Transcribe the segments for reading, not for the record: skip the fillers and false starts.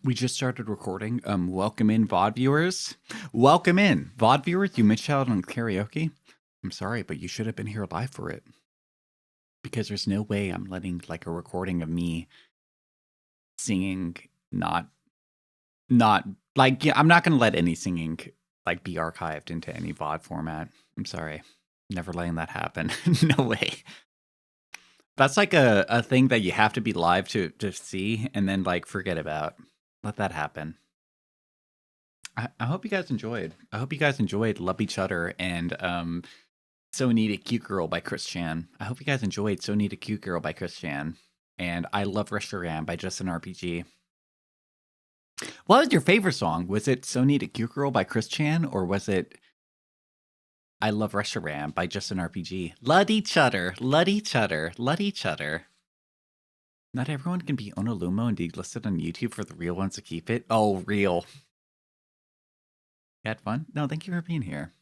We just started recording. Welcome in, VOD viewers. Welcome in, VOD viewers. You missed out on karaoke. I'm sorry, but you should have been here live for it. Because there's no way I'm letting like a recording of me singing not like, yeah, I'm not gonna let any singing like be archived into any VOD format. I'm sorry. Never letting that happen. No way. That's like a thing that you have to be live to see and then like forget about. Let that happen. I hope you guys enjoyed. I hope you guys enjoyed Love Each Other and So Need a Cute Girl by Chris Chan. I hope you guys enjoyed So Need a Cute Girl by Chris Chan and I Love Restaurant by Justin RPG. What was your favorite song? Was it So Need a Cute Girl by Chris Chan or was it I Love Restaurant by Justin RPG? Love each other, love each other, love each other. Not everyone can be Onalumo and delisted on YouTube for the real ones to keep it. Oh, real. You had fun? No, thank you for being here.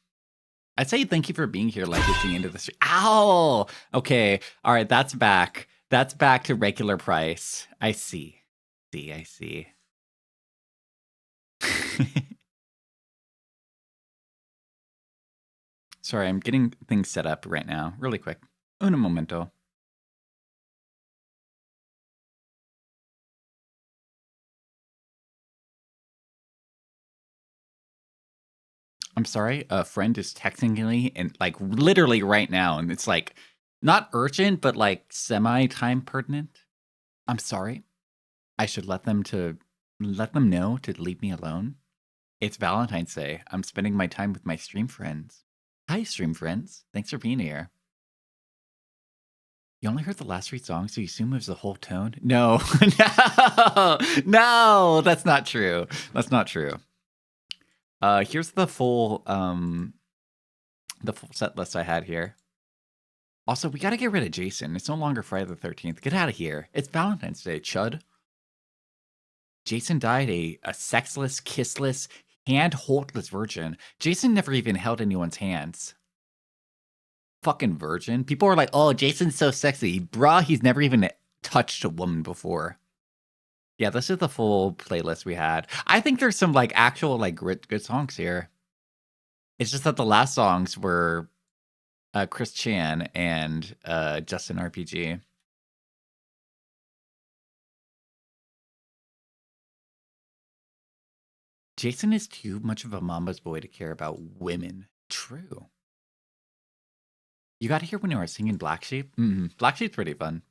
I'd say thank you for being here, like at the end of the stream. Ow! Okay, all right, that's back. That's back to regular price. I see. I see. Sorry, I'm getting things set up right now, really quick. Un momento. I'm sorry, a friend is texting me and like literally right now, and it's like not urgent, but like semi-time pertinent. I'm sorry. I should let them know to leave me alone. It's Valentine's Day. I'm spending my time with my stream friends. Hi, stream friends. Thanks for being here. You only heard the last 3 songs, so you assume it was the whole tone? No, no, that's not true. That's not true. Here's the full set list I had here. Also, we gotta get rid of Jason. It's no longer Friday the 13th. Get out of here. It's Valentine's Day, chud. Jason died a sexless, kissless, hand-holdless virgin. Jason never even held anyone's hands. Fucking virgin. People are like, oh, Jason's so sexy. Bruh, he's never even touched a woman before. Yeah, this is the full playlist we had. I think there's some like actual like good songs here. It's just that the last songs were Chris Chan and Justin RPG. Jason is too much of a mama's boy to care about women. True. You got to hear when you were singing Black Sheep? Black Sheep's pretty fun.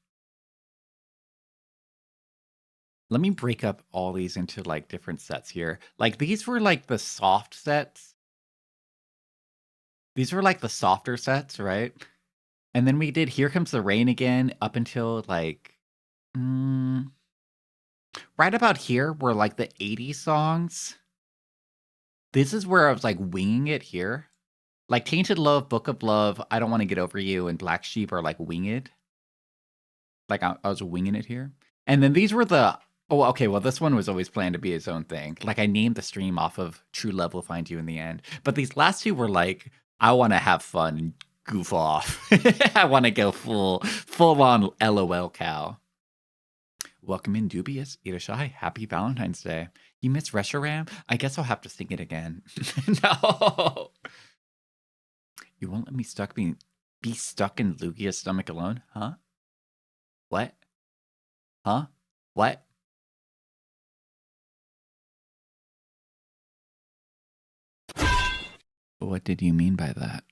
Let me break up all these into like different sets here. Like these were like the soft sets. These were like the softer sets, right? And then we did Here Comes the Rain again up until like right about here were like the 80s songs. This is where I was like winging it here. Like Tainted Love, Book of Love, I Don't Want to Get Over You, and Black Sheep are like winged. Like I was winging it here. And then these were the oh, okay, well, this one was always planned to be its own thing. Like I named the stream off of True Love Will Find You in the End. But these last 2 were like, I want to have fun and goof off. I want to go full on LOL cow. Welcome in, Dubious. Eat a Shy. Happy Valentine's Day. You miss Reshiram? I guess I'll have to sing it again. No. You won't let me be stuck in Lugia's stomach alone? Huh? What? Huh? What? What did you mean by that?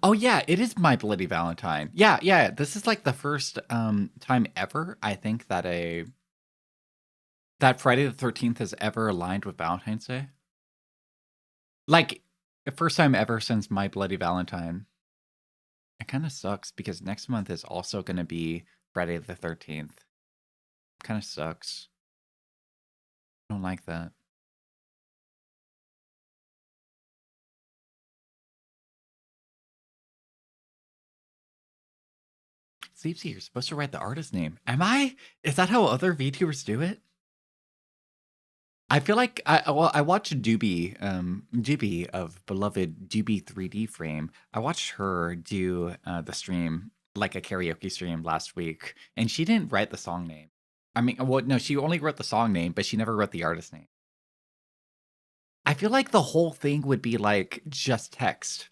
Oh yeah, it is My Bloody Valentine. Yeah. This is like the first time ever I think that that Friday the 13th has ever aligned with Valentine's Day. Like the first time ever since My Bloody Valentine. It kind of sucks because next month is also going to be Friday the 13th. Kind of sucks. I don't like that. Sleepsy, you're supposed to write the artist name. Am I? Is that how other VTubers do it? I feel like I watched Doobie of beloved Doobie 3D Frame. I watched her do the stream, like a karaoke stream last week, and she didn't write the song name. I mean, well, no, she only wrote the song name, but she never wrote the artist name. I feel like the whole thing would be like just text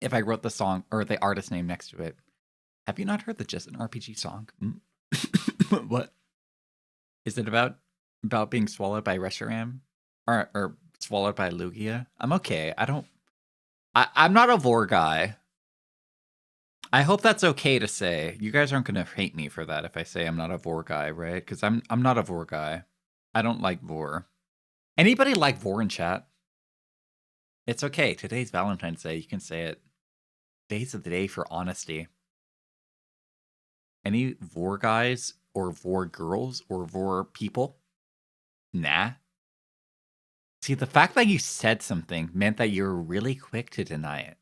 if I wrote the song or the artist name next to it. Have you not heard the Just an RPG song? What is it about? About being swallowed by Reshiram or swallowed by Lugia? I'm okay. I'm not a vor guy. I hope that's okay to say. You guys aren't gonna hate me for that if I say I'm not a vor guy, right? Because I'm not a vor guy. I don't like vor. Anybody like vor in chat? It's okay. Today's Valentine's Day. You can say it. Days of the day for honesty. Any vor guys or vor girls or vor people? Nah. See, the fact that you said something meant that you were really quick to deny it.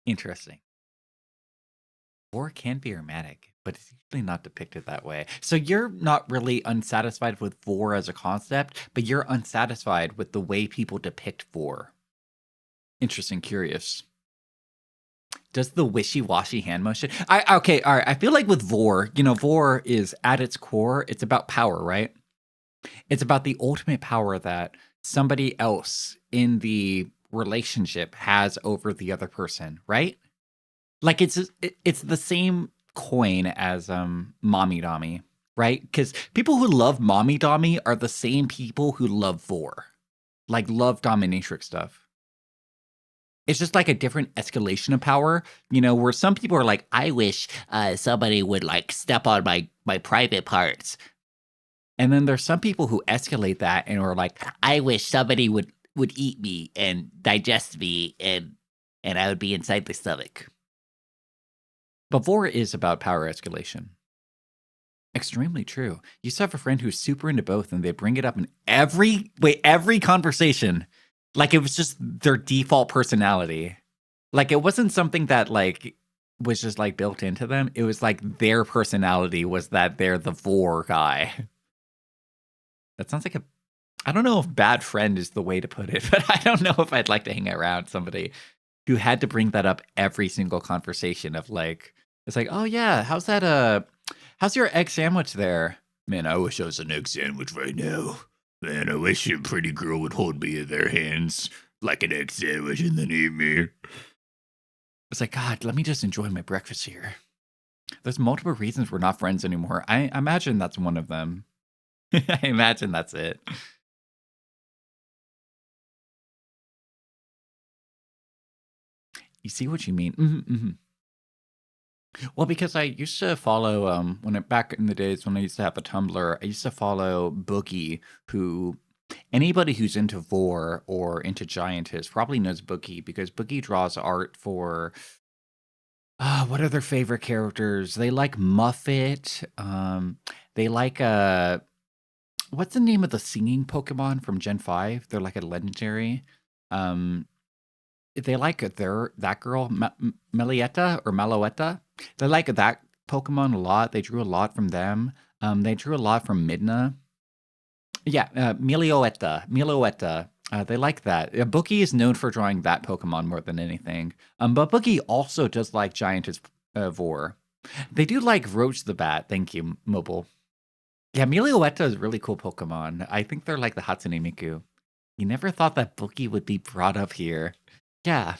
Interesting. Vor can be romantic, but it's usually not depicted that way. So you're not really unsatisfied with vor as a concept, but you're unsatisfied with the way people depict vor. Interesting, curious. Does the wishy-washy hand motion? Okay, all right. I feel like with vor, vor is at its core, it's about power, right? It's about the ultimate power that somebody else in the relationship has over the other person, right? Like it's the same coin as mommy dommy, right? Because people who love mommy dommy are the same people who love vor, like love dominatrix stuff. It's just like a different escalation of power, where some people are like, I wish somebody would like step on my private parts. And then there's some people who escalate that and are like, I wish somebody would eat me and digest me and I would be inside the stomach. But vor is about power escalation. Extremely true. You used to have a friend who's super into both and they bring it up in every conversation. Like it was just their default personality. Like it wasn't something that like was just like built into them. It was like their personality was that they're the vor guy. That sounds like I don't know if bad friend is the way to put it, but I don't know if I'd like to hang around somebody who had to bring that up every single conversation of like, it's like, oh yeah, how's your egg sandwich there? Man, I wish I was an egg sandwich right now. Man, I wish a pretty girl would hold me in their hands like an egg sandwich and then eat me. It's like, God, let me just enjoy my breakfast here. There's multiple reasons we're not friends anymore. I imagine that's one of them. I imagine that's it. You see what you mean? Mm-hmm. Well, because I used to follow back in the days when I used to have a Tumblr, I used to follow Boogie, who anybody who's into vor or into giantess probably knows Boogie because Boogie draws art for what are their favorite characters? They like Muffet. They like what's the name of the singing Pokemon from Gen 5? They're like a legendary. They like that girl, Melietta or Malouetta. They like that Pokemon a lot. They drew a lot from them. They drew a lot from Midna. Yeah, Miloetta. They like that. Bookie is known for drawing that Pokemon more than anything. But Bookie also does like Giantess Vor. They do like Roach the Bat. Thank you, Mobile. Yeah, Miloetta is a really cool Pokemon. I think they're like the Hatsune Miku. You never thought that Boogie would be brought up here. Yeah.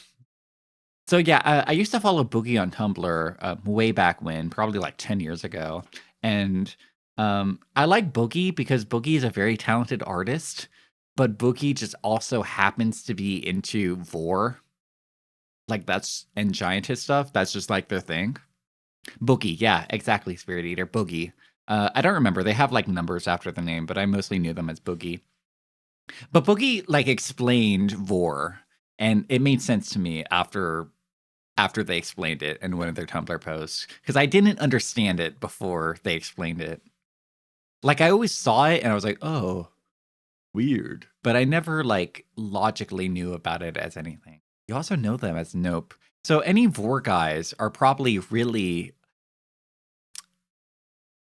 So yeah, I used to follow Boogie on Tumblr way back when, probably like 10 years ago. And I like Boogie because Boogie is a very talented artist, but Boogie just also happens to be into vor. Like and Giantess stuff. That's just like their thing. Boogie, yeah, exactly, Spirit Eater. Boogie. I don't remember. They have like numbers after the name, but I mostly knew them as Boogie. But Boogie like explained vor, and it made sense to me after they explained it in one of their Tumblr posts, because I didn't understand it before they explained it. Like I always saw it and I was like, oh, weird. But I never like logically knew about it as anything. You also know them as Nope. So any vor guys are probably really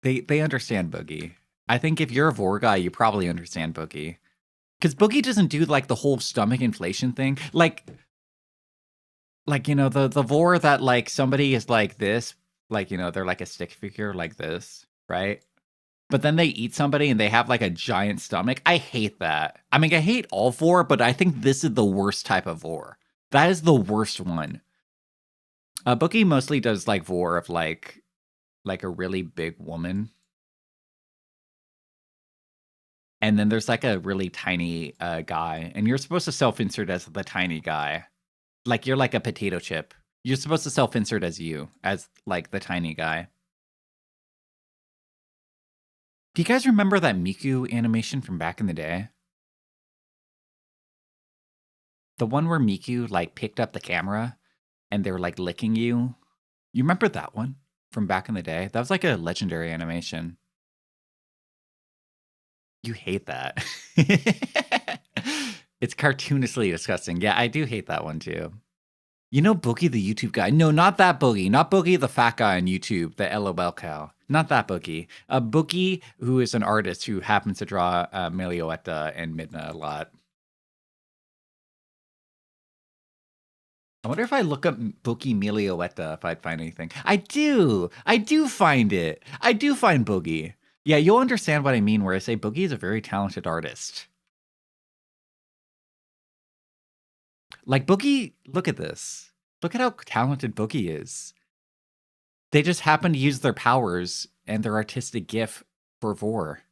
they understand Boogie. I think if you're a vor guy, you probably understand Boogie. Because Boogie doesn't do like the whole stomach inflation thing. Like the vor that like somebody is like this, like, you know, they're like a stick figure like this, right? But then they eat somebody and they have like a giant stomach. I hate that. I mean, I hate all vor, but I think this is the worst type of vor. That is the worst one. Bookie mostly does like vor of like a really big woman. And then there's like a really tiny guy, and you're supposed to self-insert as the tiny guy. Like you're like a potato chip. You're supposed to self-insert as you, as like the tiny guy. Do you guys remember that Miku animation from back in the day? The one where Miku like picked up the camera and they're like licking you. You remember that one from back in the day? That was like a legendary animation. You hate that. It's cartoonishly disgusting. Yeah, I do hate that one too. You know Boogie the YouTube guy? No, not that Boogie. Not Boogie the fat guy on YouTube, the LOL cow. Not that Boogie. A Boogie who is an artist who happens to draw Melioetta and Midna a lot. I wonder if I look up Boogie Melioetta if I'd find anything. I do. I do find it. I do find Boogie. Yeah, you'll understand what I mean where I say Boogie is a very talented artist. Like Boogie, look at this. Look at how talented Boogie is. They just happen to use their powers and their artistic gift for vor.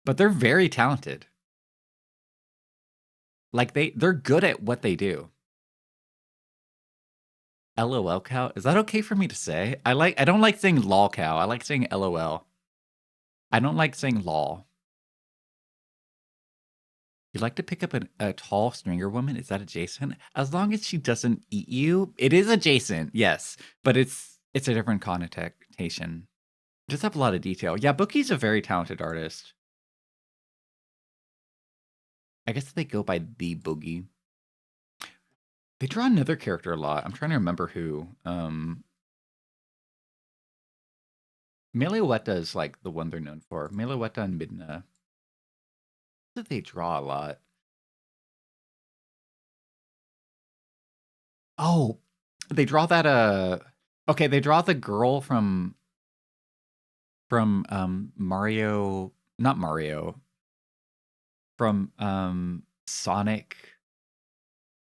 But they're very talented. Like they're good at what they do. LOL cow? Is that okay for me to say? I don't like saying lol cow. I like saying LOL. I don't like saying lol. You like to pick up a tall stringer woman? Is that adjacent? As long as she doesn't eat you, it is adjacent, yes. But it's a different connotation. Just have a lot of detail. Yeah, Bookie's a very talented artist. I guess they go by the Boogie. They draw another character a lot. I'm trying to remember who. Melioetta is like the one they're known for. Melioetta and Midna. They draw a lot. Oh, they draw that okay, they draw the girl from Mario, not Mario. From Sonic,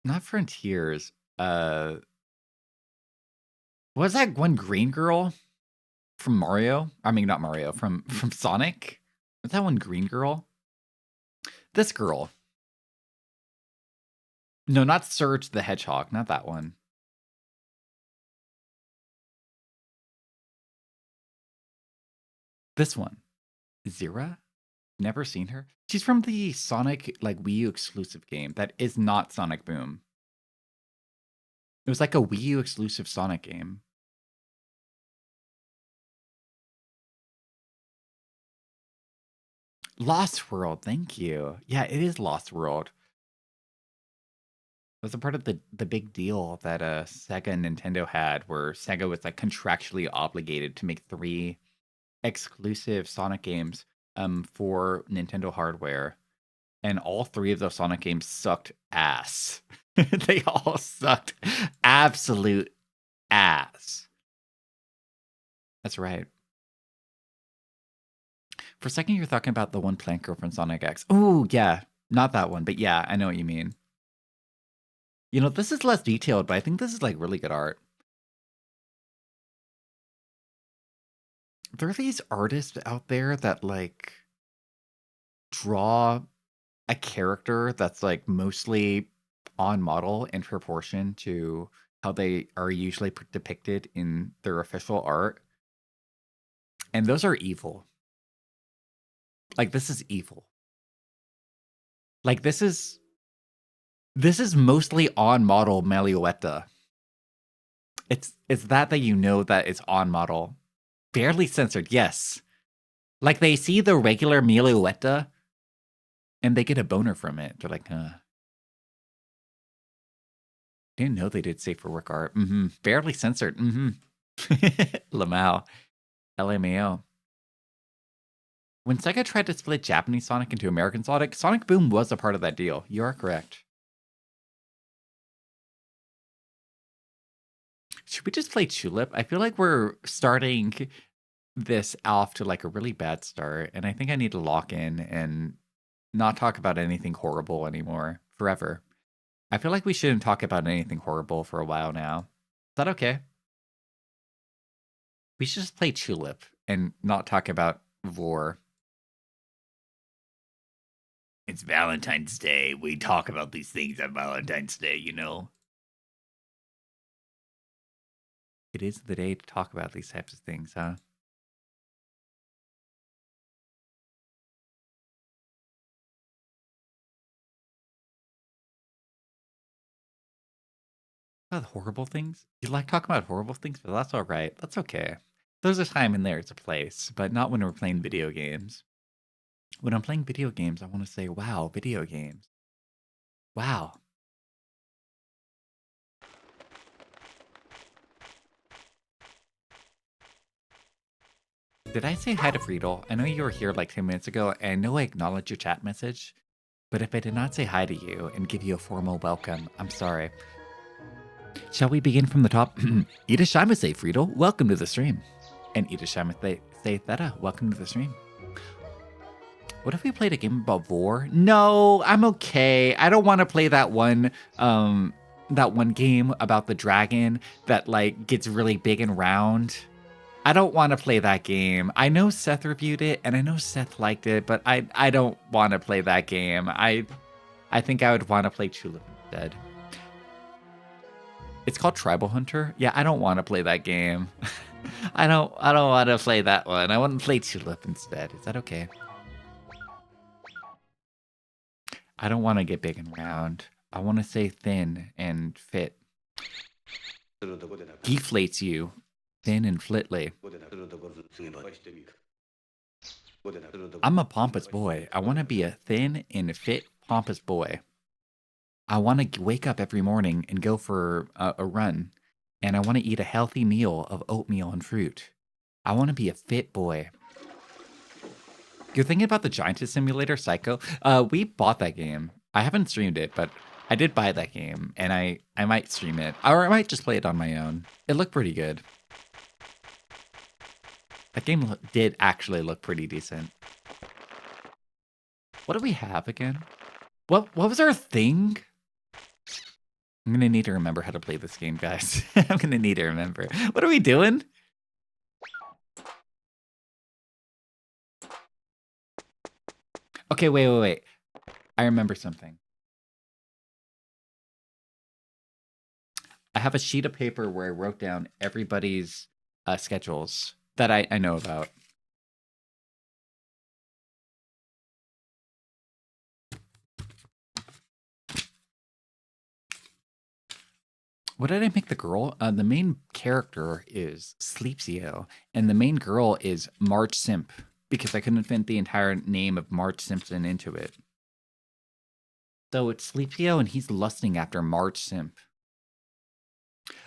not Frontiers. Was that one green girl from Mario? I mean, not Mario, from Sonic? Was that one green girl? This girl. No, not Surge the Hedgehog, not that one. This one. Zira? Never seen her. She's from the Sonic like Wii U exclusive game that is not Sonic Boom. It was like a Wii U exclusive Sonic game. Lost World, thank you. Yeah, it is Lost World. It was a part of the big deal that Sega and Nintendo had, where Sega was like contractually obligated to make 3 exclusive Sonic games for Nintendo hardware, and all 3 of those Sonic games sucked ass. They all sucked absolute ass. That's right. For a second, you're talking about the one plant girl from Sonic X. Oh, yeah. Not that one, but yeah, I know what you mean. You know, this is less detailed, but I think this is like really good art. There are these artists out there that like draw a character that's like mostly on model in proportion to how they are usually depicted in their official art. And those are evil. Like this is evil. Like this is mostly on model Melioetta. It's that you know that it's on model. Barely censored, yes. Like they see the regular Melioetta and they get a boner from it. They're like, didn't know they did safe for work art. Barely censored. Lamau. LMAO. When Sega tried to split Japanese Sonic into American Sonic, Sonic Boom was a part of that deal. You are correct. Should we just play Chulip? I feel like we're starting this off to like a really bad start, and I think I need to lock in and not talk about anything horrible anymore forever. I feel like we shouldn't talk about anything horrible for a while now. Is that okay? We should just play Chulip and not talk about war. It's Valentine's Day. We talk about these things on Valentine's Day, you know? It is the day to talk about these types of things, huh? About horrible things? You like talking about horrible things, but that's all right. That's okay. There's a time and there's a place, but not when we're playing video games. When I'm playing video games, I want to say, wow, video games. Wow. Did I say hi to Friedel? I know you were here like 10 minutes ago, and I know I acknowledged your chat message, but if I did not say hi to you and give you a formal welcome, I'm sorry. Shall we begin from the top? Ida Shimase, Friedel, welcome to the stream. And Ida Shimase, Theta, welcome to the stream. What if we played a game about war? No, I'm okay. I don't want to play that one game about the dragon that like gets really big and round. I don't want to play that game. I know Seth reviewed it and I know Seth liked it, but I don't want to play that game. I think I would want to play Chulip instead. It's called Tribal Hunter. Yeah, I don't want to play that game. I don't want to play that one. I want to play Chulip instead. Is that okay? I don't want to get big and round. I want to say thin and fit. Deflates you. Thin and flitly. I'm a pompous boy. I want to be a thin and fit pompous boy. I want to wake up every morning and go for a run. And I want to eat a healthy meal of oatmeal and fruit. I want to be a fit boy. You're thinking about the Giantess Simulator, Psycho? We bought that game. I haven't streamed it, but I did buy that game, and I might stream it. Or I might just play it on my own. It looked pretty good. That game did actually look pretty decent. What do we have again? What was our thing? I'm gonna need to remember how to play this game, guys. I'm gonna need to remember. What are we doing? Okay, wait. I remember something. I have a sheet of paper where I wrote down everybody's schedules that I know about. What did I make the girl? The main character is Sleepsio, and the main girl is Marge Simp, because I couldn't fit the entire name of Marge Simpson into it. So it's Sleepsio, and he's lusting after Marge Simp.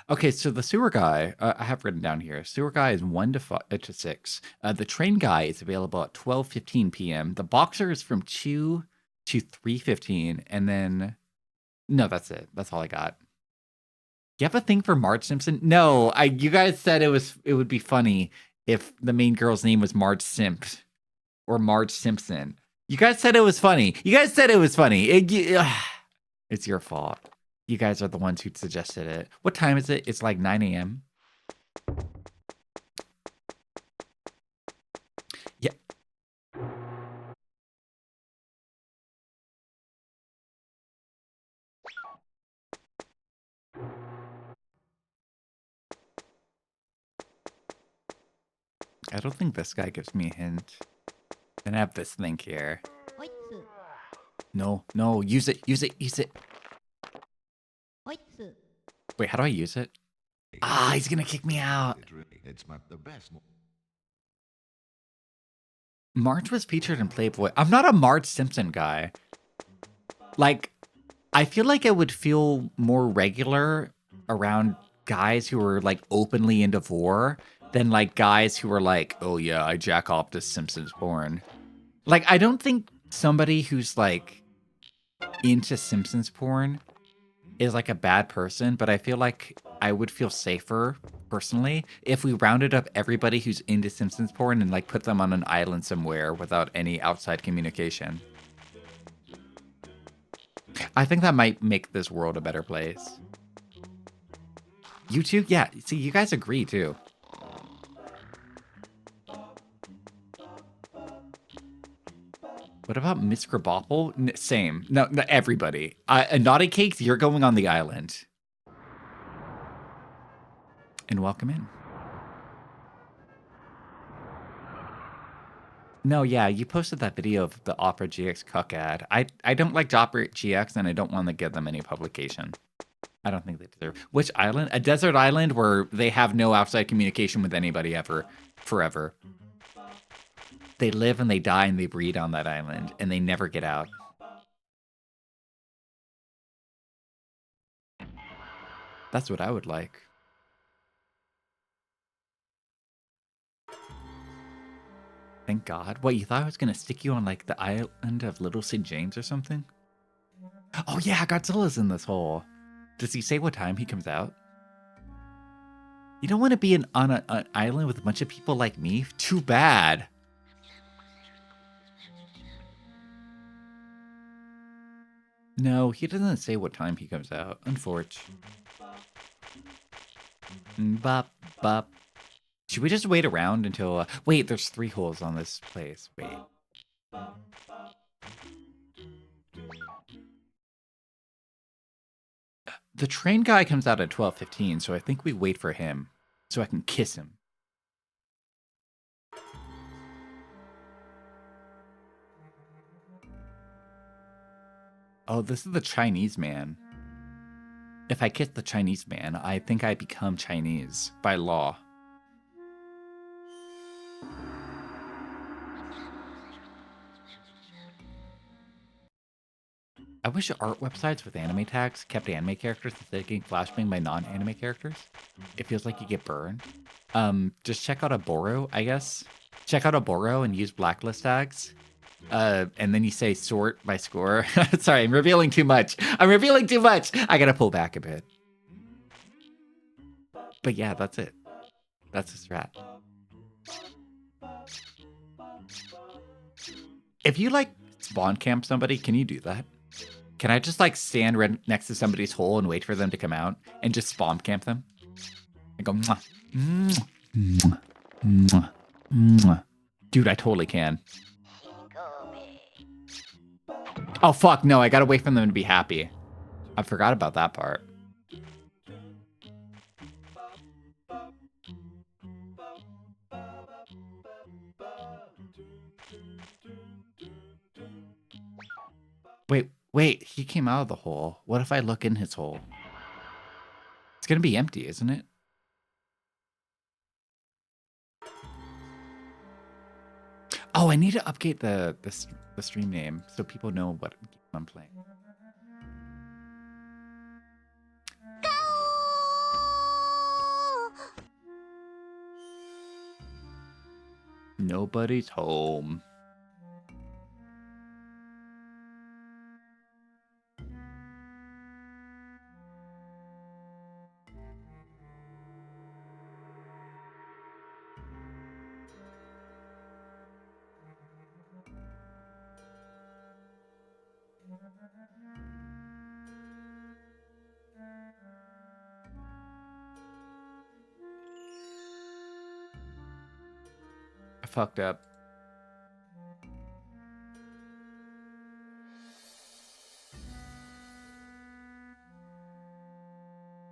Okay, so the sewer guy, I have written down here. Sewer guy is 1 to 6. The train guy is available at 12:15 p.m. The boxer is from 2 to 3:15, and then no, that's it. That's all I got. You have a thing for Marge Simpson? No, you guys said it would be funny if the main girl's name was Marge Simp or Marge Simpson. You guys said it was funny. It's your fault. You guys are the ones who suggested it. What time is it? It's like 9 a.m. Yeah. I don't think this guy gives me a hint. Then I have this thing here. No, use it. Wait, how do I use it? Ah, he's gonna kick me out. Marge was featured in Playboy. I'm not a Marge Simpson guy. Like, I feel like it would feel more regular around guys who are like openly into vor than like guys who are like, oh yeah, I jack off to Simpsons porn. Like, I don't think somebody who's like into Simpsons porn is like a bad person, but I feel like I would feel safer, personally, if we rounded up everybody who's into Simpsons porn and, like, put them on an island somewhere without any outside communication. I think that might make this world a better place. You too? Yeah, see, you guys agree, too. What about Miss Grabopple? Same. No, everybody. Naughty Cakes, you're going on the island. And welcome in. No, yeah, you posted that video of the Opera GX cuck ad. I don't like Opera GX, and I don't want to give them any publication. I don't think they deserve. Which island? A desert island where they have no outside communication with anybody ever, forever. They live and they die and they breed on that island, and they never get out. That's what I would like. Thank God. What, you thought I was going to stick you on, like, the island of Little St. James or something? Oh, yeah, Godzilla's in this hole. Does he say what time he comes out? You don't want to be on an island with a bunch of people like me? Too bad. No, he doesn't say what time he comes out. Unfortunately. Bop, bop. Should we just wait around until... wait, there's 3 holes on this place. Wait. The train guy comes out at 12:15, so I think we wait for him so I can kiss him. Oh, this is the Chinese man. If I kiss the Chinese man, I think I become Chinese by law. I wish art websites with anime tags kept anime characters instead of getting flashbanged by non-anime characters. It feels like you get burned. Just check out a Boro, I guess. Check out a Boro and use blacklist tags. And then you say sort by score. Sorry, I'm revealing too much. I'm revealing too much. I gotta pull back a bit. But yeah, that's it. That's the strat. If you, like, spawn camp somebody, can you do that? Can I just, like, stand right next to somebody's hole and wait for them to come out and just spawn camp them? And go, mwah, mwah, mwah, mwah, mwah. Dude, I totally can. Oh, fuck, no, I gotta wait for them to be happy. I forgot about that part. Wait, he came out of the hole. What if I look in his hole? It's gonna be empty, isn't it? Oh, I need to update the stream name so people know what game I'm playing. Nobody's home. I fucked up.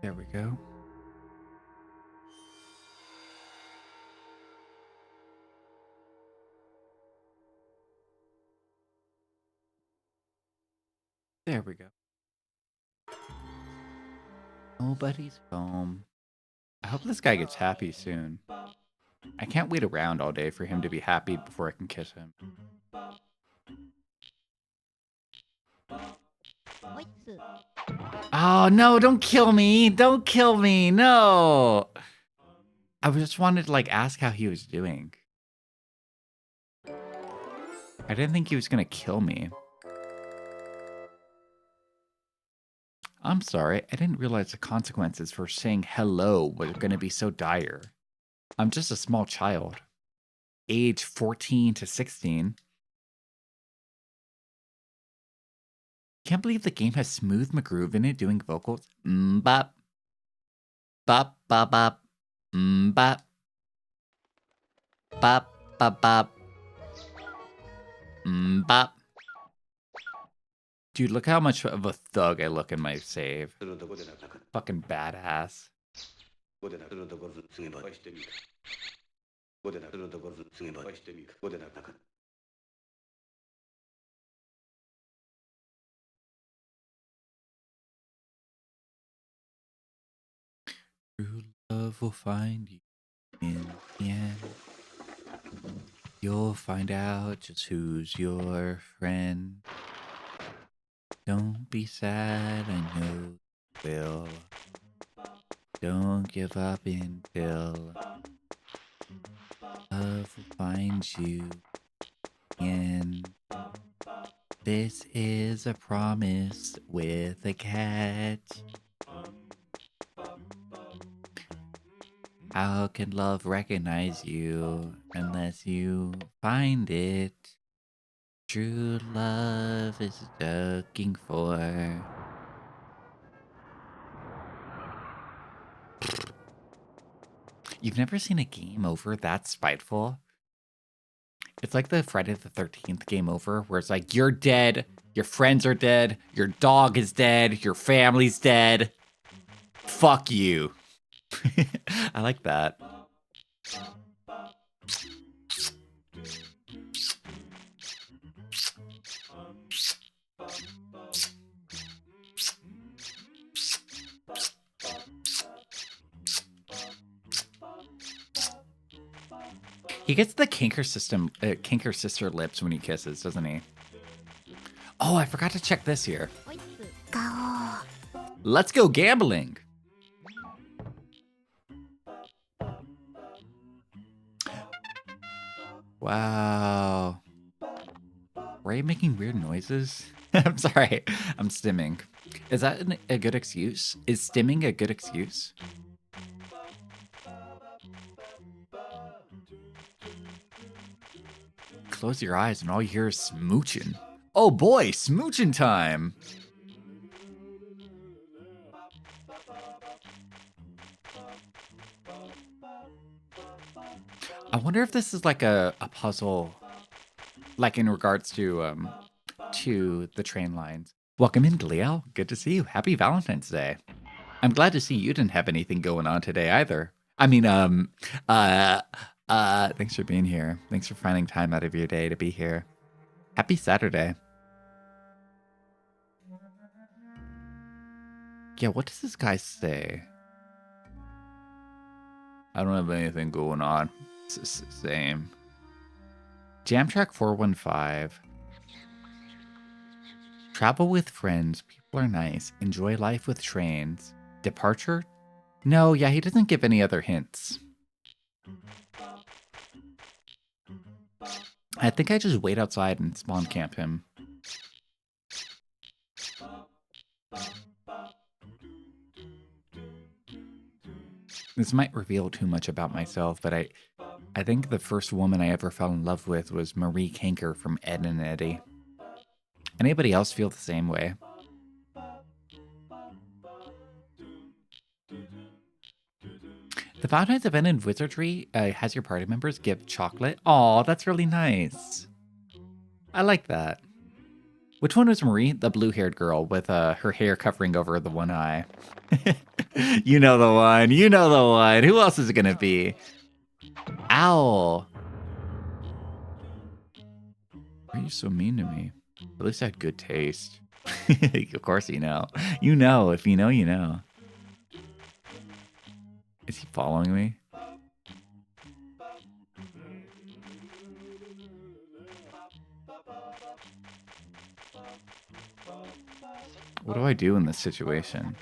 There we go. There we go. Nobody's home. I hope this guy gets happy soon. I can't wait around all day for him to be happy before I can kiss him. Oh, no, don't kill me. Don't kill me. No. I just wanted to, like, ask how he was doing. I didn't think he was going to kill me. I'm sorry. I didn't realize the consequences for saying hello were going to be so dire. I'm just a small child. Age 14 to 16. Can't believe the game has Smooth McGroove in it doing vocals. Bop. Bop, bop, bop. Bop. Bop, bop, bop. Bop. Dude, look how much of a thug I look in my save. Fucking badass. True love will find you in the end. You'll find out just who's your friend. Don't be sad, I know you will. Don't give up until love will find you in. This is a promise with a catch. How can love recognize you unless you find it? True love is looking for. You've never seen a game over that spiteful? It's like the Friday the 13th game over where it's like, you're dead, your friends are dead, your dog is dead, your family's dead. Fuck you. I like that. He gets the Kinker sister lips when he kisses, doesn't he? Oh, I forgot to check this here. Let's go gambling. Wow. Were you making weird noises? I'm sorry. I'm stimming. Is that a good excuse? Is stimming a good excuse? Close your eyes and all you hear is smooching. Oh boy, smooching time. I wonder if this is like a puzzle, like in regards to the train lines. Welcome in, Gliel. Good to see you. Happy Valentine's Day. I'm glad to see you didn't have anything going on today either. I mean, thanks for being here. Thanks for finding time out of your day to be here. Happy Saturday. Yeah, what does this guy say? I don't have anything going on. Same. Jamtrack 415. Travel with friends. People are nice. Enjoy life with trains. Departure? No, yeah, he doesn't give any other hints. I think I just wait outside and spawn camp him. This might reveal too much about myself, but I think the first woman I ever fell in love with was Marie Kanker from Ed and Eddie. Anybody else feel the same way? The Valentine's event in Wizardry has your party members give chocolate. Aw, that's really nice. I like that. Which one was Marie? The blue-haired girl with her hair covering over the one eye. You know the one. You know the one. Who else is it going to be? Owl. Why are you so mean to me? At least I had good taste. Of course you know. You know. If you know, you know. Is he following me? What do I do in this situation?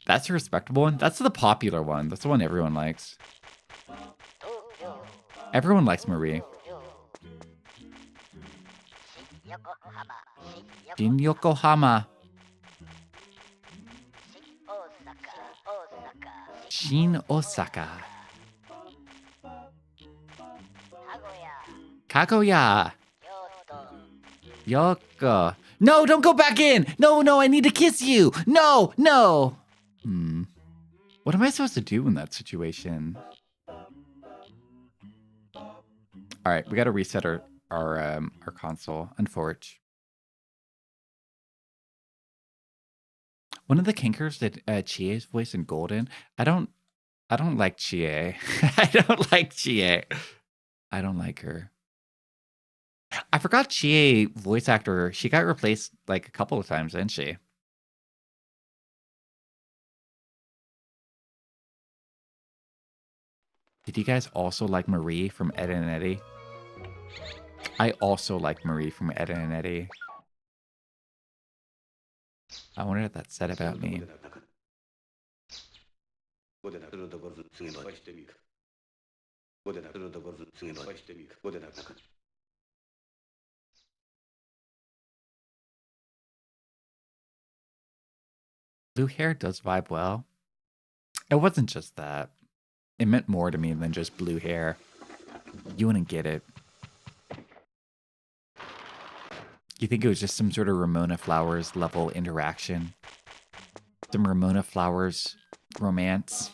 That's a respectable one. That's the popular one. That's the one everyone likes. Everyone likes Marie. Shin Yokohama. Shin Osaka. Kagoya. Yoko. No, don't go back in. No, I need to kiss you. No. What am I supposed to do in that situation? All right, we got to reset our console. Unfortunately. One of the kinkers did Chie's voice in Golden. I don't like Chie. I don't like Chie. I don't like her. I forgot Chie voice actor. She got replaced like a couple of times, didn't she? Did you guys also like Marie from Ed and Eddie? I also like Marie from Ed and Eddie. I wonder what that said about me. Blue hair does vibe well. It wasn't just that. It meant more to me than just blue hair. You wouldn't get it. You think it was just some sort of Ramona Flowers level interaction? Some Ramona Flowers romance?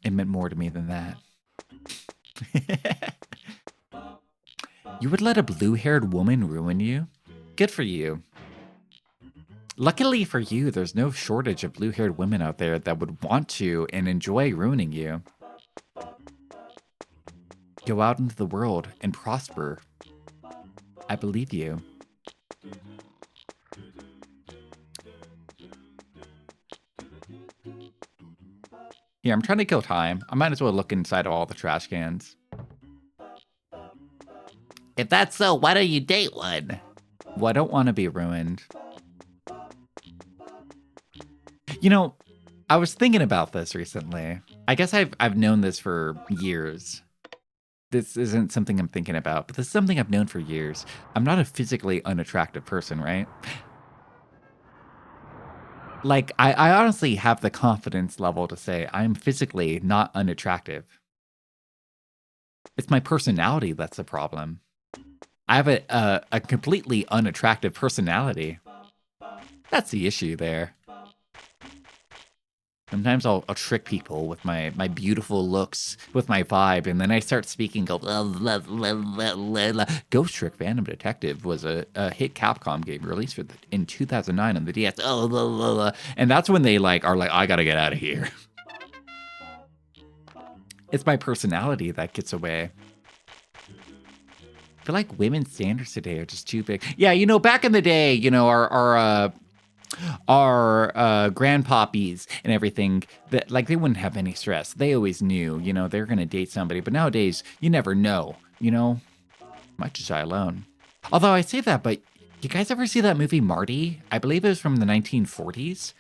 It meant more to me than that. You would let a blue-haired woman ruin you? Good for you. Luckily for you, there's no shortage of blue-haired women out there that would want to and enjoy ruining you. Go out into the world and prosper. I believe you. Here, I'm trying to kill time. I might as well look inside all the trash cans. If that's so, why don't you date one? Well, I don't want to be ruined. You know, I was thinking about this recently. I guess I've known this for years. This isn't something I'm thinking about, but this is something I've known for years. I'm not a physically unattractive person, right? Like, I honestly have the confidence level to say I'm physically not unattractive. It's my personality that's the problem. I have a completely unattractive personality. That's the issue there. Sometimes I'll trick people with my beautiful looks, with my vibe, and then I start speaking, go, blah, blah, blah, blah, blah, blah. Ghost Trick Phantom Detective was a hit Capcom game released in 2009 on the DS. Oh, blah, blah, blah. And that's when they are like, I gotta get out of here. It's my personality that gets away. I feel like women's standards today are just too big. Yeah, back in the day, our grandpoppies and everything, that they wouldn't have any stress. They always knew, they're gonna date somebody. But nowadays, you never know, Might just die alone. Although I say that, but you guys ever see that movie Marty? I believe it was from the 1940s.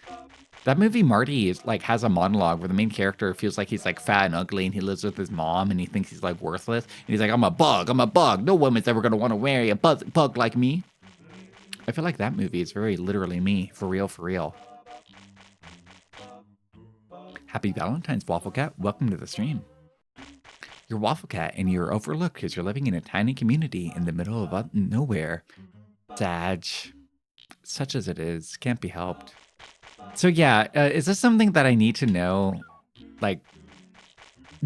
That movie Marty is has a monologue where the main character feels like he's fat and ugly, and he lives with his mom, and he thinks he's worthless. And he's like, I'm a bug. No woman's ever gonna want to marry a bug like me. I feel like that movie is very literally me, for real, for real. Happy Valentine's, Waffle Cat. Welcome to the stream. You're Waffle Cat, and you're overlooked because you're living in a tiny community in the middle of nowhere. Sad. Such as it is, can't be helped. So yeah, is this something that I need to know,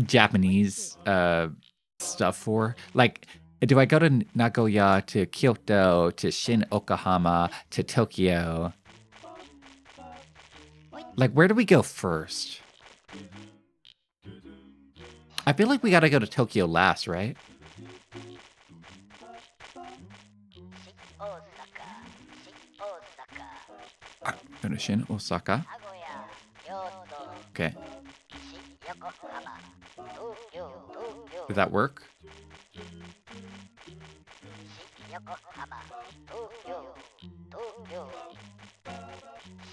Japanese stuff for? Do I go to Nagoya, to Kyoto, to Shin Yokohama, to Tokyo? Where do we go first? I feel like we gotta go to Tokyo last, right? Go to Shin, Osaka. Okay. Did that work?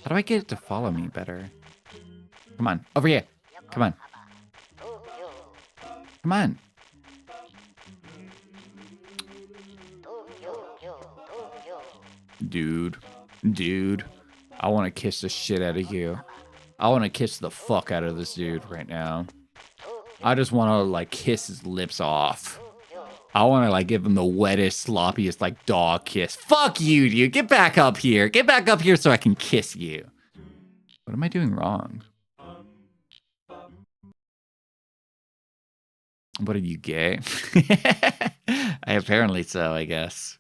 How do I get it to follow me better? Come on, over here. Come on. Come on. Dude. Dude. I want to kiss the shit out of you. I want to kiss the fuck out of this dude right now. I just want to, like, kiss his lips off. I want to, like, give him the wettest, sloppiest, like, dog kiss. Fuck you, dude. Get back up here. Get back up here so I can kiss you. What am I doing wrong? What are you, gay? Apparently so, I guess.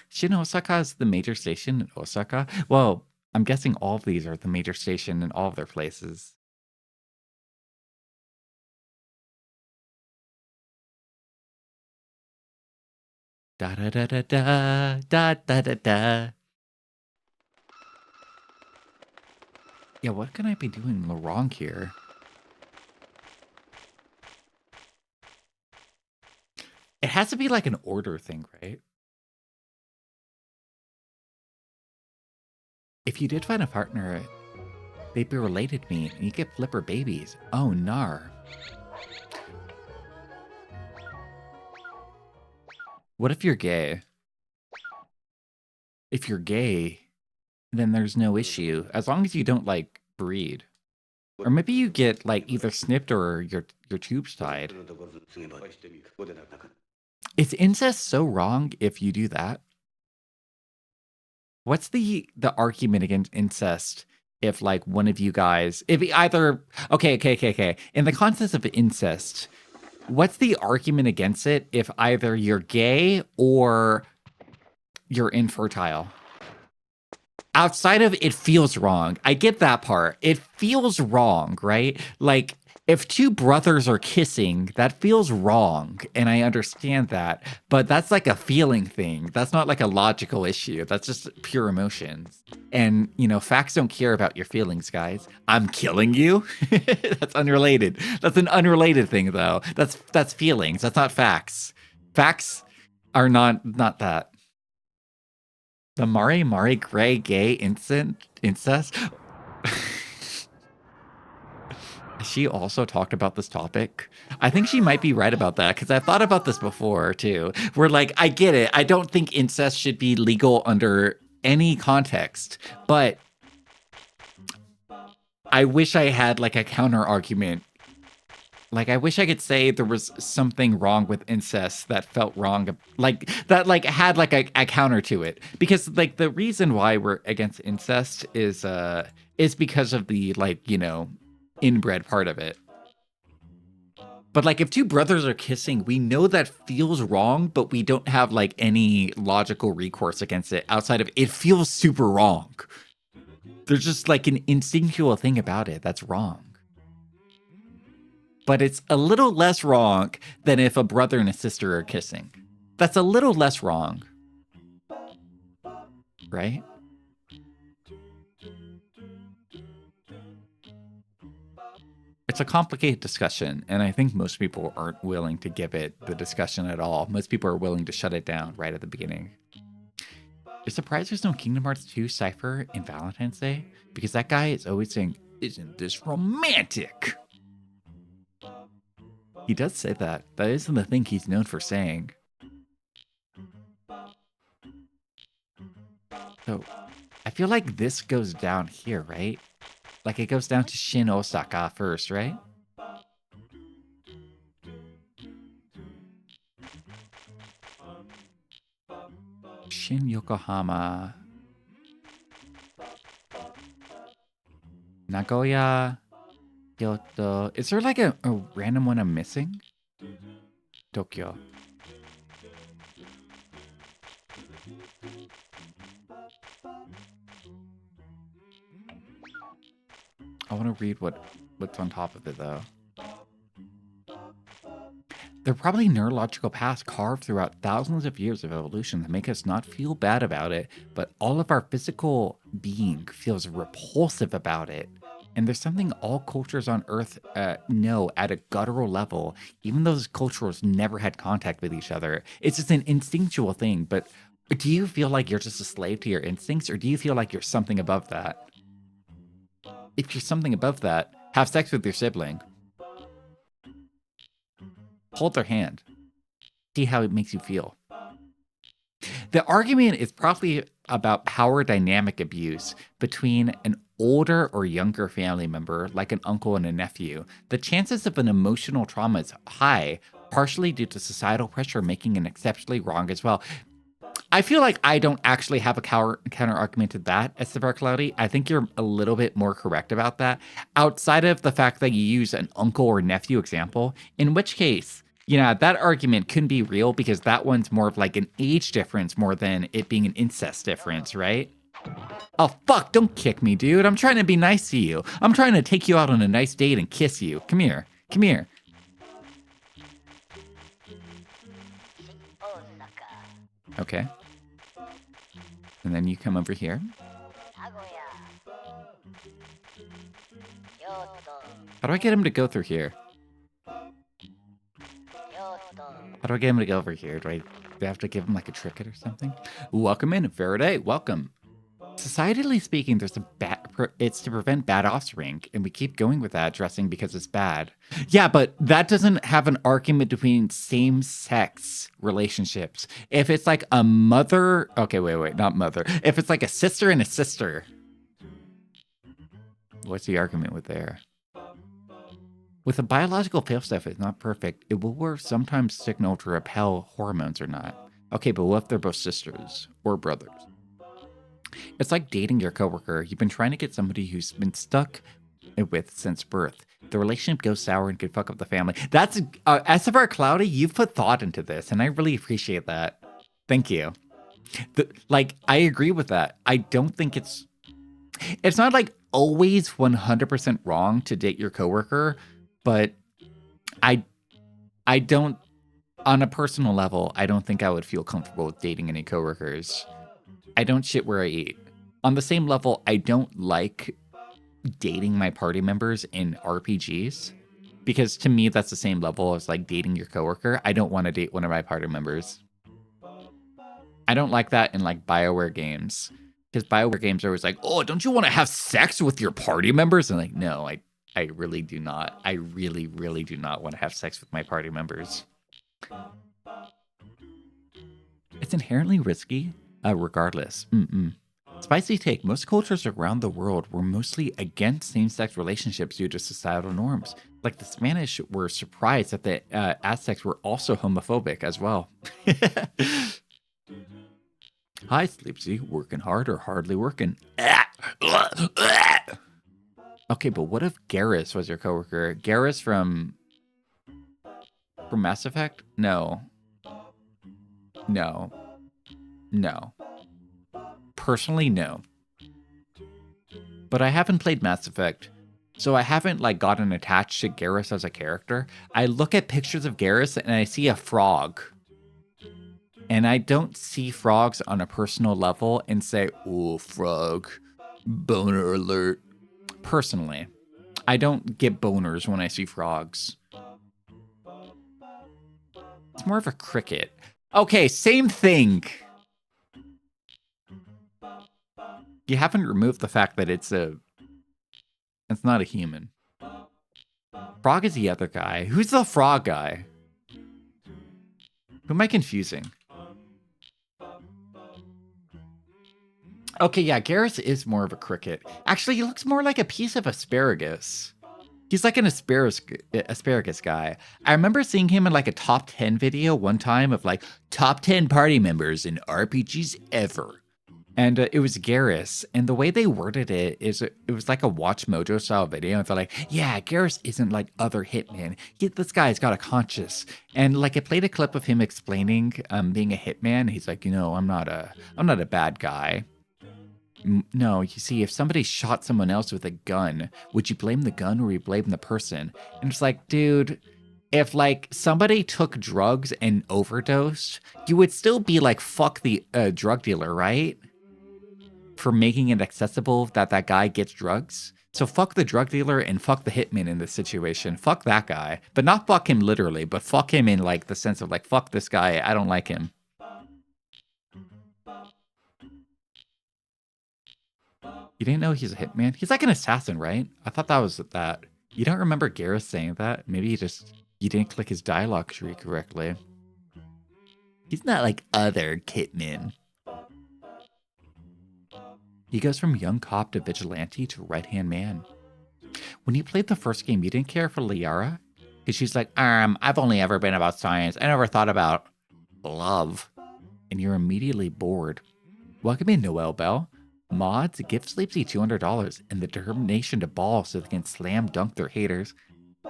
Shin Osaka is the major station in Osaka? Well, I'm guessing all of these are the major station in all of their places. Da da da da da da da da da. Yeah, what can I be doing wrong here? It has to be like an order thing, right? If you did find a partner, they'd be related to me, and you get flipper babies. Oh, nar. What if you're gay? If you're gay, then there's no issue, as long as you don't, like, breed. Or maybe you get, like, either snipped or your tubes tied. Is incest so wrong if you do that? What's the argument against incest if, like, one of you guys, if either, okay. In the context of incest, what's the argument against it if either you're gay or you're infertile? Outside of it feels wrong. I get that part. It feels wrong, right? Like, if two brothers are kissing, that feels wrong, and I understand that. But that's like a feeling thing. That's not like a logical issue. That's just pure emotions. And, you know, facts don't care about your feelings, guys. I'm killing you? That's unrelated. That's an unrelated thing, though. That's feelings. That's not facts. Facts are not that. The Mari Gray gay incest? She also talked about this topic. I think she might be right about that, because I've thought about this before, too. Where, like, I get it. I don't think incest should be legal under any context, but I wish I had, like, a counter argument. Like, I wish I could say there was something wrong with incest that felt wrong, like, that, like, had, like, a counter to it. Because, like, the reason why we're against incest is because of the, like, you know, inbred part of it. But, like, if two brothers are kissing, we know that feels wrong, but we don't have, like, any logical recourse against it outside of it feels super wrong. There's just, like, an instinctual thing about it that's wrong. But it's a little less wrong than if a brother and a sister are kissing. That's a little less wrong. Right? It's a complicated discussion, and I think most people aren't willing to give it the discussion at all. Most people are willing to shut it down right at the beginning. You're surprised there's no Kingdom Hearts 2 Cypher in Valentine's Day? Because that guy is always saying, "Isn't this romantic?" He does say that. That isn't the thing he's known for saying. So, I feel like this goes down here, right? Like, it goes down to Shin Osaka first, right? Shin Yokohama. Nagoya. Kyoto. Is there, like, a random one I'm missing? Tokyo. I want to read what's on top of it, though. There are probably neurological paths carved throughout thousands of years of evolution that make us not feel bad about it, but all of our physical being feels repulsive about it. And there's something all cultures on Earth know at a guttural level, even though those cultures never had contact with each other. It's just an instinctual thing, but do you feel like you're just a slave to your instincts, or do you feel like you're something above that? If you're something above that, have sex with your sibling. Hold their hand. See how it makes you feel. The argument is probably about power dynamic abuse between an older or younger family member, like an uncle and a nephew. The chances of an emotional trauma is high, partially due to societal pressure making it exceptionally wrong as well. I feel like I don't actually have a counter argument to that, Estevar Cloudy. I think you're a little bit more correct about that. Outside of the fact that you use an uncle or nephew example, in which case, that argument couldn't be real because that one's more of like an age difference more than it being an incest difference, right? Oh, fuck, don't kick me, dude. I'm trying to be nice to you. I'm trying to take you out on a nice date and kiss you. Come here. Come here. Okay. And then you come over here. How do I get him to go through here? How do I get him to go over here? Do I have to give him like a trinket or something? Welcome in, Faraday. Welcome. Societally speaking, it's to prevent bad offspring, and we keep going with that dressing because it's bad. Yeah, but that doesn't have an argument between same-sex relationships. If it's like a mother, okay, wait, not mother. If it's like a sister and a sister, what's the argument with there? With a biological failsafe, it's not perfect. It will sometimes signal to repel hormones or not. Okay, but what if they're both sisters or brothers? It's like dating your coworker. You've been trying to get somebody who's been stuck with since birth. The relationship goes sour and could fuck up the family. That's SFR Cloudy, you've put thought into this, and I really appreciate that. Thank you. I agree with that. I don't think it's not like always 100% wrong to date your coworker, but I don't, on a personal level, I don't think I would feel comfortable with dating any coworkers. I don't shit where I eat. On the same level, I don't like dating my party members in RPGs, because to me, that's the same level as like dating your coworker. I don't want to date one of my party members. I don't like that in like BioWare games, because BioWare games are always like, oh, don't you want to have sex with your party members? And like, no, I really do not. I really, really do not want to have sex with my party members. It's inherently risky. Regardless. Spicy take. Most cultures around the world were mostly against same-sex relationships due to societal norms. Like the Spanish were surprised that the Aztecs were also homophobic as well. Hi, Sleepsy. Working hard or hardly working? Okay, but what if Garrus was your coworker? Garrus from Mass Effect? No. Personally, no. But I haven't played Mass Effect, so I haven't like gotten attached to Garrus as a character. I look at pictures of Garrus and I see a frog. And I don't see frogs on a personal level and say, oh, frog, boner alert. Personally, I don't get boners when I see frogs. It's more of a cricket. Okay, same thing. You haven't removed the fact that it's not a human. Frog is the other guy. Who's the frog guy? Who am I confusing? Okay, yeah, Garrus is more of a cricket. Actually, he looks more like a piece of asparagus. He's like an asparagus guy. I remember seeing him in like a top 10 video one time of like top 10 party members in RPGs ever. And it was Garrus. And the way they worded it is it was like a Watch Mojo style video. And they're like, yeah, Garrus isn't like other hitmen. This guy's got a conscience. And like it played a clip of him explaining being a hitman. He's like, I'm not a bad guy. No, you see, if somebody shot someone else with a gun, would you blame the gun or would you blame the person? And it's like, dude, if like somebody took drugs and overdosed, you would still be like, fuck the drug dealer, right? For making it accessible that guy gets drugs. So fuck the drug dealer and fuck the hitman in this situation. Fuck that guy. But not fuck him literally, but fuck him in like the sense of like, fuck this guy, I don't like him. You didn't know he's a hitman? He's like an assassin, right? I thought that was that. You don't remember Garrus saying that? Maybe you didn't click his dialogue tree correctly. He's not like other hitmen. He goes from young cop to vigilante to right-hand man. When you played the first game, you didn't care for Liara? Because she's like, I've only ever been about science. I never thought about love. And you're immediately bored. Welcome in, Noelle Bell. Mods, give Sleepsy $200 and the determination to ball so they can slam dunk their haters.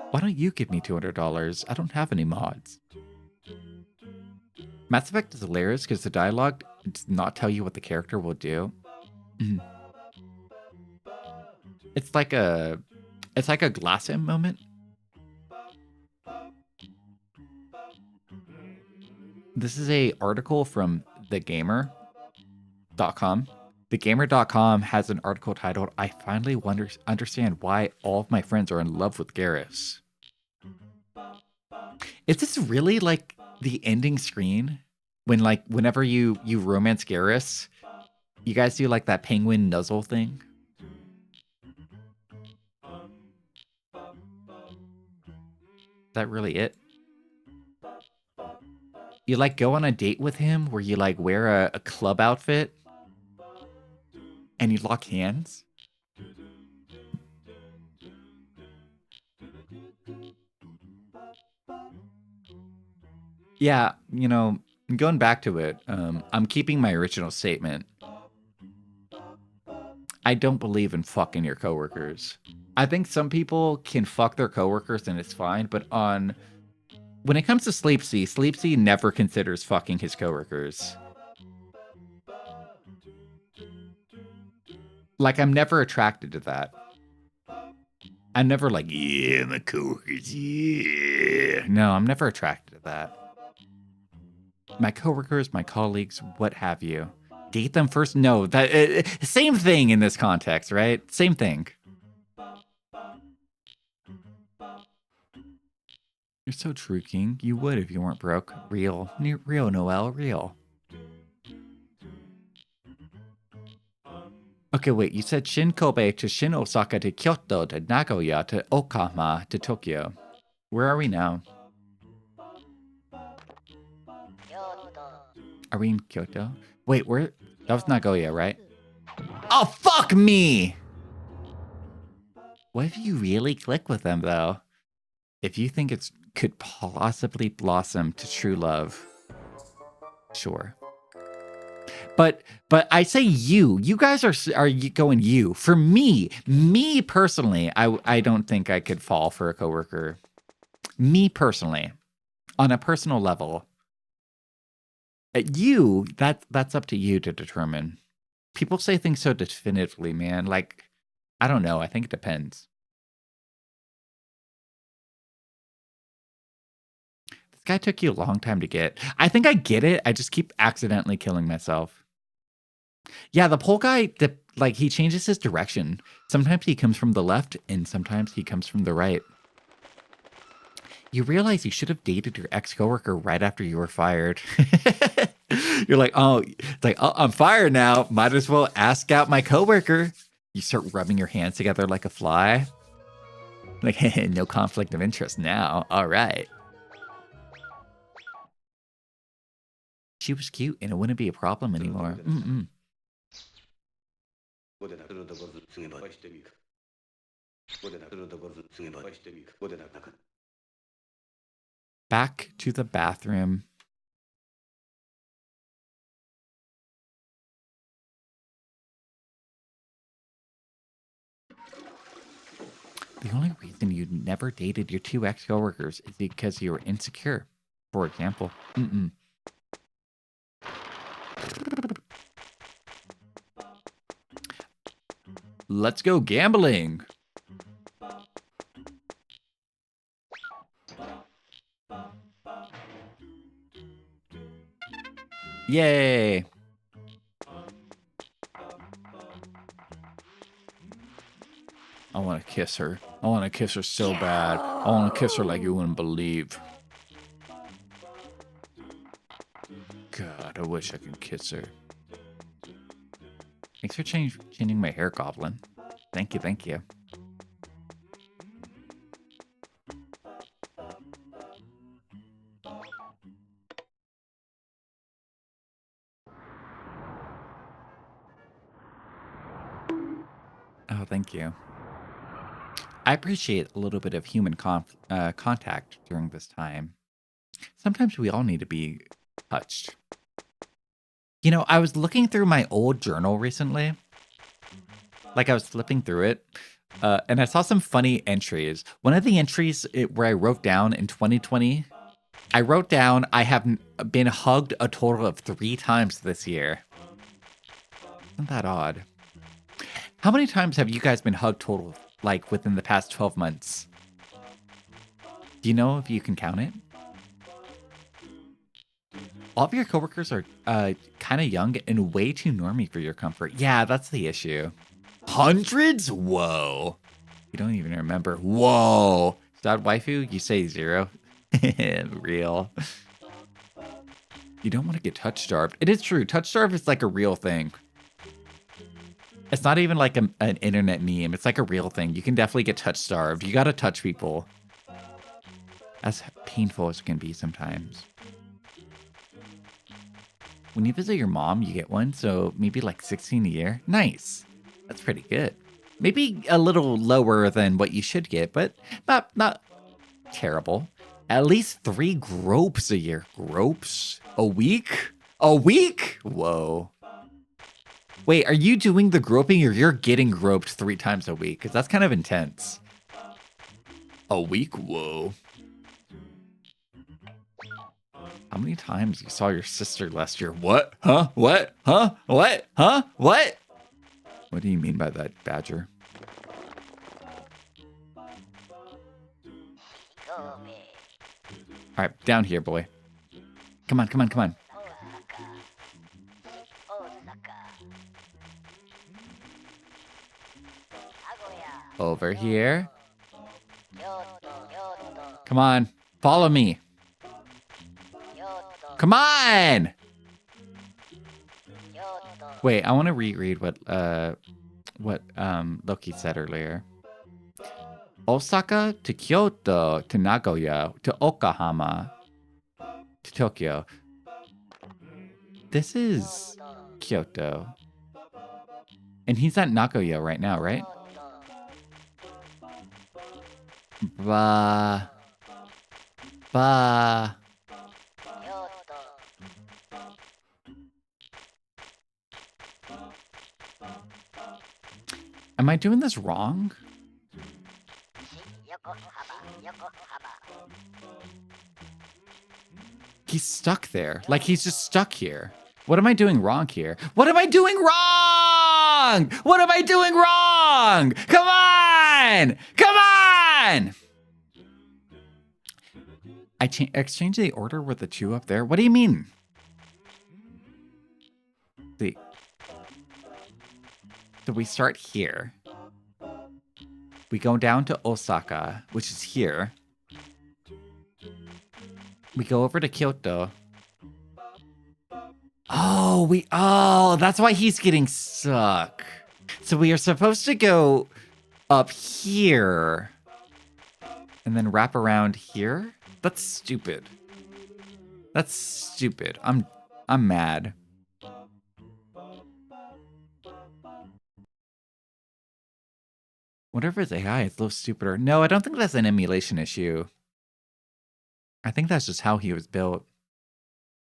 Why don't you give me $200? I don't have any mods. Mass Effect is hilarious because the dialogue does not tell you what the character will do. It's like a glass in moment. This is a article from thegamer.com. Thegamer.com has an article titled, I finally understand why all of my friends are in love with Garrus. Is this really like the ending screen? When like whenever you romance Garrus, you guys do like that penguin nuzzle thing? Is that really it? You like go on a date with him where you like wear a club outfit and you lock hands? Yeah, you know, going back to it, I'm keeping my original statement. I don't believe in fucking your coworkers. I think some people can fuck their coworkers and it's fine, but when it comes to Sleepsy never considers fucking his coworkers. Like, I'm never attracted to that. I'm never like, yeah, my coworkers, yeah. No, I'm never attracted to that. My coworkers, my colleagues, what have you. Date them first? No, that same thing in this context, right? Same thing. You're so true, King. You would if you weren't broke. Real, Noelle, real. Okay, wait, you said Shin Kobe to Shin Osaka to Kyoto to Nagoya to Okama to Tokyo. Where are we now? Are we in Kyoto? Wait, where? That was Nagoya, right? Oh, fuck me! What if you really click with them, though? If you think it could possibly blossom to true love, sure. But I say you guys are going you. For me personally, I don't think I could fall for a coworker. Me personally, on a personal level. That's up to you to determine. People say things so definitively, man. Like, I don't know. I think it depends. This guy took you a long time to get. I think I get it. I just keep accidentally killing myself. Yeah, the pole guy, like, he changes his direction. Sometimes he comes from the left, and sometimes he comes from the right. You realize you should have dated your ex-coworker right after you were fired. You're like, oh, I'm fired now. Might as well ask out my coworker. You start rubbing your hands together like a fly. Like, no conflict of interest now. All right. She was cute, and it wouldn't be a problem anymore. Back to the bathroom. The only reason you never dated your two ex-coworkers is because you were insecure, for example. Let's go gambling. Yay. I want to kiss her. I want to kiss her so bad. I want to kiss her like you wouldn't believe. God, I wish I could kiss her. Thanks for changing my hair, Goblin. Thank you, thank you. Oh, thank you. I appreciate a little bit of human contact during this time. Sometimes we all need to be touched. You know, I was looking through my old journal recently. Like I was flipping through it, and I saw some funny entries. One of the entries where I wrote down in 2020, I wrote down I have been hugged a total of 3 times this year. Isn't that odd? How many times have you guys been hugged total, like within the past 12 months? Do you know if you can count it? All of your coworkers are kind of young and way too normy for your comfort. Yeah, that's the issue. Hundreds? Whoa. You don't even remember. Whoa. Is that waifu? You say 0. Real. You don't want to get touch starved. It is true. Touch starved is like a real thing. It's not even like an internet meme. It's like a real thing. You can definitely get touch starved. You got to touch people. As painful as it can be sometimes. When you visit your mom, you get one. So maybe like 16 a year. Nice. That's pretty good. Maybe a little lower than what you should get, but not terrible. At least 3 gropes a year. Gropes? A week? A week? Whoa. Wait, are you doing the groping or you're getting groped 3 times a week? Because that's kind of intense. A week? Whoa. How many times you saw your sister last year? What? Huh? What? Huh? What? Huh? What? What do you mean by that, Badger? All right, down here, boy. Come on, come on, come on. Over here. Come on, follow me. Come on! Wait, I want to reread what Loki said earlier. Osaka to Kyoto to Nagoya to Yokohama to Tokyo. This is Kyoto. And he's at Nagoya right now, right? Ba. Am I doing this wrong? He's stuck there. Like, he's just stuck here. What am I doing wrong here? What am I doing wrong? What am I doing wrong? Come on! Come on! I exchanged the order with the 2 up there. What do you mean? See. So we start here. We go down to Osaka, which is here. We go over to Kyoto. Oh, that's why he's getting stuck. So we are supposed to go up here and then wrap around here? That's stupid. That's stupid. I'm mad. Whatever is AI, it's a little stupider. No, I don't think that's an emulation issue. I think that's just how he was built.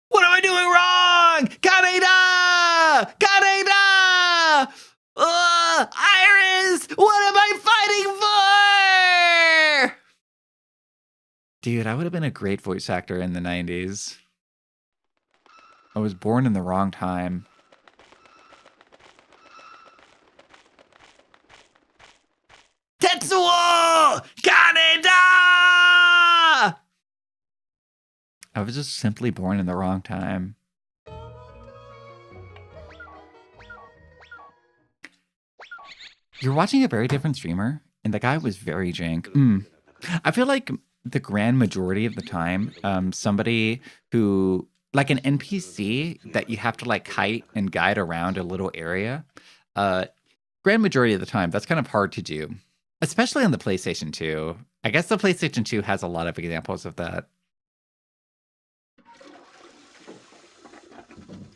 What am I doing wrong? Kaneda! Kaneda! Iris! What am I fighting for? Dude, I would have been a great voice actor in the 90s. I was born in the wrong time. Tetsuo! Kaneda! I was just simply born in the wrong time. You're watching a very different streamer, and the guy was very jank. I feel like the grand majority of the time, somebody who, like an NPC that you have to like kite and guide around a little area, grand majority of the time, that's kind of hard to do, especially on the PlayStation 2. I guess the PlayStation 2 has a lot of examples of that.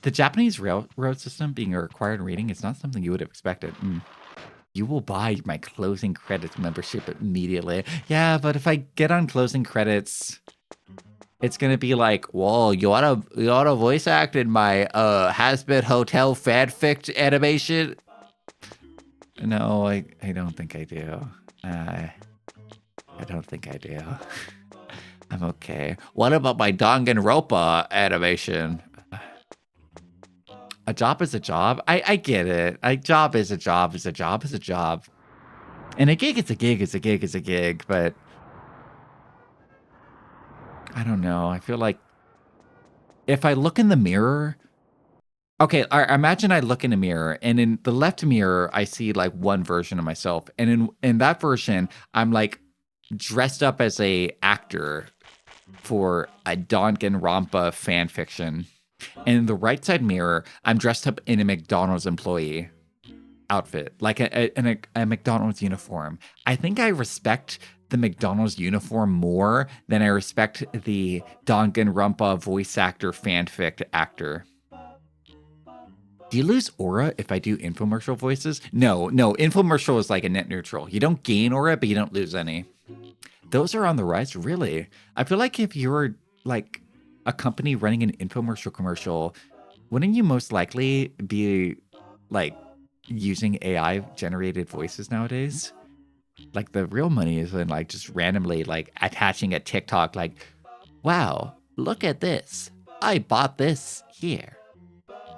The Japanese railroad system being a required reading is not something you would have expected. You will buy my closing credits membership immediately. Yeah, but if I get on closing credits, it's gonna be like, whoa, you oughta voice act in my Hazbin Hotel fanfic animation? No, I don't think I do. I don't think I do. I'm okay. What about my Danganronpa animation? A job is a job. I get it. A job is a job is a job is a job. And a gig is a gig is a gig is a gig, but I don't know. I feel like if I look in the mirror, okay, imagine I look in a mirror, and in the left mirror, I see like one version of myself. And in that version, I'm like dressed up as a actor for a Danganronpa fan fiction. And in the right side mirror, I'm dressed up in a McDonald's employee outfit, like a McDonald's uniform. I think I respect the McDonald's uniform more than I respect the Danganronpa voice actor fanfic actor. Do you lose aura if I do infomercial voices? No, infomercial is like a net neutral. You don't gain aura, but you don't lose any. Those are on the rise, really. I feel like if you're like a company running an infomercial commercial, wouldn't you most likely be like using AI generated voices nowadays? Like the real money is in like just randomly like attaching a TikTok like, wow, look at this. I bought this here.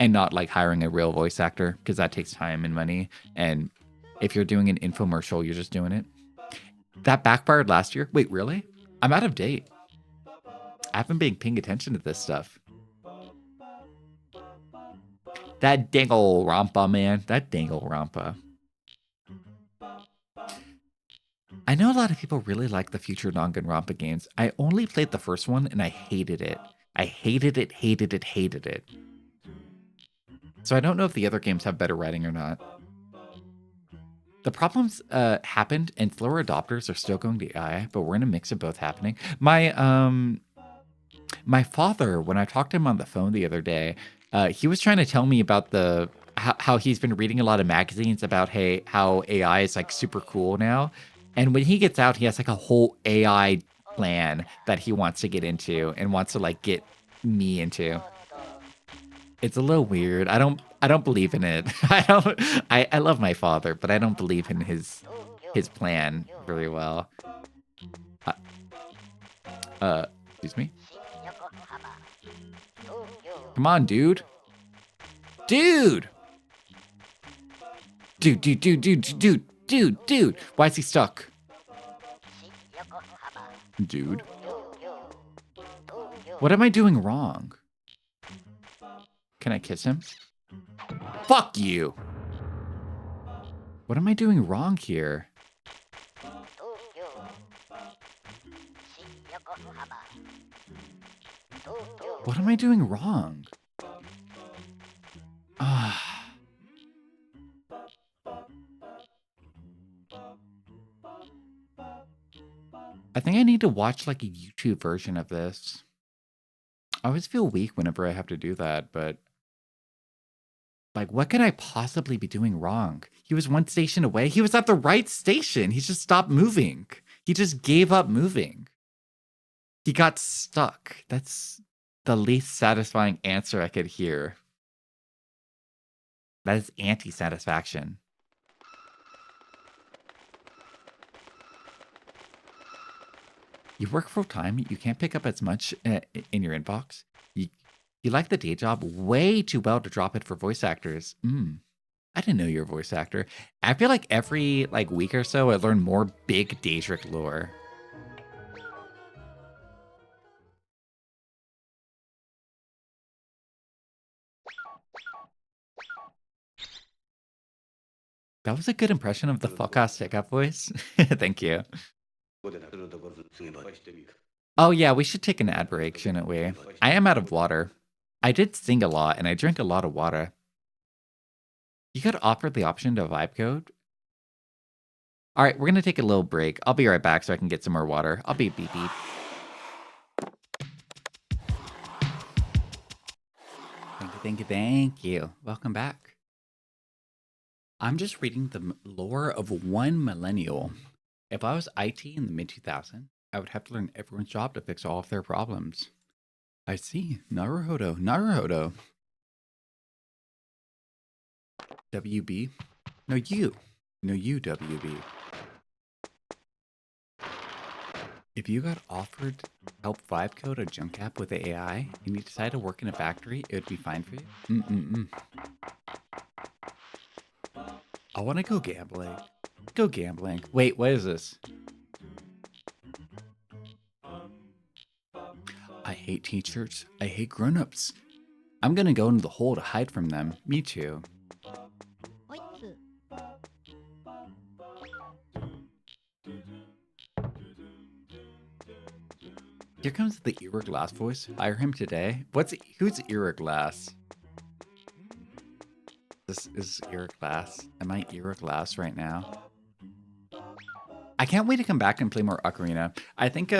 And not like hiring a real voice actor because that takes time and money. And if you're doing an infomercial, you're just doing it. That backfired last year. Wait, really? I'm out of date. I haven't been paying attention to this stuff. That dangle rampa, man. That dangle rampa. I know a lot of people really like the future Danganronpa games. I only played the first one and I hated it. I hated it, hated it, hated it. So I don't know if the other games have better writing or not. The problems happened and slower adopters are still going to AI, but we're in a mix of both happening. My father, when I talked to him on the phone the other day, he was trying to tell me about how he's been reading a lot of magazines about how AI is like super cool now. And when he gets out, he has like a whole AI plan that he wants to get into and wants to like get me into. It's a little weird. I don't believe in it. I love my father, but I don't believe in his plan very well. Excuse me. Come on, dude. Dude. Dude. Why is he stuck? Dude. What am I doing wrong? Can I kiss him? Fuck you. What am I doing wrong here? What am I doing wrong? I think I need to watch like a YouTube version of this. I always feel weak whenever I have to do that, but like, what can I possibly be doing wrong? He was one station away. He was at the right station. He just stopped moving. He just gave up moving. He got stuck. That's the least satisfying answer I could hear. That is anti-satisfaction. You work full time. You can't pick up as much in your inbox. You like the day job way too well to drop it for voice actors. I didn't know you're a voice actor. I feel like every like week or so, I learn more big Daedric lore. That was a good impression of the fuck-ass stick-up voice. Thank you. Oh yeah, we should take an ad break, shouldn't we? I am out of water. I did sing a lot, and I drink a lot of water. You got offered the option to vibe code? All right, we're going to take a little break. I'll be right back so I can get some more water. I'll be beep beep. Thank you. Welcome back. I'm just reading the lore of one millennial. If I was IT in the mid 2000s, I would have to learn everyone's job to fix all of their problems. I see. Naruhodo. Naruhodo. WB. No, you. No, you, WB. If you got offered help vibe code a junk app with AI and you decide to work in a factory, it would be fine for you? I want to go gambling. Go gambling. Wait, what is this? I hate teachers. I hate grown-ups. I'm gonna go into the hole to hide from them. Me too. Here comes the Irreglass voice. Hire him today. Who's Irreglass? This is Irreglass. Am I Irreglass right now? I can't wait to come back and play more Ocarina. I think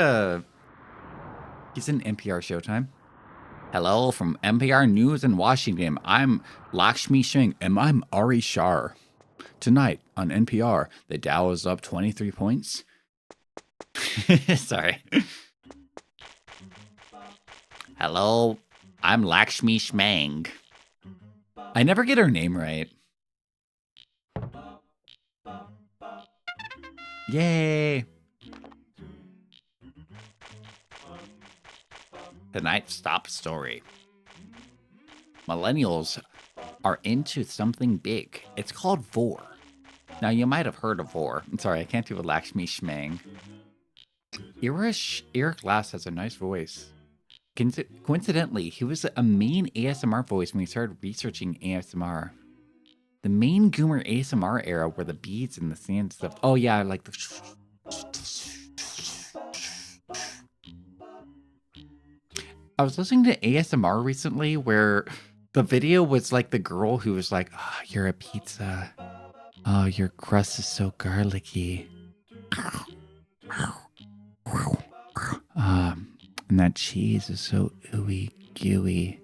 he's in NPR Showtime. Hello from NPR News in Washington. I'm Lakshmi Singh and I'm Ari Shar. Tonight on NPR, the Dow is up 23 points. Sorry. Hello, I'm Lakshmi Shmang. I never get her name right. Yay! Tonight's top story. Millennials are into something big. It's called Vor. Now, you might have heard of Vor. I'm sorry, I can't do a Lakshmi Shmang. Eric Glass has a nice voice. Coincidentally, he was a main ASMR voice when we started researching ASMR. The main Goomer ASMR era were the beads and the sand stuff. Oh yeah, I like the... I was listening to ASMR recently where the video was like the girl who was like, oh, you're a pizza. Oh, your crust is so garlicky. And that cheese is so ooey gooey.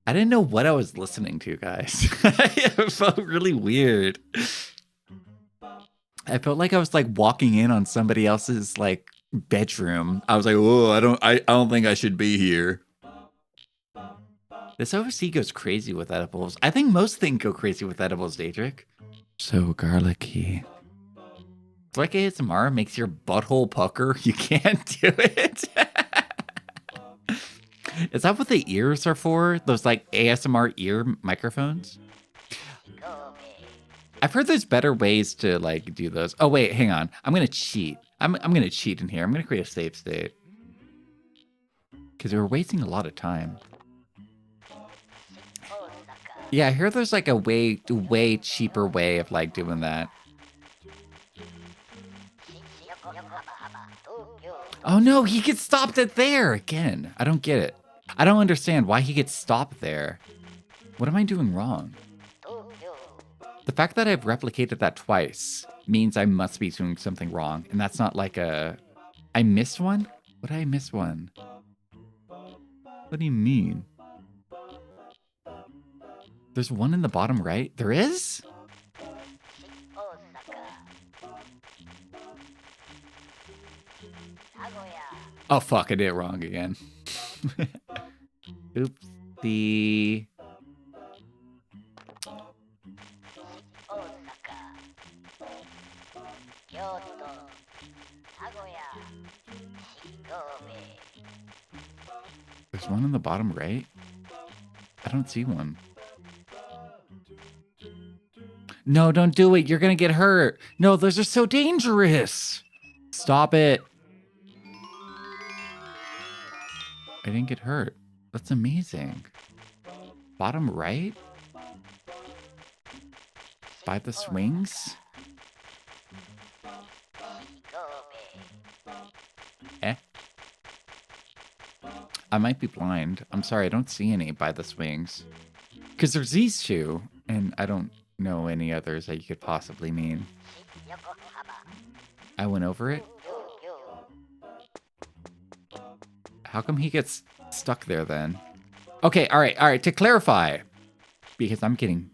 I didn't know what I was listening to, guys. It felt really weird. I felt like I was like walking in on somebody else's like bedroom. I was like, oh, I don't think I should be here. This OC goes crazy with edibles. I think most things go crazy with edibles, Daedric. So garlicky. It's like ASMR makes your butthole pucker. You can't do it. Is that what the ears are for? Those like ASMR ear microphones? I've heard there's better ways to like do those. Oh wait, hang on. I'm gonna cheat. I'm gonna cheat in here. I'm gonna create a save state. Because we're wasting a lot of time. Yeah, I hear there's like a way cheaper way of like doing that. Oh no, he gets stopped at there again. I don't get it. I don't understand why he gets stopped there. What am I doing wrong? The fact that I've replicated that twice means I must be doing something wrong. And that's not like a... I missed one? What did I miss one? What do you mean? There's one in the bottom right? There is? Oh, fuck, I did it wrong again. Oopsie. There's one in the bottom right? I don't see one. No, don't do it. You're gonna get hurt. No, those are so dangerous. Stop it. I didn't get hurt. That's amazing. Bottom right? By the swings? Eh? I might be blind. I'm sorry, I don't see any by the swings. Because there's these two, and I don't know any others that you could possibly mean. I went over it? How come he gets stuck there then? Okay, all right. To clarify, because I'm getting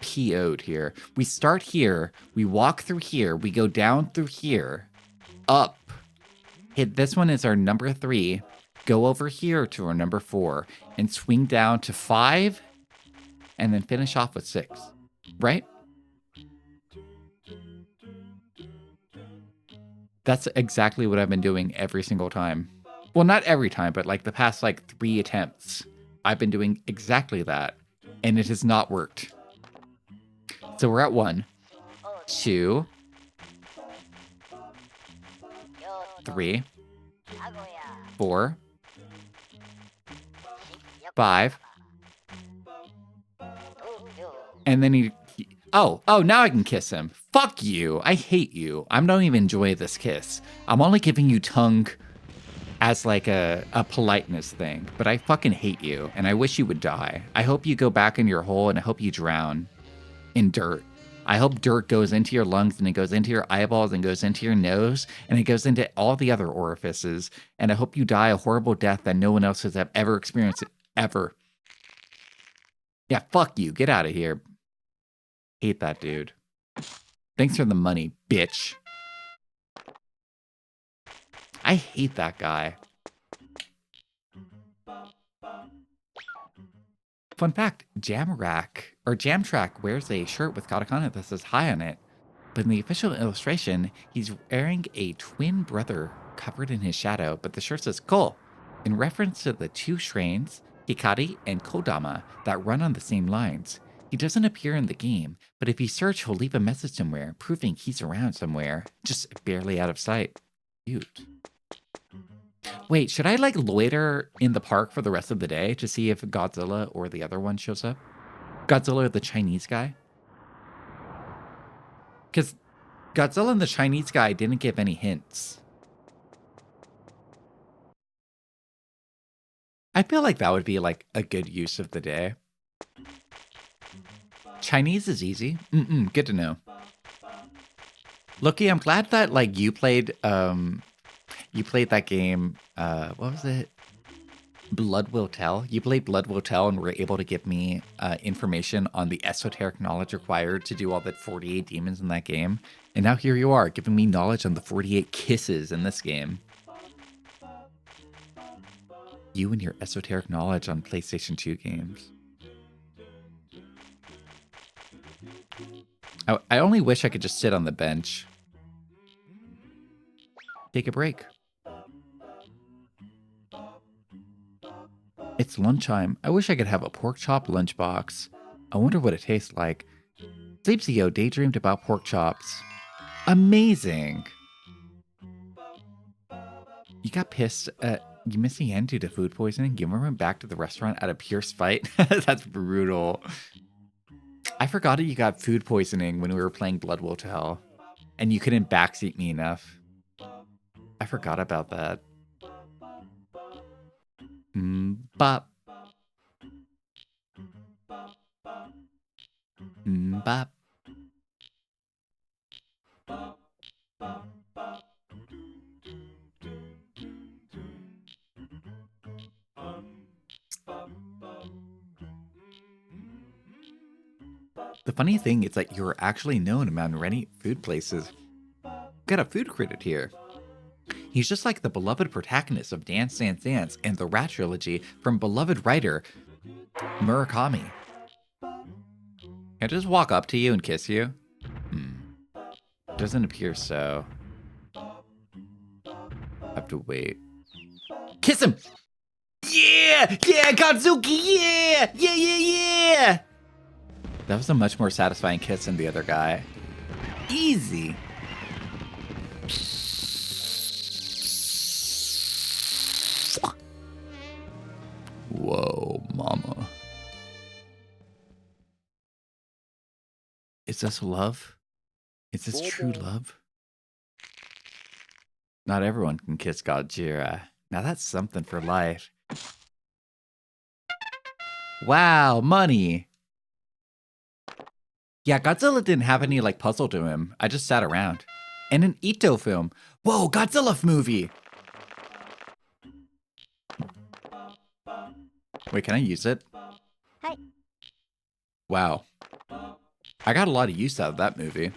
PO'd here. We start here, we walk through here, we go down through here, up. Hit this one is our number 3. Go over here to our number 4 and swing down to 5 and then finish off with 6. Right? That's exactly what I've been doing every single time. Well, not every time, but like the past like 3 attempts. I've been doing exactly that. And it has not worked. So we're at 1, 2, 3, 4, 5. And then he oh, now I can kiss him. Fuck you. I hate you. I don't even enjoy this kiss. I'm only giving you tongue as like a politeness thing, but I fucking hate you and I wish you would die. I hope you go back in your hole and I hope you drown in dirt. I hope dirt goes into your lungs and it goes into your eyeballs and goes into your nose and it goes into all the other orifices. And I hope you die a horrible death that no one else has ever experienced ever. Yeah, fuck you. Get out of here. Hate that dude. Thanks for the money, bitch. I hate that guy. Fun fact, Jamtrack wears a shirt with katakana that says hi on it. But in the official illustration, he's wearing a twin brother covered in his shadow, but the shirt says Ko, in reference to the 2 shrines, Hikari and Kodama, that run on the same lines. He doesn't appear in the game, but if you search, he'll leave a message somewhere, proving he's around somewhere, just barely out of sight. Cute. Wait, should I like loiter in the park for the rest of the day to see if Godzilla or the other one shows up? Godzilla, the Chinese guy? Because Godzilla and the Chinese guy didn't give any hints. I feel like that would be like a good use of the day. Chinese is easy. Good to know. Loki, I'm glad that like you played that game. What was it? Blood Will Tell. You played Blood Will Tell and were able to give me information on the esoteric knowledge required to do all the 48 demons in that game. And now here you are, giving me knowledge on the 48 kisses in this game. You and your esoteric knowledge on PlayStation 2 games. I only wish I could just sit on the bench. Take a break. It's lunchtime. I wish I could have a pork chop lunchbox. I wonder what it tastes like. Sleepsio daydreamed about pork chops. Amazing. You got pissed at you missed the end due to food poisoning? You went back to the restaurant out of pure spite? That's brutal. I forgot that you got food poisoning when we were playing Blood Will Tell. And you couldn't backseat me enough. I forgot about that. Bop. Bop. The funny thing is that you're actually known among many food places. Got a food critic here. He's just like the beloved protagonist of Dance Dance Dance and the Rat Trilogy from beloved writer Murakami. Can I just walk up to you and kiss you? Doesn't appear so. Have to wait. Kiss him! Yeah! Yeah, Godzuki! Yeah! Yeah, yeah, yeah! That was a much more satisfying kiss than the other guy. Easy. Whoa, mama. Is this love? Is this true love? Not everyone can kiss Godzilla. Now that's something for life. Wow, money. Yeah, Godzilla didn't have any like puzzle to him. I just sat around. And an Ito film. Whoa, Godzilla movie. Wait, can I use it? Hi. Wow. I got a lot of use out of that movie.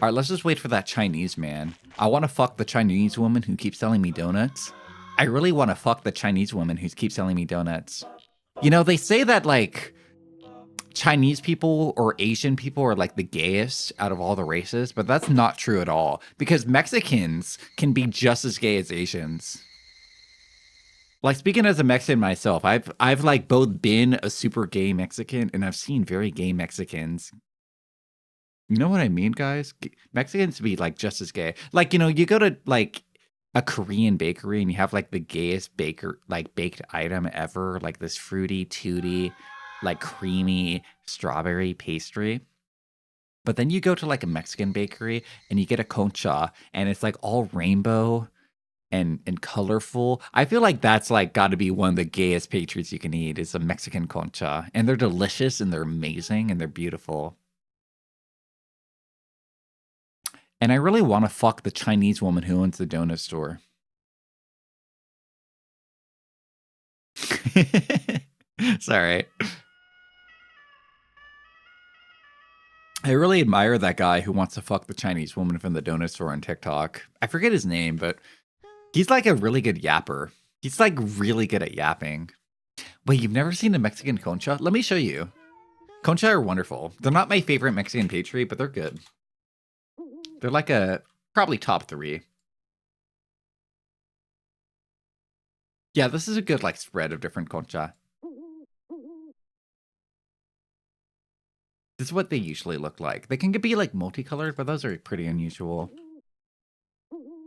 All right, let's just wait for that Chinese man. I want to fuck the Chinese woman who keeps selling me donuts. I really want to fuck the Chinese woman who keeps selling me donuts. You know, they say that, like, Chinese people or Asian people are, like, the gayest out of all the races, but that's not true at all. Because Mexicans can be just as gay as Asians. Like, speaking as a Mexican myself, I've like both been a super gay Mexican and I've seen very gay Mexicans. You know what I mean, guys? Mexicans be like just as gay. Like, you know, you go to like a Korean bakery and you have like the gayest baked item ever, like this fruity tooty, like creamy strawberry pastry. But then you go to like a Mexican bakery and you get a concha and it's like all rainbow and colorful. I feel like that's like got to be one of the gayest pastries you can eat is a Mexican concha. And they're delicious and they're amazing and they're beautiful. And I really want to fuck the Chinese woman who owns the donut store. Sorry. I really admire that guy who wants to fuck the Chinese woman from the donut store on TikTok. I forget his name, but he's like a really good yapper. He's like really good at yapping. Wait, you've never seen a Mexican concha? Let me show you. Concha are wonderful. They're not my favorite Mexican pastry, but they're good. They're like a probably top 3. Yeah, this is a good like spread of different concha. This is what they usually look like. They can be like multicolored, but those are pretty unusual.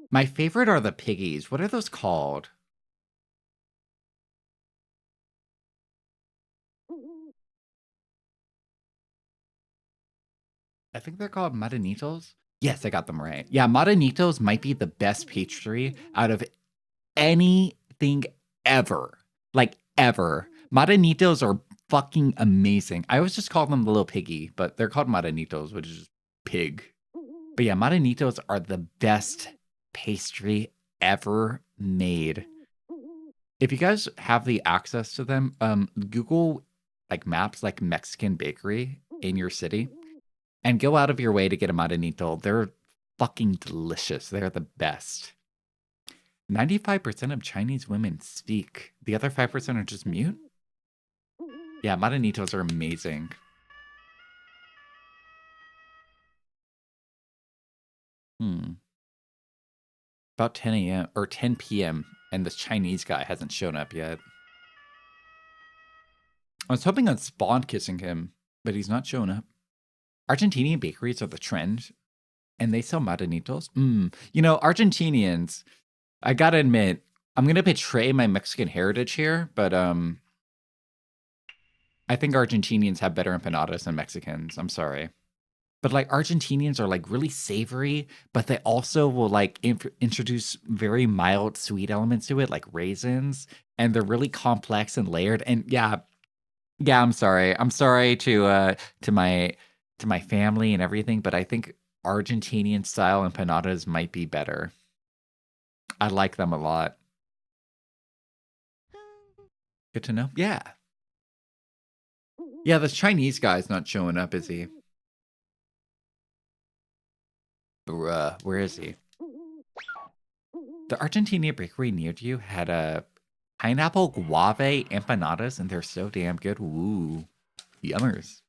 My favorite are the piggies. What are those called? I think they're called Madanitos. Yes, I got them right. Yeah, Madanitos might be the best pastry out of anything ever. Like, ever. Madanitos are fucking amazing. I always just call them the little piggy, but they're called Madanitos, which is pig. But yeah, Madanitos are the best pastry ever made. If you guys have the access to them, Google like maps like Mexican bakery in your city and go out of your way to get a Madanito. They're fucking delicious. They're the best. 95% of Chinese women speak. The other 5% are just mute? Yeah, Madanitos are amazing. About 10 a.m. or 10 p.m. and this Chinese guy hasn't shown up yet. I was hoping on Spawn kissing him, but he's not showing up. Argentinian bakeries are the trend, and they sell Madanitos. You know, Argentinians, I gotta admit, I'm gonna betray my Mexican heritage here, but I think Argentinians have better empanadas than Mexicans. I'm sorry. But like Argentinians are like really savory, but they also will like introduce very mild sweet elements to it, like raisins, and they're really complex and layered. And yeah, I'm sorry. I'm sorry to my family and everything, but I think Argentinian style empanadas might be better. I like them a lot. Good to know. Yeah. Yeah, this Chinese guy's not showing up, is he? Bruh, where is he? The Argentina bakery near you had a pineapple guave empanadas, and they're so damn good. Ooh, yummers.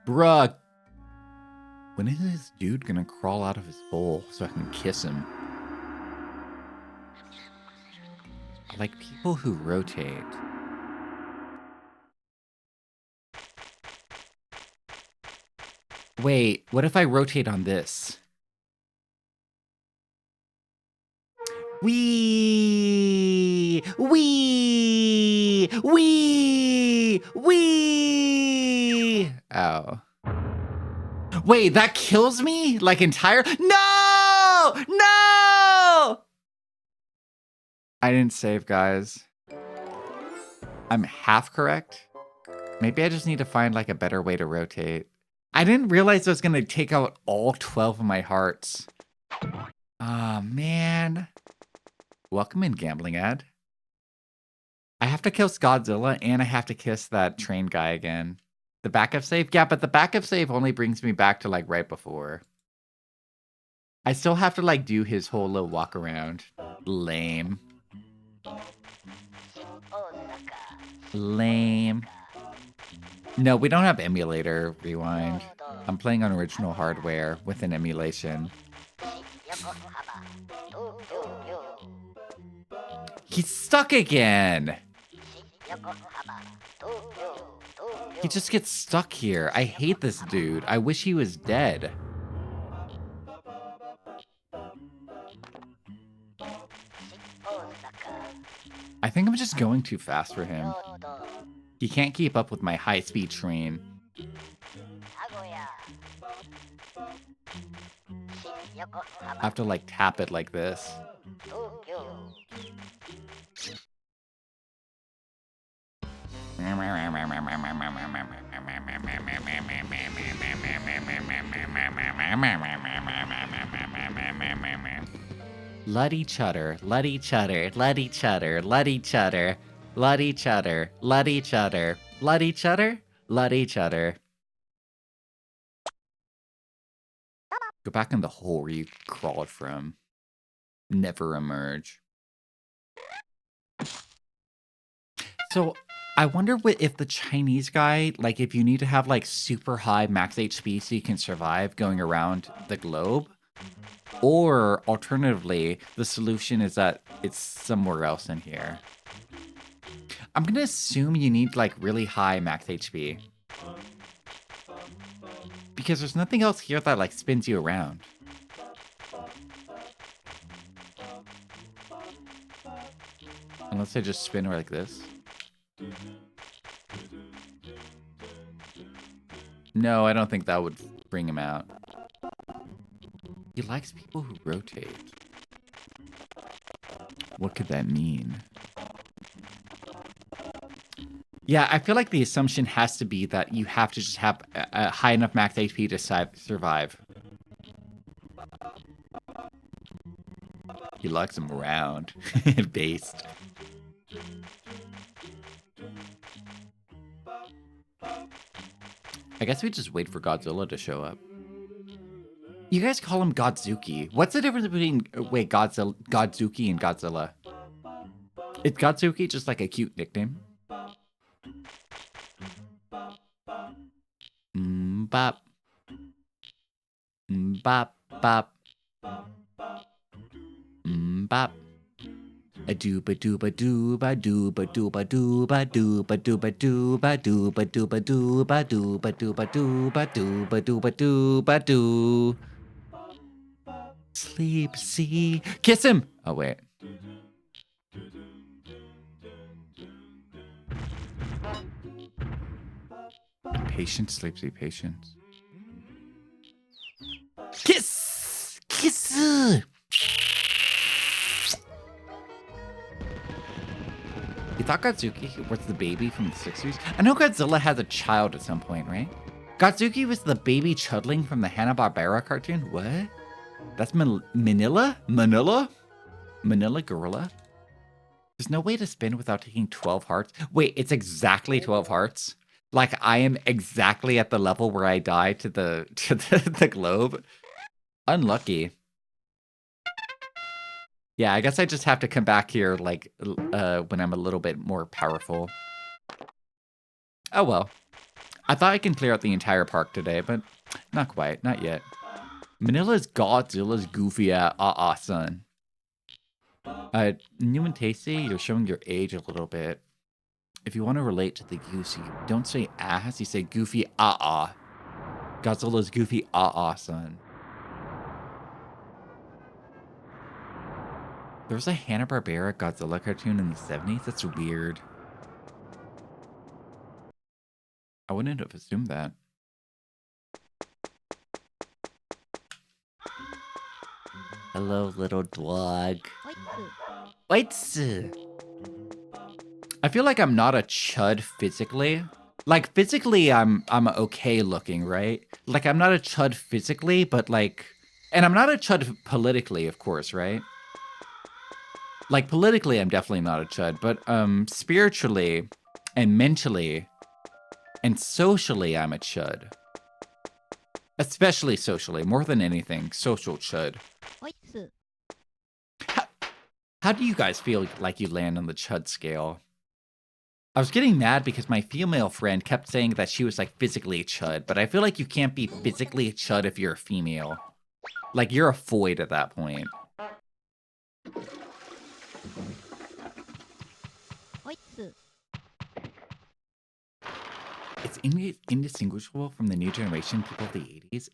Bruh, when is this dude gonna crawl out of his bowl so I can kiss him? I like people who rotate. Wait, what if I rotate on this? Wee! Wee! Wee! Wee! Ow. Wait, that kills me? Like entire? No! No! I didn't save, guys. I'm half correct. Maybe I just need to find like a better way to rotate. I didn't realize I was going to take out all 12 of my hearts. Ah, man. Welcome in, gambling ad. I have to kill Godzilla, and I have to kiss that train guy again. The backup save? Yeah, but the backup save only brings me back to, like, right before. I still have to, like, do his whole little walk around. Lame. Lame. No, we don't have emulator rewind. I'm playing on original hardware with an emulation. He's stuck again! He just gets stuck here. I hate this dude. I wish he was dead. I think I'm just going too fast for him. He can't keep up with my high-speed train. I have to, like, tap it like this. Let each other, let each other, let each other, let each other, let each other, let each other, let each other, let each other. Go back in the hole where you crawled from. Never emerge. So, I wonder if the Chinese guy, like, if you need to have, like, super high max HP so you can survive going around the globe, or alternatively, the solution is that it's somewhere else in here. I'm gonna assume you need, like, really high max HP. Because there's nothing else here that, like, spins you around. Unless I just spin like this. No, I don't think that would bring him out. He likes people who rotate. What could that mean? Yeah, I feel like the assumption has to be that you have to just have a high enough max HP to survive. He likes them around. Based. I guess we just wait for Godzilla to show up. You guys call him Godzuki. What's the difference between, wait, Godzuki and Godzilla? Is Godzuki just like a cute nickname? Bop. Bop, bop. Bop. A dooba dooba dooba dooba dooba dooba dooba dooba dooba dooba dooba dooba dooba dooba dooba dooba dooba dooba doo. Sleep, see, kiss him. Oh wait. Patience, sleep, see, patience. Kiss, kiss. You thought Godzuki was the baby from the 60s? I know Godzilla has a child at some point, right? Godzuki was the baby chudling from the Hanna-Barbera cartoon? What? That's Manila? Manila? Manila Gorilla? There's no way to spin without taking 12 hearts. Wait, it's exactly 12 hearts? Like, I am exactly at the level where I die to the globe? Unlucky. Yeah, I guess I just have to come back here, like, when I'm a little bit more powerful. Oh, well. I thought I can clear out the entire park today, but not quite. Not yet. Manila's Godzilla's goofy son. New and tasty, you're showing your age a little bit. If you want to relate to the goose, you don't say ass, you say goofy Godzilla's goofy son. There was a Hanna-Barbera Godzilla cartoon in the 70s? That's weird. I wouldn't have assumed that. Hello, little dog. Wait. I feel like I'm not a chud physically, Like physically, I'm okay looking, right? Like I'm not a chud physically, but like, and I'm not a chud politically, of course, right? Like politically, I'm definitely not a chud, but spiritually and mentally and socially, I'm a chud. Especially socially, more than anything, social chud. How, how do you guys feel like you land on the chud scale? I was getting mad because my female friend kept saying that she was like physically a chud, but I feel like you can't be physically a chud if you're a female. Like you're a void at that point. It's indistinguishable from the new generation people of the 80s,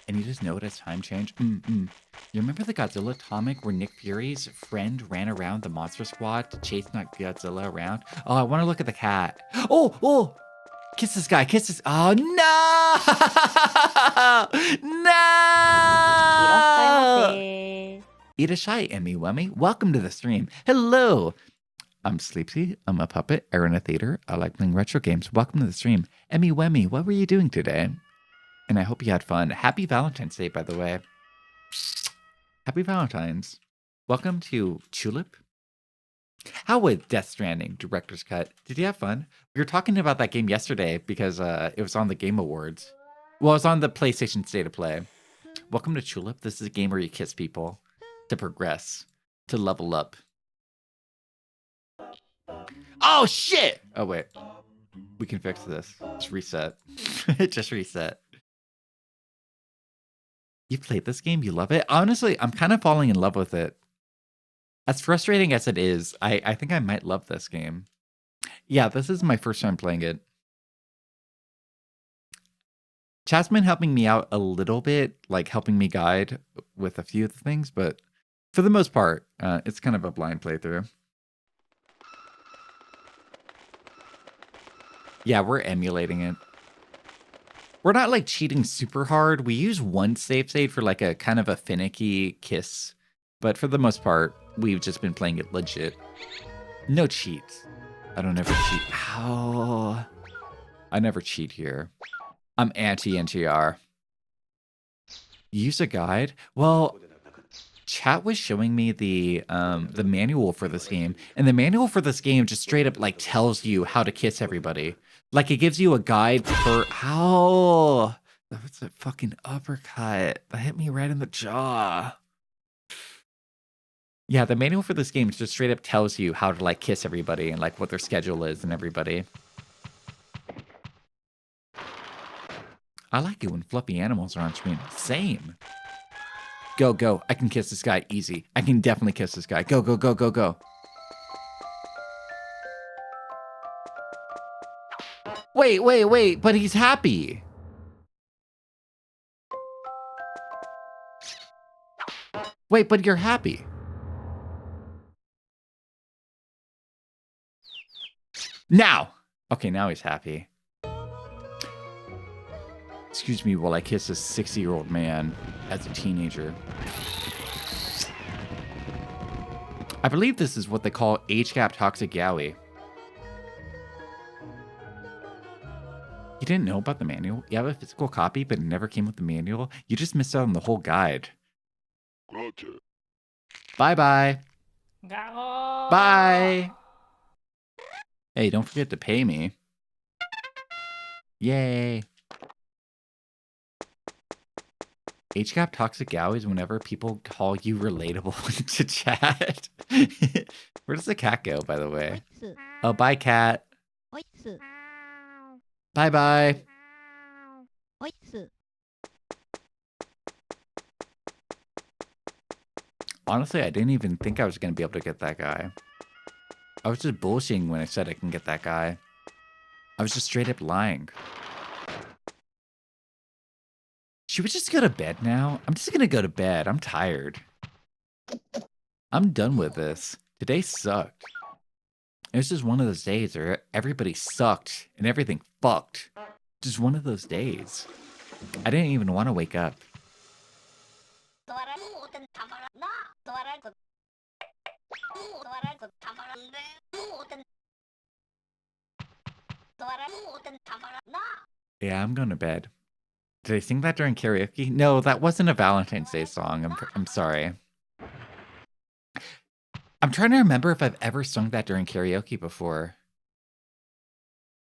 and you just know it as time change. You remember the Godzilla comic where Nick Fury's friend ran around the Monster Squad to chase that Godzilla around? Oh, I want to look at the cat. Oh! Kiss this guy. Kiss this. Oh, no! No! Irashai, Emmy Wummy. Welcome to the stream. Hello. I'm Sleepsy. I'm a puppet. I run a theater. I like playing retro games. Welcome to the stream. Emmy Wemmy, what were you doing today? And I hope you had fun. Happy Valentine's Day, by the way. Happy Valentine's. Welcome to Chulip. How was Death Stranding Director's Cut? Did you have fun? We were talking about that game yesterday because it was on the Game Awards. Well, it was on the PlayStation State of Play. Welcome to Chulip. This is a game where you kiss people to progress, to level up. Oh, shit! Oh, wait. We can fix this. Just reset. Just reset. You played this game? You love it? Honestly, I'm kind of falling in love with it. As frustrating as it is, I think I might love this game. Yeah, this is my first time playing it. Chat's been helping me out a little bit, like helping me guide with a few of the things, but for the most part, it's kind of a blind playthrough. Yeah, we're emulating it. We're not like cheating super hard. We use one save state for like a kind of a finicky kiss, but for the most part, we've just been playing it legit. No cheats. I don't ever cheat. How? I never cheat here. I'm anti-NTR. Use a guide? Well, chat was showing me the manual for this game, and the manual for this game just straight up like tells you how to kiss everybody. Like it gives you a guide for how. That was a fucking uppercut. That hit me right in the jaw. Yeah, the manual for this game just straight up tells you how to like kiss everybody and like what their schedule is and everybody. I like it when fluffy animals are on screen. Same. Go, go. I can kiss this guy easy. I can definitely kiss this guy. Go, go, go, go, go. Wait. But he's happy. Wait, but you're happy. Now. Okay, now he's happy. Excuse me while I kiss a 60-year-old man as a teenager. I believe this is what they call age gap toxic yaoi. You didn't know about the manual? You have a physical copy, but it never came with the manual? You just missed out on the whole guide. Bye-bye. Bye. Hey, don't forget to pay me. Yay. Age gap toxic yaoi is whenever people call you relatable to chat. Where does the cat go, by the way? Oh, bye, cat. Bye-bye. Honestly, I didn't even think I was going to be able to get that guy. I was just bullshitting when I said I can get that guy. I was just straight up lying. Should we just go to bed now? I'm just going to go to bed. I'm tired. I'm done with this. Today sucked. It was just one of those days where everybody sucked and everything fucked. Just one of those days. I didn't even want to wake up. Yeah, I'm going to bed. Did I sing that during karaoke? No, that wasn't a Valentine's Day song. I'm sorry. I'm trying to remember if I've ever sung that during karaoke before.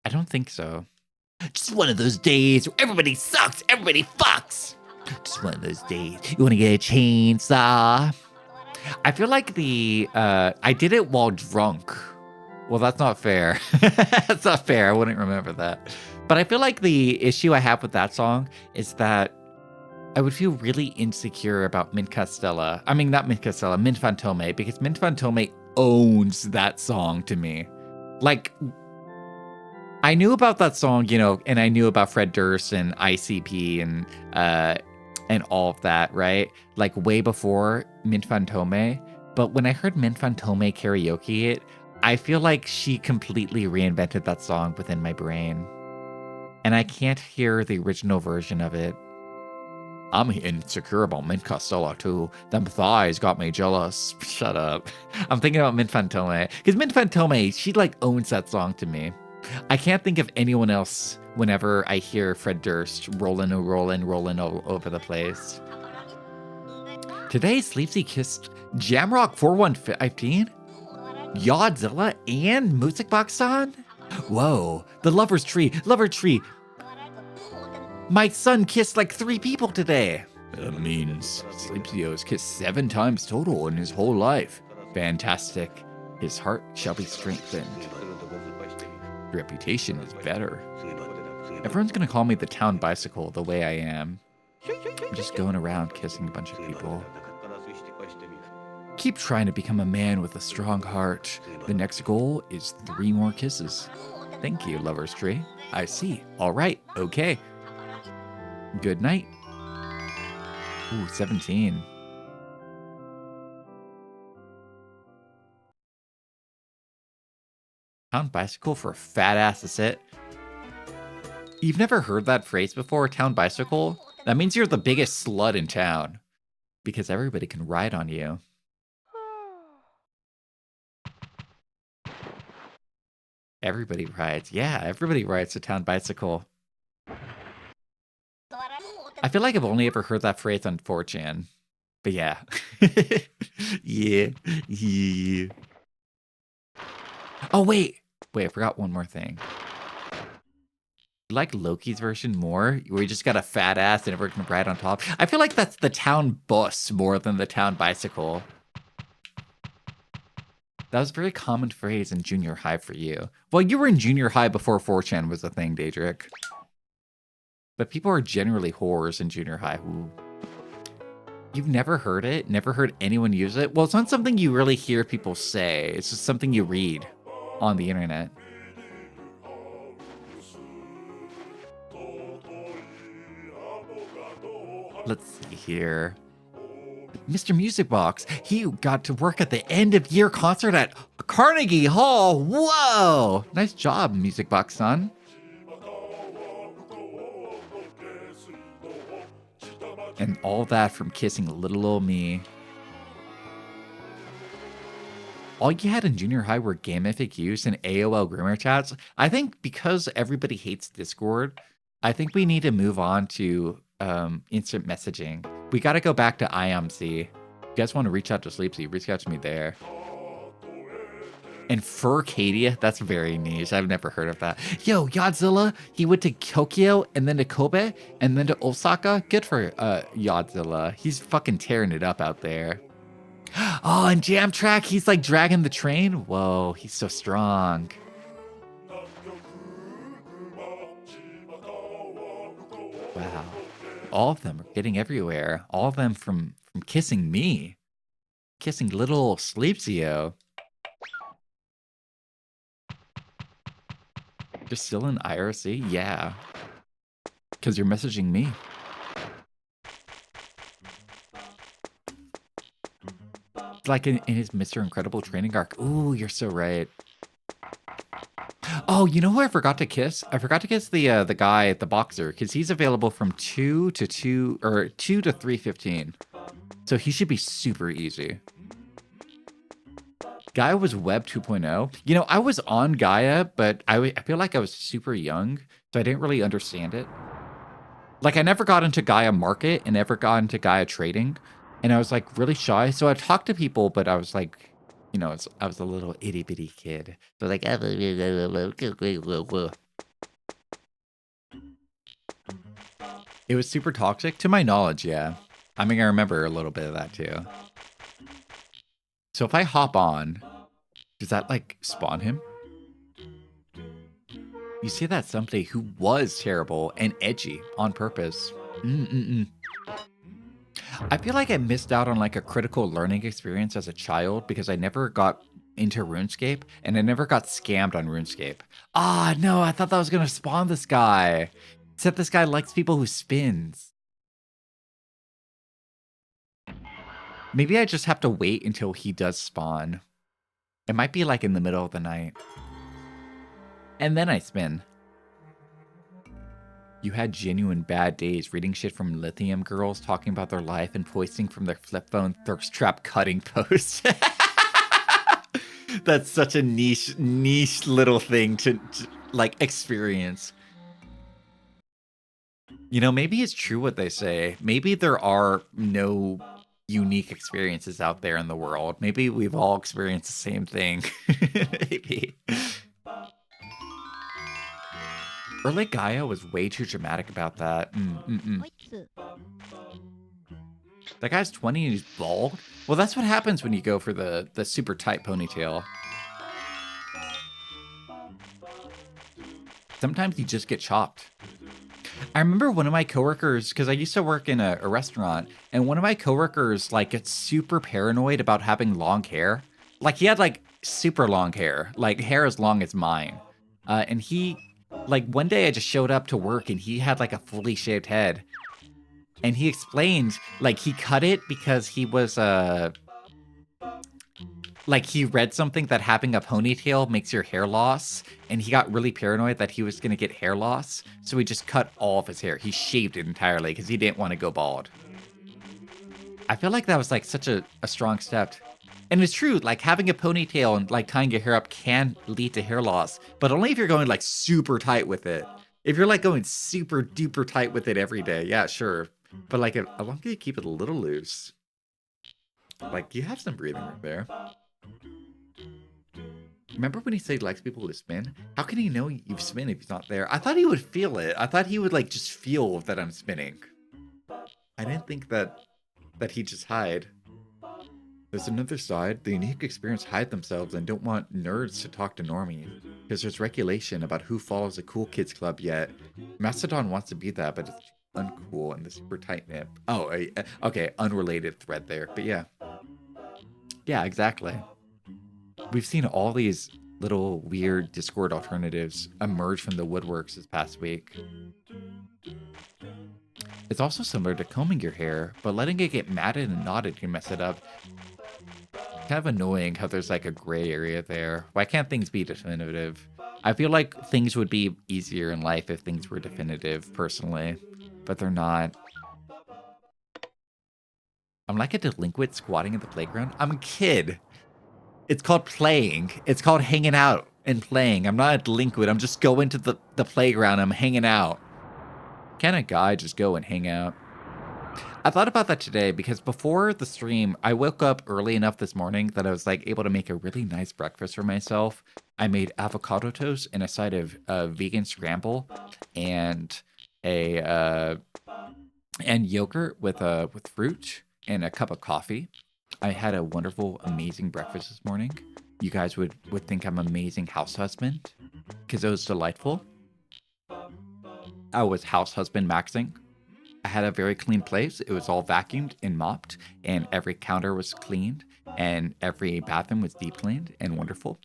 I don't think so. Just one of those days where everybody sucks, everybody fucks. Just one of those days. You want to get a chainsaw? I feel like I did it while drunk. Well, that's not fair. That's not fair. I wouldn't remember that. But I feel like the issue I have with that song is that I would feel really insecure about Mint Castella. I mean, not Mint Castella, Mint Fantome, because Mint Fantome owns that song to me. Like, I knew about that song, you know, and I knew about Fred Durst and ICP and all of that, right? Like way before Mint Fantome. But when I heard Mint Fantome karaoke it, I feel like she completely reinvented that song within my brain. And I can't hear the original version of it. I'm insecure about Mint Castella too. Them thighs got me jealous. Shut up. I'm thinking about Mint Fantome. Because Mint Fantome, she like owns that song to me. I can't think of anyone else whenever I hear Fred Durst rolling all over the place. Today, Sleepsy kissed Jamrock 4115, Yodzilla, and Musikbox-san? Whoa, the lover tree. My son kissed like 3 people today. That means Sleepsy has kissed 7 times total in his whole life. Fantastic. His heart shall be strengthened. Reputation is better. Everyone's gonna call me the town bicycle the way I am. I'm just going around kissing a bunch of people. Keep trying to become a man with a strong heart. The next goal is 3 more kisses. Thank you, Lover's Tree. I see. All right. Okay. Good night. Ooh, 17. Town bicycle for a fat ass to sit. You've never heard that phrase before, town bicycle? That means you're the biggest slut in town. Because everybody can ride on you. Everybody rides. Yeah, everybody rides a town bicycle. I feel like I've only ever heard that phrase on 4chan. But yeah. Yeah. Oh, wait, I forgot one more thing. Like Loki's version more, where you just got a fat ass and everyone can ride on top. I feel like that's the town bus more than the town bicycle. That was a very common phrase in junior high for you. Well, you were in junior high before 4chan was a thing, Daedric. But people are generally whores in junior high. Ooh. You've never heard it? Never heard anyone use it? Well, it's not something you really hear people say. It's just something you read on the internet. Let's see here. Mr. Musicbox, he got to work at the end of year concert at Carnegie Hall. Whoa! Nice job, Musicbox-san. And all that from kissing little old me. All you had in junior high were game FAQs and AOL Grimmer chats. I think because everybody hates Discord, I think we need to move on to instant messaging. We got to go back to IMC. If you guys want to reach out to Sleepsy, reach out to me there. And Furcadia, that's very niche. I've never heard of that. Yo, Yodzilla, he went to Tokyo and then to Kobe and then to Osaka. Good for Yodzilla. He's fucking tearing it up out there. Oh, and Jam Track, he's like dragging the train. Whoa, he's so strong. Wow. All of them are getting everywhere. All of them from kissing me. Kissing little Sleepsio. You're still in IRC? Yeah. Because you're messaging me. Like in his Mr. Incredible training arc. Ooh, you're so right. Oh, you know who I forgot to kiss? I forgot to kiss the guy at the boxer because he's available from 2 to 3:15. So he should be super easy. Gaia was Web 2.0. You know, I was on Gaia, but I feel like I was super young, so I didn't really understand it. Like, I never got into Gaia Market and never got into Gaia Trading, and I was, like, really shy. So I talked to people, but I was, like, you know, I was a little itty-bitty kid. So, like, it was super toxic, to my knowledge, yeah. I mean, I remember a little bit of that, too. So if I hop on, does that, like, spawn him? You see that somebody who was terrible and edgy on purpose. I feel like I missed out on like a critical learning experience as a child because I never got into RuneScape and I never got scammed on RuneScape. Ah, no, I thought that was going to spawn this guy. Except this guy likes people who spins. Maybe I just have to wait until he does spawn. It might be like in the middle of the night. And then I spin. You had genuine bad days reading shit from lithium girls talking about their life and posting from their flip phone thirst trap cutting posts. That's such a niche little thing to like experience. You know, maybe it's true what they say. Maybe there are no unique experiences out there in the world. Maybe we've all experienced the same thing. Maybe. Early Gaia was way too dramatic about that. That guy's 20 and he's bald? Well, that's what happens when you go for the super tight ponytail. Sometimes you just get chopped. I remember one of my coworkers, because I used to work in a restaurant, and one of my coworkers like gets super paranoid about having long hair. Like he had like super long hair, like hair as long as mine. And he, like one day I just showed up to work and he had like a fully shaved head. And he explained, like, he cut it because he was, like, he read something that having a ponytail makes your hair loss, and he got really paranoid that he was going to get hair loss, so he just cut all of his hair. He shaved it entirely because he didn't want to go bald. I feel like that was, like, such a strong step. And it's true, like, having a ponytail and, like, tying your hair up can lead to hair loss, but only if you're going, like, super tight with it. If you're, like, going super duper tight with it every day, yeah, sure. But, like, as long as you keep it a little loose. Like, you have some breathing room there. Remember when he said he likes people to spin? How can he know you've spin if he's not there? I thought he would feel it. I thought he would, like, just feel that I'm spinning. I didn't think that he'd just hide. There's another side. The unique experience hide themselves and don't want nerds to talk to normies. Because there's regulation about who follows the cool kids club yet. Mastodon wants to be that, but it's uncool and the super tight knit. Oh, okay, unrelated thread there, but yeah. Yeah, exactly. We've seen all these little weird Discord alternatives emerge from the woodworks this past week. It's also similar to combing your hair, but letting it get matted and knotted can mess it up. Kind of annoying how there's like a gray area there. Why can't things be definitive? I feel like things would be easier in life if things were definitive, personally. But they're not. I'm like a delinquent squatting in the playground. I'm a kid. It's called playing. It's called hanging out and playing. I'm not a delinquent. I'm just going to the playground. I'm hanging out. Can a guy just go and hang out? I thought about that today because before the stream, I woke up early enough this morning that I was like able to make a really nice breakfast for myself. I made avocado toast and a side of vegan scramble and and yogurt with fruit and a cup of coffee. I had a wonderful, amazing breakfast this morning. You guys would think I'm an amazing house husband because it was delightful. I was house husband maxing. I had a very clean place. It was all vacuumed and mopped, and every counter was cleaned, and every bathroom was deep cleaned and wonderful.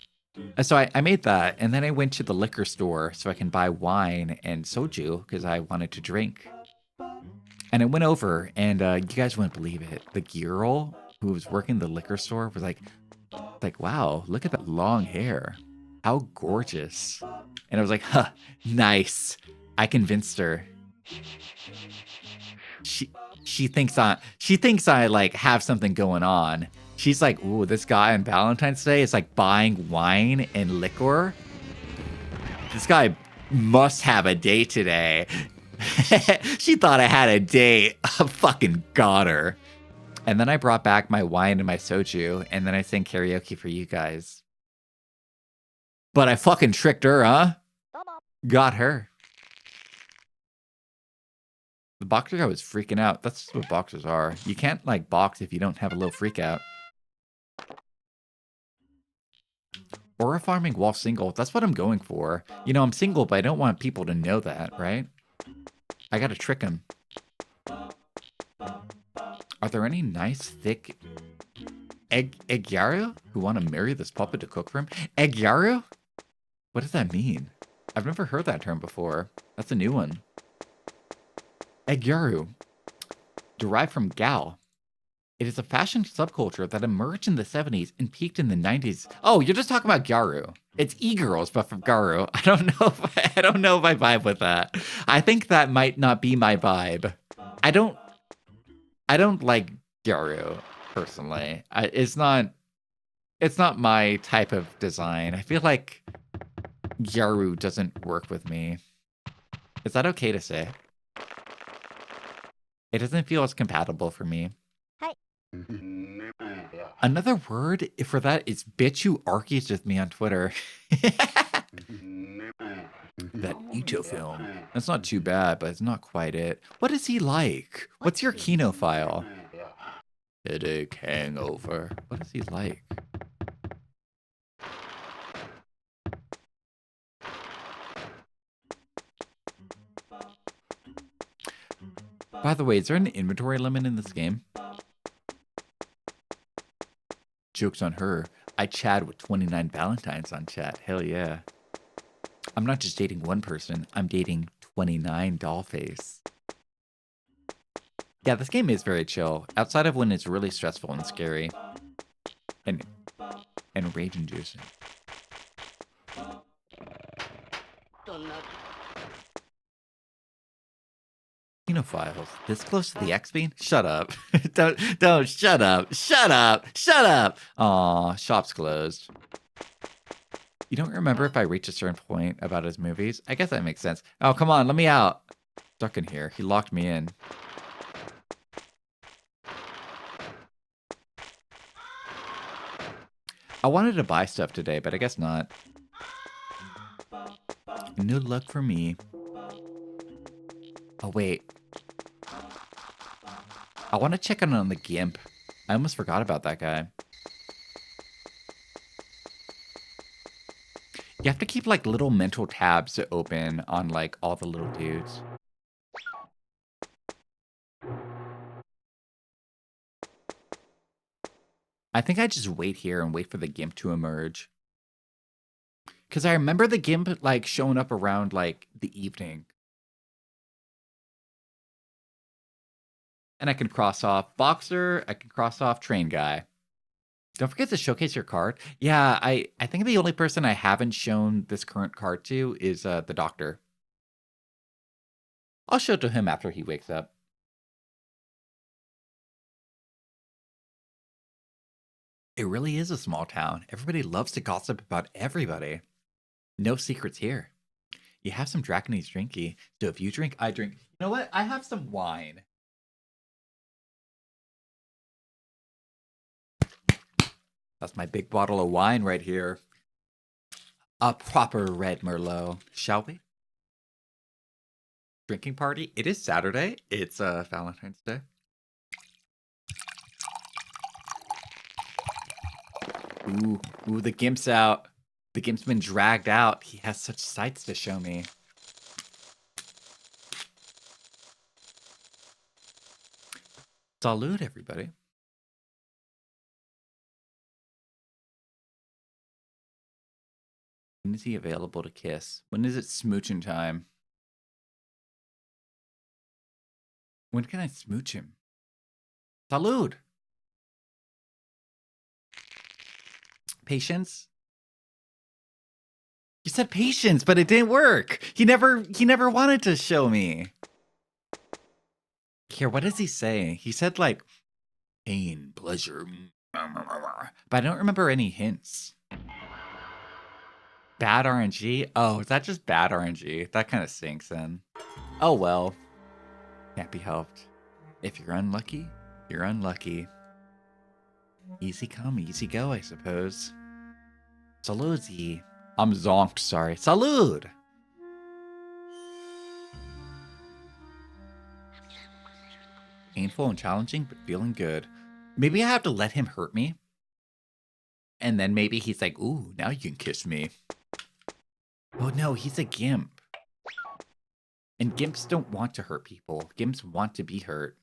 So I made that, and then I went to the liquor store so I can buy wine and soju because I wanted to drink. And I went over, and you guys wouldn't believe it. The girl who was working the liquor store was like, wow, look at that long hair. How gorgeous. And I was like, huh, nice. I convinced her. She thinks I like have something going on. She's like, ooh, this guy on Valentine's Day is like buying wine and liquor. This guy must have a date today. She thought I had a date. I fucking got her. And then I brought back my wine and my soju, and then I sang karaoke for you guys. But I fucking tricked her, huh? Got her. The boxer guy was freaking out. That's what boxers are. You can't, like, box if you don't have a little freak out. Aura farming while single. That's what I'm going for. You know, I'm single, but I don't want people to know that, right? I gotta trick him. Are there any nice, thick Egyaru who want to marry this puppet to cook for him? Egyaru? What does that mean? I've never heard that term before. That's a new one. Egyaru. Derived from Gal. It is a fashion subculture that emerged in the 70s and peaked in the 90s. Oh, you're just talking about Gyaru. It's e-girls, but from Garu. I don't know if I vibe with that. I think that might not be my vibe. I don't like Gyaru personally. It's not my type of design. I feel like Gyaru doesn't work with me. Is that okay to say? It doesn't feel as compatible for me. Another word for that is bitch who argues with me on Twitter. That Ito film. That's not too bad, but it's not quite it. What is he like? What's your Kino file? Headache, hangover. What is he like? By the way, is there an inventory limit in this game? Joke's on her. I chat with 29 Valentines on chat. Hell yeah. I'm not just dating one person. I'm dating 29 Dollface. Yeah, this game is very chill. Outside of when it's really stressful and scary. And rage-inducing. Files. This close to the X-Bean? Shut up. don't, shut up. Shut up. Shut up. Aw, shop's closed. You don't remember if I reach a certain point about his movies? I guess that makes sense. Oh, come on, let me out. Stuck in here. He locked me in. I wanted to buy stuff today, but I guess not. No luck for me. Oh, wait. I want to check in on the Gimp. I almost forgot about that guy. You have to keep, like, little mental tabs open on, like, all the little dudes. I think I just wait here and wait for the Gimp to emerge. Because I remember the Gimp, like, showing up around, like, the evening. And I can cross off Boxer. I can cross off Train Guy. Don't forget to showcase your card. Yeah, I think the only person I haven't shown this current card to is the Doctor. I'll show it to him after he wakes up. It really is a small town. Everybody loves to gossip about everybody. No secrets here. You have some Draconese drinky. So if you drink, I drink. You know what? I have some wine. That's my big bottle of wine right here. A proper red Merlot. Shall we? Drinking party? It is Saturday. It's Valentine's Day. Ooh, the Gimp's out. The Gimp's been dragged out. He has such sights to show me. Salute, everybody. When is he available to kiss? When is it smooching time? When can I smooch him? Salute. Patience? You said patience, but it didn't work. He never wanted to show me. Here, what does he say? He said like pain, pleasure. But I don't remember any hints. Bad RNG? Oh, is that just bad RNG? That kind of sinks in. Oh well. Can't be helped. If you're unlucky, you're unlucky. Easy come, easy go, I suppose. Saludzi. I'm zonked, sorry. Salud! Painful and challenging, but feeling good. Maybe I have to let him hurt me. And then maybe he's like, ooh, now you can kiss me. Oh no, he's a gimp. And gimps don't want to hurt people. Gimps want to be hurt.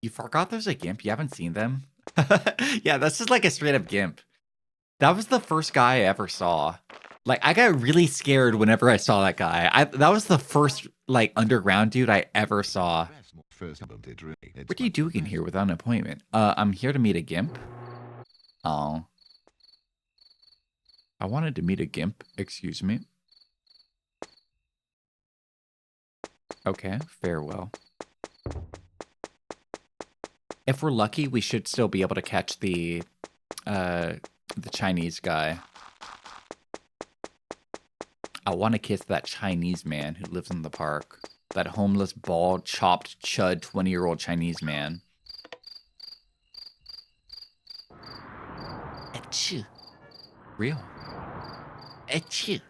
You forgot there's a gimp? You haven't seen them? Yeah, that's just like a straight up gimp. That was the first guy I ever saw. Like, I got really scared whenever I saw that guy. That was the first, like, underground dude I ever saw. What are you doing in here without an appointment? I'm here to meet a gimp. Oh. I wanted to meet a gimp. Excuse me. Okay, farewell. If we're lucky, we should still be able to catch the Chinese guy. I want to kiss that Chinese man who lives in the park. That homeless, bald, chopped, chud 20-year-old Chinese man. Achoo. Real. Achoo.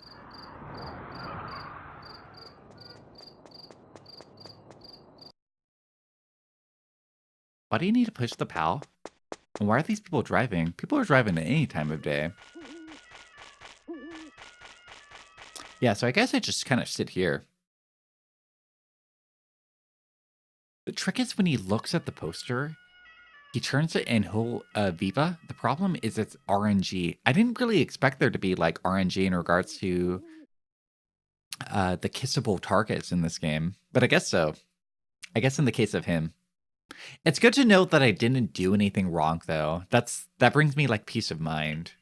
Why do you need to push the PAL? And why are these people driving? People are driving at any time of day. Yeah, so I guess I just kind of sit here. The trick is when he looks at the poster, he turns it and he'll Viva. The problem is it's RNG. I didn't really expect there to be like RNG in regards to the kissable targets in this game, but I guess so. I guess in the case of him. It's good to note that I didn't do anything wrong, though. That brings me, like, peace of mind.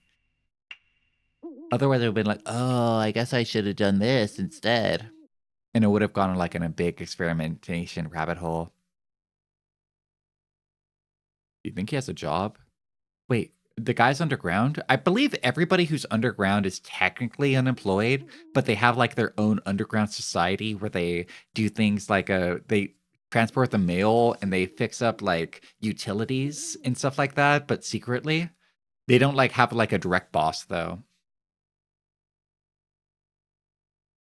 Otherwise, I would have been like, oh, I guess I should have done this instead. And it would have gone, like, in a big experimentation rabbit hole. Do you think he has a job? Wait, the guy's underground? I believe everybody who's underground is technically unemployed, but they have, like, their own underground society where they do things like they transport the mail and they fix up like utilities and stuff like that, but secretly. They don't like have like a direct boss though.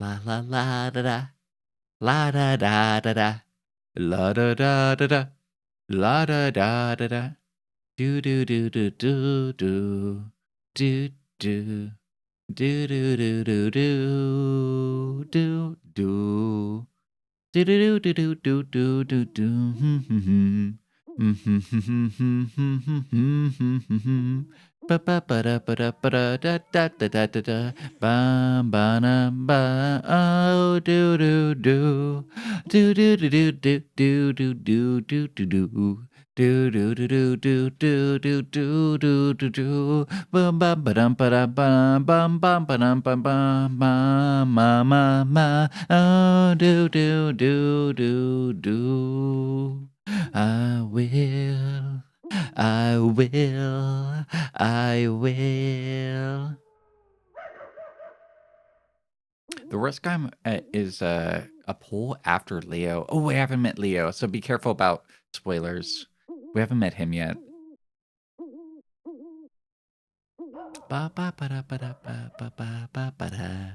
La la la da da. La da da da da. La da da da da. La da da da da. Do do do do do do. Do do. Do do do do do. Do do. Do do do do do do do do. Ba ba ba da ba da ba da da da da da da da ba ba na ba oh do do do do do do do do do do do do do. Do do do do do do do do do do do bum bum ba dum ba da bum bum bum ba dum bum bum ma ma ma ma oh do do do do do I will I will I will. The worst guy is a poll after Leo. Oh, we haven't met Leo, so be careful about spoilers. We haven't met him yet. Ba ba ba da ba da ba ba ba ba ba da.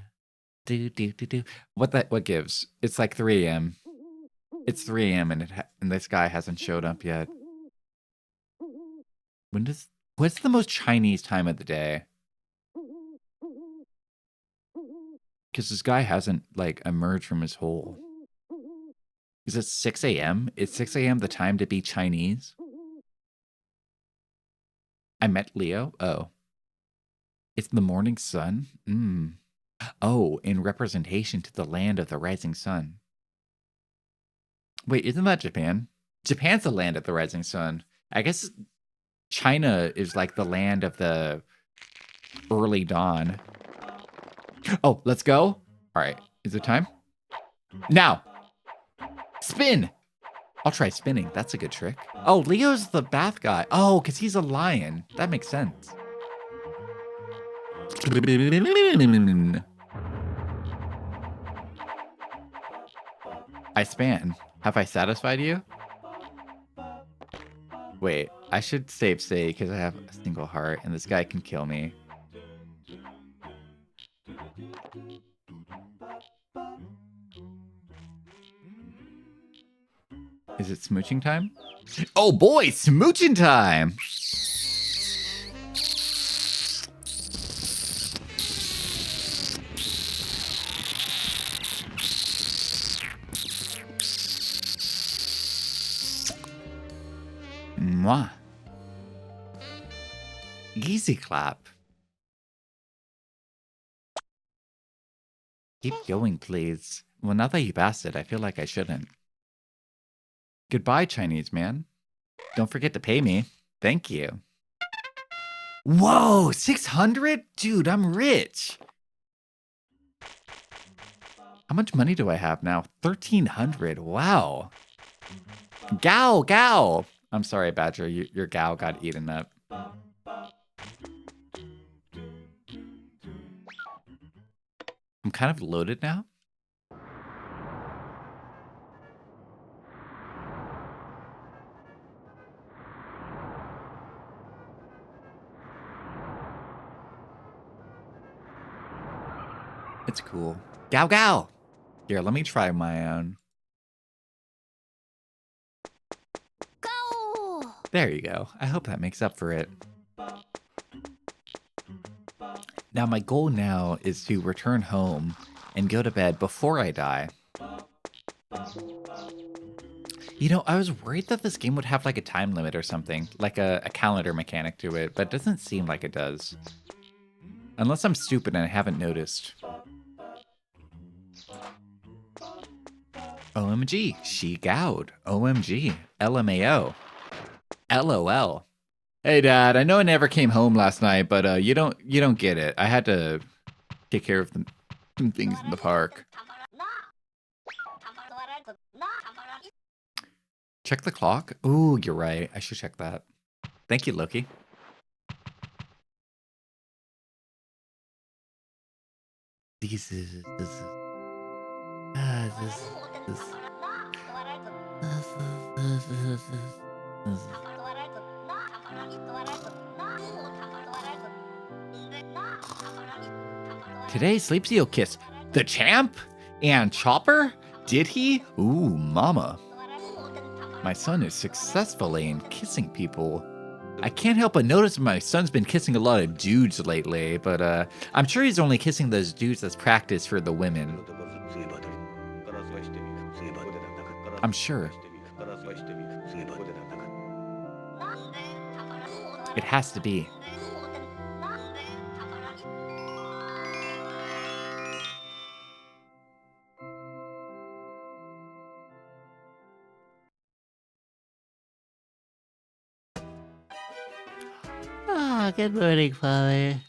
Do do do do. What gives? It's like 3 a.m. It's 3 a.m. and this guy hasn't showed up yet. What's the most Chinese time of the day? Because this guy hasn't like emerged from his hole. Is it 6 a.m.? Is 6 a.m. the time to be Chinese? I met Leo? Oh. It's the morning sun? Oh, in representation to the land of the rising sun. Wait, isn't that Japan? Japan's the land of the rising sun. I guess China is like the land of the early dawn. Oh, let's go. All right. Is it time? Now. Spin. I'll try spinning. That's a good trick. Oh, Leo's the bath guy. Oh, because he's a lion. That makes sense. I span. Have I satisfied you? Wait, I should save because I have a single heart and this guy can kill me. Is it smooching time? Oh boy, smooching time! Mwah. Easy clap. Keep going, please. Well, now that you've asked it, I feel like I shouldn't. Goodbye, Chinese man. Don't forget to pay me. Thank you. Whoa, 600? Dude, I'm rich. How much money do I have now? 1,300. Wow. Gao, Gao. I'm sorry, Badger. Your Gao got eaten up. I'm kind of loaded now. It's cool. Gao, Gao. Here, let me try my own. Go! There you go. I hope that makes up for it. Now, my goal now is to return home and go to bed before I die. You know, I was worried that this game would have like a time limit or something, like a calendar mechanic to it, but it doesn't seem like it does. Unless I'm stupid and I haven't noticed. OMG, she gowed. OMG, LMAO. LOL. Hey Dad, I know I never came home last night, but you don't get it. I had to take care of some things in the park. Check the clock? Ooh, you're right. I should check that. Thank you, Loki. Today, Sleepsy will kiss the champ and Chopper? Did he? Ooh, mama. My son is successfully in kissing people. I can't help but notice my son's been kissing a lot of dudes lately, but I'm sure he's only kissing those dudes as practice for the women. I'm sure. It has to be. Ah, good morning, Father.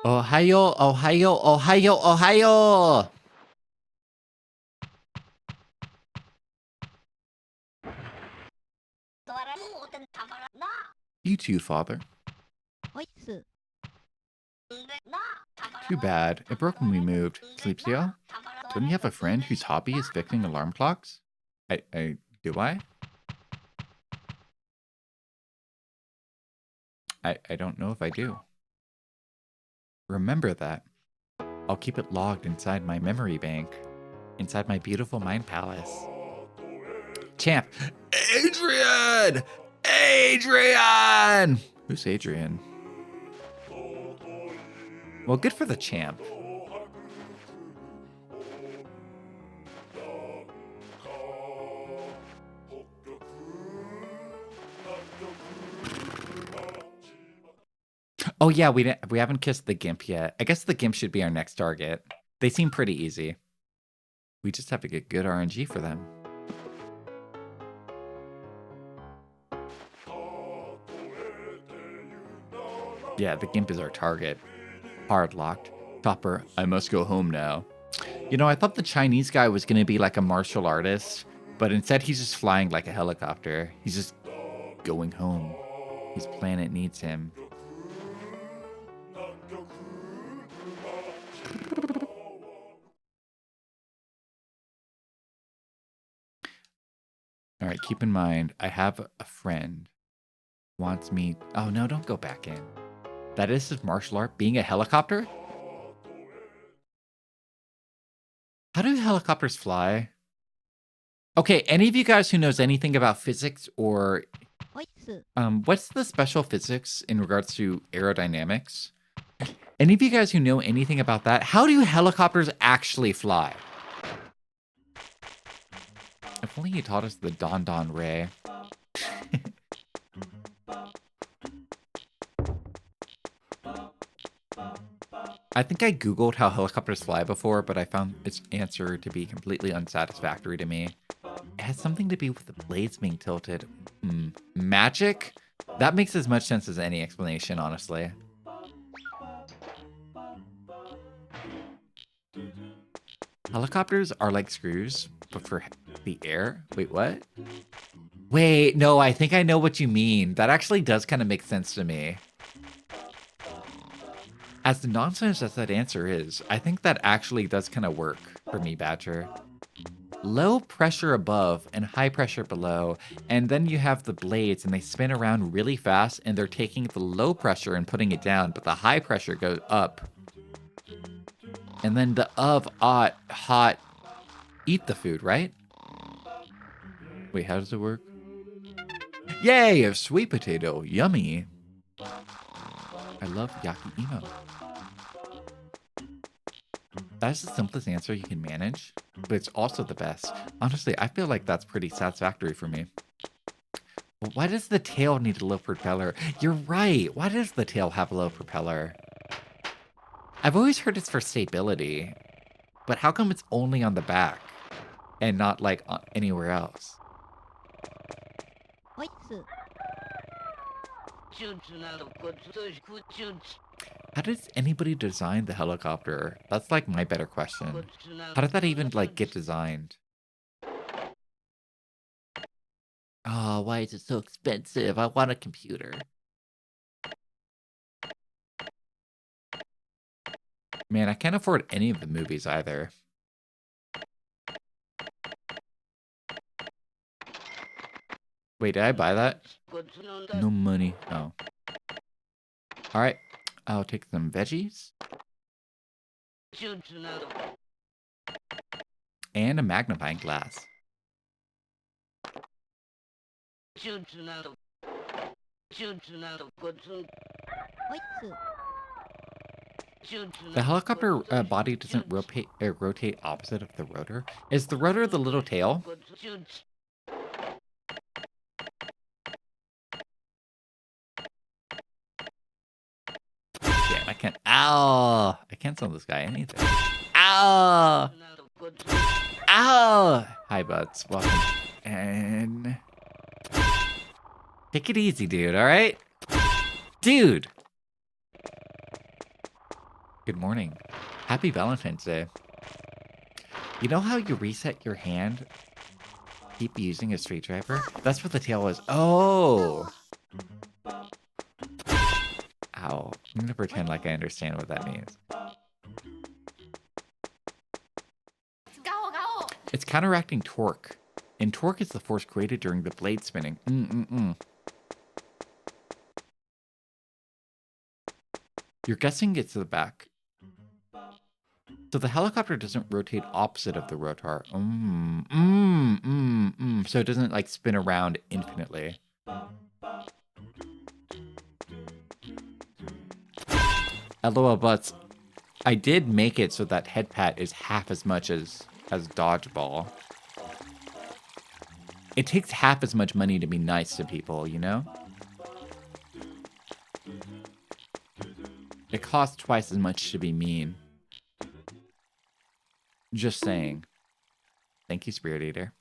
Ohio, Ohio, Ohio, Ohio! You too, Father. Too bad. It broke when we moved. Sleepsio? Don't you have a friend whose hobby is fixing alarm clocks? Do I? I don't know if I do. Remember that. I'll keep it logged inside my memory bank. Inside my beautiful mind palace. Champ! Adrian! Adrian! Who's Adrian? Well, good for the champ. Oh yeah, we haven't kissed the Gimp yet. I guess the Gimp should be our next target. They seem pretty easy. We just have to get good RNG for them. Yeah, the Gimp is our target. Hard locked. Topper, I must go home now. You know, I thought the Chinese guy was going to be like a martial artist, but instead he's just flying like a helicopter. He's just going home. His planet needs him. All right, keep in mind, I have a friend who wants me... Oh, no, don't go back in. That is his martial art, being a helicopter? How do helicopters fly? Okay, any of you guys who knows anything about physics or... what's the special physics in regards to aerodynamics? Any of you guys who know anything about that, how do helicopters actually fly? If only he taught us the Don Don Ray. I think I Googled how helicopters fly before, but I found its answer to be completely unsatisfactory to me. It has something to do with the blades being tilted. Magic? That makes as much sense as any explanation, honestly. Helicopters are like screws, but for the air? Wait, what? Wait, no, I think I know what you mean. That actually does kind of make sense to me. As nonsense as that answer is, I think that actually does kind of work for me, Badger. Low pressure above and high pressure below, and then you have the blades and they spin around really fast and they're taking the low pressure and putting it down, but the high pressure goes up. And then the hot, eat the food, right? Wait, how does it work? Yay, a sweet potato, yummy. I love yaki emo. That's the simplest answer you can manage, but it's also the best. Honestly, I feel like that's pretty satisfactory for me. But why does the tail need a low propeller? You're right. Why does the tail have a low propeller? I've always heard it's for stability, but how come it's only on the back and not like anywhere else? How does anybody design the helicopter? That's like my better question. How did that even like get designed? Oh, why is it so expensive? I want a computer. Man, I can't afford any of the movies either. Wait, did I buy that? No money. Oh. All right. I'll take some veggies. And a magnifying glass. The helicopter body doesn't rotate opposite of the rotor. Is the rotor the little tail? Damn, I can't. Ow! I can't tell this guy anything. Ow! Ow! Hi, buds. Welcome. And take it easy, dude. All right, dude. Good morning. Happy Valentine's Day. You know how you reset your hand? Keep using a screwdriver? That's what the tail was. Oh! Ow. I'm gonna pretend like I understand what that means. It's counteracting torque. And torque is the force created during the blade spinning. You're guessing it's the back. So the helicopter doesn't rotate opposite of the rotor. So it doesn't like spin around infinitely. LOL butts. I did make it so that head pat is half as much as dodgeball. It takes half as much money to be nice to people, you know? It costs twice as much to be mean. Just saying. Thank you, Spirit Eater.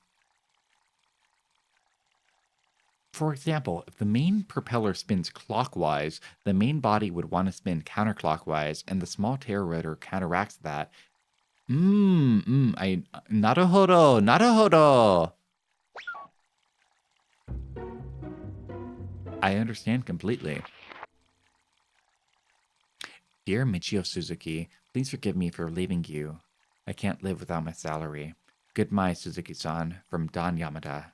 For example, if the main propeller spins clockwise, the main body would want to spin counterclockwise, and the small tail rotor counteracts that. Naruhodo, naruhodo. I understand completely. Dear Michio Suzuki, please forgive me for leaving you. I can't live without my salary. Goodbye, Suzuki-san, from Don Yamada.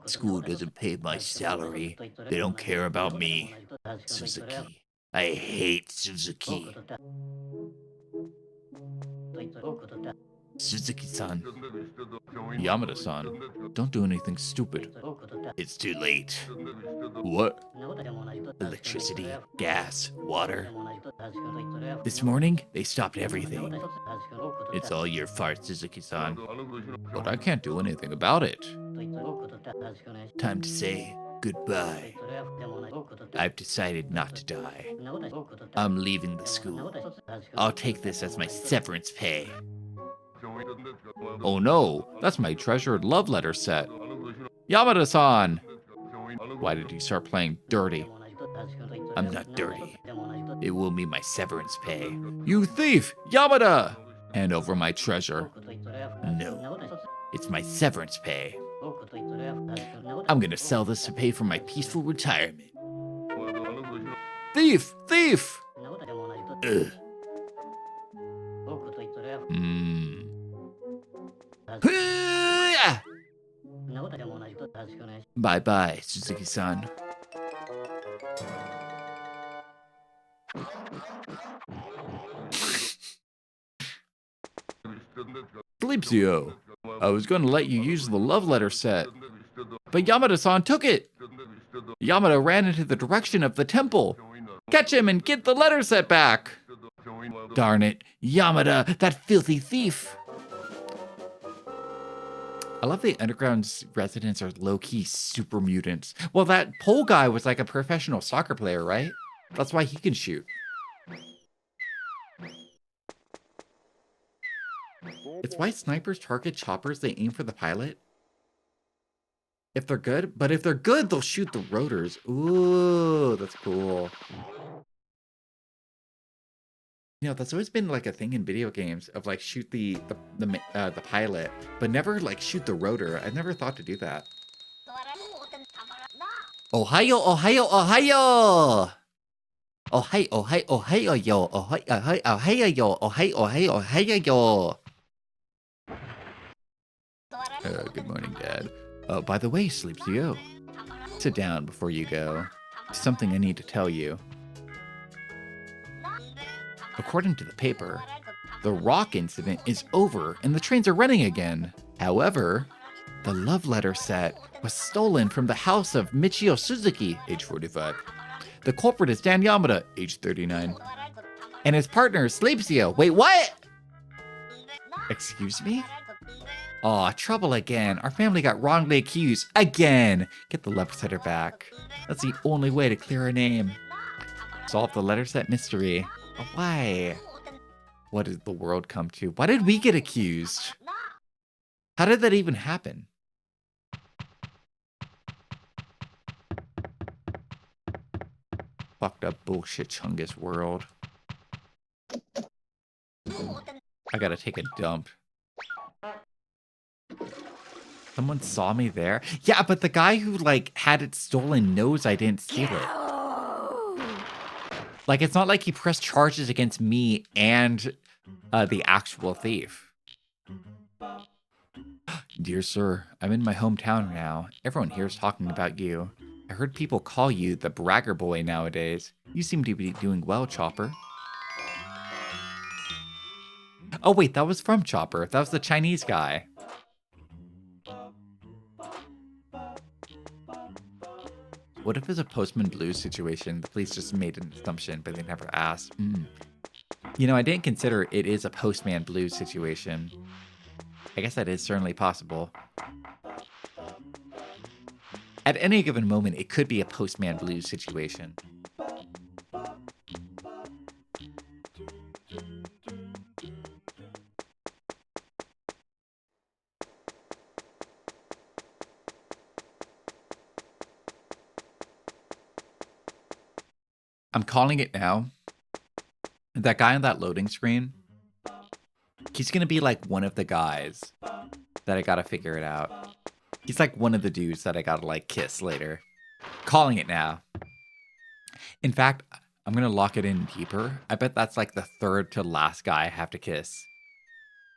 School doesn't pay my salary. They don't care about me. Suzuki. I hate Suzuki. Suzuki-san. Yamada-san. Don't do anything stupid. It's too late. What? Electricity, gas, water. This morning, they stopped everything. It's all your fault, Suzuki-san. But I can't do anything about it. Time to say goodbye. I've decided not to die. I'm leaving the school. I'll take this as my severance pay. Oh no, that's my treasured love letter set. Yamada-san! Why did you start playing dirty? I'm not dirty. It will be my severance pay. You thief! Yamada! Hand over my treasure. No, it's my severance pay. I'm gonna sell this to pay for my peaceful retirement. Thief! Thief! Ugh. Bye-bye, Suzuki-san. Sleepsio, I was going to let you use the love letter set, but Yamada-san took it. Yamada ran into the direction of the temple. Catch him and get the letter set back. Darn it, Yamada, that filthy thief. I love the underground residents are low-key super mutants. Well, that pole guy was like a professional soccer player, right? That's why he can shoot. It's why snipers target choppers, they aim for the pilot. If they're good, but if they're good, they'll shoot the rotors. Ooh, that's cool. You know, that's always been like a thing in video games of like shoot the pilot, but never like shoot the rotor. I never thought to do that. Ohio, Ohio, Ohio! Ohio, Ohio, Ohio, yo, Ohio, Ohio, Ohio, yo, Ohio, Ohio, Ohio, yo. Good morning, Dad. Oh, by the way, Sleepsio, sit down before you go. Something I need to tell you. According to the paper, the rock incident is over and the trains are running again. However, the love letter set was stolen from the house of Michio Suzuki, age 45. The culprit is Dan Yamada, age 39. And his partner is Sleepsio. Wait, what? Excuse me? Aw, trouble again. Our family got wrongly accused. Again! Get the letter setter back. That's the only way to clear our name. Solve the letter set mystery. Why? What did the world come to? Why did we get accused? How did that even happen? Fucked up bullshit Chungus world. I gotta take a dump. Someone saw me there? Yeah, but the guy who, like, had it stolen knows I didn't steal it. Like, it's not like he pressed charges against me and the actual thief. Dear sir, I'm in my hometown now. Everyone here is talking about you. I heard people call you the bragger boy nowadays. You seem to be doing well, Chopper. Oh wait, that was from Chopper. That was the Chinese guy. What if it's a Postman Blues situation? The police just made an assumption, but they never asked. You know, I didn't consider it is a Postman Blues situation. I guess that is certainly possible. At any given moment, it could be a Postman Blues situation. I'm calling it now. That guy on that loading screen, he's gonna be like one of the guys that I gotta figure it out. He's like one of the dudes that I gotta like kiss later. Calling it now. In fact, I'm gonna lock it in deeper. I bet that's like the third to last guy I have to kiss.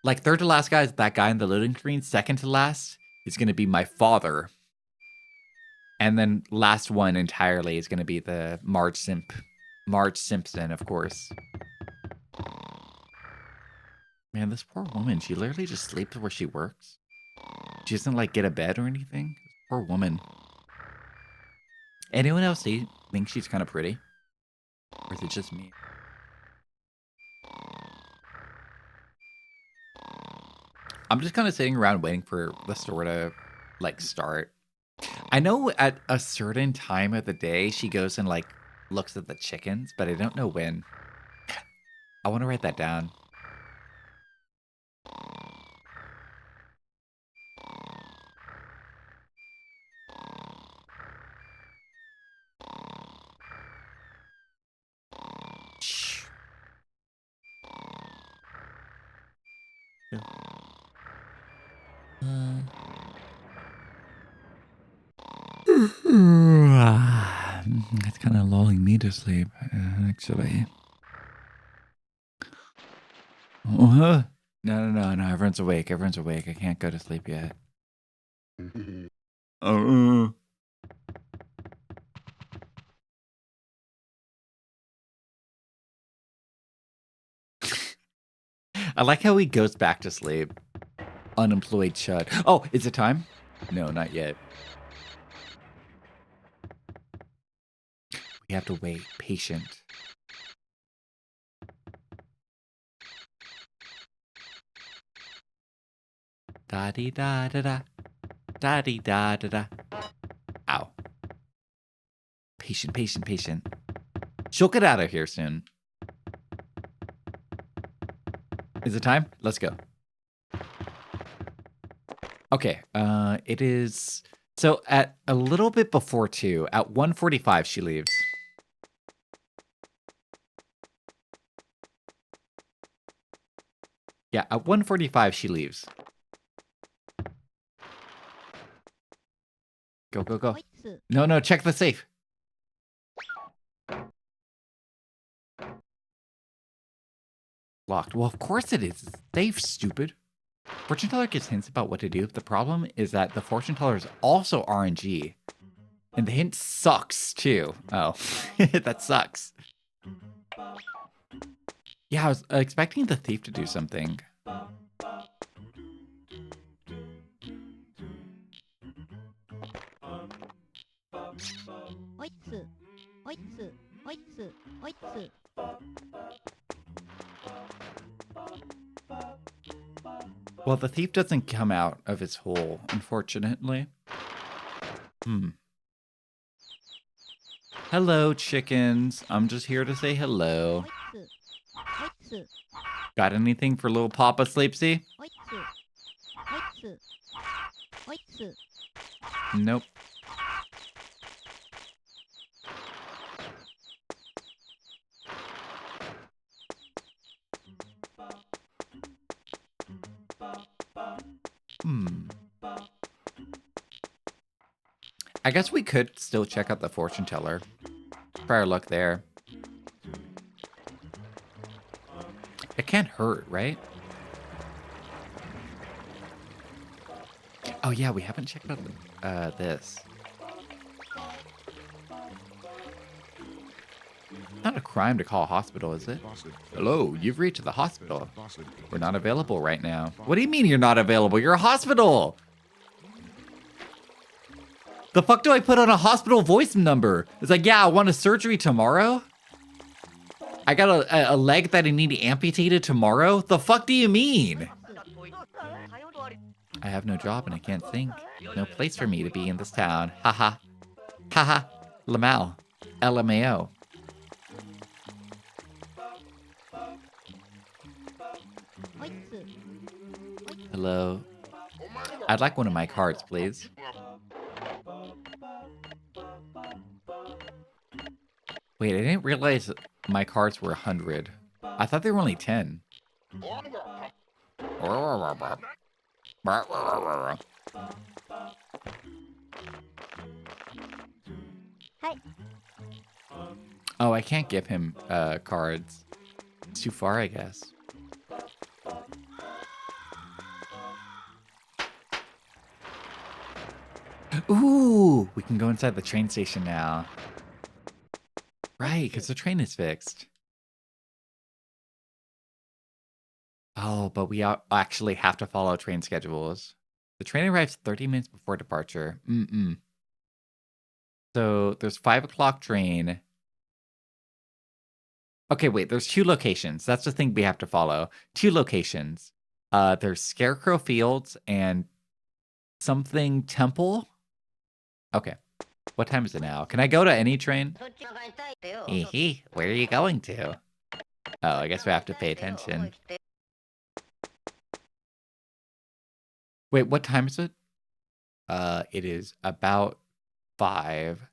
Like third to last guy is that guy on the loading screen. Second to last is gonna be my father. And then last one entirely is gonna be the Marge Simpson, of course. Man, this poor woman, she literally just sleeps where she works. She doesn't like get a bed or anything. Poor woman. Anyone else think she's kind of pretty? Or is it just me? I'm just kind of sitting around waiting for the store to like start. I know at a certain time of the day she goes and like looks at the chickens, but I don't know when. I want to write that down. Shh. That's kind of lulling me to sleep, actually. No, everyone's awake. Everyone's awake. I can't go to sleep yet. I like how he goes back to sleep. Unemployed chud. Oh, is it time? No, not yet. We have to wait. Patient. Da-dee-da-da-da. Da-dee-da-da-da. Ow. Patient, patient, patient. She'll get out of here soon. Is it time? Let's go. Okay, it is... So at a little bit before 2, at 1:45 she leaves. Yeah, at 1:45 she leaves. Go, go, go. No, check the safe. Locked. Well, of course it is. It's safe, stupid. Fortune teller gives hints about what to do. The problem is that the fortune teller is also RNG. And the hint sucks, too. Oh, that sucks. Yeah, I was expecting the thief to do something. Well, the thief doesn't come out of his hole, unfortunately. Hello, chickens. I'm just here to say hello. Got anything for little Papa Sleepsy? Nope. I guess we could still check out the fortune teller. Try our luck there. It can't hurt, right? Oh yeah, we haven't checked out this. Not a crime to call a hospital, is it? Hello, you've reached the hospital. We're not available right now. What do you mean you're not available? You're a hospital! The fuck do I put on a hospital voice number? It's like, yeah, I want a surgery tomorrow? I got a leg that I need amputated tomorrow? The fuck do you mean? I have no job and I can't think. No place for me to be in this town. Haha. Haha. Lamau. LMAO. Hello. I'd like one of my cards, please. Wait, I didn't realize my cards were 100. I thought they were only 10. Oh, I can't give him cards. It's too far, I guess. Ooh, we can go inside the train station now. Right, because the train is fixed. Oh, but we actually have to follow train schedules. The train arrives 30 minutes before departure. So there's 5 o'clock train. Okay, wait, there's 2 locations. That's the thing we have to follow. 2 locations. There's Scarecrow Fields and something Temple. Okay. What time is it now? Can I go to any train? Where are you going to? Oh, I guess we have to pay attention. Wait, what time is it? It is about 5.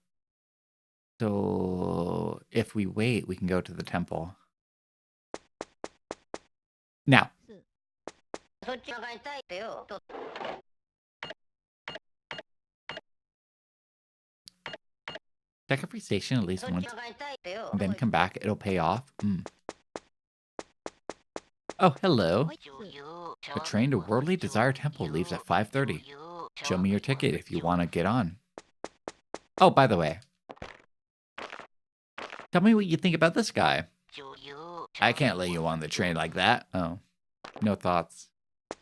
So if we wait, we can go to the temple. Now. Check every station at least once, and then come back. It'll pay off. Oh, hello. The train to Worldly Desire Temple leaves at 5:30. Show me your ticket if you want to get on. Oh, by the way. Tell me what you think about this guy. I can't let you on the train like that. Oh, no thoughts.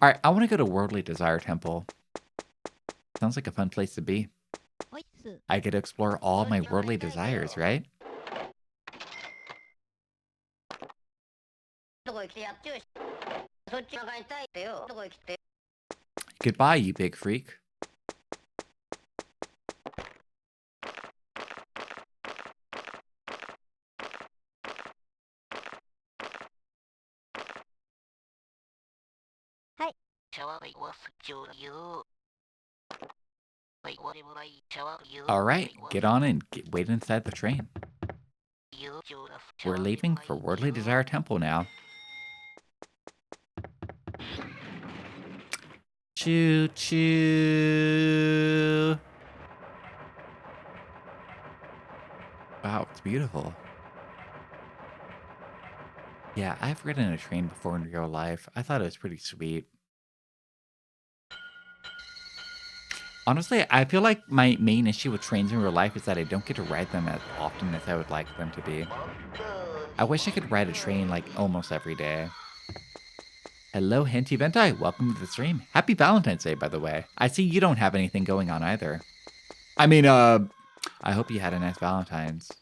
All right, I want to go to Worldly Desire Temple. Sounds like a fun place to be. I get to explore all my worldly desires, right? Goodbye, you big freak. All right, get on and wait inside the train. We're leaving for Worldly Desire Temple now. Choo choo. Wow, it's beautiful. Yeah, I've ridden a train before in real life. I thought it was pretty sweet. Honestly, I feel like my main issue with trains in real life is that I don't get to ride them as often as I would like them to be. I wish I could ride a train like almost every day. Hello, Henty Ventai. Welcome to the stream. Happy Valentine's Day, by the way. I see you don't have anything going on either. I mean, I hope you had a nice Valentine's.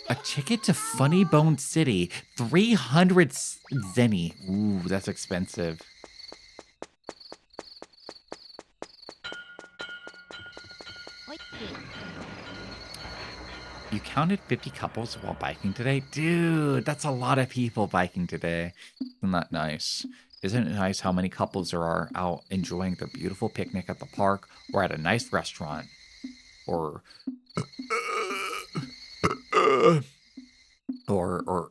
A ticket to Funny Bone City. 300 zenny. Ooh, that's expensive. You counted 50 couples while biking today? Dude, that's a lot of people biking today. Isn't that nice? Isn't it nice how many couples there are out enjoying their beautiful picnic at the park or at a nice restaurant? Or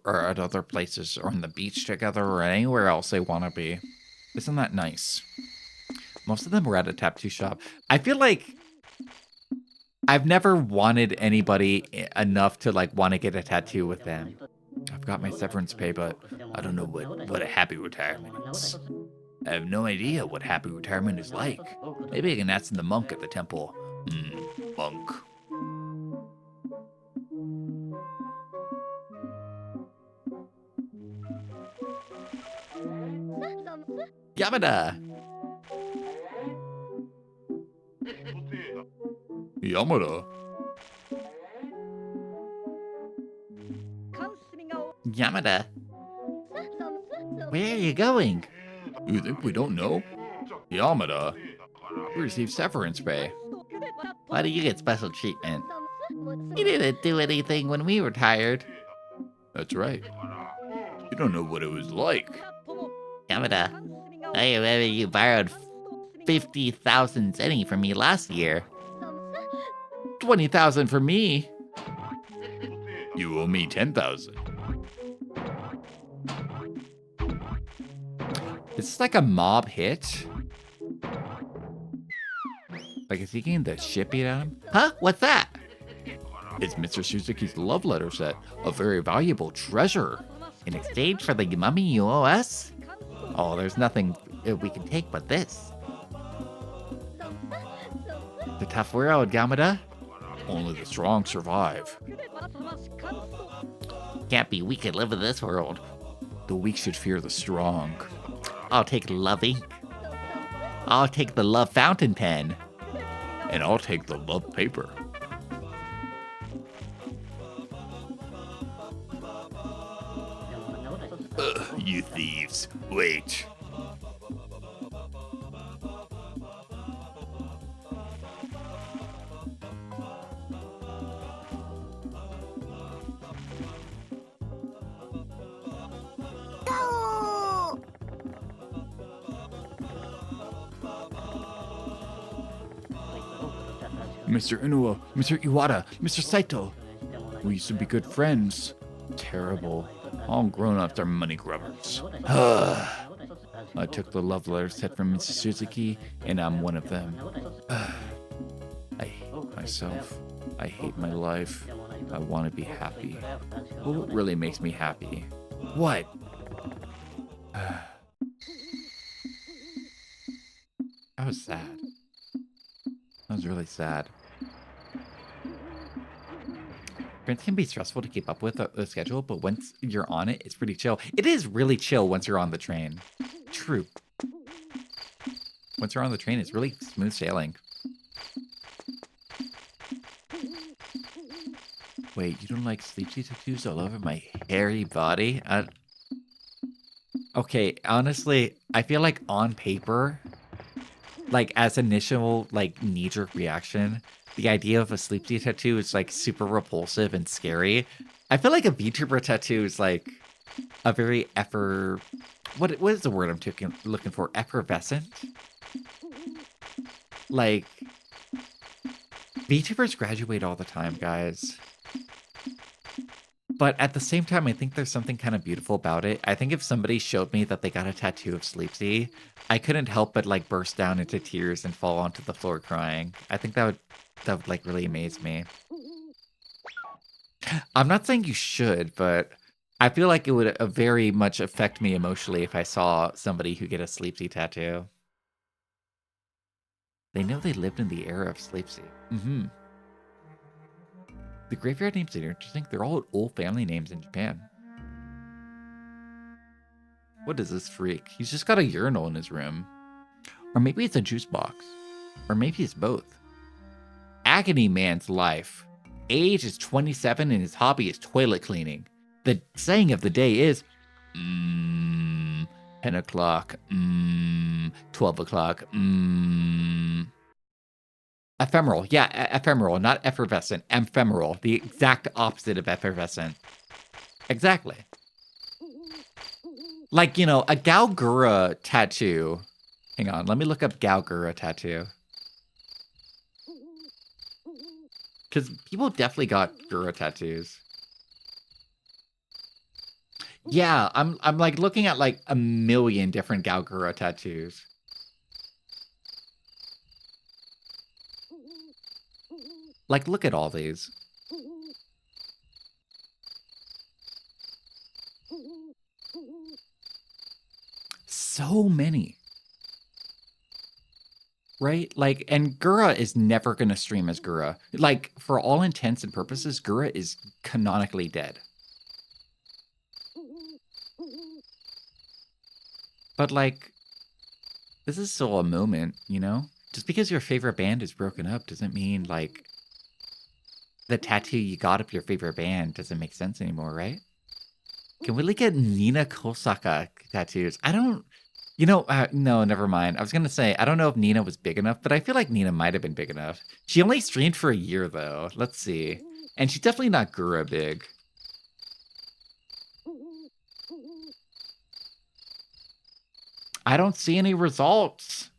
at other places or on the beach together or anywhere else they want to be. Isn't that nice? Most of them were at a tattoo shop. I feel like I've never wanted anybody enough to like want to get a tattoo with them. I've got my severance pay, but I don't know what a happy retirement is. I have no idea what happy retirement is like. Maybe I can ask the monk at the temple. Monk. Yamada! Yamada? Yamada? Where are you going? You think we don't know? Yamada, we received severance pay. Why do you get special treatment? You didn't do anything when we retired. That's right. You don't know what it was like. Yamada, I remember you borrowed 50,000 zenny from me last year. 20,000 for me. You owe me 10,000. Is this like a mob hit? Like, is he getting the shit beat out of him? Huh? What's that? It's Mr. Suzuki's love letter set, a very valuable treasure. In exchange for the mummy you owe us? Oh, there's nothing we can take but this. The tough world, Yamada. Only the strong survive. Can't be weak and live in this world. The weak should fear the strong. I'll take lovey. I'll take the love fountain pen. And I'll take the love paper. You thieves, wait. Mr. Inuo, Mr. Iwata, Mr. Saito. We used to be good friends. Terrible. All grown-ups are money grubbers. I took the love letter set from Mrs. Suzuki, and I'm one of them. I hate myself. I hate my life. I want to be happy. But what really makes me happy? What? That was sad. That was really sad. It can be stressful to keep up with the schedule, but once you're on it, it's pretty chill. It is really chill once you're on the train. True. Once you're on the train, it's really smooth sailing. Wait, you don't like sleepy tattoos all over my hairy body? Okay, honestly, I feel like on paper, like as initial like knee-jerk reaction, the idea of a sleepy tattoo is like super repulsive and scary. I feel like a VTuber tattoo is like a very what is the word I'm looking for? Effervescent? Like, VTubers graduate all the time, guys. But at the same time, I think there's something kind of beautiful about it. I think if somebody showed me that they got a tattoo of Sleepsy, I couldn't help but like burst down into tears and fall onto the floor crying. I think that would like really amaze me. I'm not saying you should, but I feel like it would very much affect me emotionally if I saw somebody who get a Sleepsy tattoo. They know they lived in the era of Sleepsy. Mm-hmm. The graveyard names are interesting. They're all old family names in Japan. What is this freak? He's just got a urinal in his room. Or maybe it's a juice box. Or maybe it's both. Agony Man's life. Age is 27 and his hobby is toilet cleaning. The saying of the day is, 10 o'clock, 12 o'clock, Ephemeral. Yeah, ephemeral, not effervescent. Ephemeral. The exact opposite of effervescent. Exactly. Like, you know, a Gaogura tattoo. Hang on, let me look up Gaogura tattoo. Because people definitely got Gura tattoos. Yeah, I'm like looking at like a million different Gaogura tattoos. Like, look at all these. So many. Right? Like, and Gura is never going to stream as Gura. Like, for all intents and purposes, Gura is canonically dead. But, like, this is still a moment, you know? Just because your favorite band is broken up doesn't mean, like, the tattoo you got of your favorite band doesn't make sense anymore, right? Can we look at Nina Kosaka tattoos? I don't... You know, no, never mind. I was going to say, I don't know if Nina was big enough, but I feel like Nina might have been big enough. She only streamed for a year, though. Let's see. And she's definitely not Gura big. I don't see any results.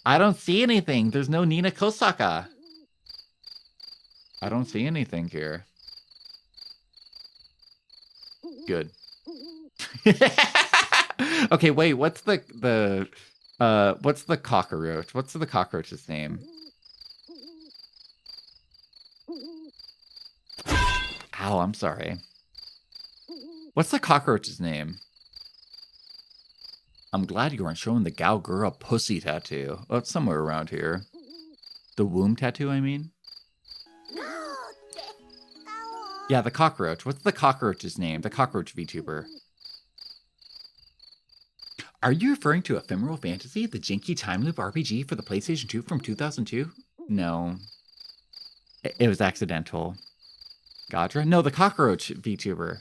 I don't see anything. There's no Nina Kosaka. I don't see anything here. Good. Okay, wait, what's the cockroach? What's the cockroach's name? Ow, I'm sorry. What's the cockroach's name? I'm glad you aren't showing the Gaogura pussy tattoo. Oh, it's somewhere around here. The womb tattoo, I mean? Yeah, the cockroach. What's the cockroach's name? The cockroach VTuber. Are you referring to Ephemeral Fantasy, the janky time loop RPG for the PlayStation 2 from 2002? No. It was accidental. Gadra? No, the cockroach VTuber.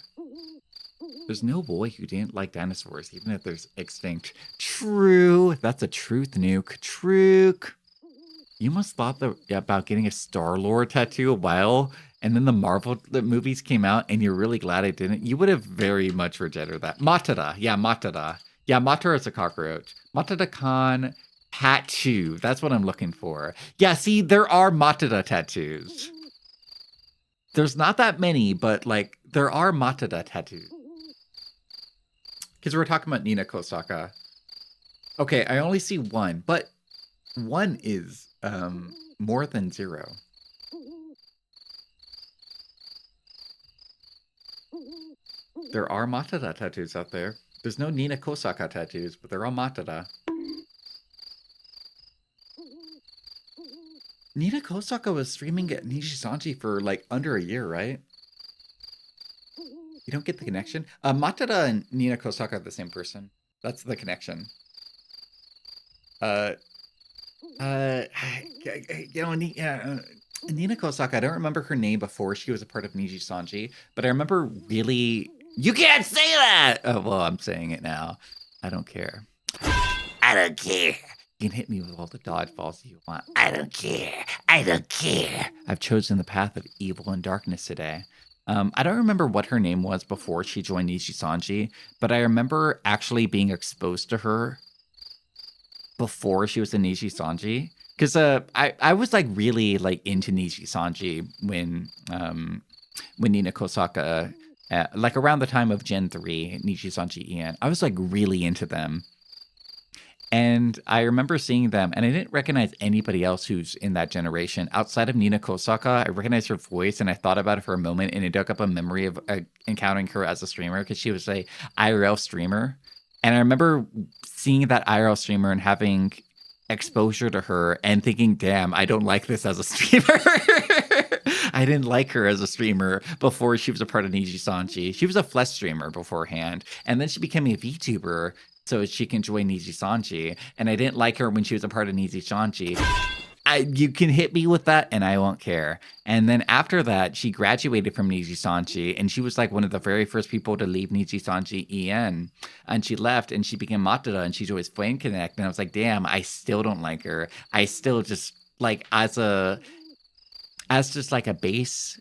There's no boy who didn't like dinosaurs, even if there's extinct. True. That's a truth, Nuke. True. You must thought about getting a Star-Lord tattoo a while, and then the Marvel movies came out, and you're really glad I didn't. You would have very much rejected that. Matada. Yeah, Matada. Yeah, Matada is a cockroach. Matada-Khan tattoo. That's what I'm looking for. Yeah, see, there are Matada tattoos. There's not that many, but, like, there are Matada tattoos. Because we're talking about Nina Kosaka. Okay, I only see one, but one is more than 0. There are Matada tattoos out there. There's no Nina Kosaka tattoos, but they're all Matada. Nina Kosaka was streaming at Nijisanji for like under a year, right? You don't get the connection? Matada and Nina Kosaka are the same person. That's the connection. You know, Nina Kosaka, I don't remember her name before she was a part of Nijisanji, but I remember really... You can't say that! Oh, well, I'm saying it now. I don't care. I don't care. You can hit me with all the dodgeballs you want. I don't care. I don't care. I've chosen the path of evil and darkness today. I don't remember what her name was before she joined Nijisanji, but I remember actually being exposed to her before she was in Nijisanji. Because I was like really like into Nijisanji when Nina Kosaka, like around the time of Gen 3, Nijisanji EN, I was like really into them. And I remember seeing them, and I didn't recognize anybody else who's in that generation. Outside of Nina Kosaka, I recognized her voice, and I thought about it for a moment, and it dug up a memory of encountering her as a streamer, because she was a IRL streamer. And I remember seeing that IRL streamer and having exposure to her and thinking, damn, I don't like this as a streamer. I didn't like her as a streamer before she was a part of Nijisanji. She was a flesh streamer beforehand, and then she became a VTuber so she can join Nijisanji, and I didn't like her when she was a part of Nijisanji. You can hit me with that, and I won't care. And then after that, she graduated from Nijisanji, and she was like one of the very first people to leave Nijisanji EN. And she left, and she became Matada, and she joined Flame Connect. And I was like, damn, I still don't like her. I still just like as just like a base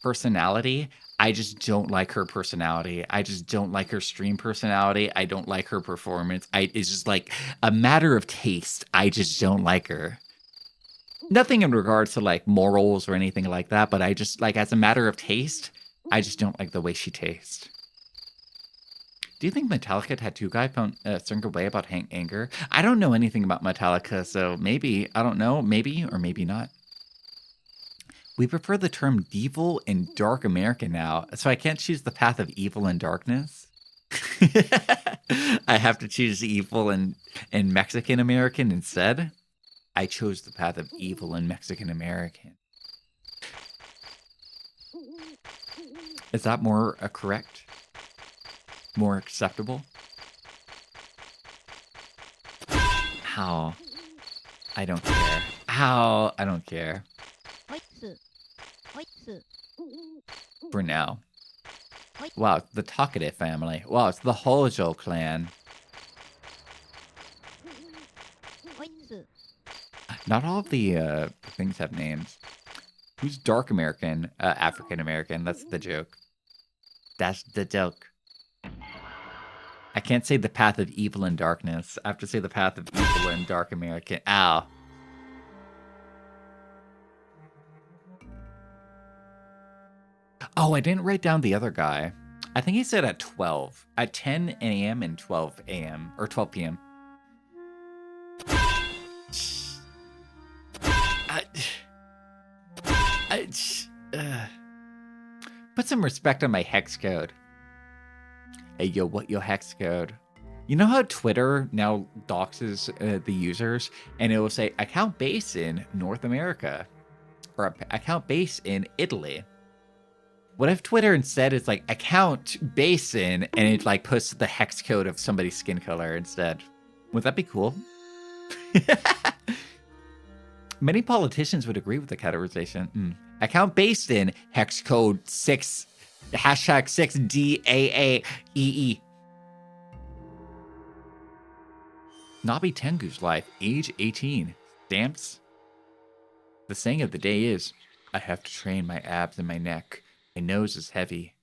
personality. I just don't like her personality. I just don't like her stream personality. I don't like her performance. It's just like a matter of taste. I just don't like her. Nothing in regards to like morals or anything like that, but I just like as a matter of taste, I just don't like the way she tastes. Do you think Metallica Tattoo Guy found a certain way about Hank Anger? I don't know anything about Metallica, so maybe, I don't know, maybe or maybe not. We prefer the term devil and dark American now, so I can't choose the path of evil and darkness. I have to choose evil and Mexican American instead. I chose the path of evil and Mexican American. Is that more correct? More acceptable? How? I don't care. How? I don't care. For now. Wow, it's the Talkative family. Wow, it's the Hojo clan. Not all of the things have names. Who's dark American? African American. That's the joke. That's the joke. I can't say the path of evil and darkness. I have to say the path of evil and dark American. Ow. Oh, I didn't write down the other guy. I think he said at 12. At 10 a.m. and 12 a.m. or 12 p.m. Put some respect on my hex code. Hey, yo, what your hex code? You know how Twitter now doxes the users and it will say account base in North America or account base in Italy? What if Twitter instead is like account base in and it like puts the hex code of somebody's skin color instead? Would that be cool? Many politicians would agree with the categorization. Account based in hex code 6 hashtag 6DAAEE. Nabi Tengu's life, age 18. Stamps. The saying of the day is, I have to train my abs and my neck. My nose is heavy.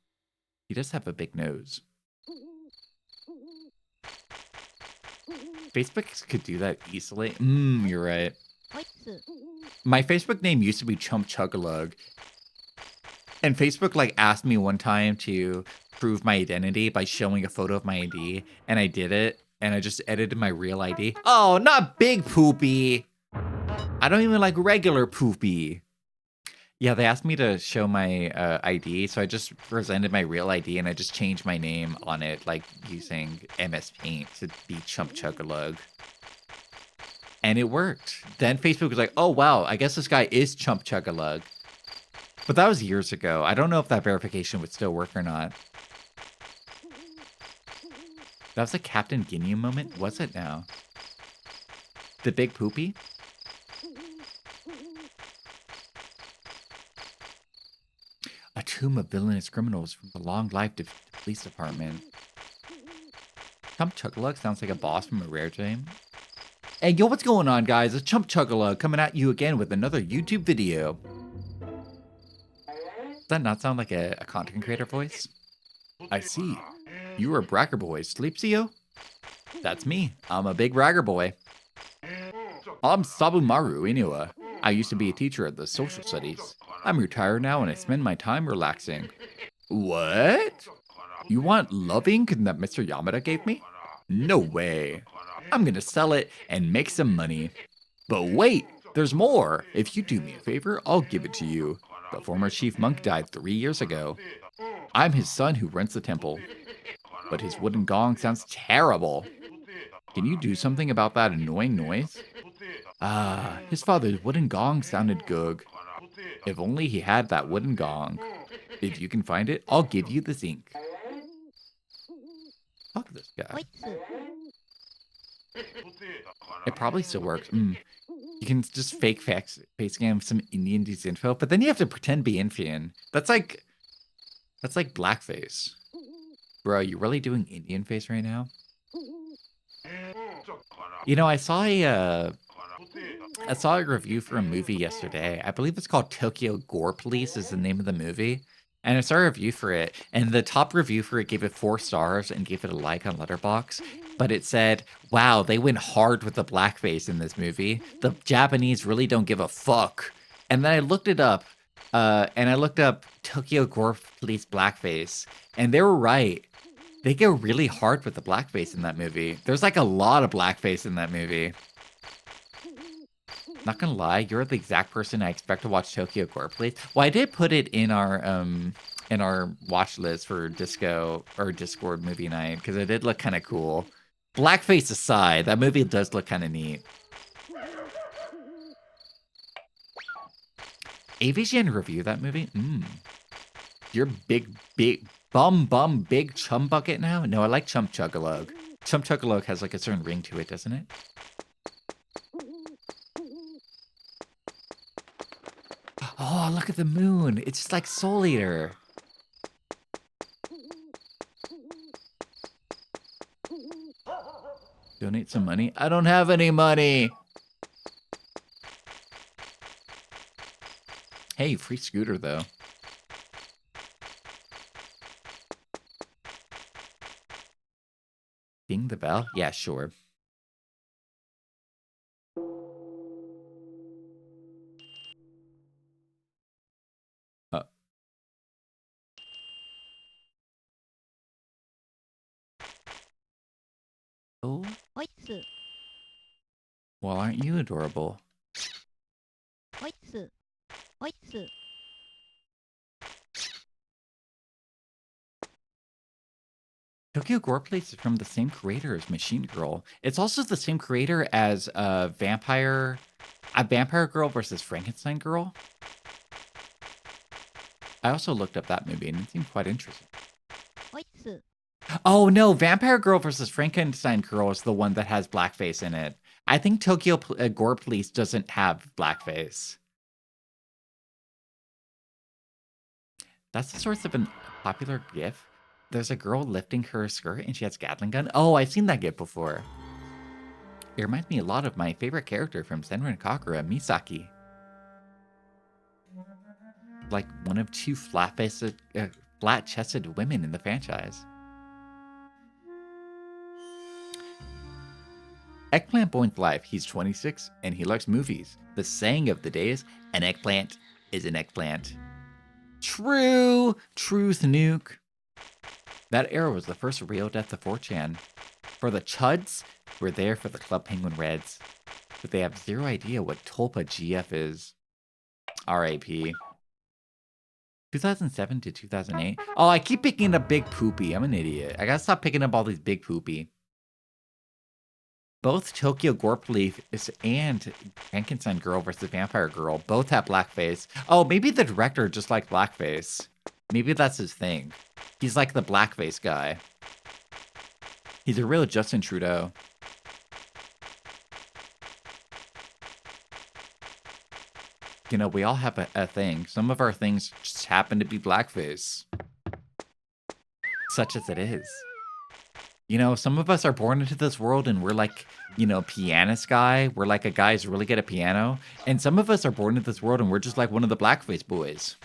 He does have a big nose. Facebook could do that easily. You're right. My Facebook name used to be Chump Chugalug. And Facebook like asked me one time to prove my identity by showing a photo of my ID. And I did it. And I just edited my real ID. Oh, not Big Poopy. I don't even like regular Poopy. Yeah, they asked me to show my ID, so I just presented my real ID and I just changed my name on it, like using MS Paint to be Chump Chugalug. And it worked. Then Facebook was like, oh wow, I guess this guy is Chump Chugalug. But that was years ago. I don't know if that verification would still work or not. That was a Captain Guinea moment? Was it now? The Big Poopy? A tomb of villainous criminals from the long life police department. Chump Chugalug sounds like a boss from a rare game. Hey, yo, what's going on, guys? It's Chump Chugalug coming at you again with another YouTube video. Does that not sound like a content creator voice? I see. You are a bragger boy, Sleepsio? That's me. I'm a big bragger boy. I'm Sabumaru Inua. I used to be a teacher at the social studies. I'm retired now and I spend my time relaxing. What? You want love ink that Mr. Yamada gave me? No way. I'm gonna sell it and make some money. But wait, there's more. If you do me a favor, I'll give it to you. The former chief monk died 3 years ago. I'm his son who runs the temple. But his wooden gong sounds terrible. Can you do something about that annoying noise? Ah, his father's wooden gong sounded good. If only he had that wooden gong. If you can find it, I'll give you the zinc. Fuck this guy. It probably still works. You can just fake face scam some Indian disinfo, but then you have to pretend to be Indian. That's like blackface. Bro, you really doing Indian face right now? You know, I saw a review for a movie yesterday. I believe it's called Tokyo Gore Police is the name of the movie. And I saw a review for it, and the top review for it gave it 4 stars and gave it a like on Letterboxd. But it said, wow, they went hard with the blackface in this movie. The Japanese really don't give a fuck. And then I looked it up, and I looked up Tokyo Gore Police blackface, and they were right. They go really hard with the blackface in that movie. There's like a lot of blackface in that movie. Not gonna lie, you're the exact person I expect to watch Tokyo Gore Police. Well, I did put it in our watch list for Disco or Discord movie night because it did look kind of cool. Blackface aside, that movie does look kind of neat. AVGN review that movie? You're big big chum bucket now? No, I like Chump Chugalug. Chump Chugalug has like a certain ring to it, doesn't it? Oh, look at the moon. It's just like Soul Eater. Donate some money? I don't have any money. Hey, free scooter though. Ding the bell? Yeah, sure. Well, aren't you adorable? Tokyo Gore Place is from the same creator as Machine Girl. It's also the same creator as a Vampire Girl versus Frankenstein Girl. I also looked up that movie and it seemed quite interesting. Oh no, Vampire Girl versus Frankenstein Girl is the one that has blackface in it. I think Tokyo Gore Police doesn't have blackface. That's the source of a popular GIF. There's a girl lifting her skirt and she has a Gatling gun. Oh, I've seen that GIF before. It reminds me a lot of my favorite character from Senran Kagura, Misaki. Like one of two flat-chested women in the franchise. Eggplant Boy's life. He's 26 and he likes movies. The saying of the day is, an eggplant is an eggplant. True. Truth nuke. That era was the first real death of 4chan. For the Chuds, we're there for the Club Penguin Reds. But they have zero idea what Tulpa GF is. R.A.P. 2007 to 2008. Oh, I keep picking up Big Poopy. I'm an idiot. I gotta stop picking up all these Big Poopy. Both Tokyo Gore Police and Frankenstein Girl versus Vampire Girl both have blackface. Oh, maybe the director just liked blackface. Maybe that's his thing. He's like the blackface guy. He's a real Justin Trudeau. You know, we all have a thing. Some of our things just happen to be blackface. Such as it is. You know, some of us are born into this world and we're like, you know, pianist guy. We're like a guy who's really good at piano. And some of us are born into this world and we're just like one of the blackface boys.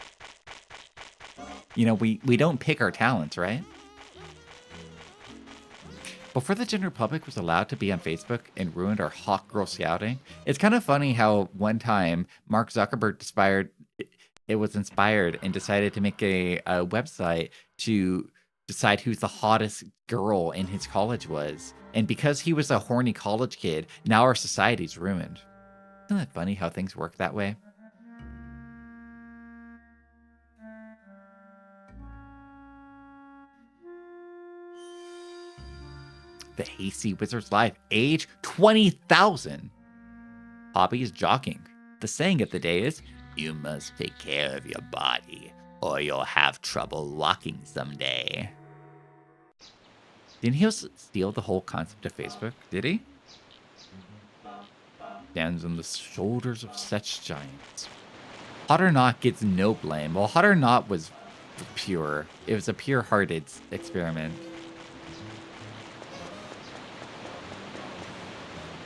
You know, we don't pick our talents, right? Before the general public was allowed to be on Facebook and ruined our hot girl scouting, it's kind of funny how one time Mark Zuckerberg was inspired and decided to make a website to decide who the hottest girl in his college was. And because he was a horny college kid, now our society's ruined. Isn't that funny how things work that way? The Hasty Wizard's life, age 20,000. Hobby is jogging. The saying of the day is, you must take care of your body or you'll have trouble walking someday. Didn't he steal the whole concept of Facebook? Did he? Stands on the shoulders of such giants. Hot or Not gets no blame. Well, Hot or Not was pure. It was a pure-hearted experiment.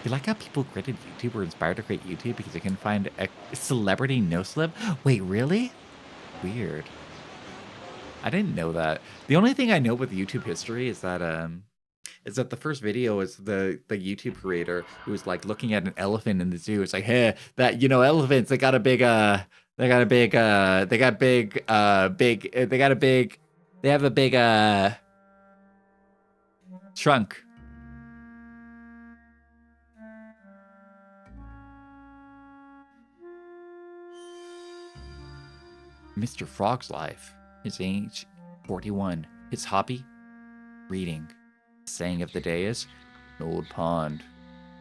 You like how people created YouTube were inspired to create YouTube because they couldn't find a celebrity no-slip? Wait, really? Weird. I didn't know that. The only thing I know with YouTube history is that the first video is the YouTube creator who was like looking at an elephant in the zoo. It's like, hey, that, you know, elephants, they have a big trunk. Mr. Frog's life. His age, 41. His hobby, reading. Saying of the day is, old pond.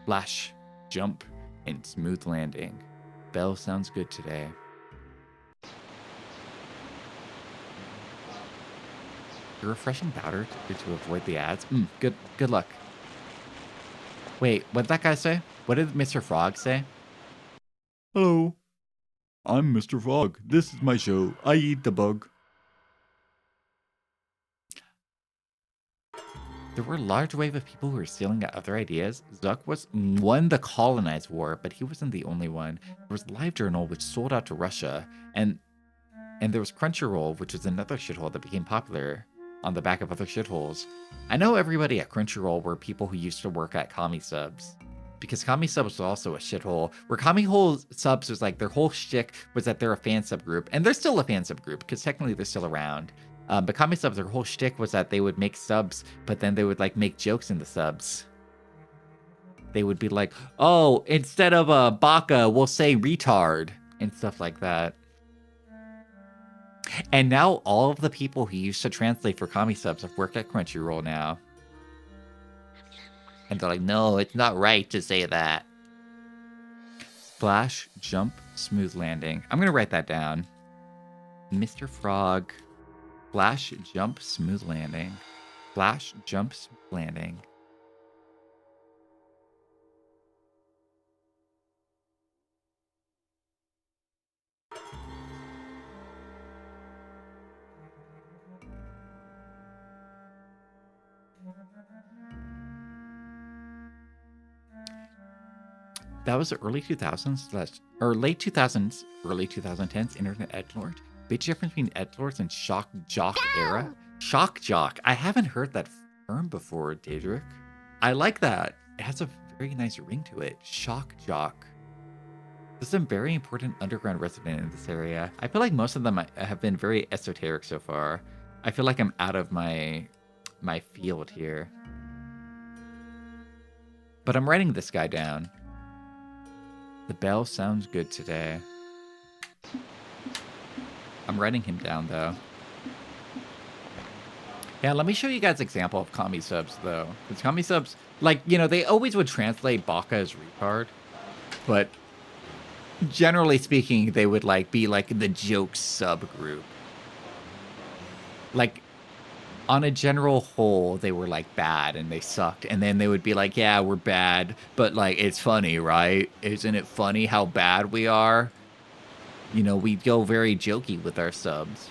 Splash, jump, and smooth landing. Bell sounds good today. The refreshing powder to avoid the ads. Good luck. Wait, what'd that guy say? What did Mr. Frog say? Hello. I'm Mr. Frog. This is my show. I eat the bug. There were a large wave of people who were stealing at other ideas. Zuck won the colonized war, but he wasn't the only one. There was LiveJournal, which sold out to Russia, and there was Crunchyroll, which was another shithole that became popular on the back of other shitholes. I know everybody at Crunchyroll were people who used to work at Kami Subs. Because Kami Subs was also a shithole, where Kami Subs was like, their whole shtick was that they're a fan subgroup, and they're still a fan subgroup, because technically they're still around. But Kami Subs, their whole shtick was that they would make subs, but then they would like make jokes in the subs. they would be like, oh, instead of baka, we'll say retard and stuff like that. And now all of the people who used to translate for commie subs have worked at Crunchyroll now. And they're like, no, it's not right to say that. Splash, jump, smooth landing. I'm going to write that down. Mr. Frog. Splash, jump, smooth landing. Splash, jump, smooth landing. That was the early 2000s, or late 2000s, early 2010s internet edgelord. Big difference between edgelords and shock jock era. Shock jock. I haven't heard that term before, Daedric. I like that. It has a very nice ring to it. Shock jock. There's some very important underground resident in this area. I feel like most of them have been very esoteric so far. I feel like I'm out of my field here. But I'm writing this guy down. The bell sounds good today. I'm writing him down, though. Yeah, let me show you guys an example of commie subs, though. Because commie subs, like, you know, they always would translate baka as retard. But generally speaking, they would, like, be, like, the joke subgroup. Like, on a general whole, they were, like, bad and they sucked. And then they would be like, yeah, we're bad, but, like, it's funny, right? Isn't it funny how bad we are? You know, we go very jokey with our subs.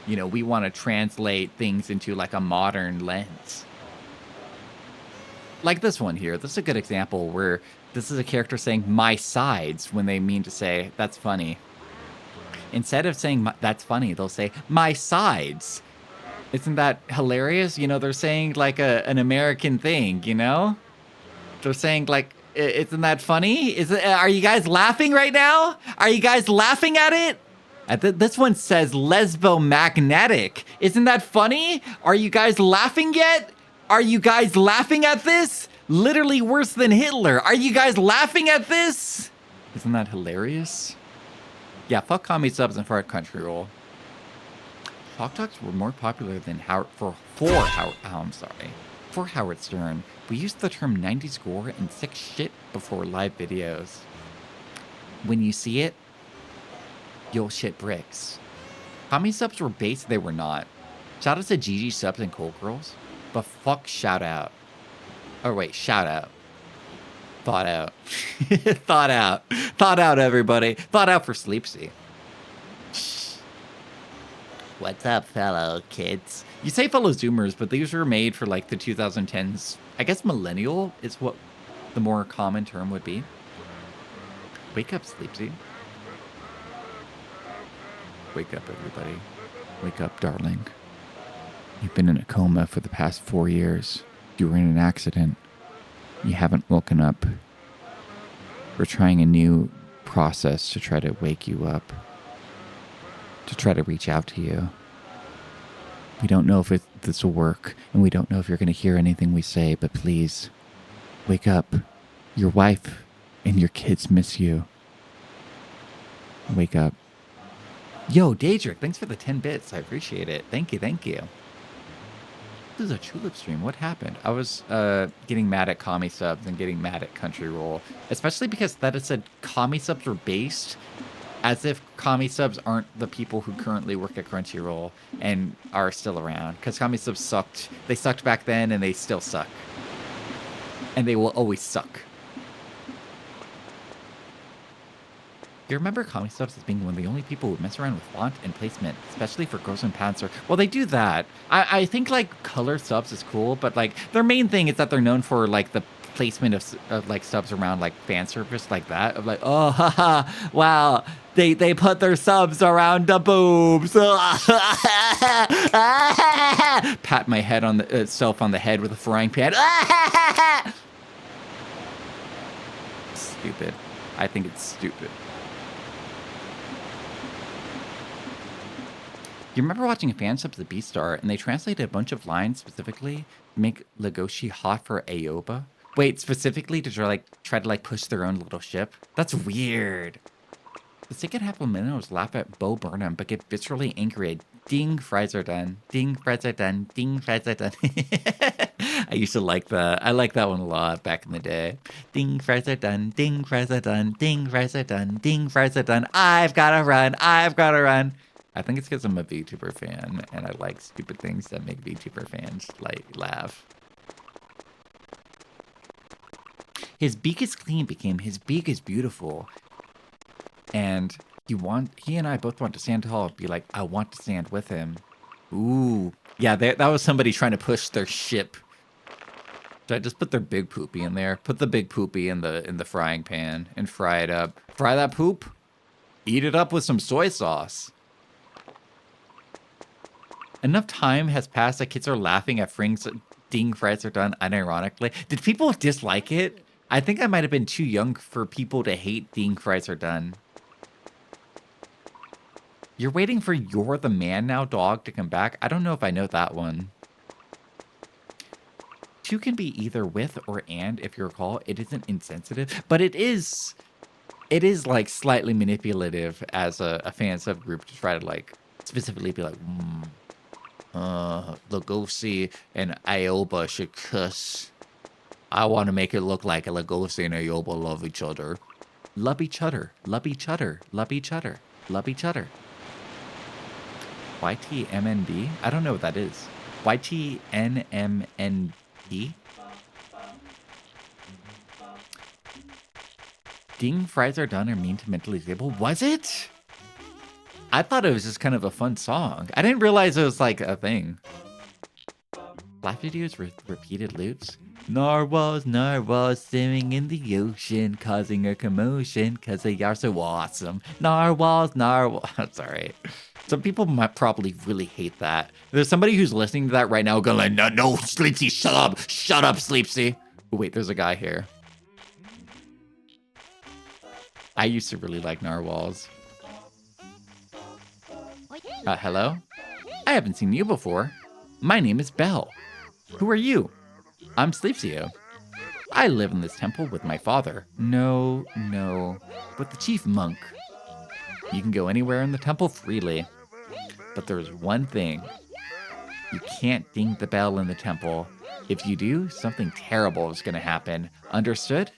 You know, we want to translate things into, like, a modern lens. Like this one here. This is a good example where this is a character saying, my sides, when they mean to say, that's funny. Instead of saying, that's funny, they'll say, my sides. Isn't that hilarious? You know, they're saying, like, an American thing, you know? They're saying, like, isn't that funny? Are you guys laughing right now? Are you guys laughing at it? This one says lesbo-magnetic. Isn't that funny? Are you guys laughing yet? Are you guys laughing at this? Literally worse than Hitler. Are you guys laughing at this? Isn't that hilarious? Yeah, fuck commie subs and fuck Crunchyroll. Talk Talks were more popular than for Howard Stern. We used the term 90s gore and sick shit before live videos. When you see it, you'll shit bricks. Commie subs were base, they were not. Shout out to GG subs and Cold Girls, but fuck shout out. Oh wait, shout out. Thought out. Thought out. Thought out, everybody. Thought out for Sleepsy. What's up, fellow kids? You say fellow Zoomers, but these were made for like the 2010s. I guess millennial is what the more common term would be. Wake up, Sleepsy. Wake up, everybody. Wake up, darling. You've been in a coma for the past 4 years. You were in an accident. You haven't woken up. We're trying a new process to try to wake you up. To try to reach out to you. We don't know if this will work, and we don't know if you're going to hear anything we say, but please, wake up. Your wife and your kids miss you. Wake up. Yo, Daedric, thanks for the 10 bits. I appreciate it. Thank you, thank you. This is a Chulip stream. What happened? I was getting mad at commie subs and getting mad at Crunchyroll, especially because that it said commie subs were based as if commie subs aren't the people who currently work at Crunchyroll and are still around. Because commie subs sucked. They sucked back then and they still suck. And they will always suck. You remember commie subs as being one of the only people who mess around with font and placement, especially for Girls and Panzer. Well, they do that. I think, like, color subs is cool, but, like, their main thing is that they're known for, like, the placement of like, subs around, like, fan service like that. Of, like, oh, haha, wow, they put their subs around the boobs. Pat my head on the self on the head with a frying pan. Stupid. I think it's stupid. You remember watching a fan sub to the Beastar, and they translated a bunch of lines specifically to make Legoshi hot for Aoba? Wait, specifically to try to push their own little ship? That's weird. The second half of minnows laugh at Bo Burnham, but get viscerally angry at Ding fries are done. Ding fries are done. Ding fries are done. I used to like that. I liked that one a lot back in the day. Ding fries are done. Ding fries are done. Ding fries are done. Ding fries are done. I've gotta run. I've gotta run. I think it's because I'm a VTuber fan and I like stupid things that make VTuber fans laugh. His beak is clean became his beak is beautiful. And he and I both want to stand tall and be like, I want to stand with him. Ooh. Yeah, that was somebody trying to push their ship. Should I just put their big poopy in there? Put the big poopy in the frying pan and fry it up. Fry that poop. Eat it up with some soy sauce. Enough time has passed that kids are laughing at Fring's ding fries are done unironically. Did people dislike it? I think I might have been too young for people to hate ding fries are done. You're waiting for You're the Man Now Dog to come back? I don't know if I know that one. Two can be either with or and, if you recall. It isn't insensitive, but it is like slightly manipulative as a fan subgroup to try to specifically be like, Lugosi and Aoba should kiss. I want to make it look like Lugosi and Aoba love each other. Love each other. Love each other. Love each other. Love each other. YTMND? I don't know what that is. YTNMND? Ding fries are done or mean to mentally disabled? Was it? I thought it was just kind of a fun song. I didn't realize it was like a thing. Laugh videos with repeated loops? Narwhals, narwhals swimming in the ocean, causing a commotion because they are so awesome. Narwhals, narwhals. Sorry. Some people might probably really hate that. There's somebody who's listening to that right now going like, no, no, Sleepsy, shut up. Shut up, Sleepsy. Oh, wait, there's a guy here. I used to really like narwhals. Hello? I haven't seen you before. My name is Belle. Who are you? I'm Sleepsio. I live in this temple with my father. No, with the chief monk. You can go anywhere in the temple freely. But there's one thing. You can't ding the bell in the temple. If you do, something terrible is going to happen. Understood?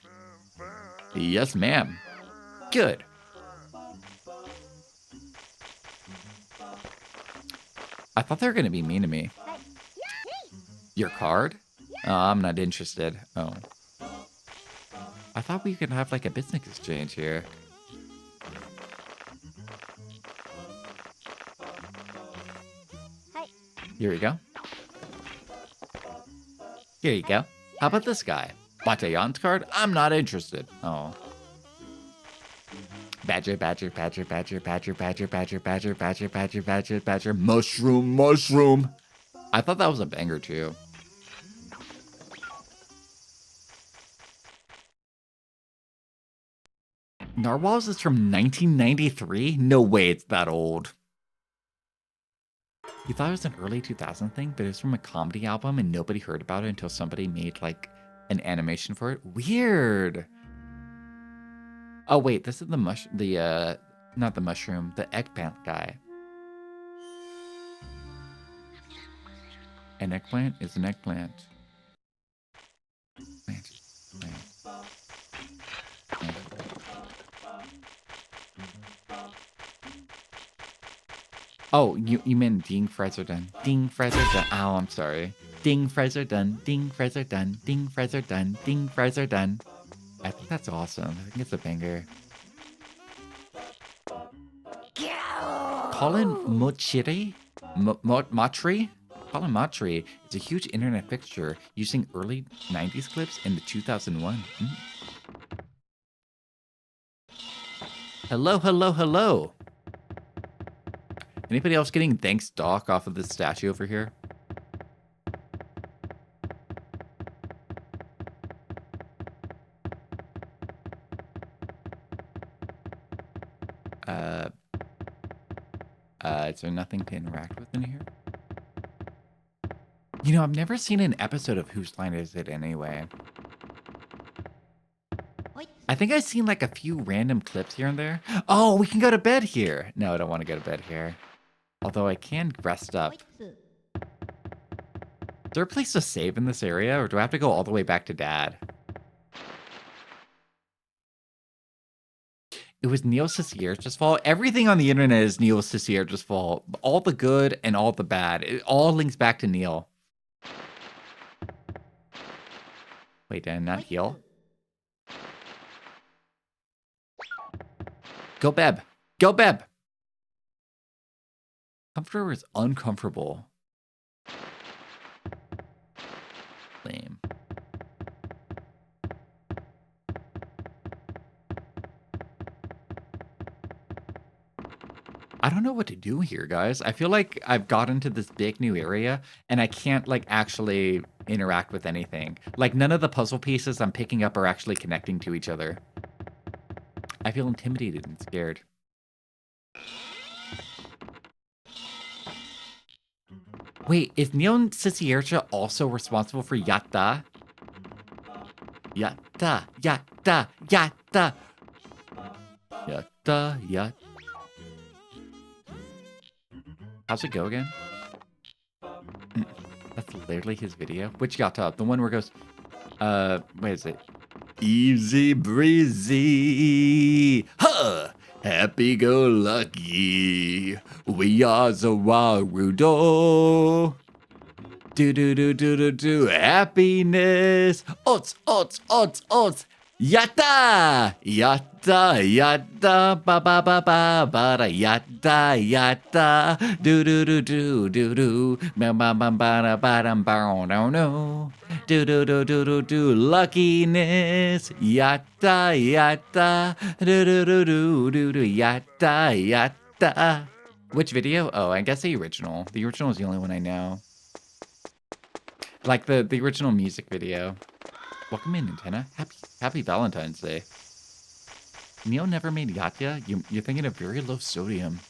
Yes, ma'am. Good. I thought they were going to be mean to me. Your card? Oh, I'm not interested. Oh. I thought we could have like a business exchange here. Here we go. Here you go. How about this guy? Bataillon's card? I'm not interested. Oh. Badger, badger, badger, badger, badger, badger, badger, badger, badger, badger, badger, badger, mushroom, mushroom. I thought that was a banger too. Narwhals is from 1993? No way it's that old. You thought it was an early 2000 thing, but it was from a comedy album and nobody heard about it until somebody made like an animation for it. Weird. Oh wait, this is not the mushroom, the eggplant guy. An eggplant is an eggplant. Plant. Oh, you meant ding fries are done. Ding fries are done. Oh, I'm sorry. Ding fries are done. Ding fries are done. Ding fries are done. Ding fries are done. I think that's awesome. I think it's a banger. Colin Mochiri? Matri? Colin Matri is a huge internet fixture using early 90s clips in the 2001. Hello, hello, hello. Anybody else getting thanks Doc off of this statue over here? Is there nothing to interact with in here? You know, I've never seen an episode of Whose Line Is It Anyway? I think I've seen like a few random clips here and there. Oh, we can go to bed here. No, I don't want to go to bed here. Although I can rest up. Is there a place to save in this area, or do I have to go all the way back to Dad? It was Neil Cicier's fault. Everything on the internet is Neil Cicier's fault. All the good and all the bad. It all links back to Neil. Wait, did I not heal? Go Beb. Go Beb. Comforter is uncomfortable. Lame. I don't know what to do here, guys. I feel like I've got into this big new area and I can't like actually interact with anything. Like none of the puzzle pieces I'm picking up are actually connecting to each other. I feel intimidated and scared. Wait, is Neil Ciciercia also responsible for Yatta? Yatta, Yatta, Yatta. Yatta, Yatta. How's it go again? That's literally his video. Which Yatta? The one where it goes, what is it? Easy breezy, huh? Happy go lucky. We are the Warudo. Do do do do do do. Happiness. Ots ots ots ots. Yatta! Yatta, yatta, ba ba ba ba ba da yatta, yatta, do do do do do do, ba ba ba ba da ba dum ba no no, do do do do do do, luckiness, yatta, yatta, do do do do do do, yatta, yatta. Which video? Oh, I guess the original. The original is the only one I know. Like the original music video. Welcome in, Nintendo. Happy Valentine's Day. Neil never made Yatya? You're thinking of very low sodium.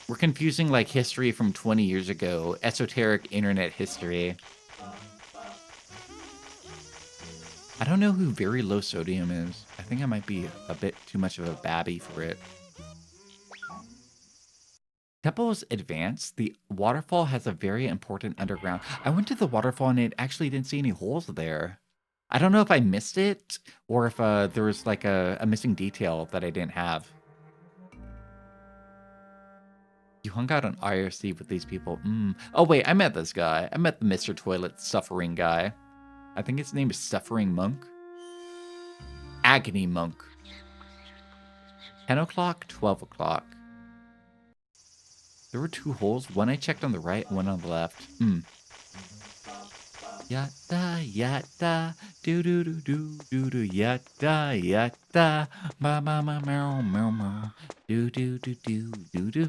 We're confusing like history from 20 years ago. Esoteric internet history. I don't know who very low sodium is. I think I might be a bit too much of a babby for it. Temple's advanced. The waterfall has a very important underground. I went to the waterfall and it actually didn't see any holes there. I don't know if I missed it or if there was like a missing detail that I didn't have. You hung out on IRC with these people. Oh wait, I met this guy. I met the Mr. Toilet Suffering guy. I think his name is Suffering Monk. Agony Monk. 10 o'clock, 12 o'clock. There were two holes. One I checked on the right, one on the left. Yatta, yatta, do do do do do do, yatta, yatta, ba ba ba meow meow meow, do do do do do do,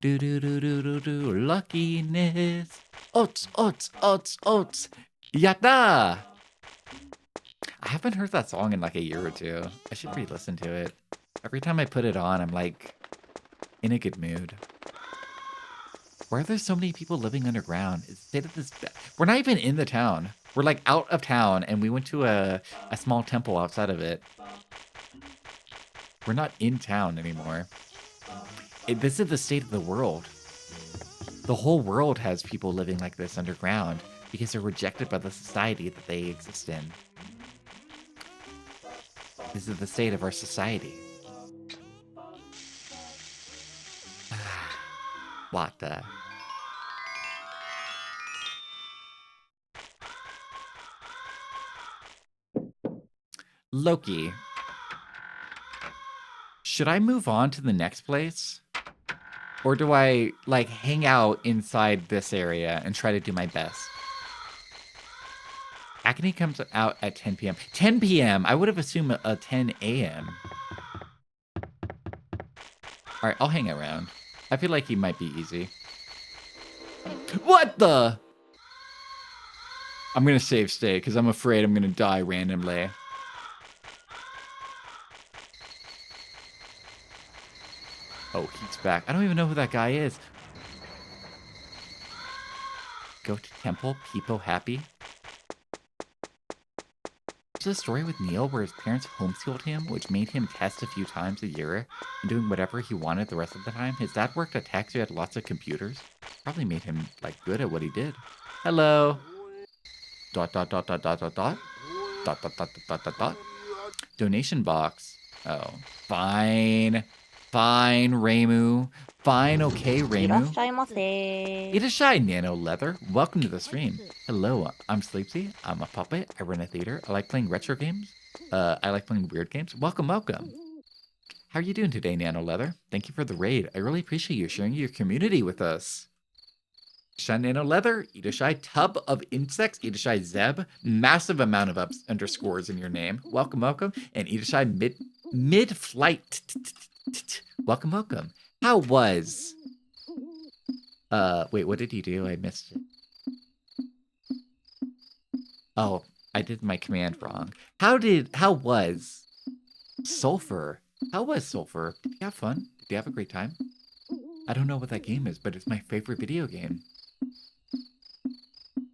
do do do do do do, luckiness, oats oats oats oats, yatta. I haven't heard that song in like a year or two. I should re-listen to it. Every time I put it on, I'm like in a good mood. Why are there so many people living underground? We're not even in the town. We're like out of town, and we went to a small temple outside of it. We're not in town anymore. This is the state of the world. The whole world has people living like this underground because they're rejected by the society that they exist in. This is the state of our society. What the? Loki. Should I move on to the next place? Or do I, like, hang out inside this area and try to do my best? Agony comes out at 10 p.m. 10 p.m.? I would have assumed a 10 a.m. Alright, I'll hang around. I feel like he might be easy. What the? I'm gonna save state because I'm afraid I'm gonna die randomly. Oh, he's back. I don't even know who that guy is. Go to temple, people happy. There's a story with Neil where his parents homeschooled him, which made him test a few times a year and doing whatever he wanted the rest of the time. His dad worked at tech, so he had lots of computers. Probably made him, like, good at what he did. Hello. Dot, dot, dot, dot, dot, dot, dot. Dot, dot, dot, dot, dot, dot, dot. Donation box. Oh, fine. Fine, Reimu. Fine, okay, いらっ Reimu. しゃいませ。 Itashai Nano Leather, welcome to the stream. Hello, I'm Sleepsy. I'm a puppet. I run a theater. I like playing retro games. I like playing weird games. Welcome, welcome. How are you doing today, Nano Leather? Thank you for the raid. I really appreciate you sharing your community with us. Itashai Nano Leather, Itashai Tub of Insects, Itashai Zeb, massive amount of underscores in your name. Welcome, welcome. And Itashai Mid-Flight. Welcome, welcome. How was... wait, what did he do? I missed it. Oh, I did my command wrong. How was Sulfur? How was Sulfur? Did you have fun? Did you have a great time? I don't know what that game is, but it's my favorite video game.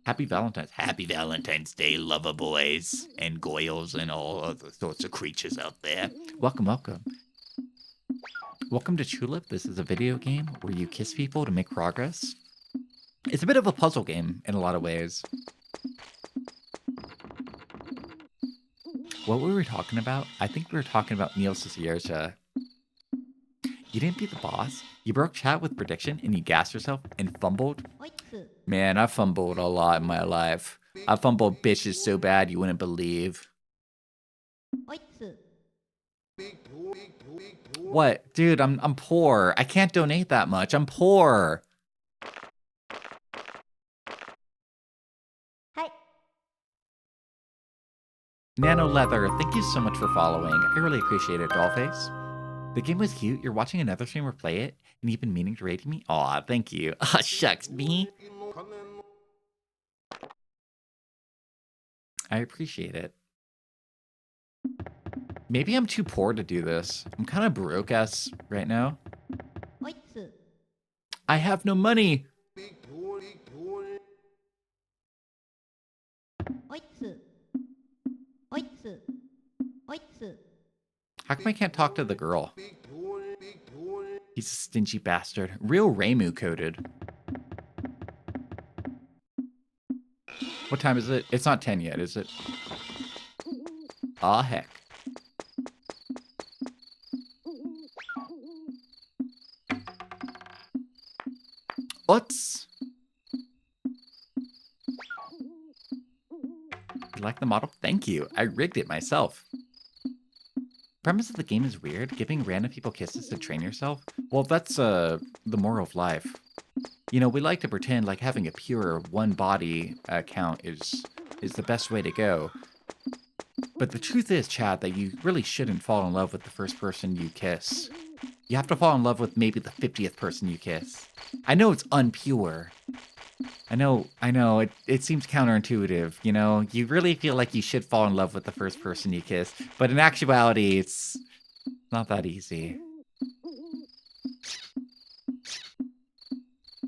Happy Valentine's. Happy Valentine's Day, lover boys and goyles and all other sorts of creatures out there. Welcome, welcome. Welcome to Chulip. This is a video game where you kiss people to make progress. It's a bit of a puzzle game in a lot of ways. What were we talking about? I think we were talking about Neil Ciciercia. You didn't beat the boss. You broke chat with prediction and you gassed yourself and fumbled. おいっす。 Man, I fumbled a lot in my life. I fumbled bitches so bad you wouldn't believe. おいっす。 What? Dude, I'm poor. I can't donate that much. I'm poor. はい。 Nano Leather, thank you so much for following. I really appreciate it, Dollface. The game was cute. You're watching another streamer play it, and you've been meaning to raid me? Aw, thank you. Aw, shucks, me. I appreciate it. Maybe I'm too poor to do this. I'm kind of broke-ass right now. おいっす。 I have no money. おいっす。おいっす。おいっす。 How come I can't talk to the girl? He's a stingy bastard. Real Reimu coded. What time is it? It's not 10 yet, is it? Aw, heck. Oops. You like the model? Thank you. I rigged it myself. Premise of the game is weird. Giving random people kisses to train yourself? Well, that's the moral of life. You know, we like to pretend like having a pure one body count is the best way to go. But the truth is, Chad, that you really shouldn't fall in love with the first person you kiss. You have to fall in love with maybe the 50th person you kiss. I know it's unpure. I know, it seems counterintuitive, you know? You really feel like you should fall in love with the first person you kiss, but in actuality, it's not that easy.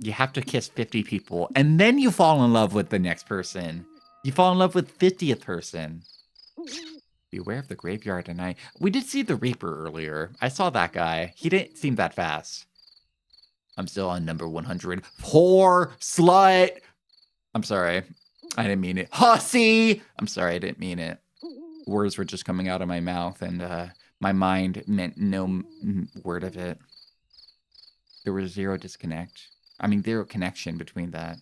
You have to kiss 50 people, and then you fall in love with the next person. You fall in love with 50th person. Beware of the graveyard tonight. We did see the Reaper earlier. I saw that guy. He didn't seem that fast. I'm still on number 100. Poor slut! I'm sorry. I didn't mean it. Hussy! I'm sorry, I didn't mean it. Words were just coming out of my mouth, and my mind meant no word of it. There was zero disconnect. I mean, zero connection between that.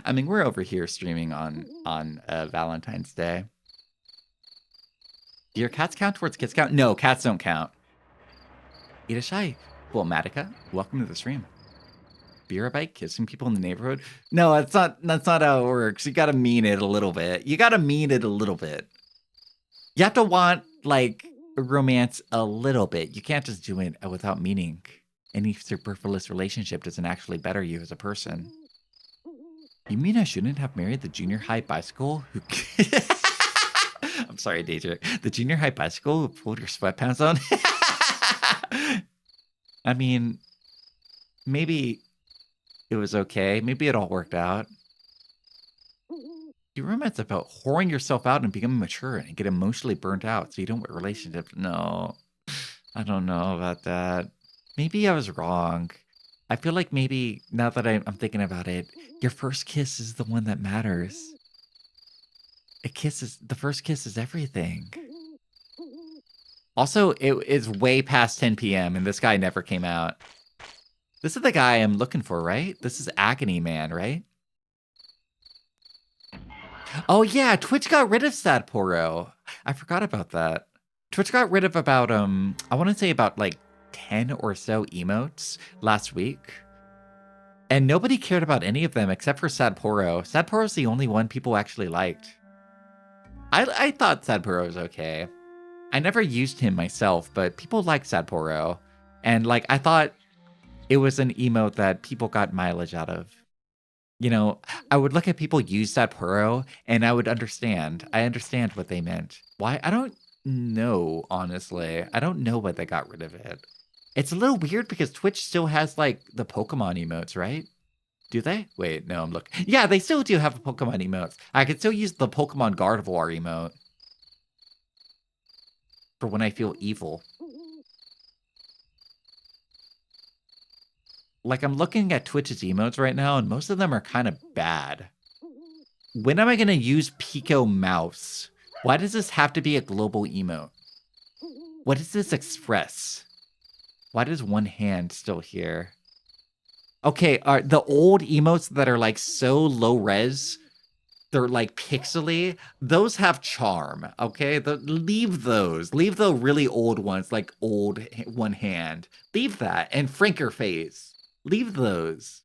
I mean, we're over here streaming on Valentine's Day. Do your cats count towards kids count? No, cats don't count. Itashai, well, Matica, welcome to the stream. Beer a bike, kissing people in the neighborhood? No, that's not how it works. You gotta mean it a little bit. You gotta mean it a little bit. You have to want, like, romance a little bit. You can't just do it without meaning. Any superfluous relationship doesn't actually better you as a person. You mean I shouldn't have married the junior high bicycle who... sorry, Daedric. The junior high bicycle who pulled your sweatpants on? I mean, maybe it was okay. Maybe it all worked out. You romance about whoring yourself out and becoming mature and get emotionally burnt out so you don't want relationships. No, I don't know about that. Maybe I was wrong. I feel like maybe now that I'm thinking about it, your first kiss is the one that matters. The first kiss is everything. Also, it is way past 10 p.m. and this guy never came out. This is the guy I'm looking for, right? This is Agony Man, right? Oh yeah, Twitch got rid of Sad Poro. I forgot about that. Twitch got rid of about I want to say about like 10 or so emotes last week. And nobody cared about any of them except for Sad Poro. Sad Poro's the only one people actually liked. I thought Sad Poro was okay. I never used him myself, but people liked Sad Poro. And like I thought it was an emote that people got mileage out of. You know, I would look at people use Sad Poro and I would understand. I understand what they meant. Why? I don't know, honestly. I don't know why they got rid of it. It's a little weird because Twitch still has like the Pokemon emotes, right? Do they? Wait, no, I'm looking. Yeah, they still do have Pokemon emotes. I could still use the Pokemon Gardevoir emote for when I feel evil. Like, I'm looking at Twitch's emotes right now, and most of them are kind of bad. When am I going to use Pico Mouse? Why does this have to be a global emote? What does this express? Why does one hand still here? Okay, are the old emotes that are like so low res, they're like pixely, those have charm, okay? Leave those. Leave the really old ones, like old one hand. Leave that. And Franker face. Leave those.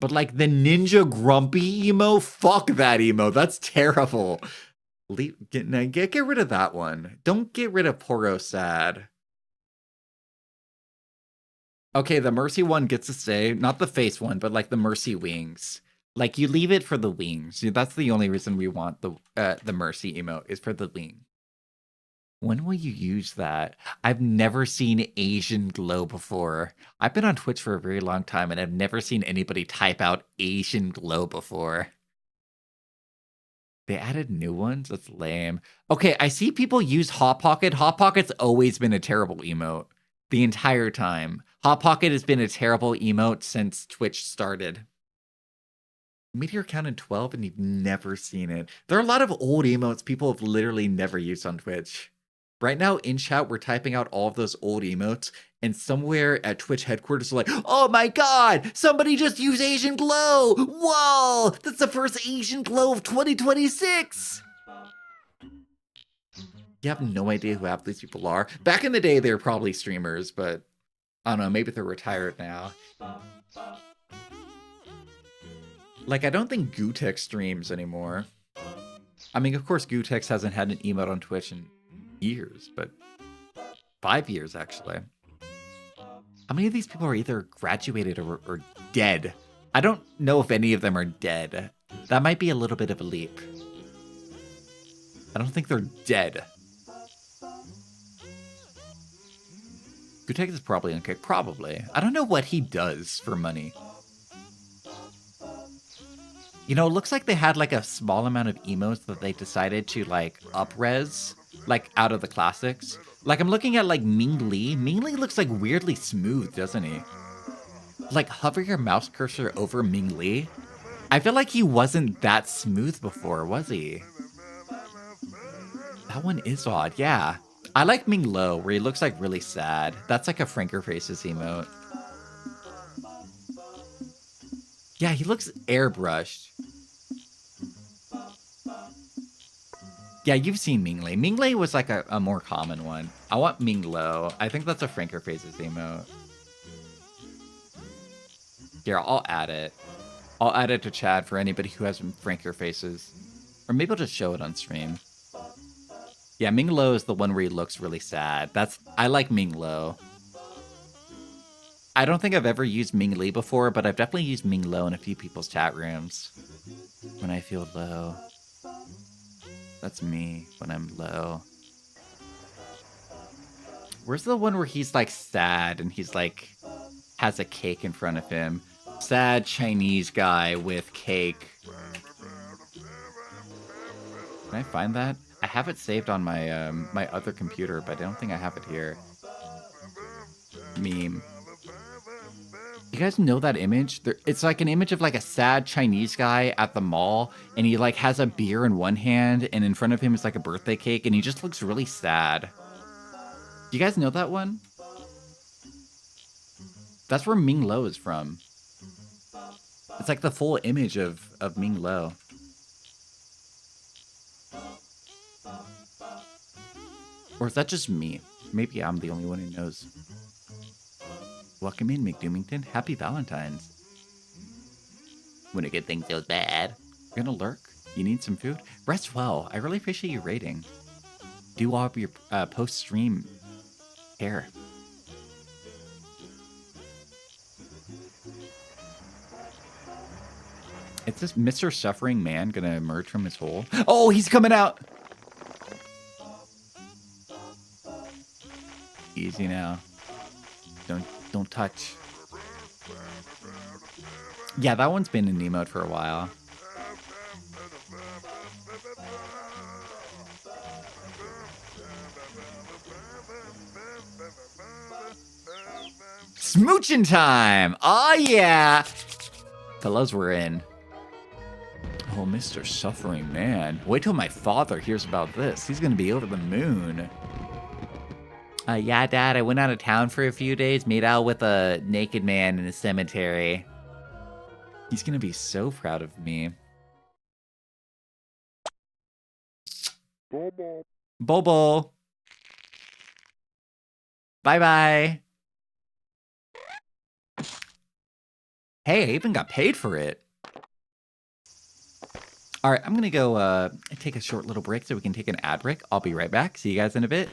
But like the Ninja Grumpy emo, fuck that emo. That's terrible. Get rid of that one. Don't get rid of Poro Sad. Okay, the Mercy one gets to stay. Not the face one, but like the Mercy wings. Like, you leave it for the wings. That's the only reason we want the Mercy emote, is for the wing. When will you use that? I've never seen Asian glow before. I've been on Twitch for a very long time, and I've never seen anybody type out Asian glow before. They added new ones? That's lame. Okay, I see people use Hot Pocket. Hot Pocket's always been a terrible emote. The entire time. Hot Pocket has been a terrible emote since Twitch started. Meteor count in 12 and you've never seen it. There are a lot of old emotes people have literally never used on Twitch. Right now in chat, we're typing out all of those old emotes, and somewhere at Twitch headquarters are like, oh my god, somebody just used Asian Glow! Whoa, that's the first Asian Glow of 2026! You have no idea who half these people are. Back in the day, they were probably streamers, but I don't know, maybe they're retired now. Like, I don't think Gutex streams anymore. I mean, of course, Gutex hasn't had an emote on Twitch in years, but 5 years, actually. How many of these people are either graduated or dead? I don't know if any of them are dead. That might be a little bit of a leap. I don't think they're dead. Gutex is probably okay. Probably. I don't know what he does for money. You know, it looks like they had like a small amount of emotes that they decided to like up-res, like out of the classics. Like, I'm looking at like Ming Li. Ming Li looks like weirdly smooth, doesn't he? Like, hover your mouse cursor over Ming Li. I feel like he wasn't that smooth before, was he? That one is odd, yeah. I like Ming Lo, where he looks like really sad. That's like a Franker Faces emote. Yeah, he looks airbrushed. Yeah, you've seen Ming Li. Ming Li was like a more common one. I want Ming Lo. I think that's a Franker Faces emote. Here, I'll add it. I'll add it to chat for anybody who has Franker Faces. Or maybe I'll just show it on stream. Yeah, Ming Lo is the one where he looks really sad. I like Ming Lo. I don't think I've ever used Ming Li before, but I've definitely used Ming Lo in a few people's chat rooms. When I feel low. That's me when I'm low. Where's the one where he's like sad and he's like has a cake in front of him? Sad Chinese guy with cake. Can I find that? I have it saved on my my other computer, but I don't think I have it here. Meme. You guys know that image? It's like an image of like a sad Chinese guy at the mall, and he like has a beer in one hand, and in front of him is like a birthday cake, and he just looks really sad. Do you guys know that one? That's where Ming Lo is from. It's like the full image of Ming Lo. Or is that just me? Maybe I'm the only one who knows. Welcome in, McDoomington. Happy Valentine's. When a good thing feels bad. You're gonna lurk? You need some food? Rest well. I really appreciate your rating. Do all of your post-stream care. Is this Mr. Suffering Man gonna emerge from his hole? Oh, he's coming out! Easy now. Don't touch. Yeah, that one's been in emote for a while. Smooching time! Oh yeah! Fellas, we're in. Oh, Mr. Suffering Man. Wait till my father hears about this. He's gonna be over the moon. Yeah, Dad, I went out of town for a few days, made out with a naked man in a cemetery. He's gonna be so proud of me. Bobo. Bobo. Bye-bye. Hey, I even got paid for it. All right, I'm gonna go take a short little break so we can take an ad break. I'll be right back. See you guys in a bit.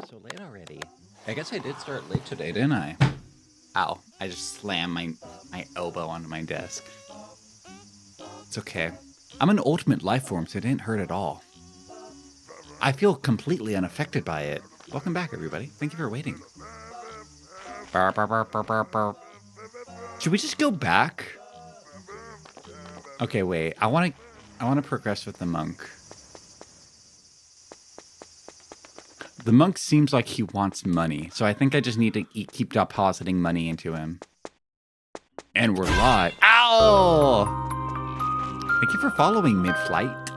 So late already. I guess I did start late today, didn't I? Ow. I just slammed my elbow onto my desk. It's okay. I'm an ultimate life form, so it didn't hurt at all. I feel completely unaffected by it. Welcome back, everybody. Thank you for waiting. Burr, burr, burr, burr, burr, burr. Should we just go back? Okay, wait. I want to progress with the monk. The monk seems like he wants money, so I think I just need to keep depositing money into him. And we're live. Ow! Thank you for following mid-flight.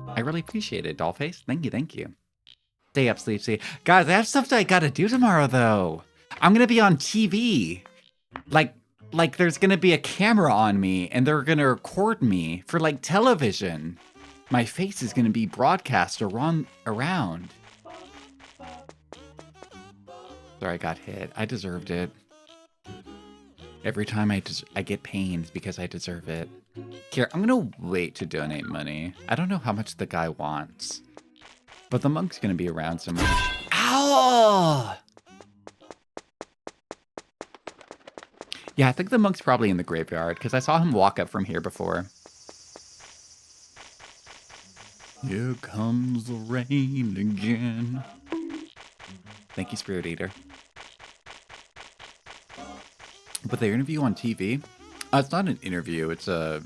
I really appreciate it, Dollface. Thank you, thank you. Stay up, sleep. Guys, I have stuff that I gotta do tomorrow, though. I'm gonna be on TV. Like there's gonna be a camera on me, and they're gonna record me for, like, television. My face is gonna be broadcast around. Sorry, I got hit. I deserved it. Every time I get pains because I deserve it. Here, I'm gonna wait to donate money. I don't know how much the guy wants. But the monk's gonna be around somewhere. Ow! Yeah, I think the monk's probably in the graveyard, because I saw him walk up from here before. Here comes the rain again. Thank you, Spirit Eater. But the interview on TV, it's not an interview. It's a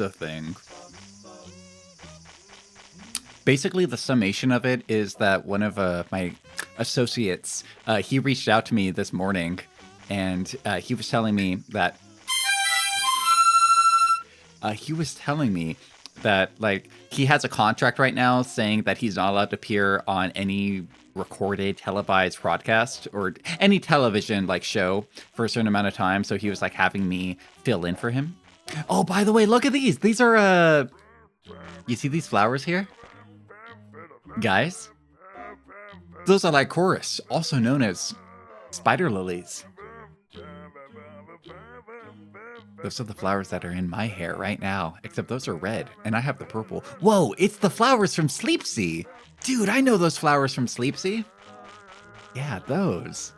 thing. Basically, the summation of it is that one of my associates, he reached out to me this morning, and he was telling me that like he has a contract right now saying that he's not allowed to appear on any recorded televised broadcast or any television like show for a certain amount of time. So he was like having me fill in for him. Oh, by the way, look at these. These are you see these flowers here? Guys? Those are lycoris, also known as spider lilies. Those are the flowers that are in my hair right now, except those are red, and I have the purple. Whoa, it's the flowers from Sleepsea! Dude, I know those flowers from Sleepsea. Yeah, those.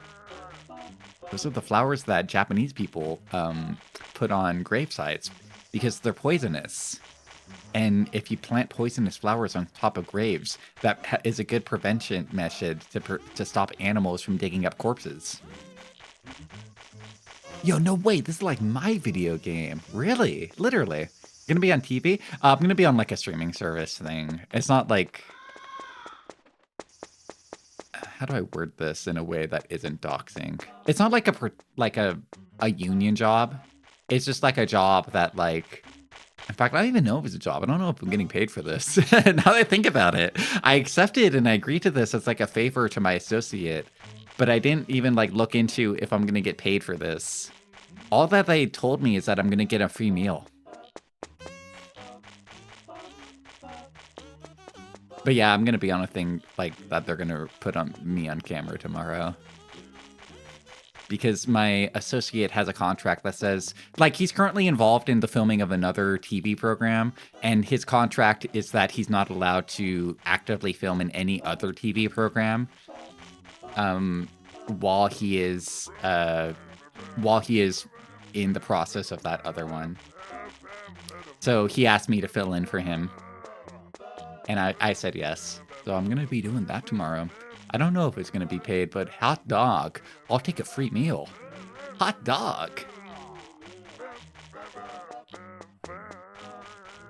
Those are the flowers that Japanese people put on grave sites because they're poisonous. And if you plant poisonous flowers on top of graves, that is a good prevention method to stop animals from digging up corpses. Yo, no, wait, this is like my video game. Really? Literally. Gonna be on TV? I'm gonna be on like a streaming service thing. It's not like... How do I word this in a way that isn't doxing? It's not like a union job. It's just like a job that like... In fact, I don't even know if it's a job. I don't know if I'm getting paid for this. Now that I think about it, I accepted and I agreed to this as like a favor to my associate, but I didn't even like look into if I'm going to get paid for this. All that they told me is that I'm going to get a free meal. But yeah, I'm going to be on a thing like that they're going to put on me on camera tomorrow. Because my associate has a contract that says, like, he's currently involved in the filming of another TV program, and his contract is that he's not allowed to actively film in any other TV program while he is in the process of that other one. So he asked me to fill in for him, and I said yes. So I'm gonna be doing that tomorrow. I don't know if it's going to be paid, but hot dog. I'll take a free meal. Hot dog.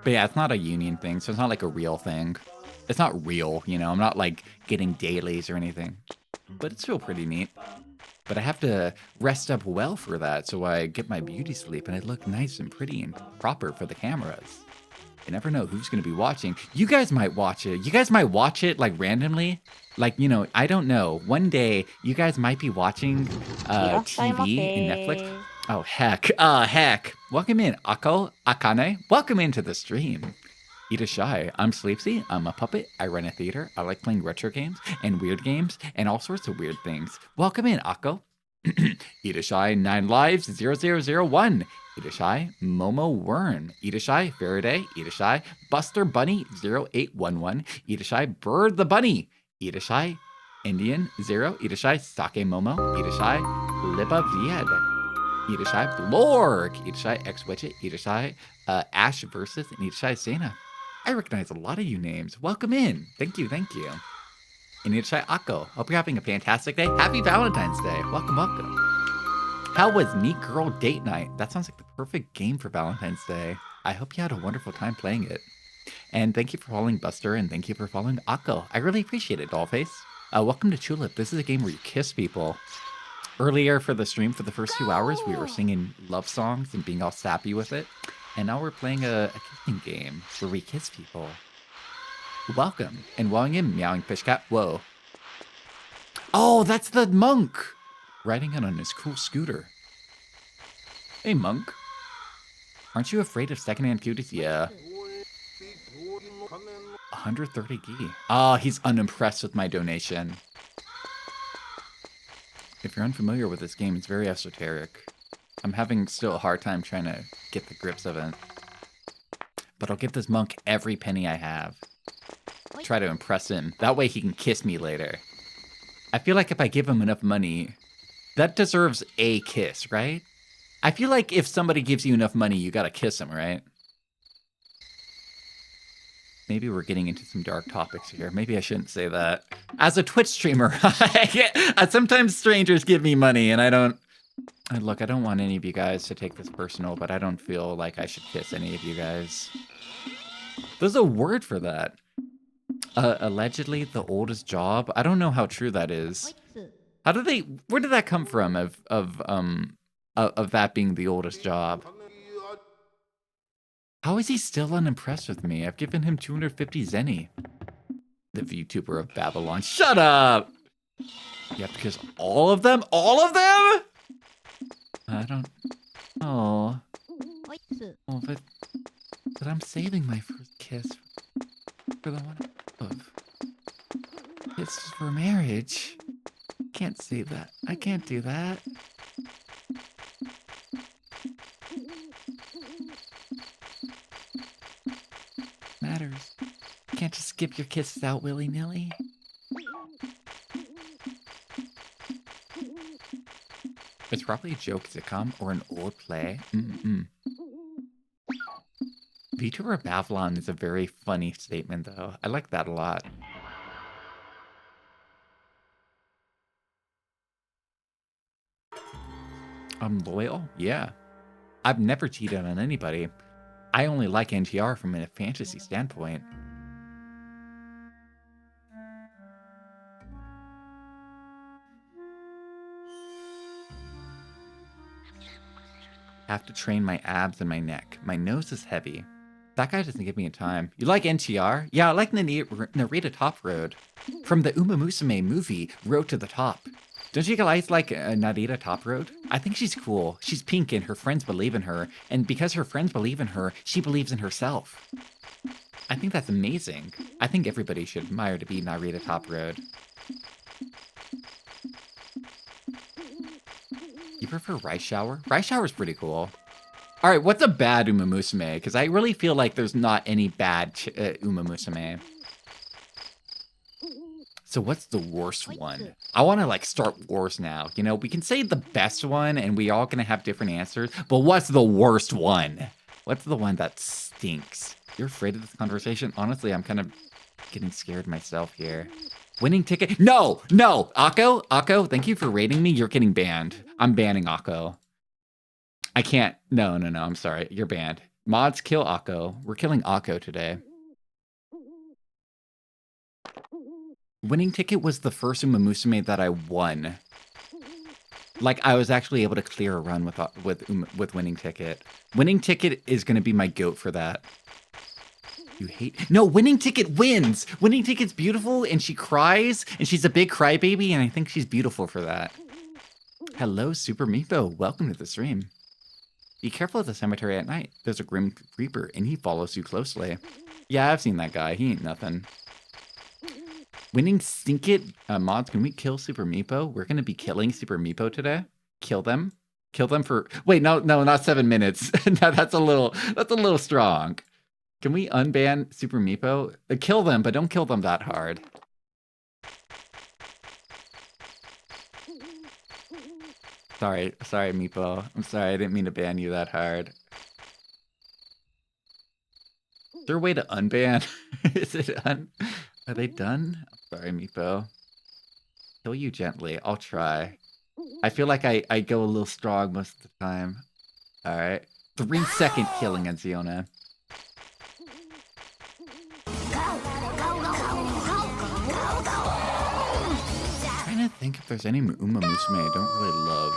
But yeah, it's not a union thing, so it's not like a real thing. It's not real, you know? I'm not like getting dailies or anything. But it's still pretty neat. But I have to rest up well for that, so I get my beauty sleep and I look nice and pretty and proper for the cameras. You never know who's going to be watching. You guys might watch it. You guys might watch it, like, randomly. Like, you know, I don't know. One day, you guys might be watching TV in Netflix. Oh, heck. Heck. Welcome in, Akane. Welcome into the stream. Ida Shy. I'm Sleepsy. I'm a puppet. I run a theater. I like playing retro games and weird games and all sorts of weird things. Welcome in, Akko. Edishai 9 lives 0001. Edishai Momo Worm. Edishai Faraday. Edishai Buster Bunny 0811. Edishai Bird the Bunny. Edishai Indian 0. Edishai Sake Momo. Edishai Liba Vied. Edishai Blorg. Edishai X Widget. Edishai Ash Versus. And Edishai Sena. I recognize a lot of you names. Welcome in. Thank you. And Edishai Akko. Hope you're having a fantastic day. Happy Valentine's Day. Welcome. How was Neat Girl Date Night? That sounds like the perfect game for Valentine's Day. I hope you had a wonderful time playing it. And thank you for following Buster, and thank you for following Akko. I really appreciate it, Dollface. Welcome to Chulip. This is a game where you kiss people. Earlier for the stream, for the first 2 hours, we were singing love songs and being all sappy with it. And now we're playing a kissing game where we kiss people. Welcome. And wowing in, meowing fish cat. Whoa. Oh, that's the monk! Riding in on his cool scooter. Hey, monk. Aren't you afraid of secondhand cuties? Yeah. 130 gi. Oh, he's unimpressed with my donation. If you're unfamiliar with this game, it's very esoteric. I'm having still a hard time trying to get the grips of it. But I'll give this monk every penny I have. Try to impress him. That way he can kiss me later. I feel like if I give him enough money, that deserves a kiss, right? I feel like if somebody gives you enough money, you gotta kiss them, right? Maybe we're getting into some dark topics here. Maybe I shouldn't say that. As a Twitch streamer, sometimes strangers give me money, and I don't... Look, I don't want any of you guys to take this personal, but I don't feel like I should kiss any of you guys. There's a word for that. Allegedly the oldest job. I don't know how true that is. How do they? Where did that come from? Of that being the oldest job. How is he still unimpressed with me? I've given him 250 zenny. The VTuber of Babylon. Shut up! Yeah, because all of them? All of them? I don't... Oh. Oh, but I'm saving my first kiss for the one I love. It's for marriage. Can't say that. I can't do that. Matters. Can't just skip your kisses out willy-nilly. It's probably a joke sitcom or an old play. VTuber of Babylon is a very funny statement, though. I like that a lot. I'm loyal? Yeah. I've never cheated on anybody. I only like NTR from a fantasy standpoint. Have to train my abs and my neck. My nose is heavy. That guy doesn't give me a time. You like NTR? Yeah, I like Narita Top Road. From the Uma Musume movie, Road to the Top. Don't you guys like Narita Top Road? I think she's cool. She's pink and her friends believe in her. And because her friends believe in her, she believes in herself. I think that's amazing. I think everybody should admire to be Narita Top Road. You prefer Rice Shower? Rice Shower is pretty cool. All right, what's a bad Uma Musume? Because I really feel like there's not any bad Uma Musume. So what's the worst one? I want to like start wars now. You know, we can say the best one and we all gonna have different answers, but what's the worst one? What's the one that stinks? You're afraid of this conversation? Honestly, I'm kind of getting scared myself here. Winning ticket? No! Akko, thank you for rating me. You're getting banned. I'm banning Akko. I can't. No, I'm sorry. You're banned. Mods, kill Akko. We're killing Akko today. Winning ticket was the first Uma Musume that I won. Like, I was actually able to clear a run with winning ticket. Winning ticket is going to be my goat for that. You hate... No, winning ticket wins! Winning ticket's beautiful, and she cries, and she's a big crybaby, and I think she's beautiful for that. Hello, Super Meepo. Welcome to the stream. Be careful at the cemetery at night. There's a Grim Reaper, and he follows you closely. Yeah, I've seen that guy. He ain't nothing. Winning Stinkit. Mods, can we kill Super Meepo? We're going to be killing Super Meepo today. Kill them. Kill them for... Wait, no, not 7 minutes. No, that's a little strong. Can we unban Super Meepo? Kill them, but don't kill them that hard. Sorry, Meepo. I'm sorry, I didn't mean to ban you that hard. Is there a way to unban? Is it Are they done? I'm sorry, Meepo. Kill you gently. I'll try. I feel like I go a little strong most of the time. Alright. 3-second killing on Ziona. I'm trying to think if there's any Uma Musume I don't really love.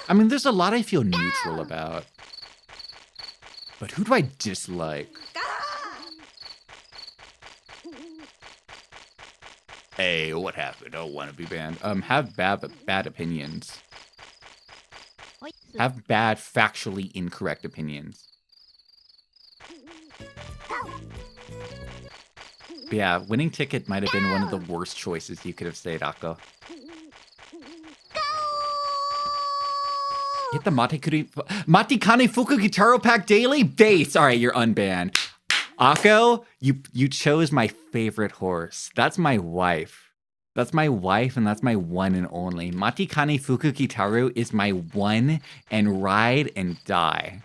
I mean, there's a lot I feel neutral about. But who do I dislike? Hey, what happened? Don't want to be banned. Have bad opinions. おいっす Have bad, factually incorrect opinions. But yeah, winning ticket might have been one of the worst choices you could have said, Akko. Hit the Matikane Fuku Gitaro Pack daily? Base! Alright, you're unbanned. Akko, you chose my favorite horse. That's my wife. That's my wife, and that's my one and only. Matikane Fuku Gitaru is my one and ride and die.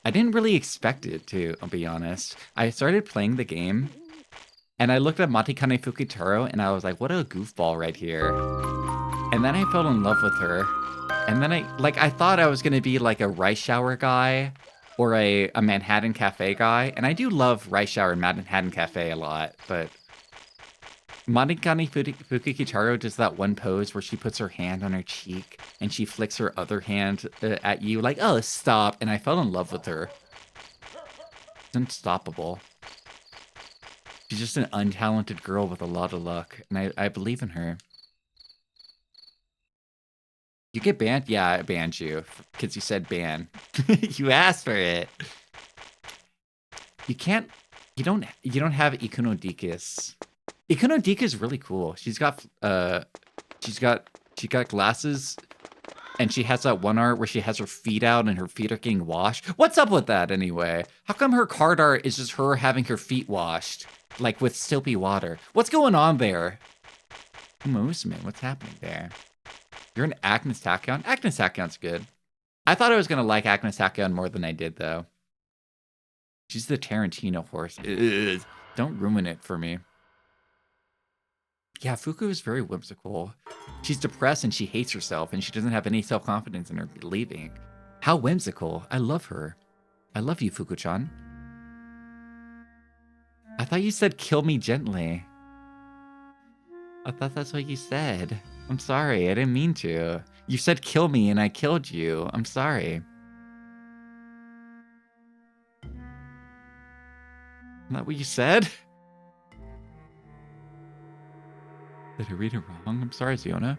I didn't really expect it to, I'll be honest. I started playing the game, and I looked at Matikane Fukitaro, and I was like, what a goofball right here. And then I fell in love with her. And then I thought I was going to be like a rice shower guy or a Manhattan Cafe guy. And I do love rice shower and Manhattan Cafe a lot, but Matikane Fukitaro does that one pose where she puts her hand on her cheek and she flicks her other hand at you like, oh, stop. And I fell in love with her. It's unstoppable. She's just an untalented girl with a lot of luck, and I believe in her. You get banned? Yeah, I banned you because you said ban. You asked for it. You don't have Ikunodikis. Ikunodika is really cool. She's got glasses, and she has that one art where she has her feet out and her feet are getting washed. What's up with that anyway? How come her card art is just her having her feet washed, like with soapy water? What's going on there? Musume, what's happening there? You're an Agnes Tachyon? Agnes Tachyon's good. I thought I was going to like Agnes Tachyon more than I did, though. She's the Tarantino horse. Ugh. Don't ruin it for me. Yeah, Fuku is very whimsical. She's depressed and she hates herself and she doesn't have any self-confidence in her believing. How whimsical. I love her. I love you, Fuku-chan. I thought you said kill me gently. I thought that's what you said. I'm sorry, I didn't mean to. You said kill me and I killed you. I'm sorry. Isn't that what you said? Did I read it wrong? I'm sorry, Ziona.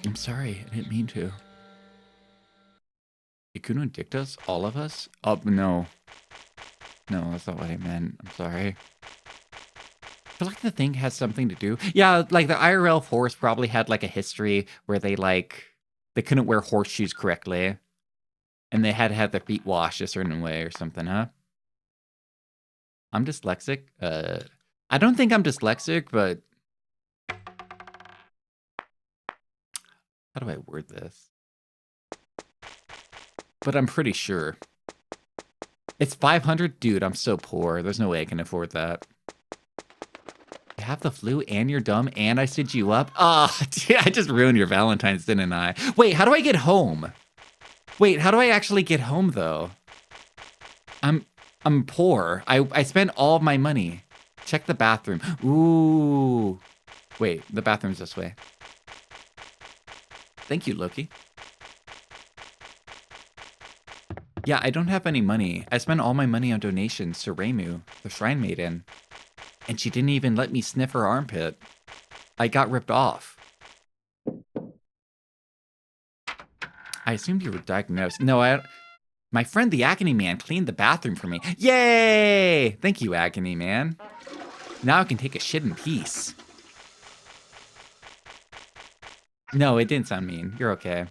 I'm sorry, I didn't mean to. Ikuno dictas? All of us? Oh, no. No, that's not what I meant. I'm sorry. I feel like the thing has something to do. Yeah, like the IRL horse probably had like a history where they couldn't wear horseshoes correctly. And they had to have their feet washed a certain way or something, huh? I'm dyslexic. I don't think I'm dyslexic, but how do I word this? But I'm pretty sure. It's 500? Dude, I'm so poor. There's no way I can afford that. You have the flu and you're dumb and I stood you up? Ah, oh, I just ruined your Valentine's, didn't I? Wait, how do I get home? Wait, how do I actually get home, though? I'm poor. I spent all of my money. Check the bathroom. Ooh. Wait, the bathroom's this way. Thank you, Loki. Yeah, I don't have any money. I spent all my money on donations to Reimu, the Shrine Maiden. And she didn't even let me sniff her armpit. I got ripped off. I assumed you were diagnosed. No, my friend the Agony Man cleaned the bathroom for me. Yay! Thank you, Agony Man. Now I can take a shit in peace. No, it didn't sound mean. You're okay.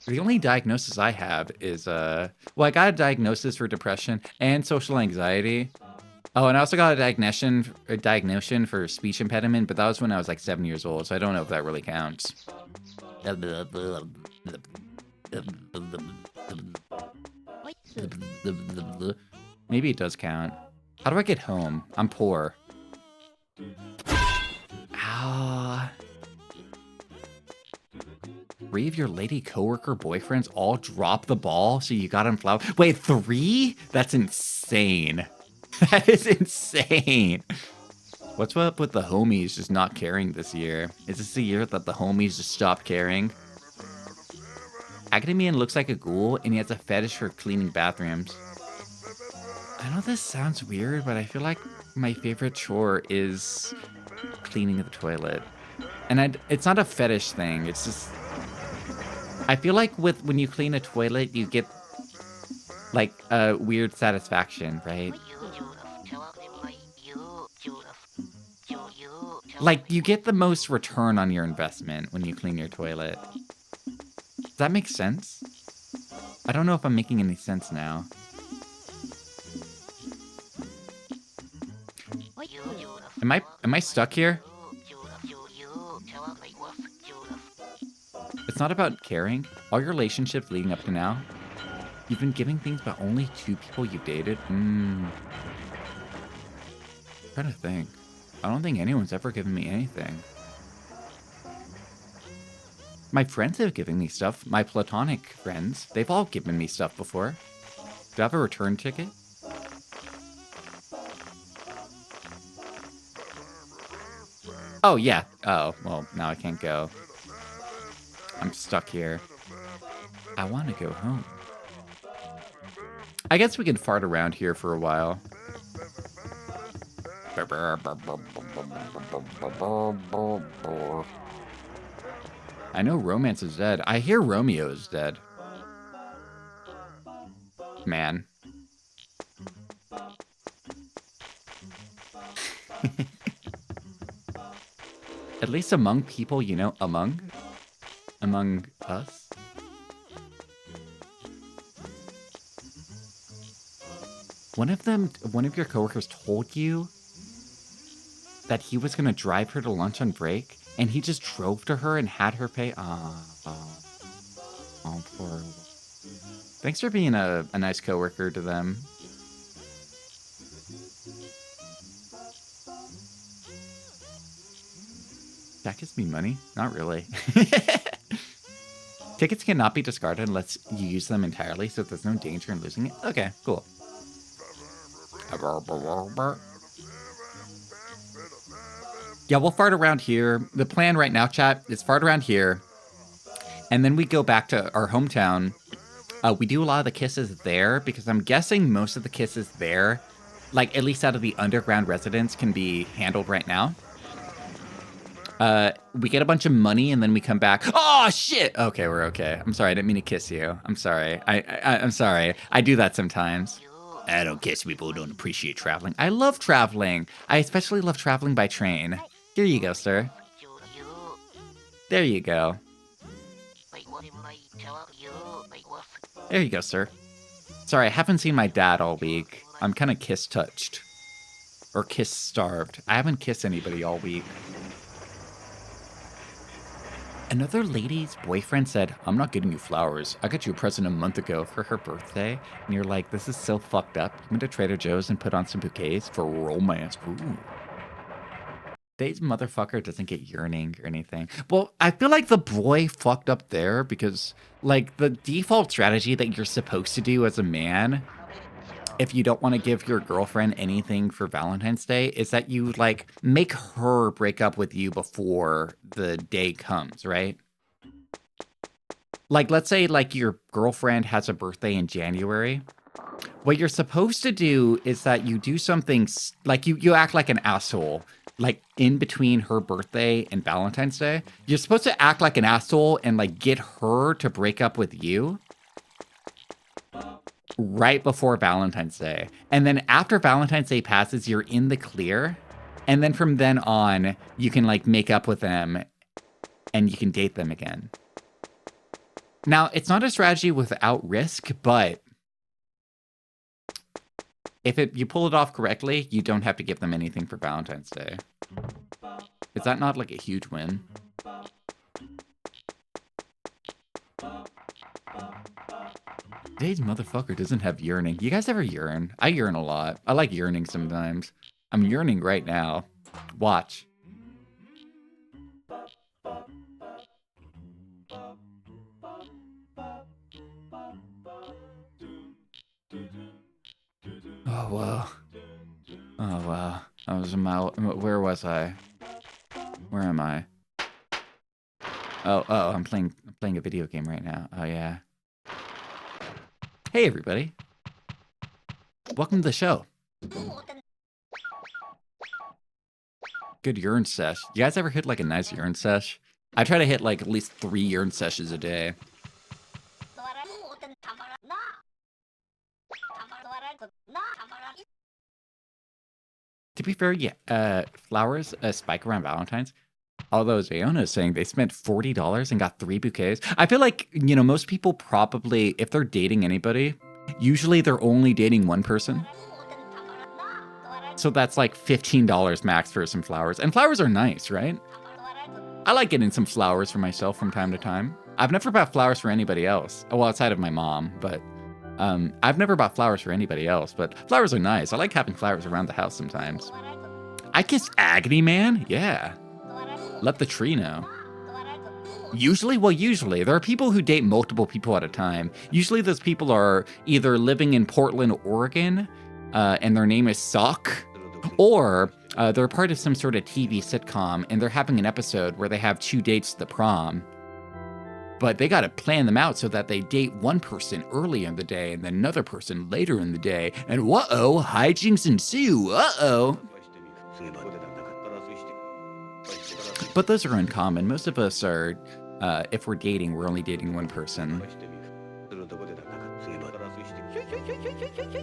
The only diagnosis I have is, well, I got a diagnosis for depression and social anxiety. Oh, and I also got a diagnosis for speech impediment, but that was when I was like 7 years old, so I don't know if that really counts. Maybe it does count. How do I get home? I'm poor. Ah. 3 of your lady coworker boyfriends all drop the ball, so you got him flowers. Wait, 3? That's insane. That is insane. What's up with the homies just not caring this year? Is this the year that the homies just stopped caring? Academian looks like a ghoul, and he has a fetish for cleaning bathrooms. I know this sounds weird, but I feel like my favorite chore is cleaning the toilet. And it's not a fetish thing, it's just... I feel like when you clean a toilet, you get, like, a weird satisfaction, right? Like, you get the most return on your investment when you clean your toilet. Does that make sense? I don't know if I'm making any sense now. Am I stuck here? It's not about caring. All your relationships leading up to now, you've been giving things but only 2 people you've dated? I'm trying to think. I don't think anyone's ever given me anything. My friends have given me stuff. My platonic friends, they've all given me stuff before. Do I have a return ticket? Oh, yeah. Oh, well, now I can't go. I'm stuck here. I want to go home. I guess we can fart around here for a while. I know romance is dead. I hear Romeo is dead. Man. At least among people, you know, among us. One of your coworkers told you that he was gonna drive her to lunch on break, and he just drove to her and had her pay. Oh, poor. Thanks for being a nice coworker to them. That gives me money? Not really. Tickets cannot be discarded unless you use them entirely, so there's no danger in losing it. Okay, cool. Yeah, we'll fart around here. The plan right now, chat, is fart around here. And then we go back to our hometown. We do a lot of the kisses there because I'm guessing most of the kisses there, like at least out of the underground residents, can be handled right now. We get a bunch of money and then we come back. Oh shit! Okay, we're okay. I'm sorry, I didn't mean to kiss you. I'm sorry. I'm sorry. I do that sometimes. I don't kiss people who don't appreciate traveling. I love traveling. I especially love traveling by train. Here you go, sir. There you go. There you go, sir. Sorry, I haven't seen my dad all week. I'm kind of kiss-touched. Or kiss-starved. I haven't kissed anybody all week. Another lady's boyfriend said, I'm not getting you flowers. I got you a present a month ago for her birthday. And you're like, this is so fucked up. You went to Trader Joe's and put on some bouquets for romance. Ooh. This motherfucker doesn't get yearning or anything. Well, I feel like the boy fucked up there because, like, the default strategy that you're supposed to do as a man, if you don't want to give your girlfriend anything for Valentine's Day, is that you, like, make her break up with you before the day comes, right? Like, let's say, like, your girlfriend has a birthday in January. What you're supposed to do is that you do something, like, you act like an asshole. Like, in between her birthday and Valentine's Day, you're supposed to act like an asshole and, like, get her to break up with you right before Valentine's Day. And then after Valentine's Day passes, you're in the clear. And then from then on, you can like make up with them and you can date them again. Now, it's not a strategy without risk, but if you pull it off correctly, you don't have to give them anything for Valentine's Day. Is that not like a huge win? Today's motherfucker doesn't have yearning. You guys ever yearn? I yearn a lot. I like yearning sometimes. I'm yearning right now. Watch. Oh, wow. Oh, wow. I was where was I? Where am I? Oh, I'm playing a video game right now. Oh, yeah. Hey, everybody. Welcome to the show. Good urine sesh. You guys ever hit like a nice urine sesh? I try to hit like at least 3 urine sessions a day. To be fair, yeah, flowers spike around Valentine's. Although Zayona is saying they spent $40 and got 3 bouquets. I feel like, you know, most people probably, if they're dating anybody, usually they're only dating one person. So that's like $15 max for some flowers. And flowers are nice, right? I like getting some flowers for myself from time to time. I've never bought flowers for anybody else. Well, outside of my mom, but I've never bought flowers for anybody else. But flowers are nice. I like having flowers around the house sometimes. I kiss Agony Man? Yeah. Let the tree know. Usually, there are people who date multiple people at a time. Usually those people are either living in Portland, Oregon, and their name is Sock, or they're part of some sort of TV sitcom, and they're having an episode where they have 2 dates to the prom. But they got to plan them out so that they date one person early in the day and then another person later in the day. And whoa, hijinks ensue. Uh-oh. But those are uncommon. Most of us are, if we're dating, we're only dating one person.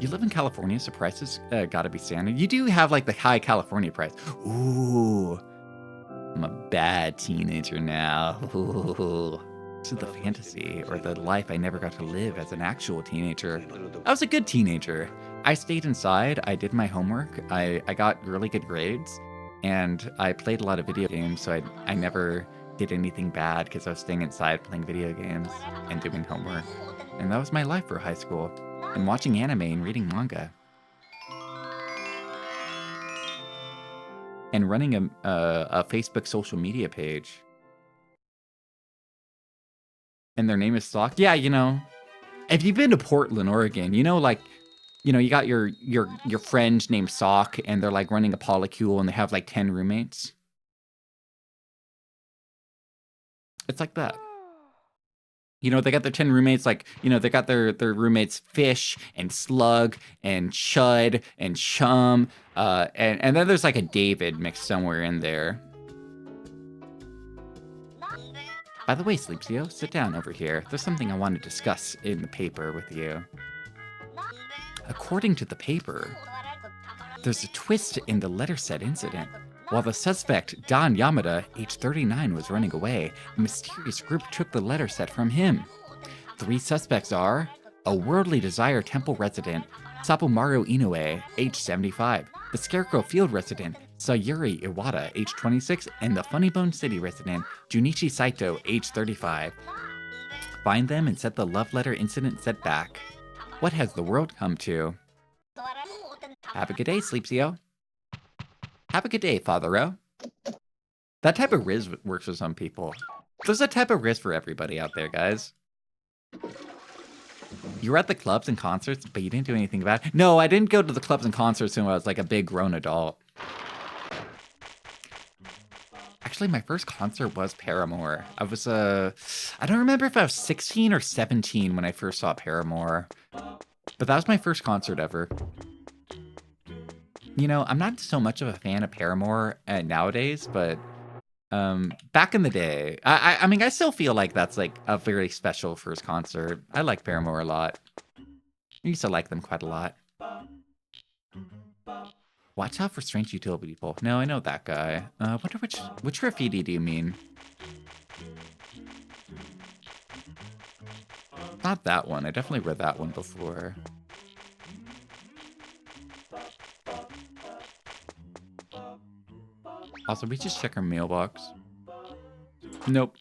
You live in California, so prices gotta be standard. You do have like the high California price. Ooh, I'm a bad teenager now. Ooh. This is the fantasy or the life I never got to live as an actual teenager. I was a good teenager. I stayed inside, I did my homework, I got really good grades, and I played a lot of video games, so I never did anything bad because I was staying inside playing video games and doing homework. And that was my life for high school. And watching anime and reading manga. And running a Facebook social media page. And their name is Sock. Yeah, you know, if you've been to Portland, Oregon, you know, like, you know, you got your friend named Sock, and they're like running a polycule, and they have like 10 roommates. It's like that. You know, they got their 10 roommates, like, you know, they got their roommates Fish and Slug and Chud and Chum. And then there's like a David mixed somewhere in there. By the way, Sleepsio, sit down over here. There's something I want to discuss in the paper with you. According to the paper, there's a twist in the letter set incident. While the suspect, Don Yamada, age 39, was running away, a mysterious group took the letter set from him. 3 suspects are a Worldly Desire Temple resident, Sapomaru Inoue, age 75, the Scarecrow Field resident, Sayuri Iwata, age 26, and the Funny Bone City resident, Junichi Saito, age 35. Find them and set the love letter incident set back. What has the world come to? Have a good day, Sleepsio. Have a good day, Father-O. That type of riz works for some people. There's a type of riz for everybody out there, guys. You were at the clubs and concerts, but you didn't do anything about it? No, I didn't go to the clubs and concerts when I was like a big grown adult. Actually, my first concert was Paramore. I was, I don't remember if I was 16 or 17 when I first saw Paramore. But that was my first concert ever. You know, I'm not so much of a fan of Paramore nowadays, but back in the day, I mean, I still feel like that's like a very special first concert. I like Paramore a lot. I used to like them quite a lot. Watch out for strange utility people. No, I know that guy. Wonder which graffiti do you mean? Not that one. I definitely read that one before. Also, we just check our mailbox. Nope.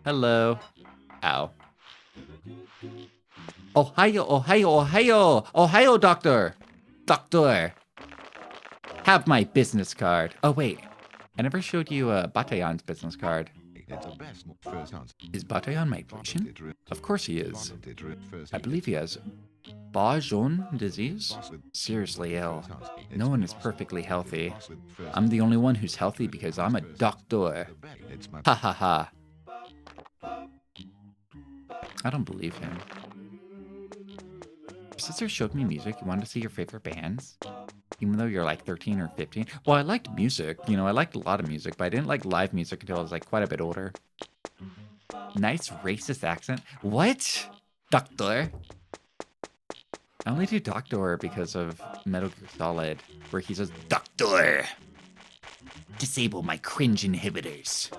Hello. Ow. Ohio, Ohio, Ohio! Ohio, doctor! Doctor! Have my business card. Oh, wait. I never showed you Batayan's business card. Is Batayan my patient? Of course he is. I believe he has Bajon disease? Seriously ill. No one is perfectly healthy. I'm the only one who's healthy because I'm a doctor. Ha ha ha. I don't believe him. Your sister showed me music. You wanted to see your favorite bands? Even though you're like 13 or 15. Well, I liked music. You know, I liked a lot of music, but I didn't like live music until I was like quite a bit older. Nice racist accent. What? Doctor? I only do Doctor because of Metal Gear Solid, where he says, Doctor! Disable my cringe inhibitors.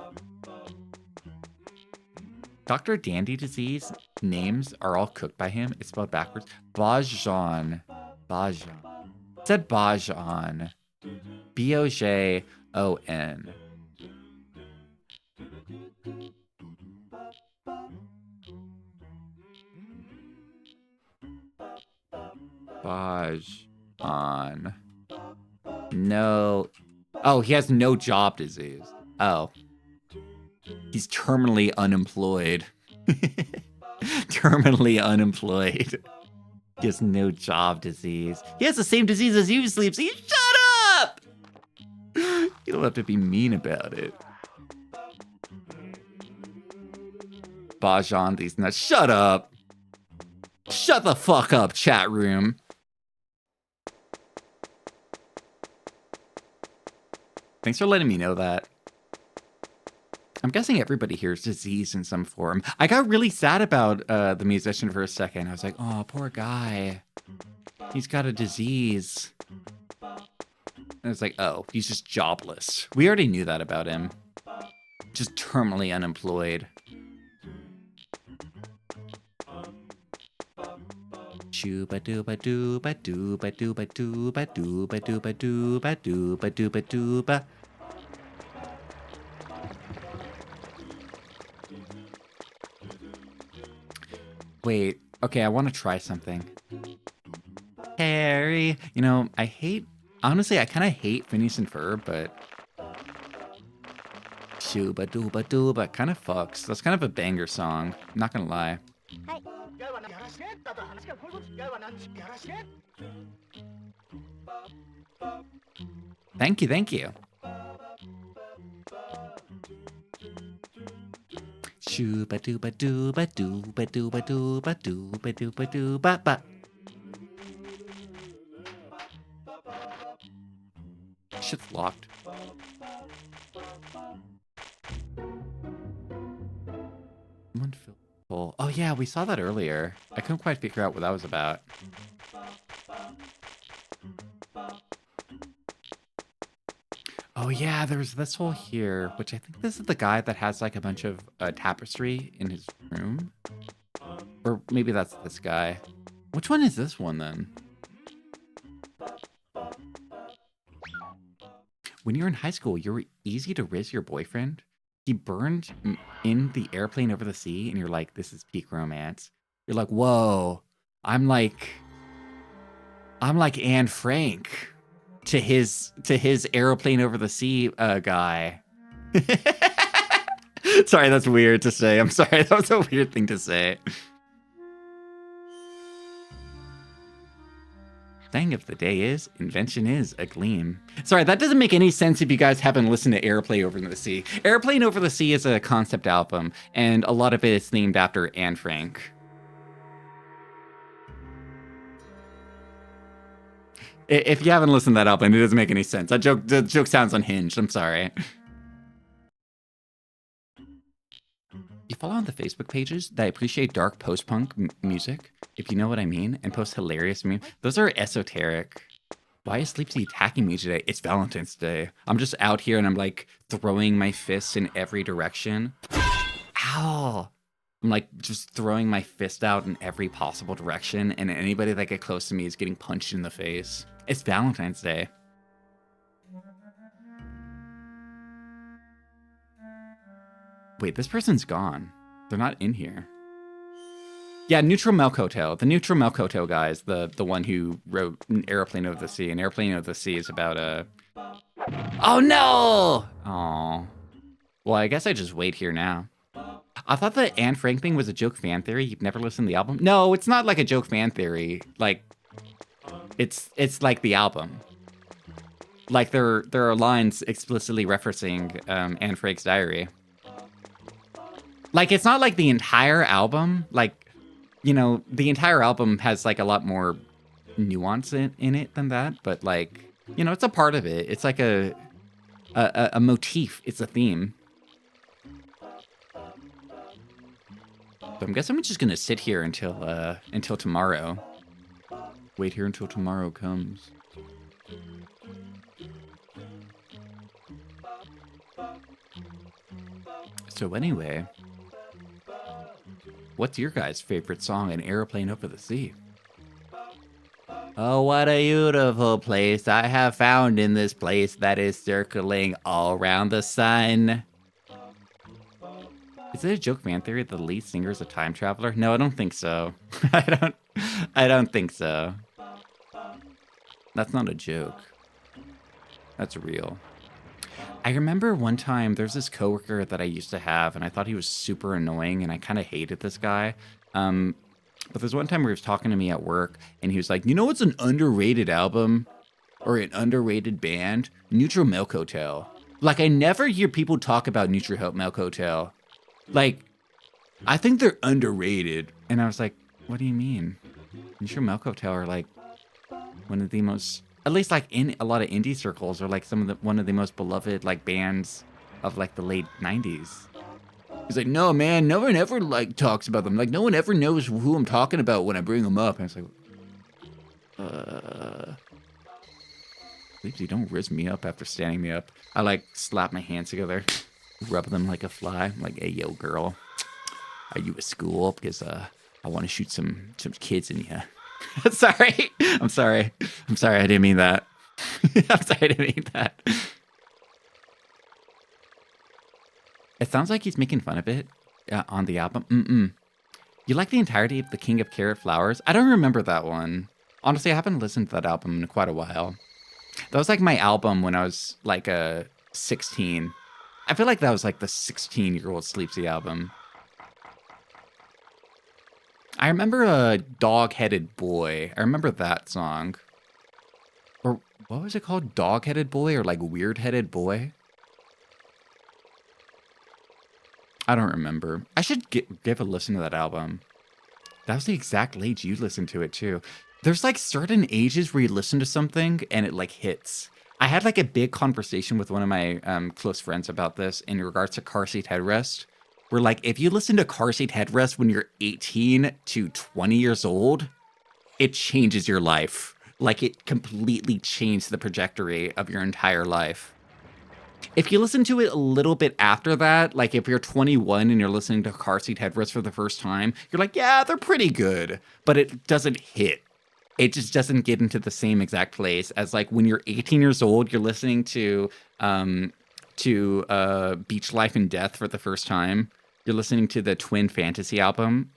Dr. Dandy Disease names are all cooked by him. It's spelled backwards. Bajon. Bajon. It said Bajon. B-O-J-O-N. Bajon. No. Oh, he has no job disease. Oh. He's terminally unemployed. Terminally unemployed. He has no job disease. He has the same disease as you, Sleepsy. Shut up! You don't have to be mean about it. Bajan, these nuts. Shut up! Shut the fuck up, chat room. Thanks for letting me know that. I'm guessing everybody here is diseased in some form. I got really sad about the musician for a second. I was like, oh, poor guy. He's got a disease. And it's like, oh, he's just jobless. We already knew that about him. Just terminally unemployed. Shoo-ba-doo-ba-doo-ba-doo-ba-doo-ba-doo-ba-doo-ba-doo-ba-doo-ba-doo-ba-doo-ba. Wait, okay, I want to try something. Harry, you know, honestly, I kind of hate Phineas and Ferb, but Shooba-dooba-dooba kind of fucks. That's kind of a banger song, I'm not gonna lie. Thank you, thank you. Shooba-dooba-dooba-dooba-dooba-dooba-dooba-dooba-dooba-dooba-ba. Shit's locked. Oh yeah, we saw that earlier. I couldn't quite figure out what that was about. Oh yeah, there's this hole here, which I think this is the guy that has like a bunch of tapestry in his room. Or maybe that's this guy. Which one is this one then? When you were in high school, you were easy to riz your boyfriend. He burned in the airplane over the sea, and you're like, this is peak romance. You're like, whoa, I'm like Anne Frank to his airplane over the sea guy. Sorry, that's weird to say. I'm sorry, that was a weird thing to say. Thing of the day is, invention is a gleam. Sorry, that doesn't make any sense if you guys haven't listened to Airplane Over the Sea. Airplane Over the Sea is a concept album, and a lot of it is themed after Anne Frank. If you haven't listened to that album, it doesn't make any sense. The joke sounds unhinged. I'm sorry. You follow on the Facebook pages that appreciate dark post-punk music, if you know what I mean, and post hilarious memes. Those are esoteric. Why is Sleepsy attacking me today? It's Valentine's Day. I'm just out here and I'm like throwing my fists in every direction. Ow! I'm like just throwing my fist out in every possible direction, and anybody that gets close to me is getting punched in the face. It's Valentine's Day. Wait, this person's gone. They're not in here. Yeah, Neutral Milk Hotel. The Neutral Milk Hotel guy is the one who wrote An Airplane Over the Sea. An Airplane Over the Sea is about a... Oh no! Aw. Well, I guess I just wait here now. I thought the Anne Frank thing was a joke fan theory. You've never listened to the album? No, it's not like a joke fan theory. Like, it's like the album. Like there are lines explicitly referencing Anne Frank's diary. Like, it's not like the entire album. Like, you know, the entire album has like a lot more nuance in it than that. But like, you know, it's a part of it. It's like a motif. It's a theme. So I'm guessing I'm just gonna sit here until tomorrow. Wait here until tomorrow comes. So anyway, what's your guys' favorite song in Airplane Over the Sea? Oh, what a beautiful place I have found in this place that is circling all around the sun. Is it a joke fan theory that the lead singer is a time traveler? No, I don't think so. I don't think so. That's not a joke. That's real. I remember one time there's this coworker that I used to have, and I thought he was super annoying, and I kind of hated this guy. But there's one time where he was talking to me at work, and he was like, you know what's an underrated album? Or an underrated band? Neutral Milk Hotel. Like, I never hear people talk about Neutral Milk Hotel. Like, I think they're underrated. And I was like, what do you mean? Neutral Milk Hotel are like one of the most, at least like in a lot of indie circles, are like one of the most beloved like bands of like the late 90s. He's like, no, man, no one ever like talks about them. Like, no one ever knows who I'm talking about when I bring them up. And I was like, Sleepsy, don't riz me up after standing me up. I like slap my hands together, rub them like a fly. I'm like, hey, yo, girl, are you at school? Because I want to shoot some kids in you. Sorry. I'm sorry. I didn't mean that. I'm sorry, I didn't mean that. It sounds like he's making fun of it on the album. You like the entirety of The King of Carrot Flowers? I don't remember that one. Honestly, I haven't listened to that album in quite a while. That was like my album when I was like 16. I feel like that was like the 16-year-old Sleepsy album. I remember a Dog-Headed Boy. I remember that song. Or what was it called? Dog-Headed Boy or like Weird-Headed Boy? I don't remember. I should give a listen to that album. That was the exact age you listened to it too. There's like certain ages where you listen to something and it like hits. I had like a big conversation with one of my close friends about this in regards to Car Seat Headrest. Where like, if you listen to Car Seat Headrest when you're 18 to 20 years old, it changes your life. Like, it completely changed the trajectory of your entire life. If you listen to it a little bit after that, like if you're 21 and you're listening to Car Seat Headrest for the first time, you're like, yeah, they're pretty good. But it doesn't hit. It just doesn't get into the same exact place as like when you're 18 years old, you're listening to Beach Life and Death for the first time. You're listening to the Twin Fantasy album.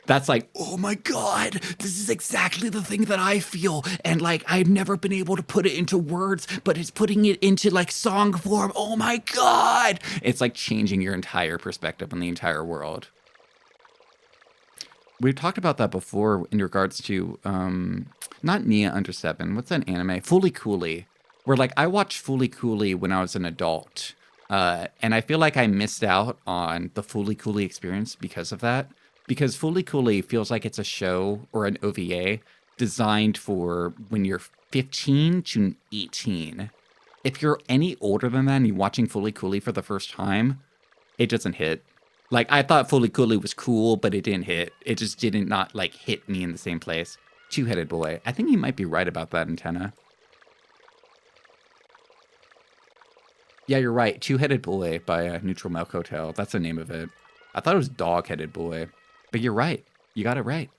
That's like, oh my God, this is exactly the thing that I feel. And like, I've never been able to put it into words, but it's putting it into like song form. Oh my God. It's like changing your entire perspective on the entire world. We've talked about that before in regards to, not Nia Under 7. What's that anime? Fooly Cooley. Where like, I watched Fooly Cooley when I was an adult. And I feel like I missed out on the Fooly Cooley experience because of that. Because Fooly Cooley feels like it's a show or an OVA designed for when you're 15 to 18. If you're any older than that and you're watching Fooly Cooley for the first time, it doesn't hit. Like, I thought Fully Cooley was cool, but it didn't hit. It just didn't not, like, hit me in the same place. Two-Headed Boy. I think you might be right about that, Antenna. Yeah, you're right. Two-Headed Boy by Neutral Milk Hotel. That's the name of it. I thought it was Dog-Headed Boy. But you're right. You got it right.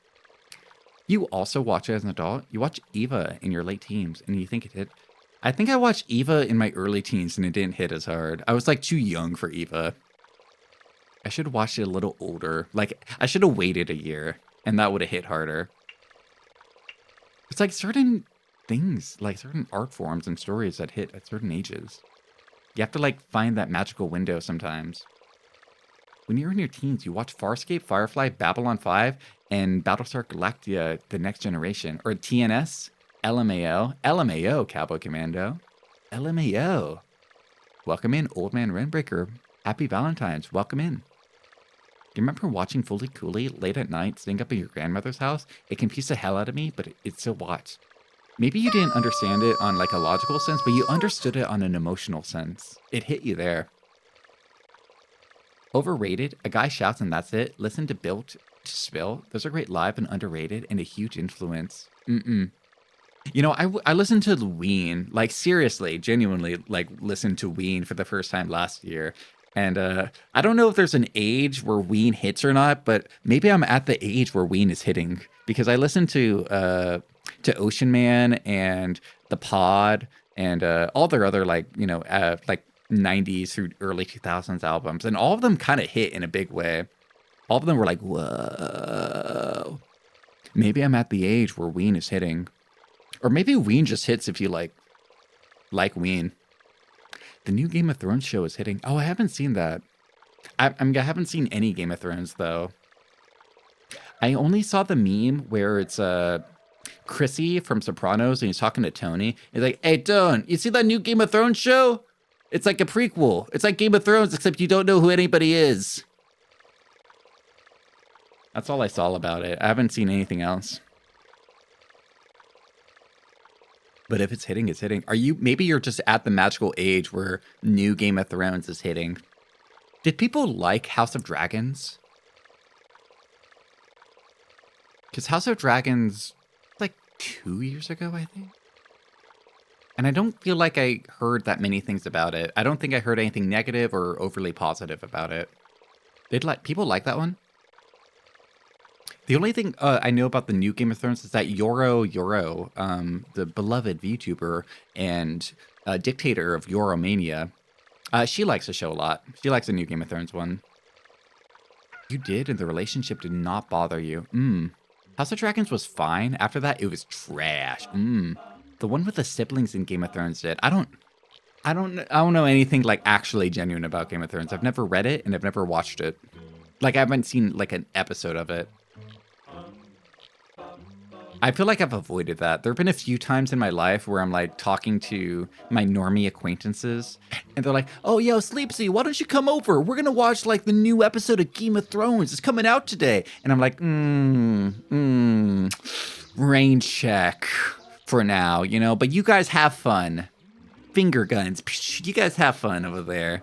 You also watch it as an adult. You watch Eva in your late teens, and you think it hit. I think I watched Eva in my early teens, and it didn't hit as hard. I was, like, too young for Eva. I should have watched it a little older. Like, I should have waited a year, and that would have hit harder. It's like certain things, like certain art forms and stories that hit at certain ages. You have to, like, find that magical window sometimes. When you're in your teens, you watch Farscape, Firefly, Babylon 5, and Battlestar Galactica, The Next Generation, or TNS, LMAO, Cowboy Commando, LMAO. Welcome in, Old Man Renbreaker. Happy Valentine's. Welcome in. Do you remember watching Fully Cooley late at night, staying up at your grandmother's house? It confused the hell out of me, but it still watched. Maybe you didn't understand it on like a logical sense, but you understood it on an emotional sense. It hit you there. Overrated, a guy shouts and that's it. Listen to Built to Spill. Those are great live and underrated and a huge influence. You know, I listened to Ween, like seriously, genuinely, like listened to Ween for the first time last year. And I don't know if there's an age where Ween hits or not, but maybe I'm at the age where Ween is hitting because I listened to Ocean Man and The Pod and all their other like, you know, like 90s through early 2000s albums. And all of them kind of hit in a big way. All of them were like, whoa. Maybe I'm at the age where Ween is hitting. Or maybe Ween just hits if you like Ween. The new Game of Thrones show is hitting. Oh, I haven't seen that. I haven't seen any Game of Thrones, though. I only saw the meme where it's Chrissy from Sopranos and he's talking to Tony. He's like, hey, Tone, you see that new Game of Thrones show? It's like a prequel. It's like Game of Thrones, except you don't know who anybody is. That's all I saw about it. I haven't seen anything else. But if it's hitting, it's hitting. Maybe you're just at the magical age where new Game of Thrones is hitting. Did people like House of Dragons? Because House of Dragons, like 2 years ago, I think. And I don't feel like I heard that many things about it. I don't think I heard anything negative or overly positive about it. Did people like that one? The only thing I know about the new Game of Thrones is that Yoro, the beloved VTuber and dictator of Yoromania, she likes the show a lot. She likes the new Game of Thrones one. You did, and the relationship did not bother you. House of Dragons was fine. After that, it was trash. The one with the siblings in Game of Thrones did. I don't know anything like actually genuine about Game of Thrones. I've never read it and I've never watched it. Like I haven't seen like an episode of it. I feel like I've avoided that. There have been a few times in my life where I'm like talking to my normie acquaintances and they're like, oh, yo, Sleepsy, why don't you come over? We're going to watch like the new episode of Game of Thrones. It's coming out today. And I'm like, rain check for now, you know, but you guys have fun. Finger guns. You guys have fun over there.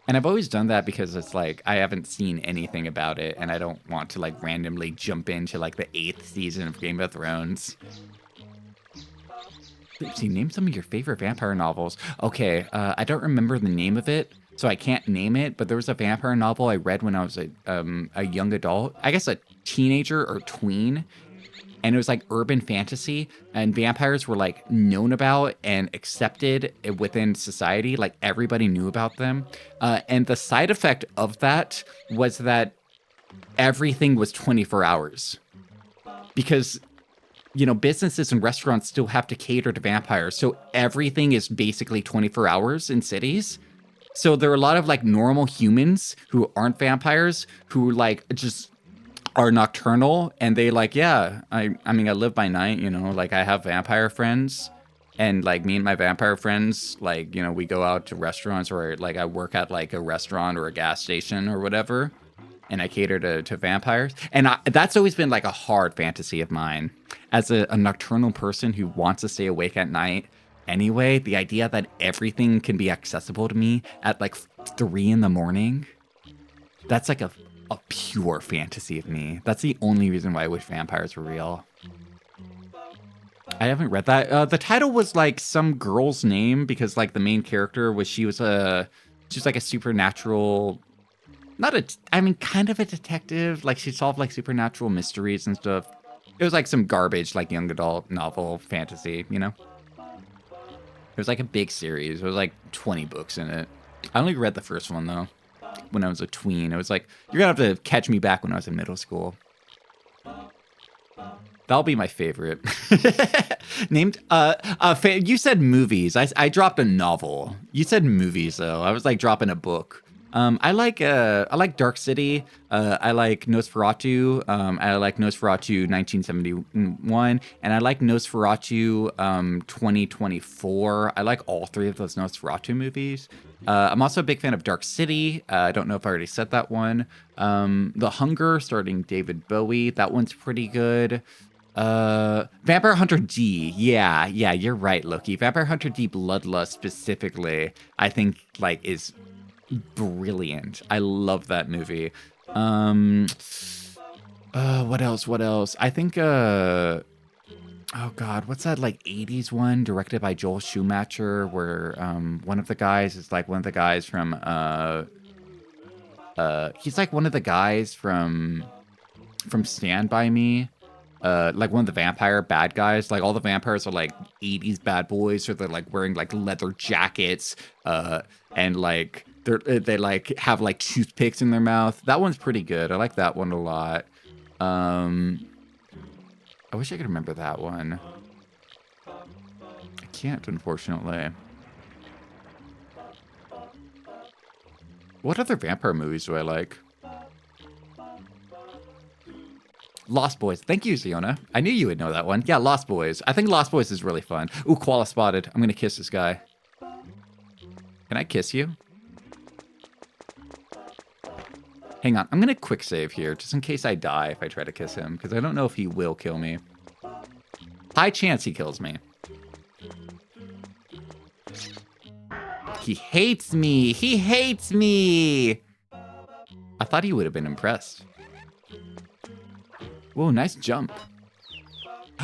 And I've always done that because it's like, I haven't seen anything about it and I don't want to like randomly jump into like the 8th season of Game of Thrones. Oopsie, name some of your favorite vampire novels. Okay, I don't remember the name of it, so I can't name it, but there was a vampire novel I read when I was a young adult. I guess a teenager or tween. And it was like urban fantasy, and vampires were like known about and accepted within society. Like everybody knew about them. And the side effect of that was that everything was 24 hours. Because, you know, businesses and restaurants still have to cater to vampires. So everything is basically 24 hours in cities. So there are a lot of like normal humans who aren't vampires who like just are nocturnal, and they like, yeah, I mean, I live by night, you know, like I have vampire friends, and like me and my vampire friends, like, you know, we go out to restaurants, or like I work at like a restaurant or a gas station or whatever, and I cater to vampires. And that's always been like a hard fantasy of mine as a nocturnal person who wants to stay awake at night. Anyway, the idea that everything can be accessible to me at like 3 in the morning, That's like a pure fantasy of me. That's the only reason why I wish vampires were real. I haven't read that. The title was like some girl's name because like the main character was she was like a supernatural, not a I mean kind of a detective. Like she solved like supernatural mysteries and stuff. It was like some garbage like young adult novel fantasy, you know. It was like a big series. It was like 20 books in it. I only read the first one though when I was a tween. It was like you're gonna have to catch me back when I was in middle school. That'll be my favorite. Named you said movies. I dropped a novel. You said movies though. I was like dropping a book. I like Dark City. I like Nosferatu. I like Nosferatu 1971, and I like Nosferatu 2024. I like all three of those Nosferatu movies. I'm also a big fan of Dark City. I don't know if I already said that one. The Hunger, starring David Bowie. That one's pretty good. Vampire Hunter D. Yeah, you're right, Loki. Vampire Hunter D Bloodlust specifically, I think like is brilliant. I love that movie. What else? I think oh god, what's that like 80s one directed by Joel Schumacher where one of the guys is like one of the guys from he's like one of the guys from Stand By Me. Like one of the vampire bad guys. Like all the vampires are like 80s bad boys, or they're like wearing like leather jackets, and like they like have like toothpicks in their mouth. That one's pretty good. I like that one a lot. I wish I could remember that one. I can't, unfortunately. What other vampire movies do I like? Lost Boys. Thank you, Ziona. I knew you would know that one. Yeah, Lost Boys. I think Lost Boys is really fun. Ooh, koala spotted. I'm going to kiss this guy. Can I kiss you? Hang on. I'm going to quick save here, just in case I die if I try to kiss him, because I don't know if he will kill me. High chance he kills me. He hates me. He hates me. I thought he would have been impressed. Whoa, nice jump.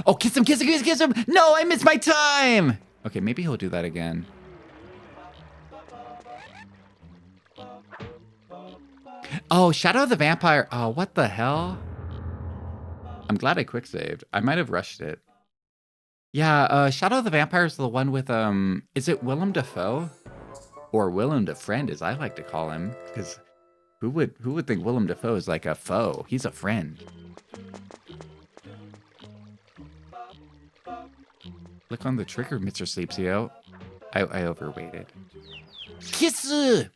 Oh, kiss him, kiss him, kiss him. No, I missed my time. Okay, maybe he'll do that again. Oh, Shadow of the Vampire. Oh, what the hell? I'm glad I quick saved. I might have rushed it. Yeah, Shadow of the Vampire is the one with, is it Willem Dafoe? Or Willem the Friend, as I like to call him. Because who would think Willem Dafoe is like a foe? He's a friend. Click on the trigger, Mr. Sleepsio. I overweighted. Kiss!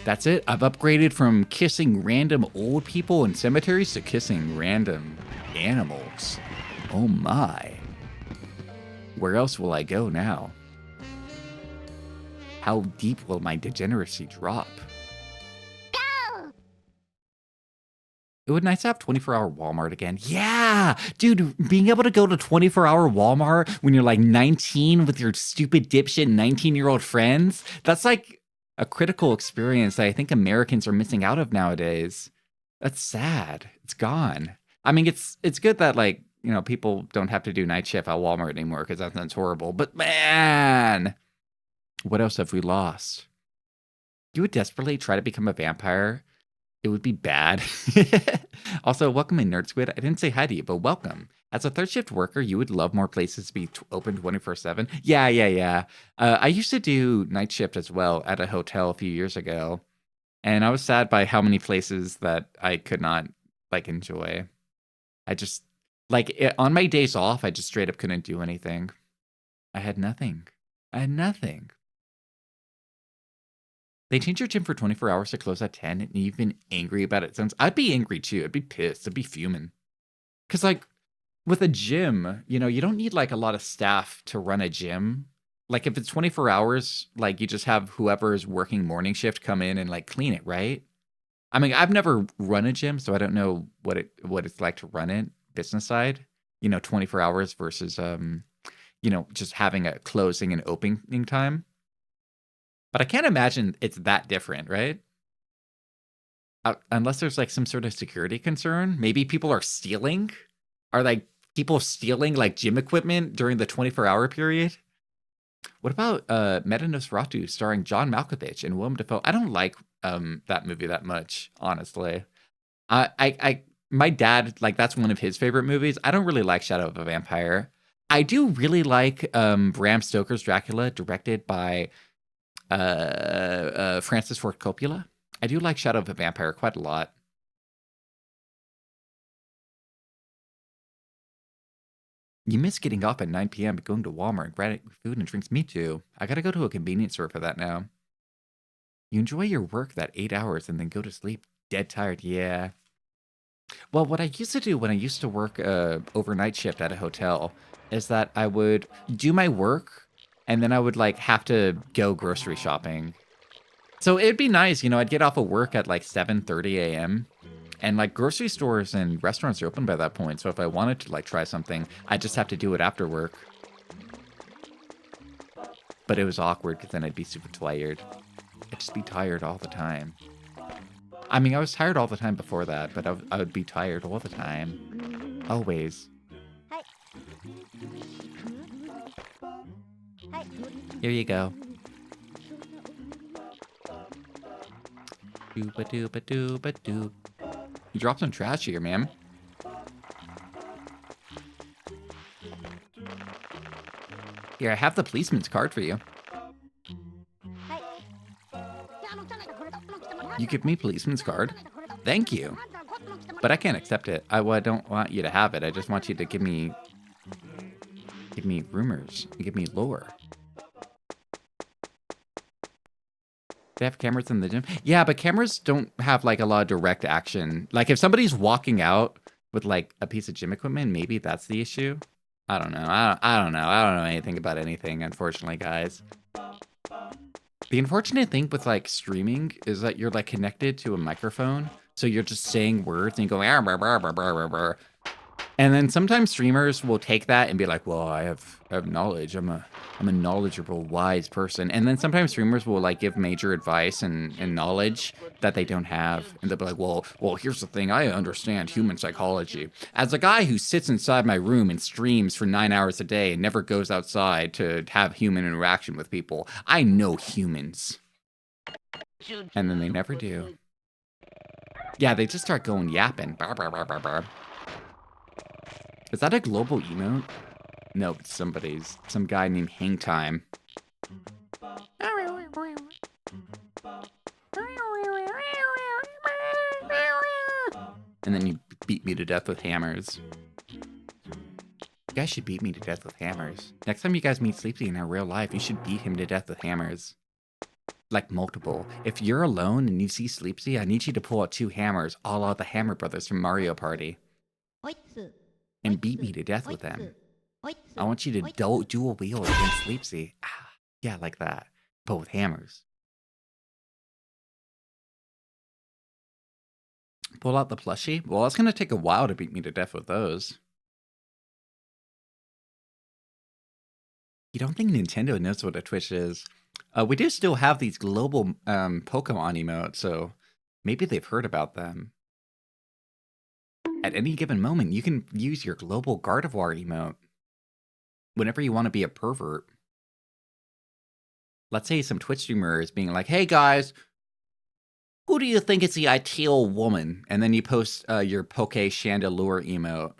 That's it. I've upgraded from kissing random old people in cemeteries to kissing random animals. Oh my. Where else will I go now? How deep will my degeneracy drop? It would be nice to have 24-hour Walmart again. Yeah! Dude, being able to go to 24-hour Walmart when you're like 19 with your stupid dipshit 19-year-old friends, that's like a critical experience that I think Americans are missing out of nowadays. That's sad. It's gone. I mean, it's good that like, you know, people don't have to do night shift at Walmart anymore because that sounds horrible. But man, what else have we lost? You would desperately try to become a vampire. It would be bad. Also, welcome in, Nerd Squid. I didn't say hi to you, but welcome. As a third shift worker, you would love more places to be open 24/7. Yeah. I used to do night shift as well at a hotel a few years ago, and I was sad by how many places that I could not like enjoy. I just on my days off, I just straight up couldn't do anything. I had nothing. They changed your gym for 24 hours to close at 10, and you've been angry about it since. I'd be angry too. I'd be pissed. I'd be fuming. Because, like, with a gym, you know, you don't need, like, a lot of staff to run a gym. Like, if it's 24 hours, like, you just have whoever's working morning shift come in and, like, clean it, right? I mean, I've never run a gym, so I don't know what it's like to run it, business side. You know, 24 hours versus, you know, just having a closing and opening time. But I can't imagine it's that different, right? unless there's like some sort of security concern. Maybe people are stealing. Are like people stealing like gym equipment during the 24-hour period? What about Meta Nosferatu starring John Malkovich and Willem Dafoe? I don't like that movie that much, honestly. My dad, like, that's one of his favorite movies. I don't really like Shadow of a Vampire. I do really like Bram Stoker's Dracula, directed by Francis Ford Coppola. I do like Shadow of a Vampire quite a lot. You miss getting off at 9 p.m. and going to Walmart and grabbing food and drinks. Me too. I gotta go to a convenience store for that now. You enjoy your work that 8 hours and then go to sleep dead tired. Yeah. Well, what I used to do when I used to work overnight shift at a hotel is that I would do my work and then I would like have to go grocery shopping. So it'd be nice, I'd get off of work at like 7:30 a.m. and like grocery stores and restaurants are open by that point. So if I wanted to like try something, I just have to do it after work. But it was awkward because then I'd be super tired. I'd just be tired all the time. I mean, I was tired all the time before that, but I would be tired all the time. Always. Here you go. Dooba-dooba-dooba-doo. You dropped some trash here, ma'am. Here, I have the policeman's card for you. You give me policeman's card? Thank you. But I can't accept it. I don't want you to have it. I just want you to give me rumors. Give me lore. They have cameras in the gym? Yeah, but cameras don't have like a lot of direct action. Like if somebody's walking out with like a piece of gym equipment, maybe that's the issue. I don't know. I don't know. I don't know anything about anything, unfortunately, guys. The unfortunate thing with like streaming is that you're like connected to a microphone, so you're just saying words and you go, "Ah, brr, brr, brr, brr, brr." And then sometimes streamers will take that and be like, "Well, I have knowledge. I'm a knowledgeable, wise person." And then sometimes streamers will like give major advice and knowledge that they don't have, and they'll be like, "Well, here's the thing. I understand human psychology. As a guy who sits inside my room and streams for 9 hours a day and never goes outside to have human interaction with people, I know humans." And then they never do. Yeah, they just start going yapping. Bar, bar, bar, bar, bar. Is that a global emote? No, it's some guy named Hang Time. And then you beat me to death with hammers. You guys should beat me to death with hammers. Next time you guys meet Sleepy in our real life, you should beat him to death with hammers. Like multiple. If you're alone and you see Sleepy, I need you to pull out 2 hammers, a la the Hammer Brothers from Mario Party. And beat me to death with them. I want you to dual wield against Sleepsy. Ah, yeah, like that. But with hammers. Pull out the plushie? Well, it's going to take a while to beat me to death with those. You don't think Nintendo knows what a Twitch is? We do still have these global Pokemon emotes, so maybe they've heard about them. At any given moment, you can use your global Gardevoir emote whenever you want to be a pervert. Let's say some Twitch streamer is being like, "Hey guys, who do you think is the ideal woman?" And then you post your Poke Chandelure emote.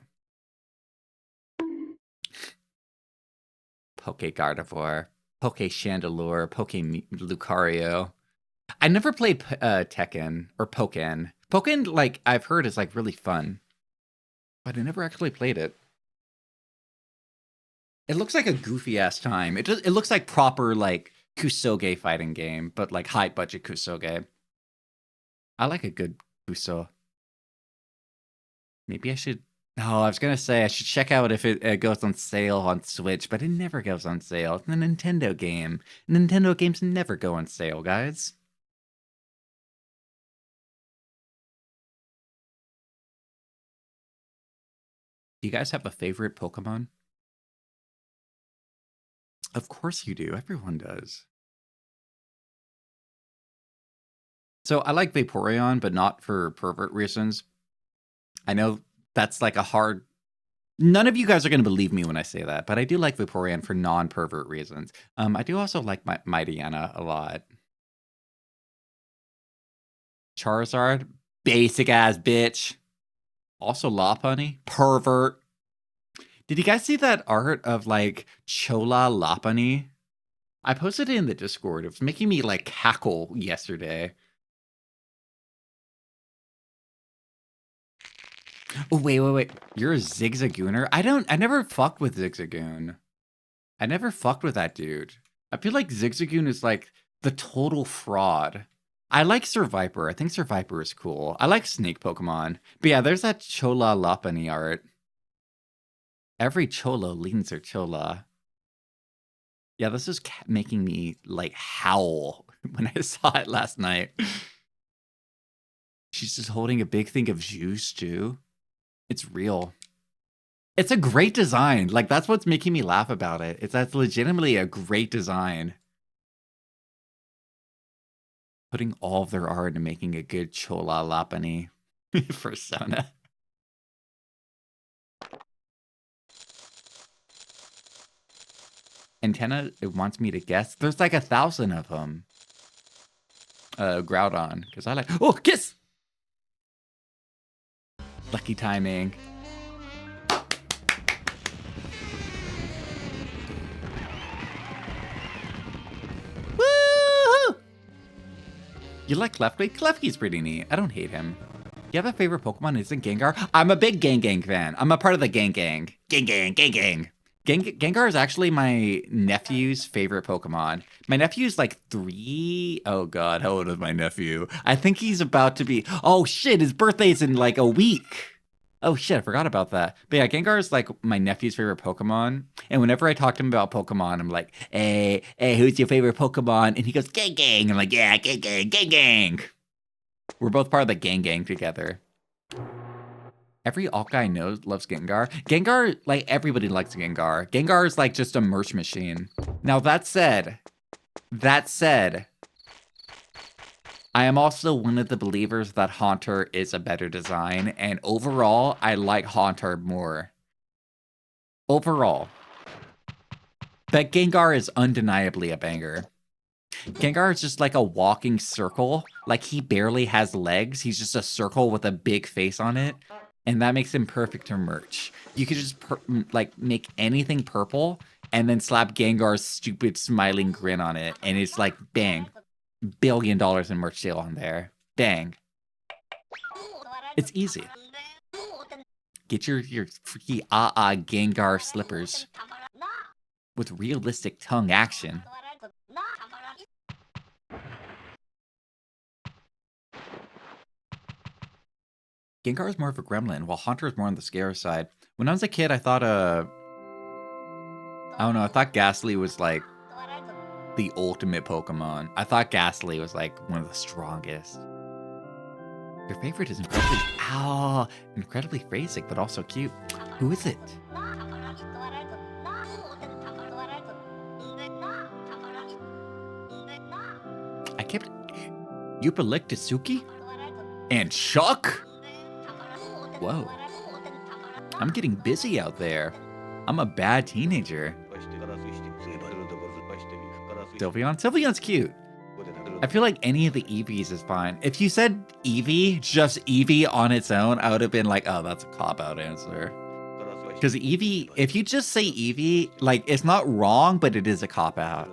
Poke Gardevoir, Poke Chandelure, Poke Lucario. I never played Tekken or Pokken. Pokken, like, I've heard is like really fun. But I never actually played it. It looks like a goofy-ass time. It looks like proper, like, Kusoge fighting game, but like high-budget Kusoge. I like a good Kuso. Maybe I should... Oh, I was going to say I should check out if it goes on sale on Switch, but it never goes on sale. It's a Nintendo game. Nintendo games never go on sale, guys. Do you guys have a favorite Pokemon? Of course you do. Everyone does. So I like Vaporeon, but not for pervert reasons. I know that's like a hard. None of you guys are going to believe me when I say that, but I do like Vaporeon for non-pervert reasons. I do also like Mightyena a lot. Charizard, basic ass bitch. Also Lopunny, pervert. Did you guys see that art of like Chola Lopunny? I posted it in the Discord. It was making me like cackle yesterday. Oh, wait. You're a Zigzagooner? I never fucked with Zigzagoon. I never fucked with that dude. I feel like Zigzagoon is like the total fraud. I like Survivor. I think Survivor is cool. I like snake Pokemon. But yeah, there's that Chola Lopunny art. Every Cholo leans their Chola. Yeah, this is making me like howl when I saw it last night. She's just holding a big thing of juice too. It's real. It's a great design. Like, that's what's making me laugh about it. That's legitimately a great design. Putting all of their art into making a good Chola Lopunny persona. Antenna, it wants me to guess. There's like 1,000 of them. Groudon, because I like. Oh, kiss! Lucky timing. Woo! You like Klefki? Klefki's pretty neat. I don't hate him. You have a favorite Pokemon? Isn't Gengar? I'm a big Gang fan. I'm a part of the Gang. Gang. Gengar is actually my nephew's favorite Pokemon. My nephew's like 3. Oh god, how old is my nephew? I think he's about to be. Oh shit, his birthday's in like a week. Oh shit, I forgot about that. But yeah, Gengar is like my nephew's favorite Pokemon. And whenever I talk to him about Pokemon, I'm like, hey, who's your favorite Pokemon? And he goes, Gang. I'm like, yeah, Gang. We're both part of the Gang together. Every alt guy knows loves Gengar. Gengar, like, everybody likes Gengar. Gengar is like just a merch machine. Now that said, I am also one of the believers that Haunter is a better design, and overall, I like Haunter more. Overall. But Gengar is undeniably a banger. Gengar is just like a walking circle. Like, he barely has legs. He's just a circle with a big face on it. And that makes him perfect for merch. You could just like make anything purple and then slap Gengar's stupid smiling grin on it. And it's like, bang, $1 billion in merch sale on there. Bang. It's easy. Get your freaky Gengar slippers with realistic tongue action. Gengar is more of a gremlin, while Haunter is more on the scare side. When I was a kid, I thought, I don't know, I thought Ghastly was like the ultimate Pokemon. I thought Ghastly was like one of the strongest. Your favorite is incredibly basic, but also cute. Who is it? I kept Yupalictasuki and Chuck? Whoa. I'm getting busy out there. I'm a bad teenager. Sylveon's cute. I feel like any of the Eevees is fine. If you said Eevee, just Eevee on its own, I would have been like, oh, that's a cop-out answer. Because Eevee, if you just say Eevee, like, it's not wrong, but it is a cop-out.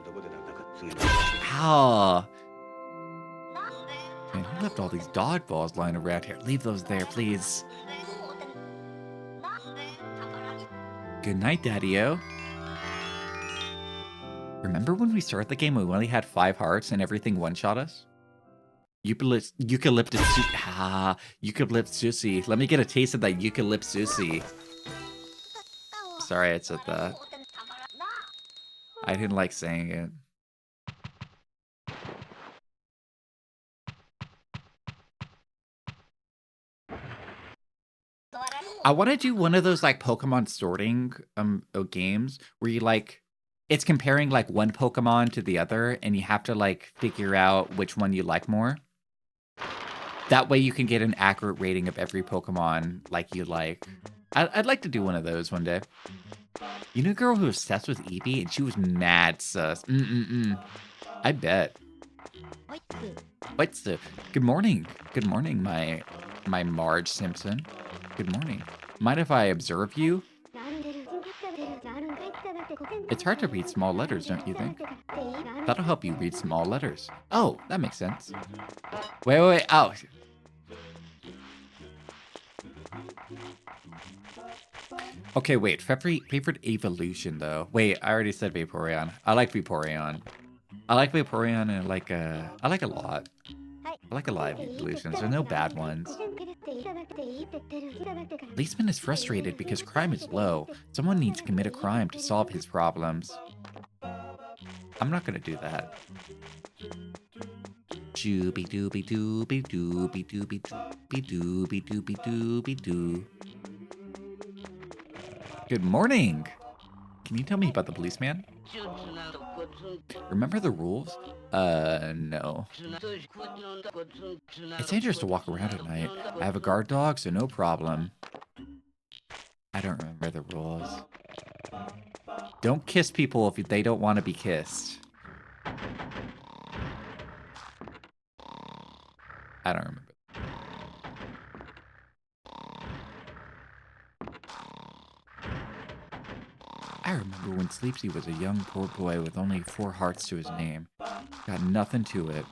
Ow. Man, who left all these dodgeballs lying around here? Leave those there, please. Good night, Daddy-o. Remember when we started the game, we only had 5 hearts and everything one-shot us? Eucalyptus sushi. Let me get a taste of that eucalyptus sushi. Sorry I said that. I didn't like saying it. I want to do one of those like Pokemon sorting games where you like it's comparing like one Pokemon to the other and you have to like figure out which one you like more. That way you can get an accurate rating of every Pokemon like you like. I'd like to do one of those one day. You know a girl who was obsessed with Eevee and she was mad sus. I bet. おいっす What's the good morning? Good morning, my Marge Simpson. Good morning. Mind if I observe you? It's hard to read small letters, don't you think? That'll help you read small letters. Oh, that makes sense. Wait. Oh. Okay, wait. Favorite evolution, though. Wait, I already said Vaporeon. I like Vaporeon. I like Vaporeon and I like a lot. I like a lot of evolutions. There are no bad ones. Policeman is frustrated because crime is low. Someone needs to commit a crime to solve his problems. I'm not gonna do that. Dooby dooby dooby dooby dooby dooby dooby dooby dooby doo. Good morning. Can you tell me about the policeman? Remember the rules? No. It's dangerous to walk around at night. I have a guard dog, so no problem. I don't remember the rules. Don't kiss people if they don't want to be kissed. I don't remember. I remember when Sleepsy was a young poor boy with only 4 hearts to his name. Got nothing to it.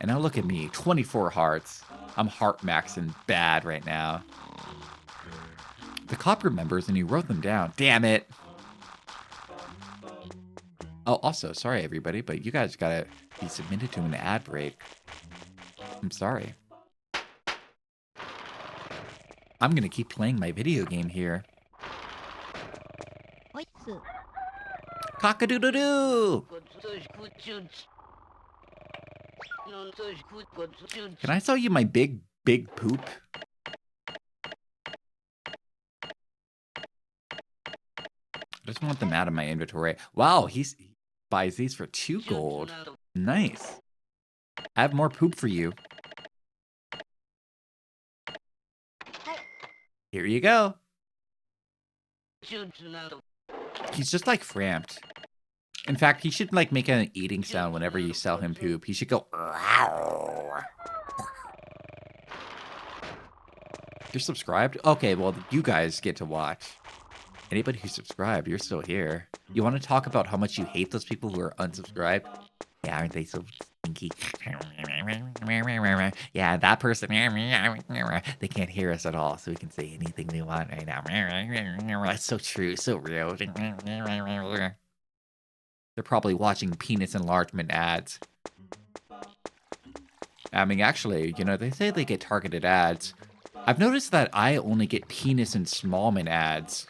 And now look at me, 24 hearts. I'm heart maxing bad right now. The cop remembers and he wrote them down. Damn it. Oh, also, sorry everybody, but you guys gotta be submitted to an ad break. I'm sorry. I'm gonna keep playing my video game here. おいっす Cock-a-doodle-doo! Can I sell you my big poop? I just want them out of my inventory. Wow, he buys these for 2 gold. Nice. I have more poop for you. Here you go. He's just like Framped. In fact, he should like make an eating sound whenever you sell him poop. He should go. You're subscribed? Okay, well, you guys get to watch. Anybody who's subscribed, you're still here. You want to talk about how much you hate those people who are unsubscribed? Yeah, aren't they so stinky? Yeah, that person. They can't hear us at all, so we can say anything we want right now. That's so true, so real. They're probably watching penis enlargement ads. I mean, actually, you know, they say they get targeted ads. I've noticed that I only get penis and smallman ads.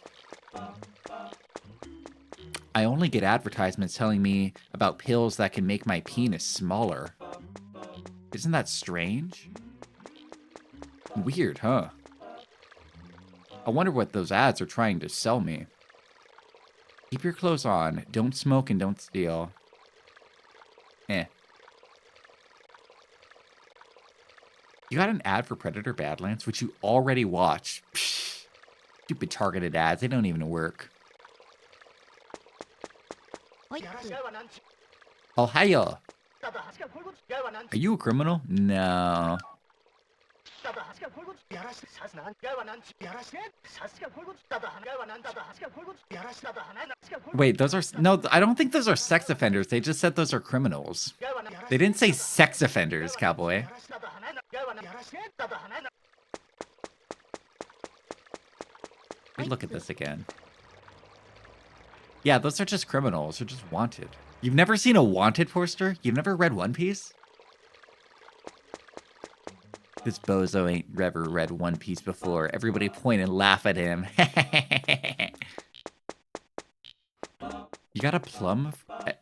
I only get advertisements telling me about pills that can make my penis smaller. Isn't that strange? Weird, huh? I wonder what those ads are trying to sell me. Keep your clothes on, don't smoke, and don't steal. You got an ad for Predator Badlands, which you already watched. Psh, stupid targeted ads, they don't even work. おいっす Oh, hiya. Are you a criminal? No. Wait, those are... No, I don't think those are sex offenders. They just said those are criminals. They didn't say sex offenders, cowboy. Let me look at this again. Yeah, those are just criminals. They're just wanted. You've never seen a wanted poster? You've never read One Piece? This bozo ain't ever read One Piece before. Everybody point and laugh at him. You got a plum,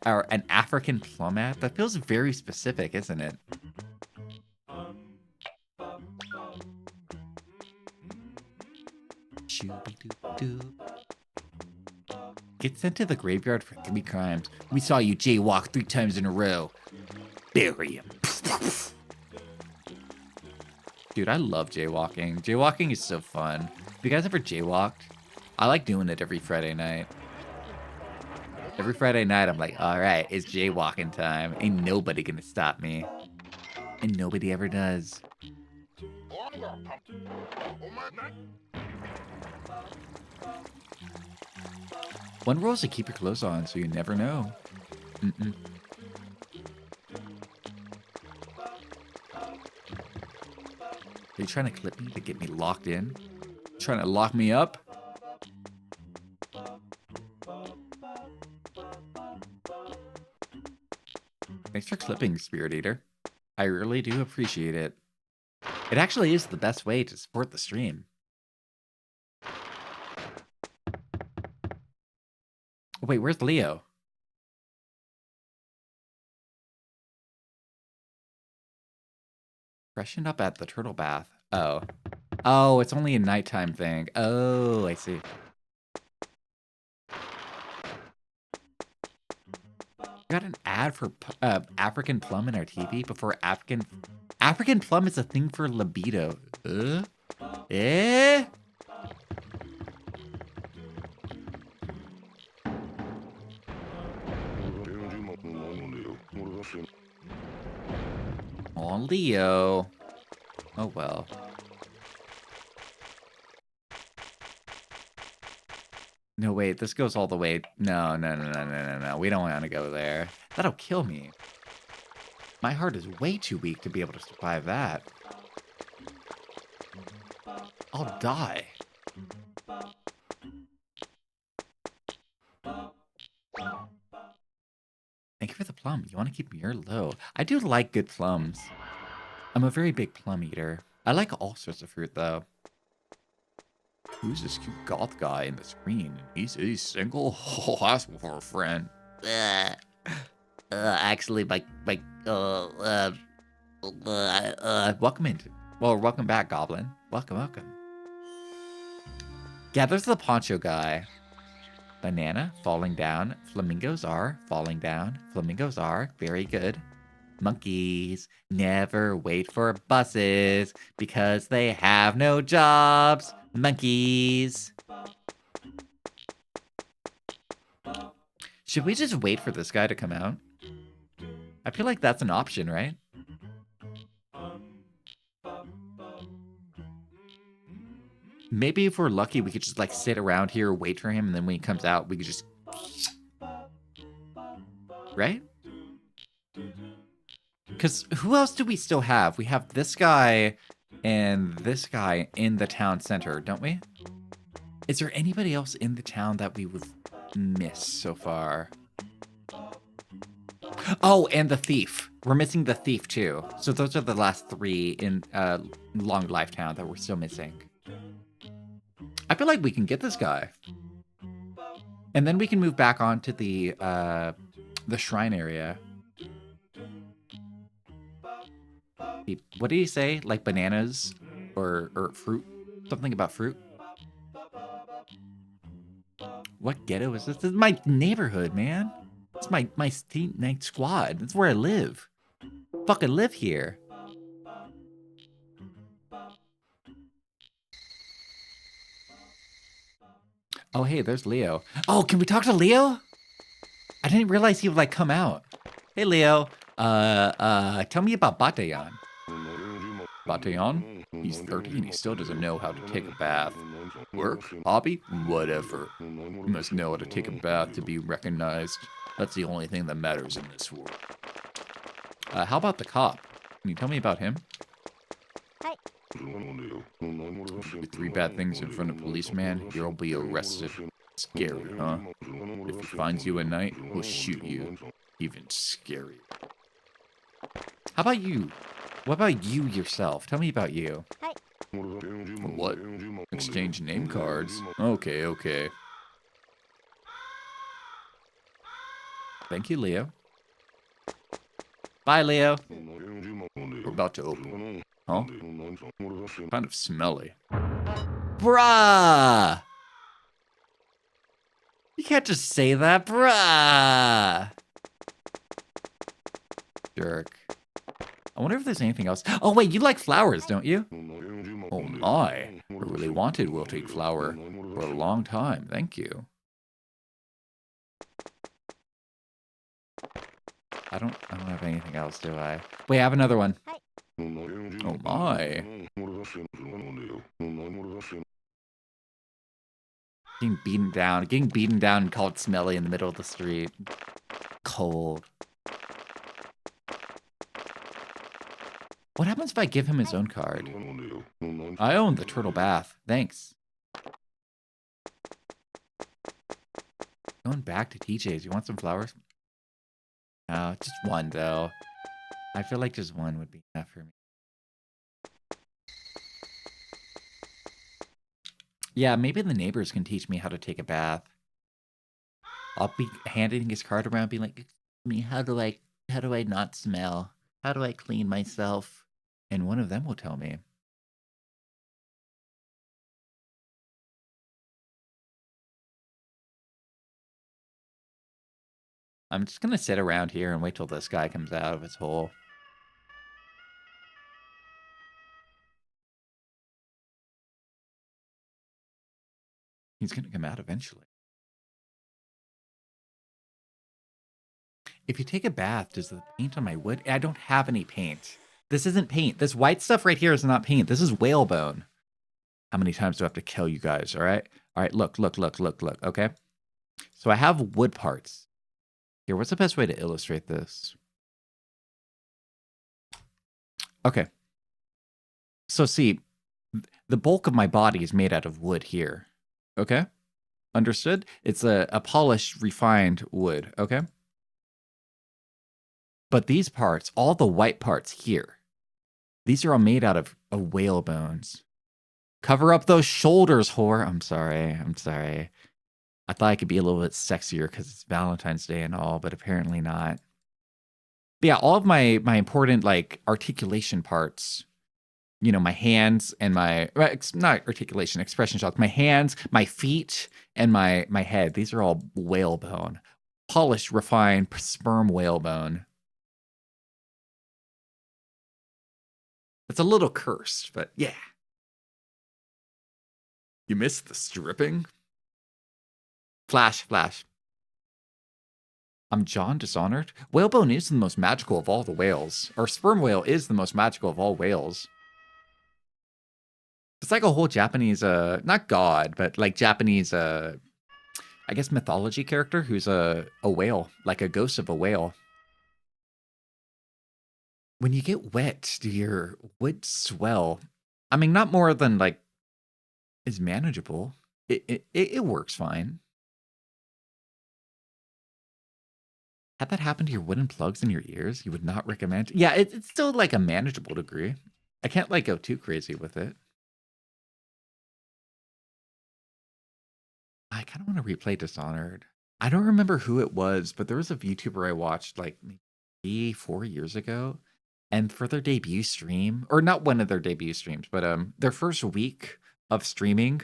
or an African plum ad? That feels very specific, isn't it? Shooby-doo-doo. Get sent to the graveyard for 3 crimes. We saw you jaywalk 3 times in a row. Bury him. Dude, I love jaywalking. Jaywalking is so fun. Have you guys ever jaywalked? I like doing it every Friday night. Every Friday night, I'm like, all right, it's jaywalking time. Ain't nobody gonna stop me. And nobody ever does. One rule is to keep your clothes on so you never know. Mm-mm. Are you trying to clip me to get me locked in? Trying to lock me up? Thanks for clipping, Spirit Eater. I really do appreciate it. It actually is the best way to support the stream. Wait, where's Leo? Freshen up at the turtle bath. Oh. Oh, it's only a nighttime thing. Oh, I see. We got an ad for African Plum in our TV before African Plum is a thing for libido. Eh? Oh, Leo. Oh, well. No, wait, this goes all the way. No. We don't want to go there. That'll kill me. My heart is way too weak to be able to survive that. I'll die. Thank you for the plum. You want to keep your low. I do like good plums. I'm a very big plum eater. I like all sorts of fruit, though. Who's this cute goth guy in the screen? He's single? Oh, ask for a friend. Actually, welcome in. Well, welcome back, Goblin. Welcome. Yeah, there's the poncho guy. Banana, falling down. Flamingos are falling down. Flamingos are very good. Monkeys never wait for buses because they have no jobs. Monkeys. Should we just wait for this guy to come out? I feel like that's an option, right? Maybe if we're lucky, we could just like sit around here, wait for him, and then when he comes out, we could just... Right? Because who else do we still have? We have this guy and this guy in the town center, don't we? Is there anybody else in the town that we would miss so far? Oh, and the thief. We're missing the thief too. So those are the last three in Long Life Town that we're still missing. I feel like we can get this guy. And then we can move back on to the shrine area. What did he say? Like bananas or fruit? Something about fruit? What ghetto is this? This is my neighborhood, man. It's my team night squad. That's where I live. Fucking live here. Oh, hey, there's Leo. Oh, can we talk to Leo? I didn't realize he would like come out. Hey, Leo. Tell me about Batayan. Batayan? He's 30 and he still doesn't know how to take a bath. Work? Hobby? Whatever. You must know how to take a bath to be recognized. That's the only thing that matters in this world. How about the cop? Can you tell me about him? Hi. Do 3 bad things in front of a policeman, you'll be arrested. Scary, huh? If he finds you at night, he'll shoot you. Even scarier. How about you? What about you yourself? Tell me about you. Hi. What? Exchange name cards? Okay. Thank you, Leo. Bye, Leo. We're about to open. Huh? Kind of smelly. Bruh! You can't just say that, bruh! Jerk. I wonder if there's anything else. Oh, wait, you like flowers, don't you? Oh, my. I really wanted Will Take Flower for a long time. Thank you. I don't have anything else, do I? Wait, I have another one. Oh, my. Getting beaten down and called smelly in the middle of the street. Cold. What happens if I give him his own card? I own the turtle bath. Thanks. Going back to TJ's. You want some flowers? No, just one, though. I feel like just one would be enough for me. Yeah, maybe the neighbors can teach me how to take a bath. I'll be handing his card around, being like, "Excuse me, how do I not smell? How do I clean myself?" And one of them will tell me. I'm just gonna sit around here and wait till this guy comes out of his hole. He's gonna come out eventually. If you take a bath, does the paint on my wood? I don't have any paint. This isn't paint. This white stuff right here is not paint. This is whalebone. How many times do I have to kill you guys? All right. All right. Look. Okay. So I have wood parts. Here, what's the best way to illustrate this? Okay. So see, the bulk of my body is made out of wood here. Okay? Understood? It's a polished, refined wood. Okay? But these parts, all the white parts here, these are all made out of whale bones. Cover up those shoulders, whore. I'm sorry. I thought I could be a little bit sexier because it's Valentine's Day and all, but apparently not. But yeah, all of my important like articulation parts, you know, my hands and my not articulation, expression shots, my hands, my feet, and my head. These are all whalebone, polished, refined sperm whalebone. It's a little cursed, but yeah. You missed the stripping? Flash. I'm John Dishonored. Whalebone is the most magical of all the whales. Or sperm whale is the most magical of all whales. It's like a whole Japanese, not god, but like Japanese, I guess mythology character who's a whale, like a ghost of a whale. When you get wet, do your wood swell? I mean, not more than like is manageable. It works fine. Had that happen to your wooden plugs in your ears, you would not recommend? Yeah, it's still like a manageable degree. I can't like go too crazy with it. I kind of want to replay Dishonored. I don't remember who it was, but there was a VTuber I watched like maybe 4 years ago. And for their debut stream, or not one of their debut streams, but their first week of streaming,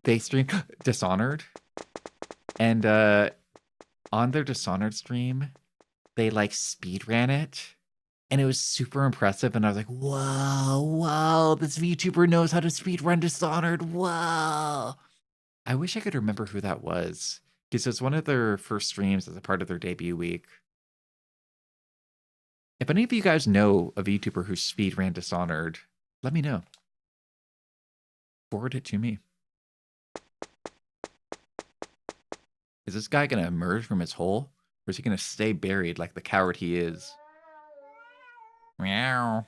they streamed Dishonored. And on their Dishonored stream, they like speed ran it. And it was super impressive. And I was like, whoa, this VTuber knows how to speed run Dishonored. Whoa. I wish I could remember who that was. Because it was one of their first streams as a part of their debut week. If any of you guys know a VTuber who speed ran Dishonored, let me know. Forward it to me. Is this guy going to emerge from his hole? Or is he going to stay buried like the coward he is? Meow.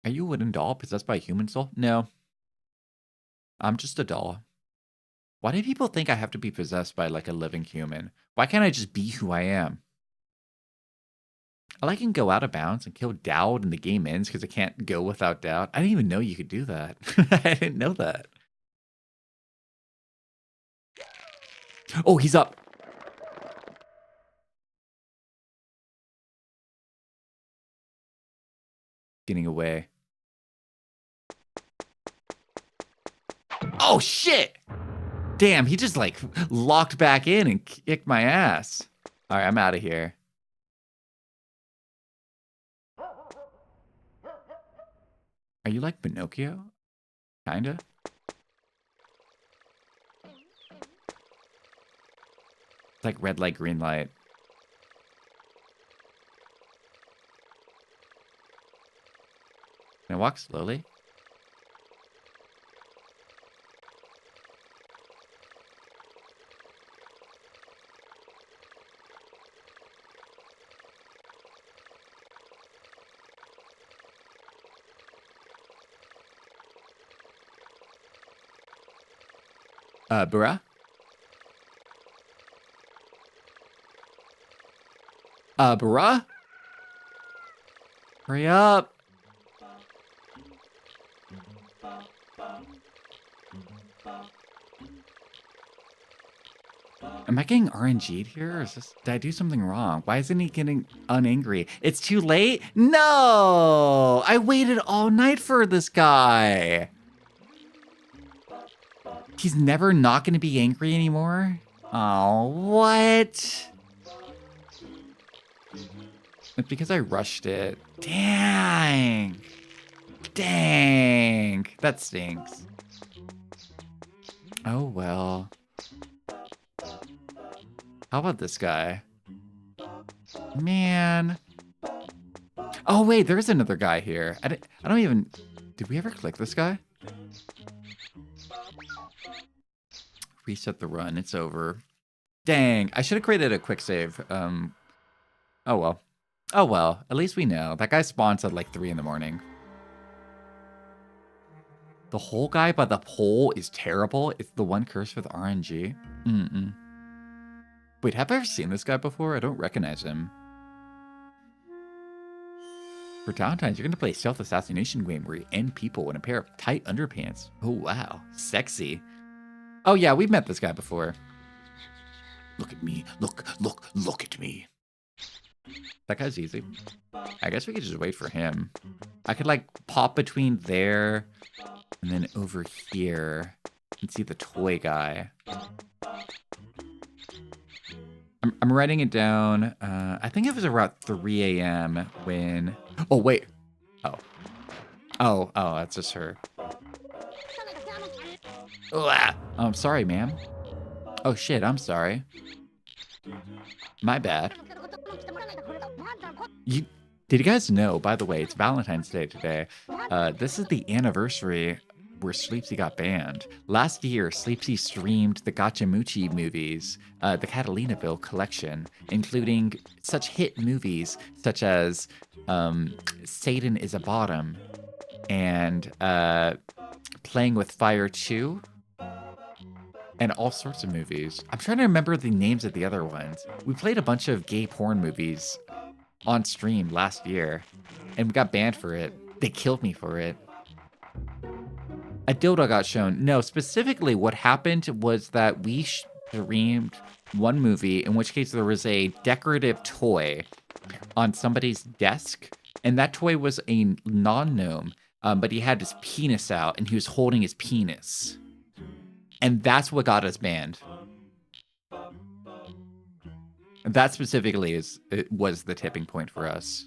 Are you a wooden doll possessed by a human soul? No. I'm just a doll. Why do people think I have to be possessed by like a living human? Why can't I just be who I am? I can go out of bounds and kill Dowd and the game ends because I can't go without Dowd. I didn't even know you could do that. I didn't know that. Oh, he's up. Getting away. Oh, shit! Damn, he just like locked back in and kicked my ass. All right, I'm out of here. Are you like Pinocchio? Kinda? It's like red light, green light. Can I walk slowly? Bruh? Bruh? Hurry up. Am I getting RNG'd here? Or is this, did I do something wrong? Why isn't he getting unangry? It's too late? No! I waited all night for this guy. He's never not going to be angry anymore? Oh, what? It's because I rushed it. Dang. Dang. That stinks. Oh, well. How about this guy? Man. Oh, wait, there's another guy here. I don't even... Did we ever click this guy? Reset the run. It's over. Dang. I should have created a quick save. Oh, well. Oh, well. At least we know. That guy spawns at like 3 in the morning. The whole guy by the pole is terrible. It's the one cursed with RNG. Wait, have I ever seen this guy before? I don't recognize him. For Valentine's, you're going to play a stealth assassination game where you end people in a pair of tight underpants. Oh, wow. Sexy. Oh, yeah, we've met this guy before. Look at me. Look at me. That guy's easy. I guess we could just wait for him. I could, like, pop between there and then over here and see the toy guy. I'm writing it down. I think it was around 3 a.m. when... Oh, wait. Oh, that's just her. Oh, I'm sorry, ma'am. Oh, shit, I'm sorry. My bad. Did you guys know, by the way, it's Valentine's Day today. This is the anniversary where Sleepsy got banned. Last year, Sleepsy streamed the Gachamuchi movies, the Catalinaville collection, including such hit movies such as Satan is a Bottom and Playing with Fire 2, and all sorts of movies. I'm trying to remember the names of the other ones. We played a bunch of gay porn movies on stream last year, and we got banned for it. They killed me for it. A dildo got shown. No, specifically what happened was that we streamed one movie, in which case there was a decorative toy on somebody's desk, and that toy was a non-gnome, but he had his penis out, and he was holding his penis. And that's what got us banned. That specifically was the tipping point for us.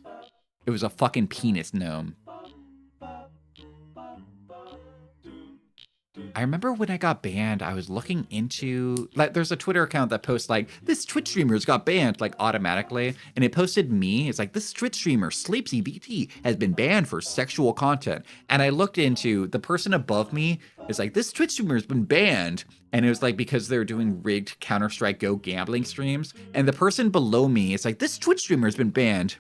It was a fucking penis gnome. I remember when I got banned, I was looking into, like, there's a Twitter account that posts, like, this Twitch streamer's got banned, like, automatically. And it posted me. It's like, this Twitch streamer, Sleepsy BT, has been banned for sexual content. And I looked into, the person above me is like, this Twitch streamer's been banned. And it was, like, because they're doing rigged Counter-Strike Go gambling streams. And the person below me is like, this Twitch streamer's been banned.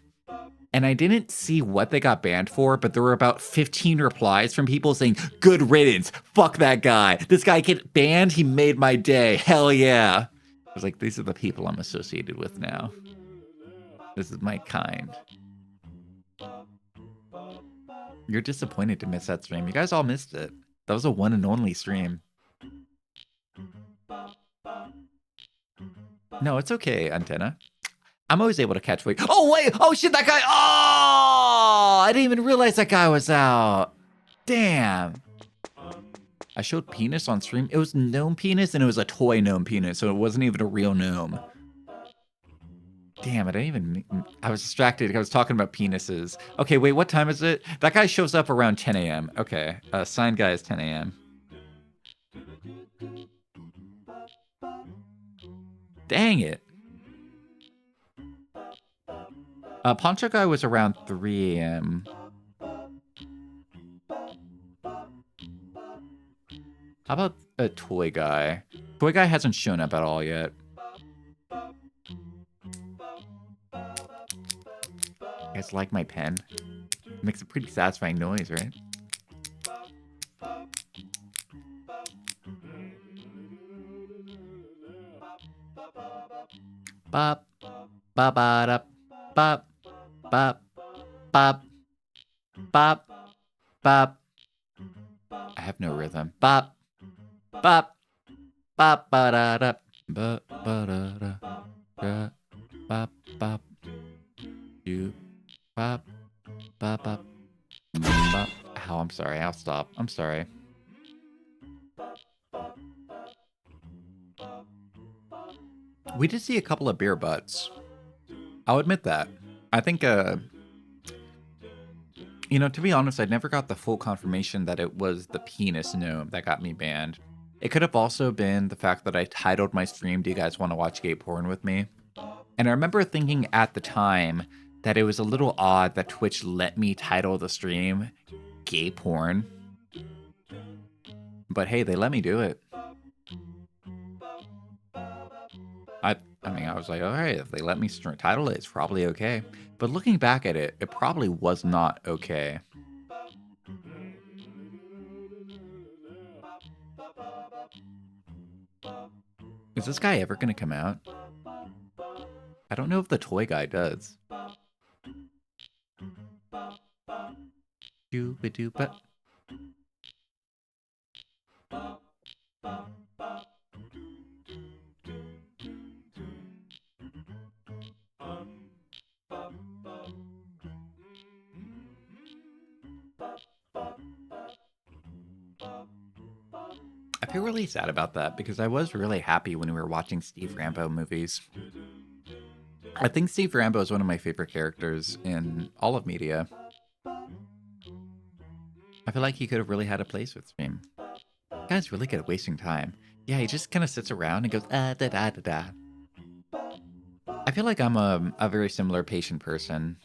And I didn't see what they got banned for, but there were about 15 replies from people saying, good riddance, fuck that guy. This guy get banned, he made my day, hell yeah. I was like, these are the people I'm associated with now. This is my kind. You're disappointed to miss that stream. You guys all missed it. That was a one and only stream. No, it's okay, Antenna. I'm always able to catch wait. Oh, wait. Oh, shit, that guy. Oh, I didn't even realize that guy was out. Damn. I showed penis on stream. It was gnome penis, and it was a toy gnome penis, so it wasn't even a real gnome. Damn, I was distracted. I was talking about penises. Okay, wait, what time is it? That guy shows up around 10 a.m. Okay, signed guy is 10 a.m. Dang it. Poncho guy was around 3 a.m. How about a toy guy? Toy guy hasn't shown up at all yet. You guys like my pen? It makes a pretty satisfying noise, right? Bop, bop, bop, bop, bop, bop, bop, bop. I have no rhythm. Bop, bop, bop, ba da da, bop, ba da da, bop, bop, you, bop, bop, bop, bop. Oh, I'm sorry. I'll stop. I'm sorry. We did see a couple of beer butts. I'll admit that. I think, you know, to be honest, I never got the full confirmation that it was the penis gnome that got me banned. It could have also been the fact that I titled my stream, "Do you guys want to watch gay porn with me?" And I remember thinking at the time that it was a little odd that Twitch let me title the stream gay porn. But hey, they let me do it. I mean, I was like, all right, if they let me title it, it's probably okay. But looking back at it, it probably was not okay. Is this guy ever going to come out? I don't know if the toy guy does. Dooba-dooba. I feel really sad about that because I was really happy when we were watching Steve Rambo movies. I think Steve Rambo is one of my favorite characters in all of media. I feel like he could have really had a place with stream. That guy's really good at wasting time. Yeah, he just kind of sits around and goes, da da da da. I feel like I'm a very similar patient person.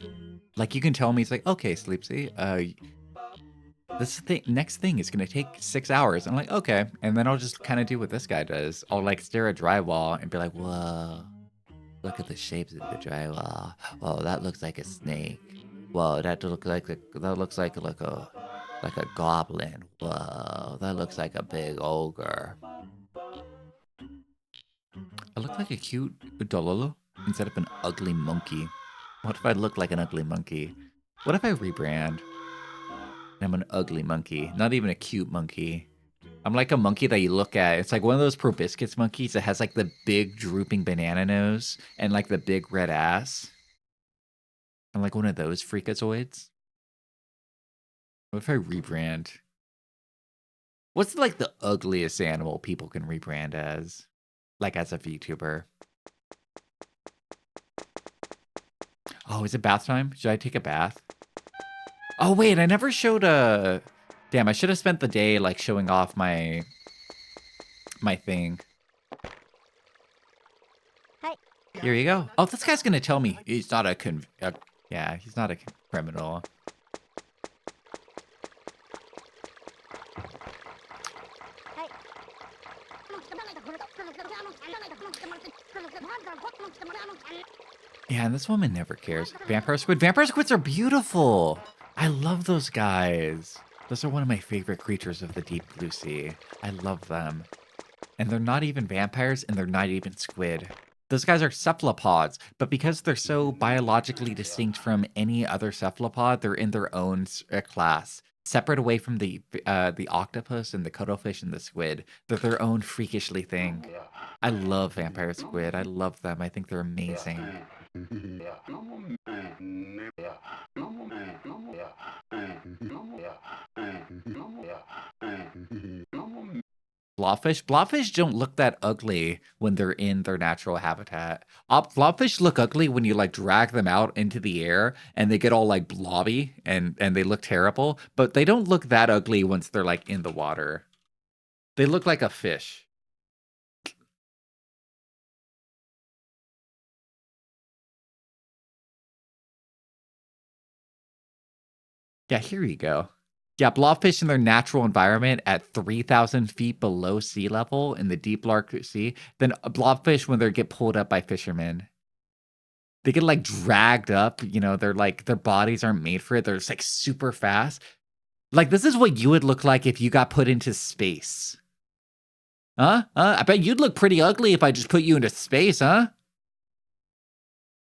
Like, you can tell me, it's like, okay, Sleepsy, next thing is gonna take 6 hours. I'm like, okay. And then I'll just kind of do what this guy does. I'll like stare at drywall and be like, whoa, look at the shapes of the drywall. Whoa, that looks like a snake. Whoa, that looks like a goblin. Whoa, that looks like a big ogre. I look like a cute dololo instead of an ugly monkey. What if I look like an ugly monkey? What if I rebrand? I'm an ugly monkey, not even a cute monkey. I'm like a monkey that you look at. It's like one of those proboscis monkeys that has like the big drooping banana nose and like the big red ass. I'm like one of those freakazoids. What if I rebrand? What's like the ugliest animal people can rebrand as? Like as a VTuber. Oh, is it bath time? Should I take a bath? Oh, wait, I never showed a... Damn, I should have spent the day, like, showing off my thing. Hi. Here you go. Oh, this guy's gonna tell me he's not yeah, he's not a criminal. Yeah, and this woman never cares. Vampire squid. Vampire squids are beautiful. I love those guys. Those are one of my favorite creatures of the deep blue sea. I love them. And they're not even vampires, and they're not even squid. Those guys are cephalopods, but because they're so biologically distinct from any other cephalopod, they're in their own class. Separate away from the octopus and the cuttlefish and the squid. They're their own freakishly thing. I love vampire squid. I love them. I think they're amazing. blobfish. Blobfish don't look that ugly when they're in their natural habitat. Blobfish look ugly when you like drag them out into the air and they get all like blobby and they look terrible, but they don't look that ugly once they're like in the water. They look like a fish. Yeah, here you go. Yeah, blobfish in their natural environment at 3,000 feet below sea level in the deep Arctic Sea. Then blobfish when they get pulled up by fishermen. They get like dragged up. You know, they're like their bodies aren't made for it. They're just like super fast. Like this is what you would look like if you got put into space. Huh? I bet you'd look pretty ugly if I just put you into space, huh?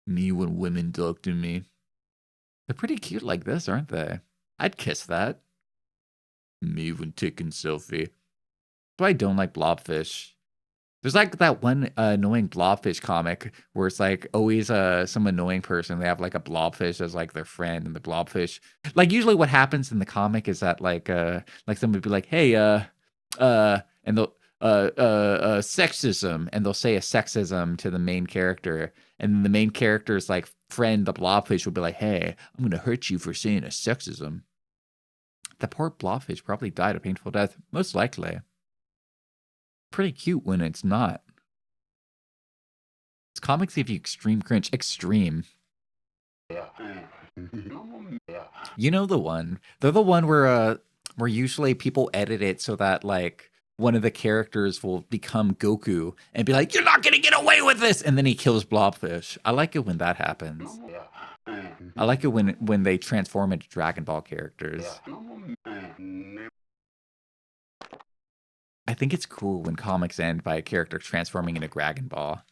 Me when women talk to me. They're pretty cute like this, aren't they? I'd kiss that. Me when taking selfie. But I don't like blobfish. There's like that one annoying blobfish comic where it's like always some annoying person. They have like a blobfish as like their friend, and the blobfish. Like usually what happens in the comic is that like someone would be like, hey, and they'll sexism, and they'll say a sexism to the main character, and then the main character's like friend, the blobfish, will be like, hey, I'm gonna hurt you for saying a sexism. The poor blobfish probably died a painful death, most likely. Pretty cute when it's not. It's comics give you extreme cringe. Extreme. You know the one. They're the one where usually people edit it so that like one of the characters will become Goku and be like, "You're not gonna get away with this," and then he kills Blobfish. I like it when that happens. I like it when they transform into Dragon Ball characters. I think it's cool when comics end by a character transforming into Dragon Ball.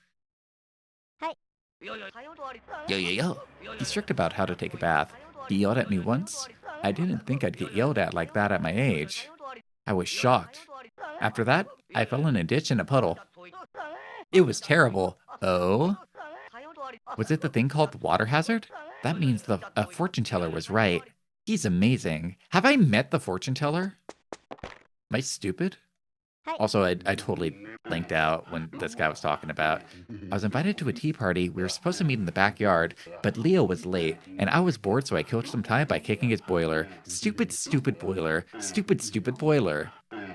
Yo. He's strict about how to take a bath. He yelled at me once. I didn't think I'd get yelled at like that at my age. I was shocked. After that, I fell in a ditch in a puddle. It was terrible. Oh? Was it the thing called the water hazard? That means the fortune teller was right. He's amazing. Have I met the fortune teller? Am I stupid? Also, I totally blanked out when this guy was talking about. I was invited to a tea party. We were supposed to meet in the backyard, but Leo was late, and I was bored, so I killed some time by kicking his boiler. Stupid boiler. Stupid boiler.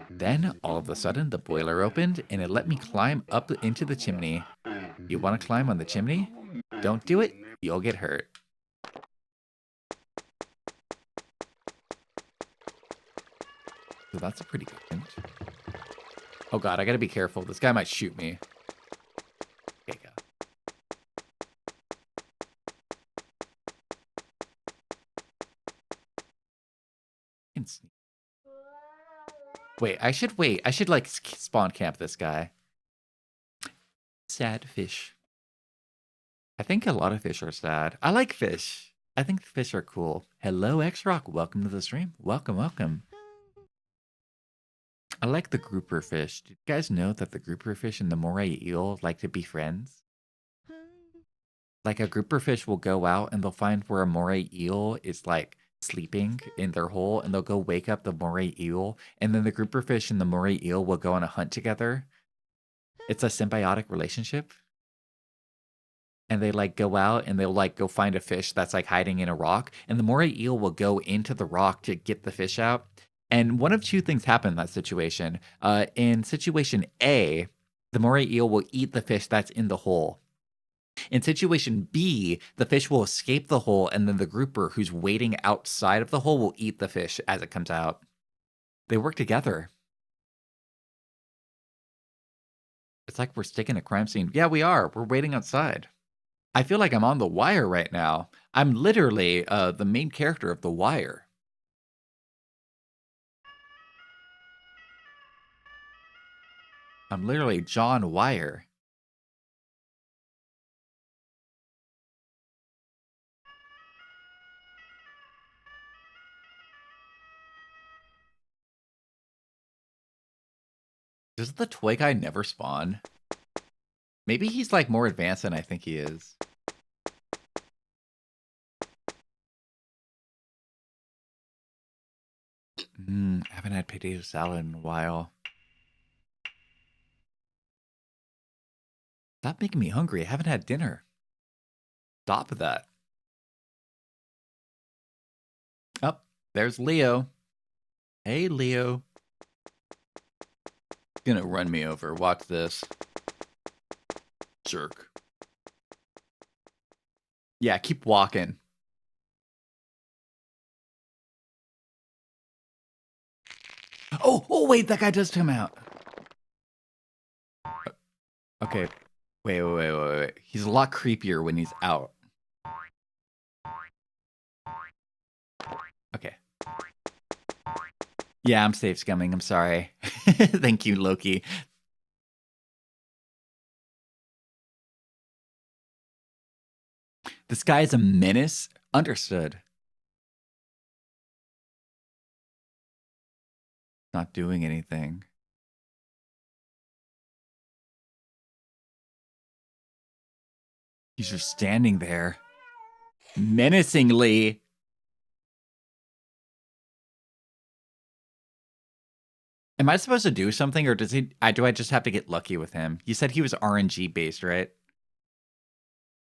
Then, all of a sudden, the boiler opened, and it let me climb up into the chimney. You want to climb on the chimney? Don't do it. You'll get hurt. So that's a pretty good hint. Oh god, I gotta be careful. This guy might shoot me. Okay, go. Wait, I should like spawn camp this guy. Sad fish. I think a lot of fish are sad. I like fish. I think fish are cool. Hello, X-Rock. Welcome to the stream. Welcome. I like the grouper fish. Did you guys know that the grouper fish and the moray eel like to be friends? Like a grouper fish will go out and they'll find where a moray eel is like sleeping in their hole, and they'll go wake up the moray eel, and then the grouper fish and the moray eel will go on a hunt together. It's a symbiotic relationship. And they like go out and they'll like go find a fish that's like hiding in a rock, and the moray eel will go into the rock to get the fish out. And one of two things happen in that situation. In situation A, the moray eel will eat the fish that's in the hole. In situation B, the fish will escape the hole, and then the grouper who's waiting outside of the hole will eat the fish as it comes out. They work together. It's like we're sticking a crime scene. Yeah, we are. We're waiting outside. I feel like I'm on The Wire right now. I'm literally the main character of The Wire. I'm literally John Wire. Does the toy guy never spawn? Maybe he's like more advanced than I think he is. I haven't had potato salad in a while. Stop making me hungry. I haven't had dinner. Stop that. Oh, there's Leo. Hey, Leo. Gonna run me over. Watch this. Jerk. Yeah, keep walking. Oh, wait, that guy does come out. Okay. Wait. He's a lot creepier when he's out. Okay. Yeah, I'm safe scumming. I'm sorry. Thank you, Loki. This guy is a menace? Understood. Not doing anything. He's just standing there. Menacingly. Am I supposed to do something, or do I just have to get lucky with him? You said he was RNG based, right?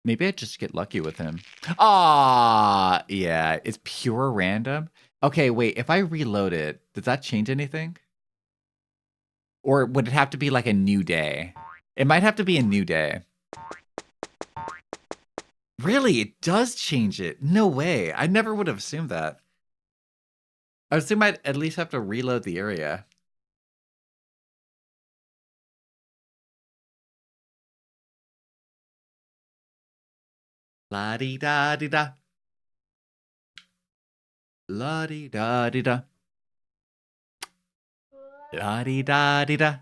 Maybe I just get lucky with him. Ah, yeah, it's pure random. Okay, wait, if I reload it, does that change anything? Or would it have to be like a new day? It might have to be a new day. Really? It does change it? No way. I never would have assumed that. I assume I'd at least have to reload the area. La-di-da-di-da. La-di-da-di-da. La-di-da-di-da.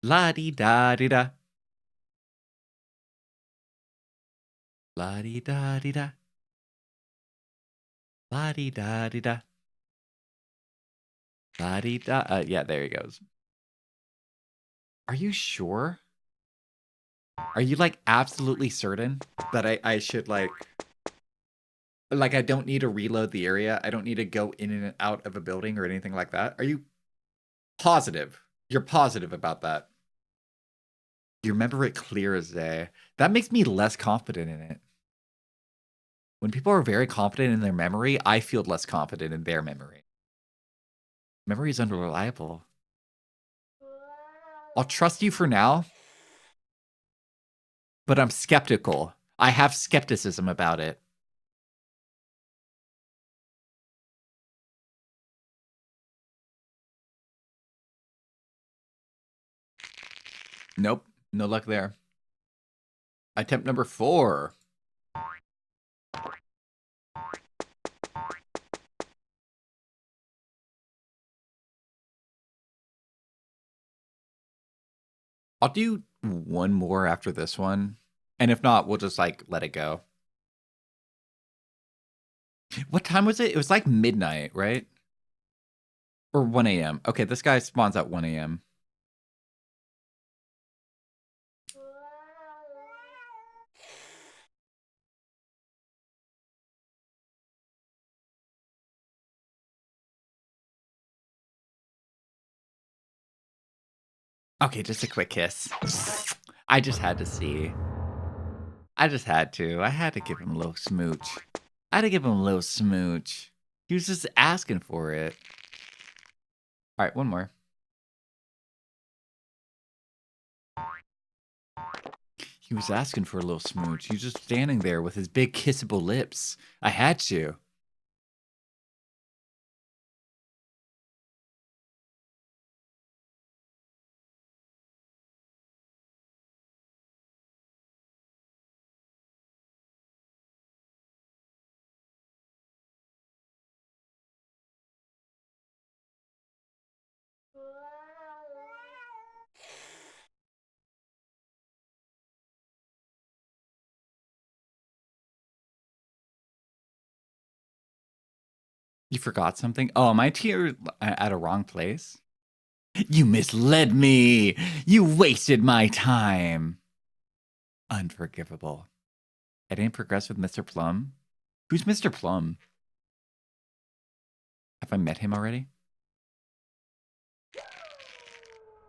La-di-da-di-da. La-di-da-di-da. La-di-da-di-da. La-di-da. Yeah, there he goes. Are you sure? Are you, like, absolutely certain that I should, like, I don't need to reload the area? I don't need to go in and out of a building or anything like that? Are you positive? You're positive about that? You remember it clear as day. That makes me less confident in it. When people are very confident in their memory, I feel less confident in their memory. Memory is unreliable. I'll trust you for now, but I'm skeptical. I have skepticism about it. Nope, no luck there. Attempt number 4. I'll do one more after this one. And if not, we'll just, like, let it go. What time was it? It was like midnight, right? Or 1 a.m. Okay, this guy spawns at 1 a.m. Okay, just a quick kiss. I just had to see. I just had to. I had to give him a little smooch. I had to give him a little smooch. He was just asking for it. All right, one more. He was asking for a little smooch. He was just standing there with his big kissable lips. I had to. You forgot something? Oh, am I here at a wrong place? You misled me! You wasted my time! Unforgivable. I didn't progress with Mr. Plum? Who's Mr. Plum? Have I met him already?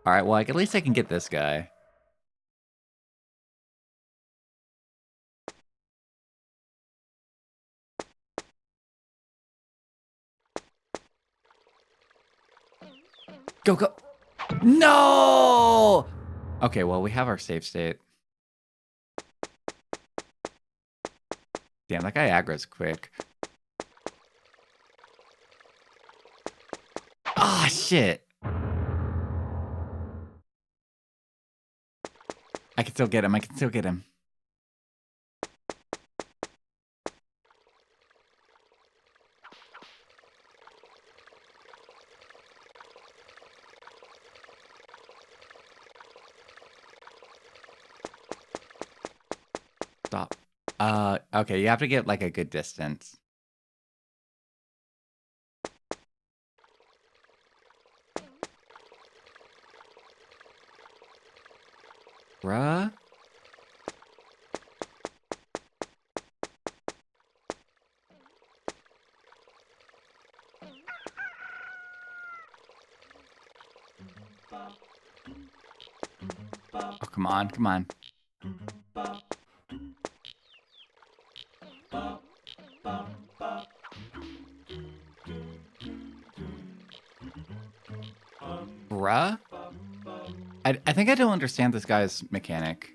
All right, well, at least I can get this guy. Go, go. No! Okay, well, we have our save state. Damn, that guy aggro's quick. Ah, shit. I can still get him. I can still get him. Stop. Okay, you have to get like a good distance. Bruh. Oh, come on, come on. Bruh? I think I don't understand this guy's mechanic.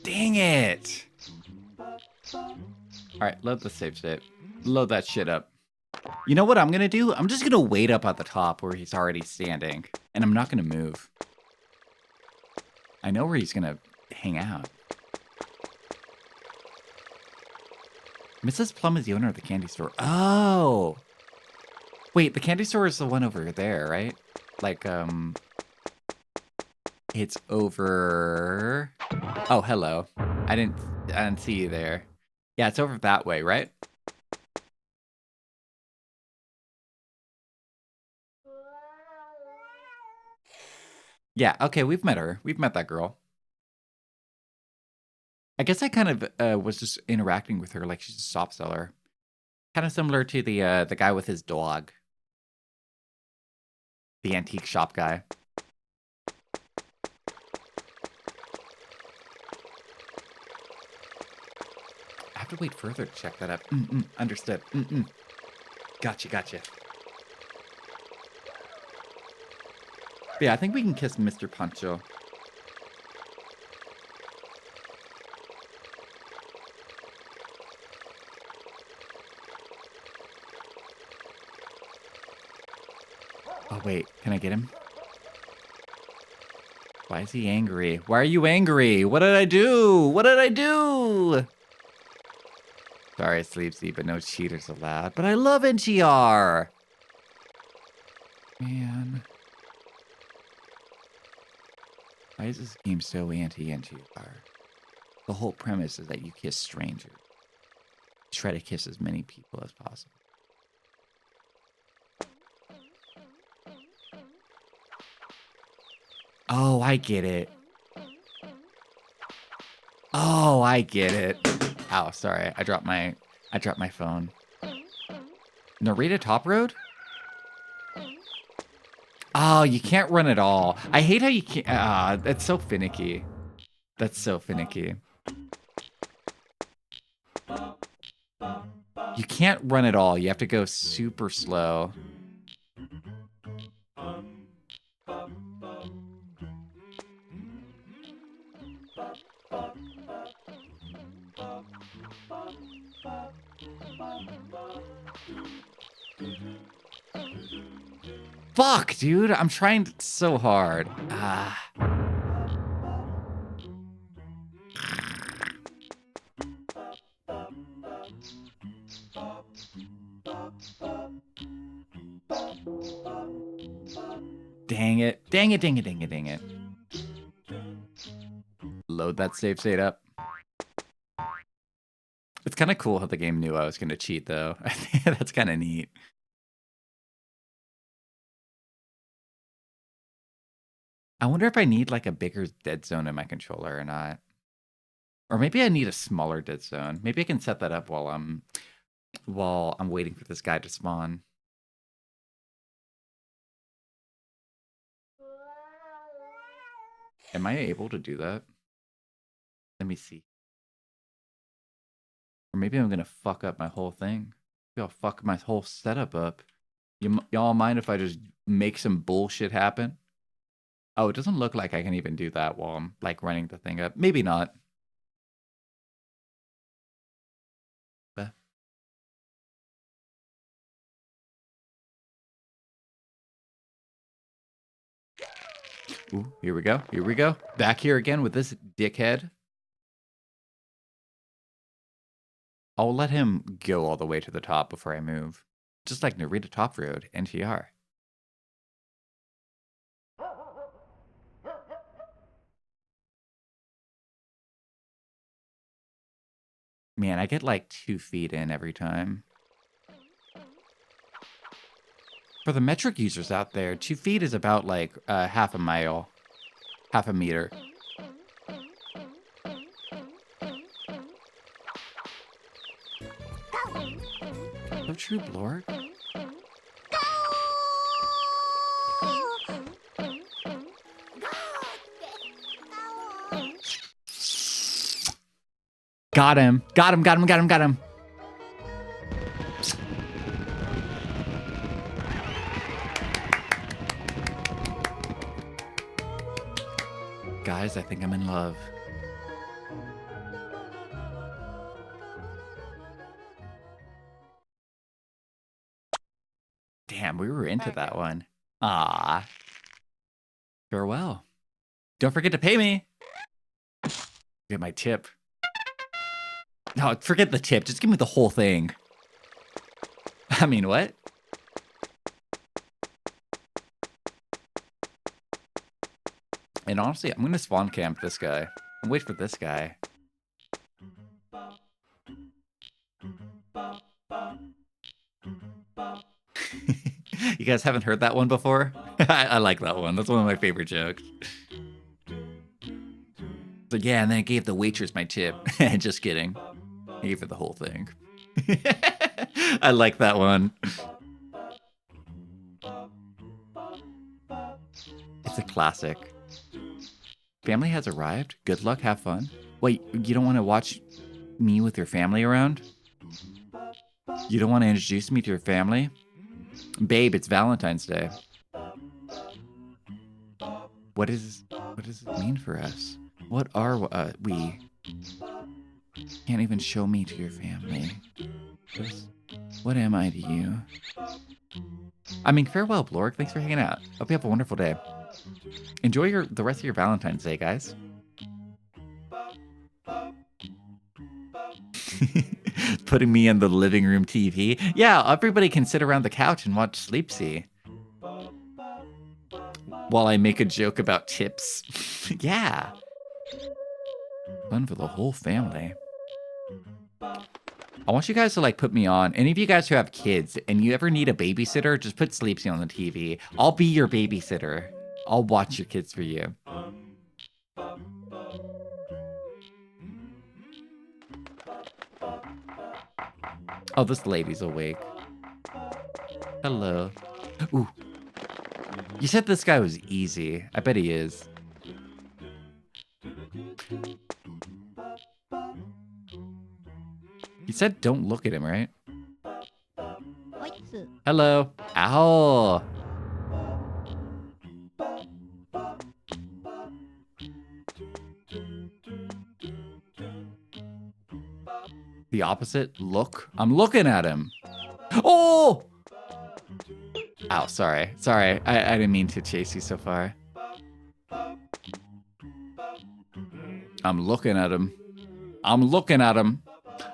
Dang it! Alright, load the save state. Load that shit up. You know what I'm gonna do? I'm just gonna wait up at the top where he's already standing. And I'm not gonna move. I know where he's gonna hang out. Mrs. Plum is the owner of the candy store. Oh! Wait, the candy store is the one over there, right? Like, it's over... Oh, hello. I didn't see you there. Yeah, it's over that way, right? Yeah, okay, we've met her. We've met that girl. I guess I kind of was just interacting with her like she's a soft seller. Kind of similar to the guy with his dog. The antique shop guy. I have to wait further to check that out. Understood. Gotcha, gotcha. But yeah, I think we can kiss Mr. Pancho. Oh, wait. Can I get him? Why is he angry? Why are you angry? What did I do? What did I do? Sorry, Sleepsy, but no cheaters allowed. But I love NGR! Man. Why is this game so anti-NGR? The whole premise is that you kiss strangers. Try to kiss as many people as possible. Oh, I get it. Oh, I get it. Ow, sorry. I dropped my phone. Narita Top Road? Oh, you can't run at all. I hate how you can't. That's so finicky. That's so finicky. You can't run at all. You have to go super slow. Fuck, dude. I'm trying so hard. Ah. Dang it. Dang it, dang it, dang it, dang it. Load that save state up. It's kind of cool how the game knew I was going to cheat, though. I think that's kind of neat. I wonder if I need like a bigger dead zone in my controller or not. Or maybe I need a smaller dead zone. Maybe I can set that up while I'm waiting for this guy to spawn. Am I able to do that? Let me see. Or maybe I'm gonna fuck up my whole thing. Maybe I'll fuck my whole setup up. Y'all mind if I just make some bullshit happen? Oh, it doesn't look like I can even do that while I'm like running the thing up. Maybe not. But ooh, here we go. Here we go. Back here again with this dickhead. I'll let him go all the way to the top before I move. Just like Narita Top Road, NTR. Man, I get like 2 feet in every time. For the metric users out there, 2 feet is about like half a mile, half a meter. So true, Blorg. Got him. Got him, got him, got him, got him. Guys, I think I'm in love. Damn, we were into that one. Ah. Farewell. Don't forget to pay me. Get my tip. No, forget the tip. Just give me the whole thing. I mean, what? And honestly, I'm going to spawn camp this guy. And wait for this guy. You guys haven't heard that one before? I like that one. That's one of my favorite jokes. So yeah, and then I gave the waitress my tip. Just kidding. I gave her the whole thing. I like that one. It's a classic. Family has arrived. Good luck, have fun. Wait, you don't want to watch me with your family around? You don't want to introduce me to your family? Babe, it's Valentine's Day. What does it mean for us? What are we? Can't even show me to your family. What am I to you? I mean, farewell, Blorg. Thanks for hanging out. Hope you have a wonderful day. Enjoy the rest of your Valentine's Day, guys. Putting me on the living room TV. Yeah, everybody can sit around the couch and watch Sleepsy. While I make a joke about tips. Yeah. Fun for the whole family. I want you guys to like put me on. Any of you guys who have kids and you ever need a babysitter, just put Sleepsy on the TV. I'll be your babysitter. I'll watch your kids for you. Oh, this lady's awake. Hello. Ooh. You said this guy was easy. I bet he is. You said don't look at him, right? Hello. Ow. The opposite? Look. I'm looking at him. Oh! Ow, sorry. Sorry. I didn't mean to chase you so far. I'm looking at him. I'm looking at him.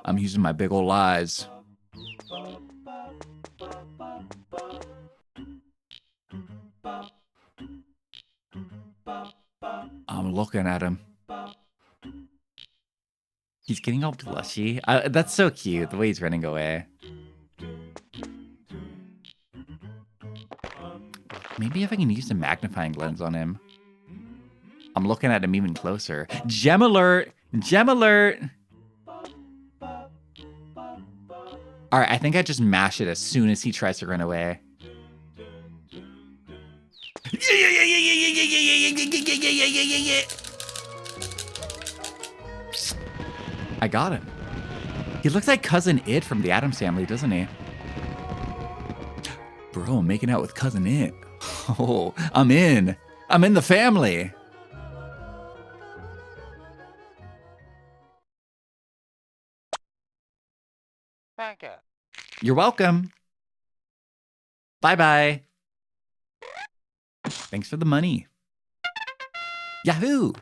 I'm using my big ol' eyes. I'm looking at him. He's getting all blushy. That's so cute, the way he's running away. Maybe if I can use the magnifying lens on him. I'm looking at him even closer. Gem alert! Gem alert! Alright, I think I just mash it as soon as he tries to run away. I got him. He looks like Cousin It from the Addams Family, doesn't he? Bro, I'm making out with Cousin It. Oh, I'm in. I'm in the family. Thank you. You're welcome. Bye-bye. Thanks for the money. Yahoo!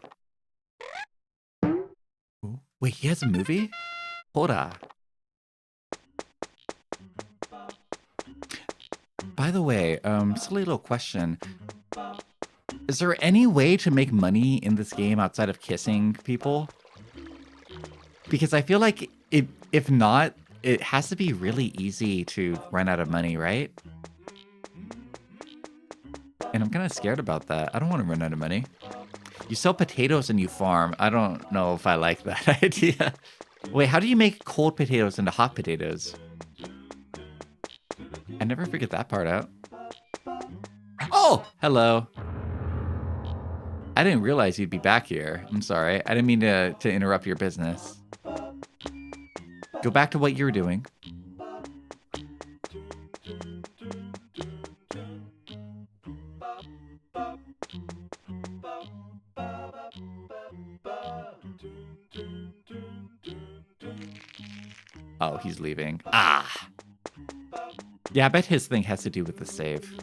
Oh, wait, he has a movie? Hola. By the way, silly little question. Is there any way to make money in this game outside of kissing people? Because I feel like if not, it has to be really easy to run out of money, right? And I'm kind of scared about that. I don't want to run out of money. You sell potatoes and you farm. I don't know if I like that idea. Wait, how do you make cold potatoes into hot potatoes? I never figured that part out. Oh, hello. I didn't realize you'd be back here. I'm sorry. I didn't mean to interrupt your business. Go back to what you were doing. Oh, he's leaving. Ah. Yeah, I bet his thing has to do with the save.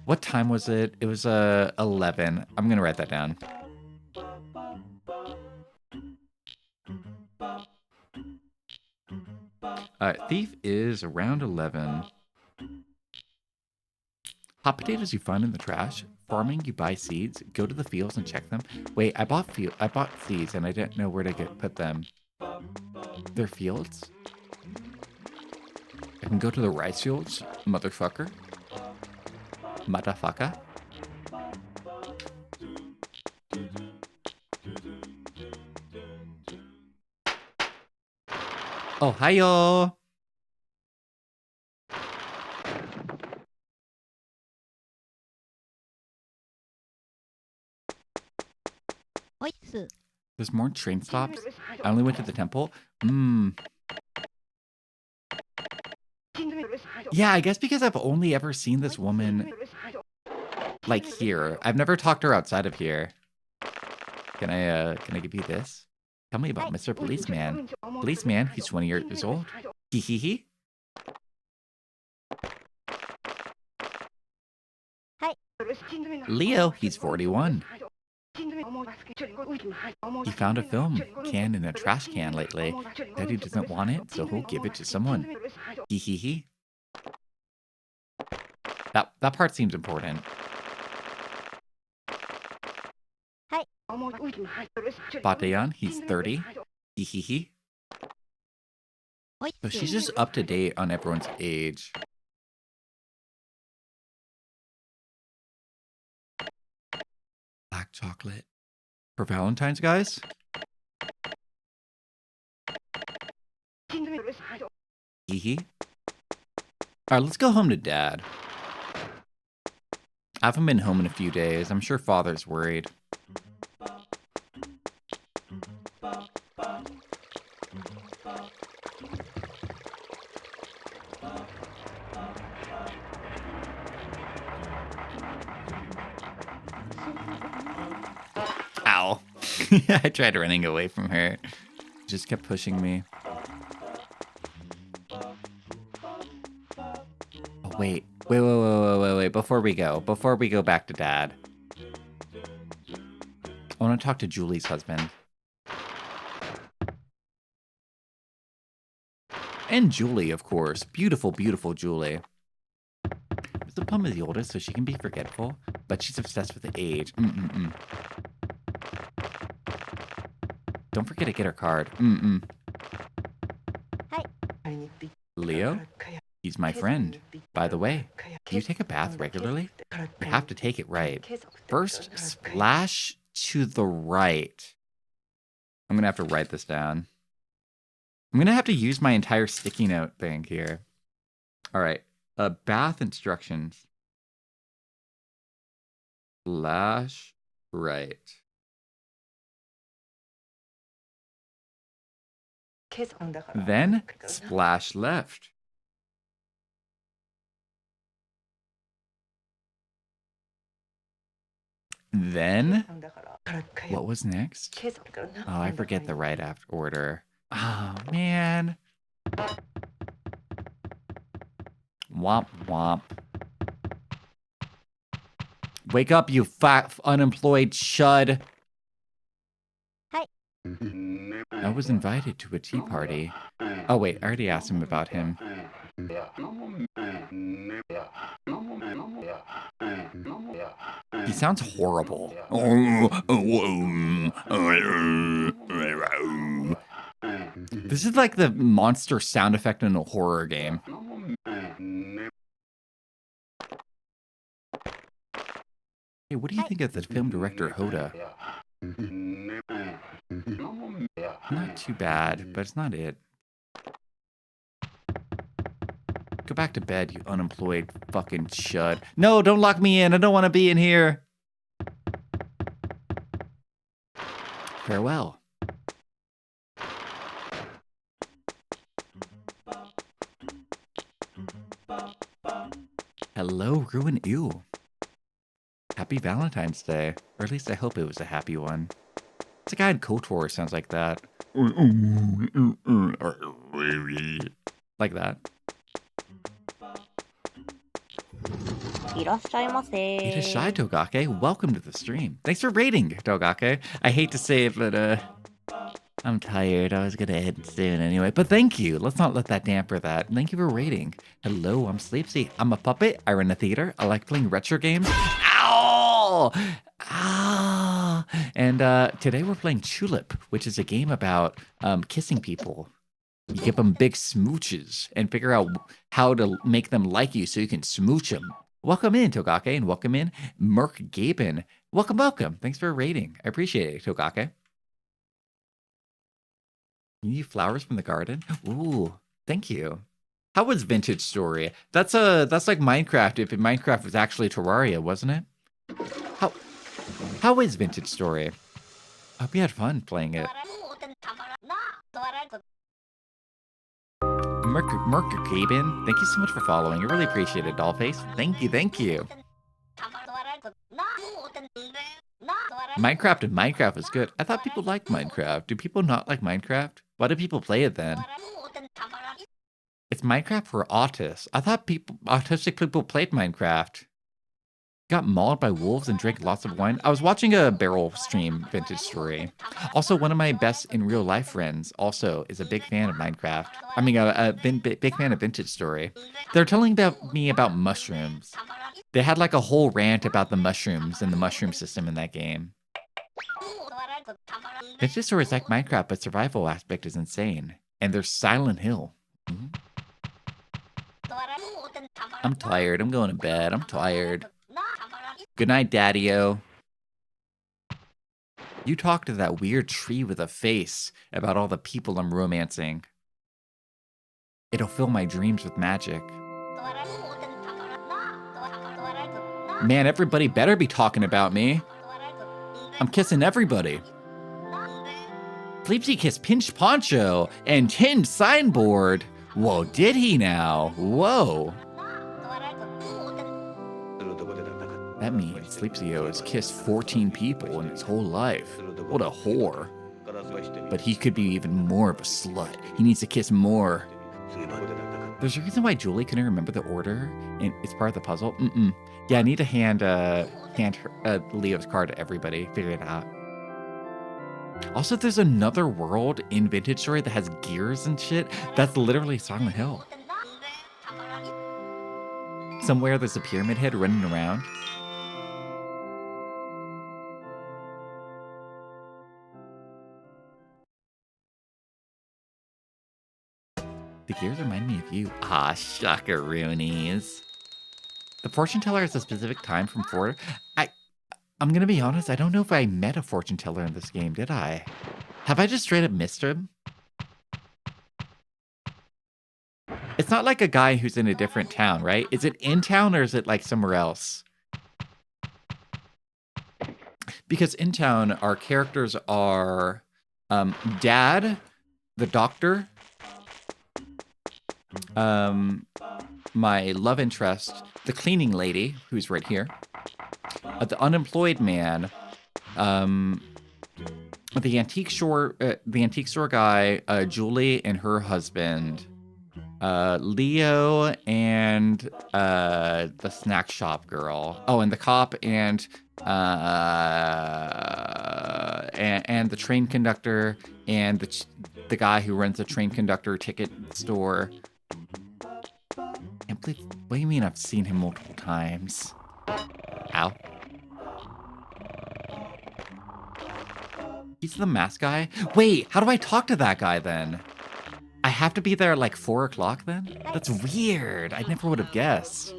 What time was it? It was 11. I'm going to write that down. Thief is around 11. Hot potatoes you find in the trash. Farming, you buy seeds. Go to the fields and check them. Wait, I bought seeds and I didn't know where to put them. They're fields? I can go to the rice fields, motherfucker. Motherfucker. Oh, hiyo! Oitsu. There's more train stops. I only went to the temple. Yeah, I guess because I've only ever seen this woman, like, here. I've never talked to her outside of here. Can I give you this? Tell me about Mr. Policeman. Policeman, he's 20 years old. Hee hee hee. Leo, he's 41. He found a film can in a trash can lately. Said he doesn't want it, so he'll give it to someone. Hee hee hee. That part seems important. Batayan, he's 30. Hee hee hee. So she's just up to date on everyone's age. Black chocolate. For Valentine's, guys? Hee hee. Alright, let's go home to Dad. I haven't been home in a few days. I'm sure Father's worried. Ow. I tried running away from her. She just kept pushing me. Oh, wait. Wait. Before we go back to Dad. I want to talk to Julie's husband. And Julie, of course. Beautiful, beautiful Julie. Mr. Plum is the oldest, so she can be forgetful, but she's obsessed with the age. Don't forget to get her card. Leo? He's my friend. By the way, do you take a bath regularly? You have to take it right. First, splash to the right. I'm going to have to write this down. I'm going to have to use my entire sticky note thing here. All right. Bath instructions. Slash right. Then splash left. Then what was next? Oh, I forget the right after order. Oh, man. Womp womp. Wake up, you fat, unemployed chud. Hi. I was invited to a tea party. Oh, wait, I already asked him about him. He sounds horrible. This is like the monster sound effect in a horror game. Hey, what do you think of the film director Hoda? Not too bad, but it's not it. Go back to bed, you unemployed fucking chud. No, don't lock me in. I don't want to be in here. Farewell. Hello, Ruin Ew. Happy Valentine's Day. Or at least I hope it was a happy one. It's a guy in KOTOR sounds like that. Like that. いらっしゃいませ。 Irashai, Togake. Welcome to the stream. Thanks for raiding, Togake. I hate to say it, but I'm tired. I was gonna end soon anyway. But thank you. Let's not let that damper that. Thank you for raiding. Hello, I'm Sleepsy. I'm a puppet. I run a theater. I like playing retro games. Ow! Ah! And today we're playing Chulip, which is a game about kissing people. You give them big smooches and figure out how to make them like you so you can smooch them. Welcome in, Togake, and welcome in, Merc Gaben. Welcome, welcome. Thanks for raiding. I appreciate it, Togake. You need flowers from the garden? Ooh, thank you. How was Vintage Story? That's like Minecraft if Minecraft was actually Terraria, wasn't it? How is Vintage Story? I hope you had fun playing it. Merc Gaben, thank you so much for following. I really appreciate it, Dollface. Thank you, thank you. Minecraft and Minecraft is good. I thought people liked Minecraft. Do people not like Minecraft? Why do people play it then? It's Minecraft for autists. I thought autistic people played Minecraft. Got mauled by wolves and drank lots of wine. I was watching a barrel stream, Vintage Story. Also, one of my best in real life friends also is a big fan of Minecraft. I mean, a big fan of Vintage Story. They're telling me about mushrooms. They had like a whole rant about the mushrooms and the mushroom system in that game. Vintage Story is like Minecraft, but survival aspect is insane. And there's Silent Hill. Mm-hmm. I'm tired. I'm going to bed. I'm tired. Good night, Daddy-o. You talk to that weird tree with a face about all the people I'm romancing. It'll fill my dreams with magic. Man, everybody better be talking about me. I'm kissing everybody. Sleepsy kissed Pinch Poncho and Tinge Signboard. Whoa, did he now? Whoa. That means Sleepsy-o has kissed 14 people in his whole life. What a whore. But he could be even more of a slut. He needs to kiss more. There's a reason why Julie couldn't remember the order, and it's part of the puzzle. Yeah, I need to hand Leo's card to everybody. Figure it out. Also, there's another world in Vintage Story that has gears and shit. That's literally Silent Hill. Somewhere there's a pyramid head running around. The gears remind me of you. Ah, shuckaroonies. The fortune teller has a specific time from 4. I'm gonna be honest, I don't know if I met a fortune teller in this game, did I? Have I just straight up missed him? It's not like a guy who's in a different town, right? Is it in town or is it like somewhere else? Because in town, our characters are Dad, the doctor, my love interest, the cleaning lady, who's right here, the unemployed man, the antique store guy, Julie and her husband, Leo and the snack shop girl. Oh, and the cop and the train conductor and the guy who runs the train conductor ticket store. Can't believe, what do you mean I've seen him multiple times? Ow. He's the mask guy? Wait, how do I talk to that guy then? I have to be there at like 4 o'clock then? That's weird. I never would have guessed.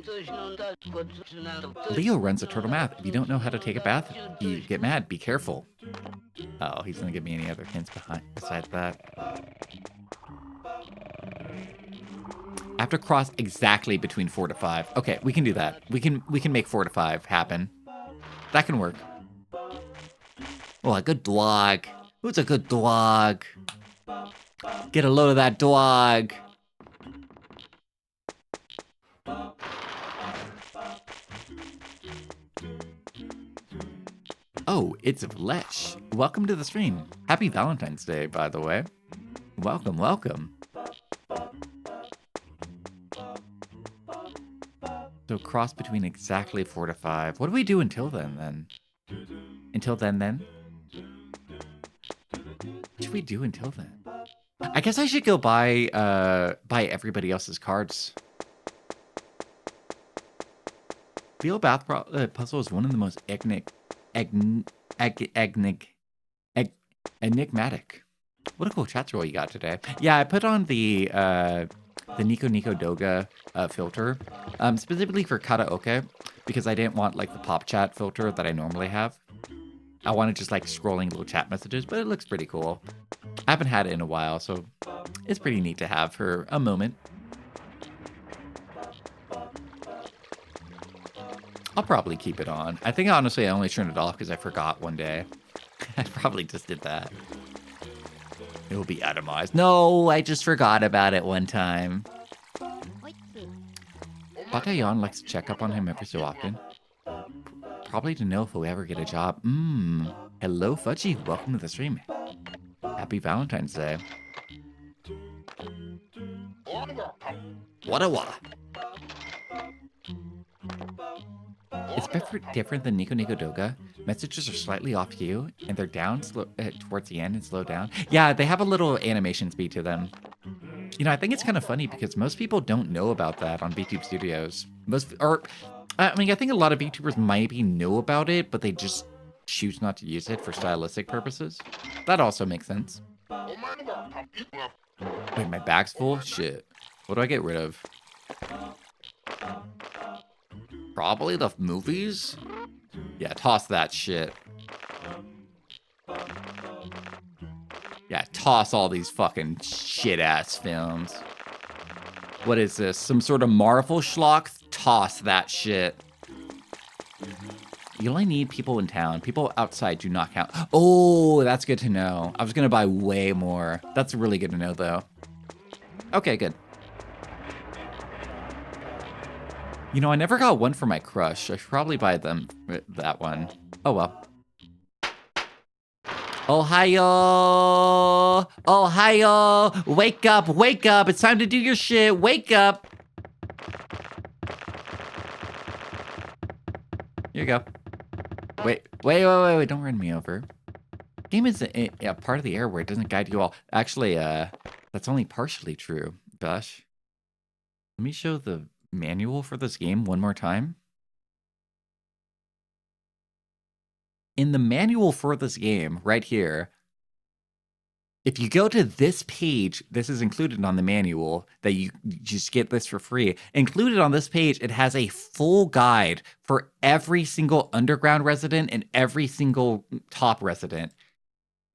Leo runs a turtle math. If you don't know how to take a bath, you get mad. Be careful. Oh, he's gonna give me any other hints besides that. I have to cross exactly between 4 to 5. Okay, we can do that. We can make 4 to 5 happen. That can work. Oh, a good dog. Who's a good dog? Get a load of that dog. Oh, it's Vlesh. Welcome to the stream. Happy Valentine's Day, by the way. Welcome, welcome. So cross between exactly 4 to 5. What do we do until then? Until then? What should we do until then? I guess I should go buy everybody else's cards. Feel Bath Puzzle is one of the most enigmatic. What a cool chat roll you got today. Yeah, I put on the Nico Doga filter, specifically for karaoke, because I didn't want like the pop chat filter that I normally have. I wanted just like scrolling little chat messages, but it looks pretty cool. I haven't had it in a while, so it's pretty neat to have for a moment. I'll probably keep it on. I think honestly I only turned it off because I forgot one day. I probably just did that. It will be atomized. No, I just forgot about it one time. Bataillon likes to check up on him every so often. Probably to know if he'll ever get a job. Hello, Fudgy. Welcome to the stream. Happy Valentine's Day. What a wa. It's different than Nico Doga. Messages are slightly off cue, and they're down towards the end and slow down. Yeah, they have a little animation speed to them. You know, I think it's kind of funny because most people don't know about that on VTube Studios. I think a lot of VTubers maybe know about it, but they just choose not to use it for stylistic purposes. That also makes sense. Wait, my bag's full? Shit. What do I get rid of? Probably the movies? Yeah, toss that shit. Yeah, toss all these fucking shit-ass films. What is this? Some sort of Marvel schlock? Toss that shit. You only need people in town. People outside do not count. Oh, that's good to know. I was going to buy way more. That's really good to know, though. Okay, good. You know, I never got one for my crush. I should probably buy them that one. Oh, well. Ohio! Ohio! Wake up, wake up! It's time to do your shit! Wake up! Here you go. Wait, don't run me over. Game is a part of the air where it doesn't guide you all. Actually, that's only partially true, Gosh. Let me show the manual for this game one more time. In the manual for this game, right here, if you go to this page, this is included on the manual, that you just get this for free. Included on this page, it has a full guide for every single underground resident and every single top resident.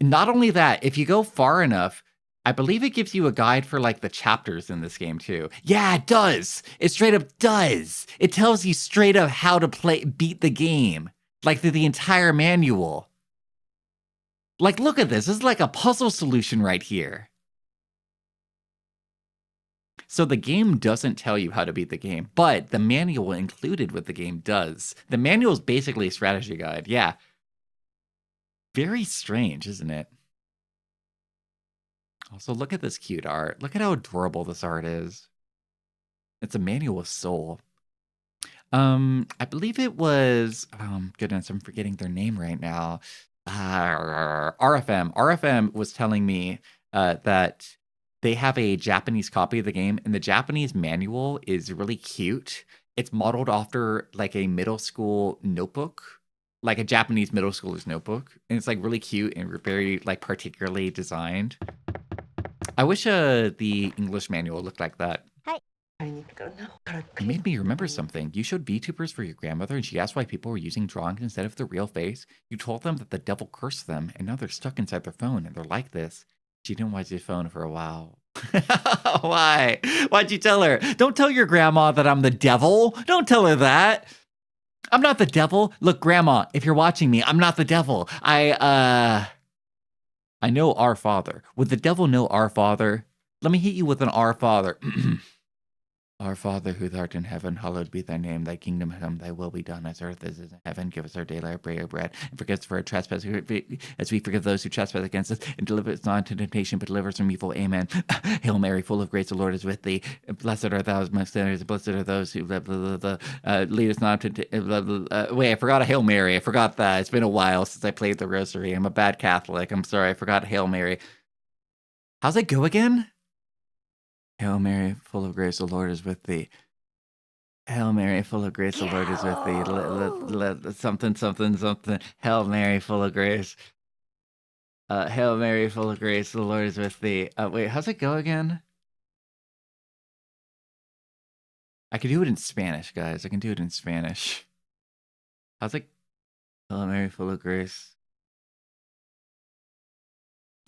Not only that, if you go far enough, I believe it gives you a guide for like the chapters in this game too. Yeah, it does. It straight up does. It tells you straight up how to beat the game, like through the entire manual. Like, look at this. This is like a puzzle solution right here. So the game doesn't tell you how to beat the game, but the manual included with the game does. The manual is basically a strategy guide. Yeah. Very strange, isn't it? Also, look at this cute art. Look at how adorable this art is. It's a manual of soul. I believe it was, goodness, I'm forgetting their name right now. RFM. RFM was telling me that they have a Japanese copy of the game, and the Japanese manual is really cute. It's modeled after like a middle school notebook, like a Japanese middle schooler's notebook, and it's like really cute and very like particularly designed. I wish the English manual looked like that. You made me remember something. You showed VTubers for your grandmother, and she asked why people were using drawings instead of the real face. You told them that the devil cursed them, and now they're stuck inside their phone, and they're like this. She didn't watch your phone for a while. Why? Why'd you tell her? Don't tell your grandma that I'm the devil. Don't tell her that. I'm not the devil. Look, grandma, if you're watching me, I'm not the devil. I know our Father. Would the devil know our Father? Let me hit you with an Our Father. Our Father who art in heaven, hallowed be thy name. Thy kingdom come, thy will be done as earth as is in heaven. Give us our daily bread, and forgive us for our trespasses, as we forgive those who trespass against us. And deliver us not into temptation, but deliver us from evil. Amen. Hail Mary, full of grace, the Lord is with thee. Blessed art thou amongst sinners, and blessed are those who lead us not into... wait, I forgot a Hail Mary. I forgot that. It's been a while since I played the Rosary. I'm a bad Catholic. I'm sorry. I forgot Hail Mary. How's it go again? Hail Mary, full of grace, the Lord is with thee. Hail Mary, full of grace, the Lord is with thee. Something, something, something. Hail Mary, full of grace. Hail Mary, full of grace, the Lord is with thee. Wait, how's it go again? I can do it in Spanish, guys. I can do it in Spanish. How's it? Hail Mary, full of grace.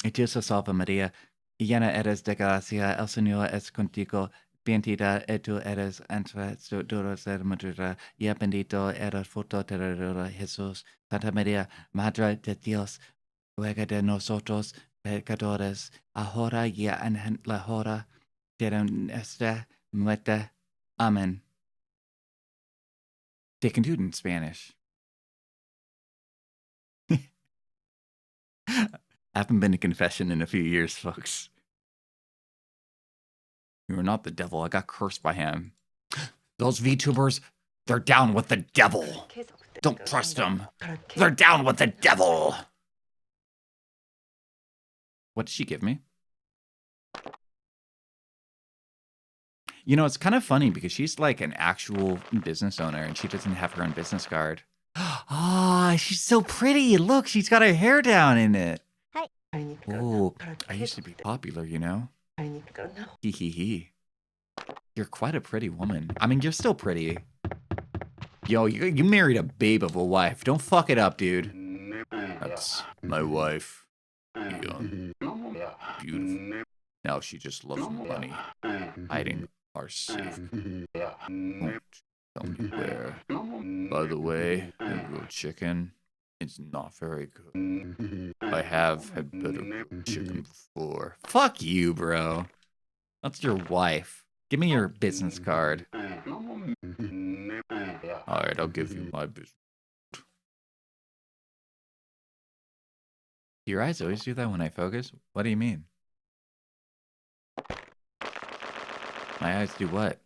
Dios te salve María, llena eres de gracia, el Señor es contigo. Bendita tú eres entre todas las mujeres, y bendito era el fruto de tu Jesús. Santa María, Madre de Dios, ruega de nosotros pecadores, ahora y en la hora de nuestra muerte. Amen. They can do it in Spanish. I haven't been to confession in a few years, folks. You are not the devil. I got cursed by him. Those VTubers, they're down with the devil. Don't trust them. They're down with the devil. What did she give me? You know, it's kind of funny because she's like an actual business owner and she doesn't have her own business card. Ah, she's so pretty. Look, she's got her hair down in it. Oh, I used to be popular, you know? Hee hee hee. You're quite a pretty woman. I mean, you're still pretty. Yo, you married a babe of a wife. Don't fuck it up, dude. That's my wife. Young. Beautiful. Now she just loves money. Hiding our safe. Won't tell me where. By the way, the grilled chicken is not very good. I have had better grilled chicken before. Fuck you, bro. That's your wife. Give me your business card. Alright, I'll give you my business. Do your eyes always do that when I focus? What do you mean? My eyes do what?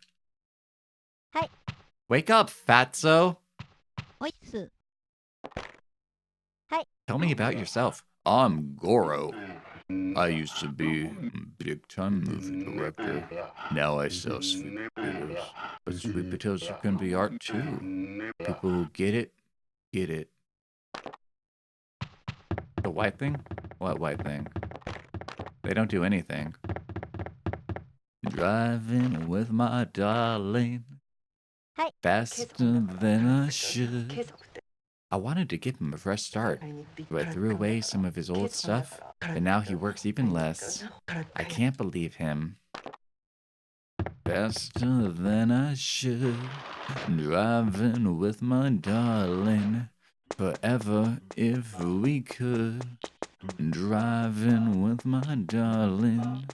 Hi. Wake up, fatso. おいっす。 Tell me about yourself. I'm Goro. I used to be a big-time movie director. Now I sell sweet potatoes. But sweet potatoes can be art too. People who get it, get it. The white thing? What white thing? They don't do anything. Driving with my darling. Hi. Faster than I should. I wanted to give him a fresh start, so I threw away some of his old stuff, but now he works even less. I can't believe him. Faster than I should, driving with my darling, forever if we could. Driving with my darling,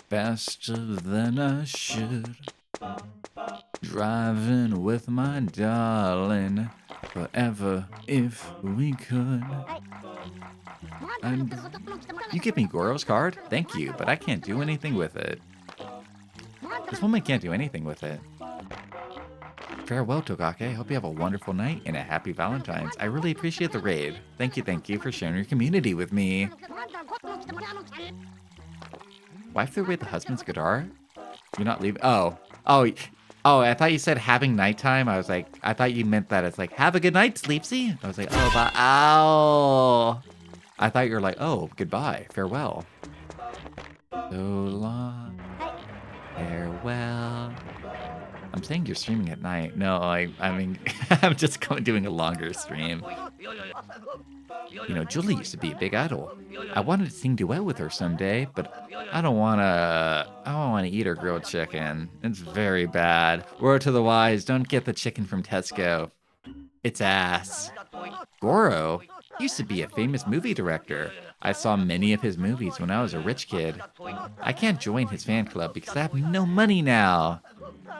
faster than I should. Driving with my darling, forever if we could. You give me Goro's card? Thank you, but I can't do anything with it. This woman can't do anything with it. Farewell, Togake. Hope you have a wonderful night and a happy Valentine's. I really appreciate the raid. Thank you for sharing your community with me. Wife threw away the husband's guitar? You're not leaving? Oh, I thought you said having nighttime. I was like, I thought you meant that it's like, have a good night, Sleepsy. I was like, oh, but, ow. I thought you were like, oh, goodbye, farewell. So long, farewell. I'm saying you're streaming at night. No, I mean, I'm just doing a longer stream. You know, Julie used to be a big idol. I wanted to sing duet with her someday, but I don't wanna eat her grilled chicken. It's very bad. Word to the wise, don't get the chicken from Tesco. It's ass. Goro used to be a famous movie director. I saw many of his movies when I was a rich kid. I can't join his fan club because I have no money now.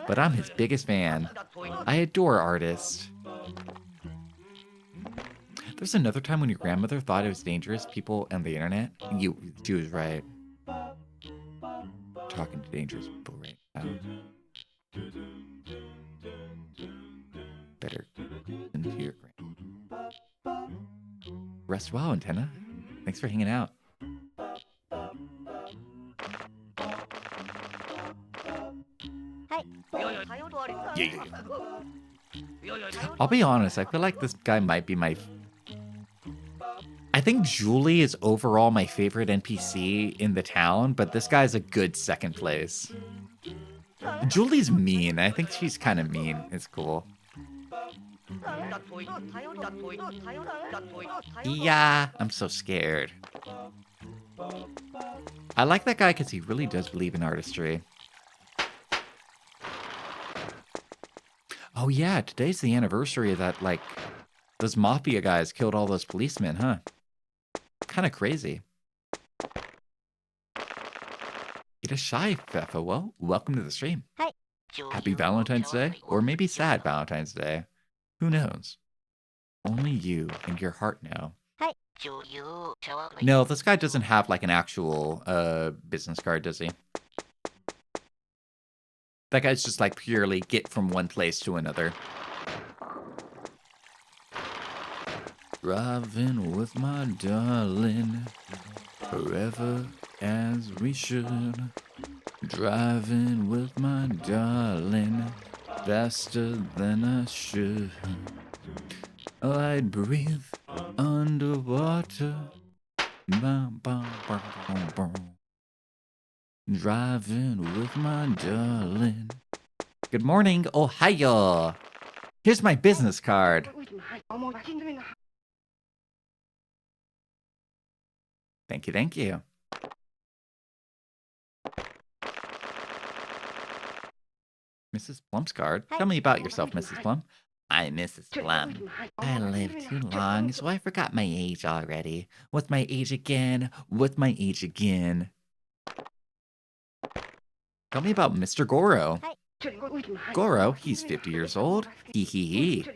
But I'm his biggest fan. I adore artists. There's another time when your grandmother thought it was dangerous, people on the internet. She was right. Talking to dangerous people right now. Better listen to your grandma. Rest well, Antenna. Thanks for hanging out. Yeah. I'll be honest, I feel like this guy might be my... I think Julie is overall my favorite NPC in the town, but this guy's a good second place. Julie's mean. I think she's kind of mean. It's cool. Yeah, I'm so scared. I like that guy because he really does believe in artistry. Oh yeah, today's the anniversary of that, like, those mafia guys killed all those policemen, huh? Kind of crazy. It is shy, Fefa. Well, welcome to the stream. Happy Valentine's Day, or maybe sad Valentine's Day. Who knows? Only you and your heart know. No, this guy doesn't have like an actual business card, does he? That guy's just like purely get from one place to another. Driving with my darling, forever as we should. Driving with my darling, faster than I should. I'd breathe underwater. Bum, bum, bum, bum, bum. Driving with my darling. Good morning, Ohio. Here's my business card. Thank you, thank you. Mrs. Plum's card. Tell me about yourself, Mrs. Plum. I'm Mrs. Plum. I lived too long, so I forgot my age already. What's my age again? What's my age again? Tell me about Mr. Goro. Goro, he's 50 years old. Hee hee hee.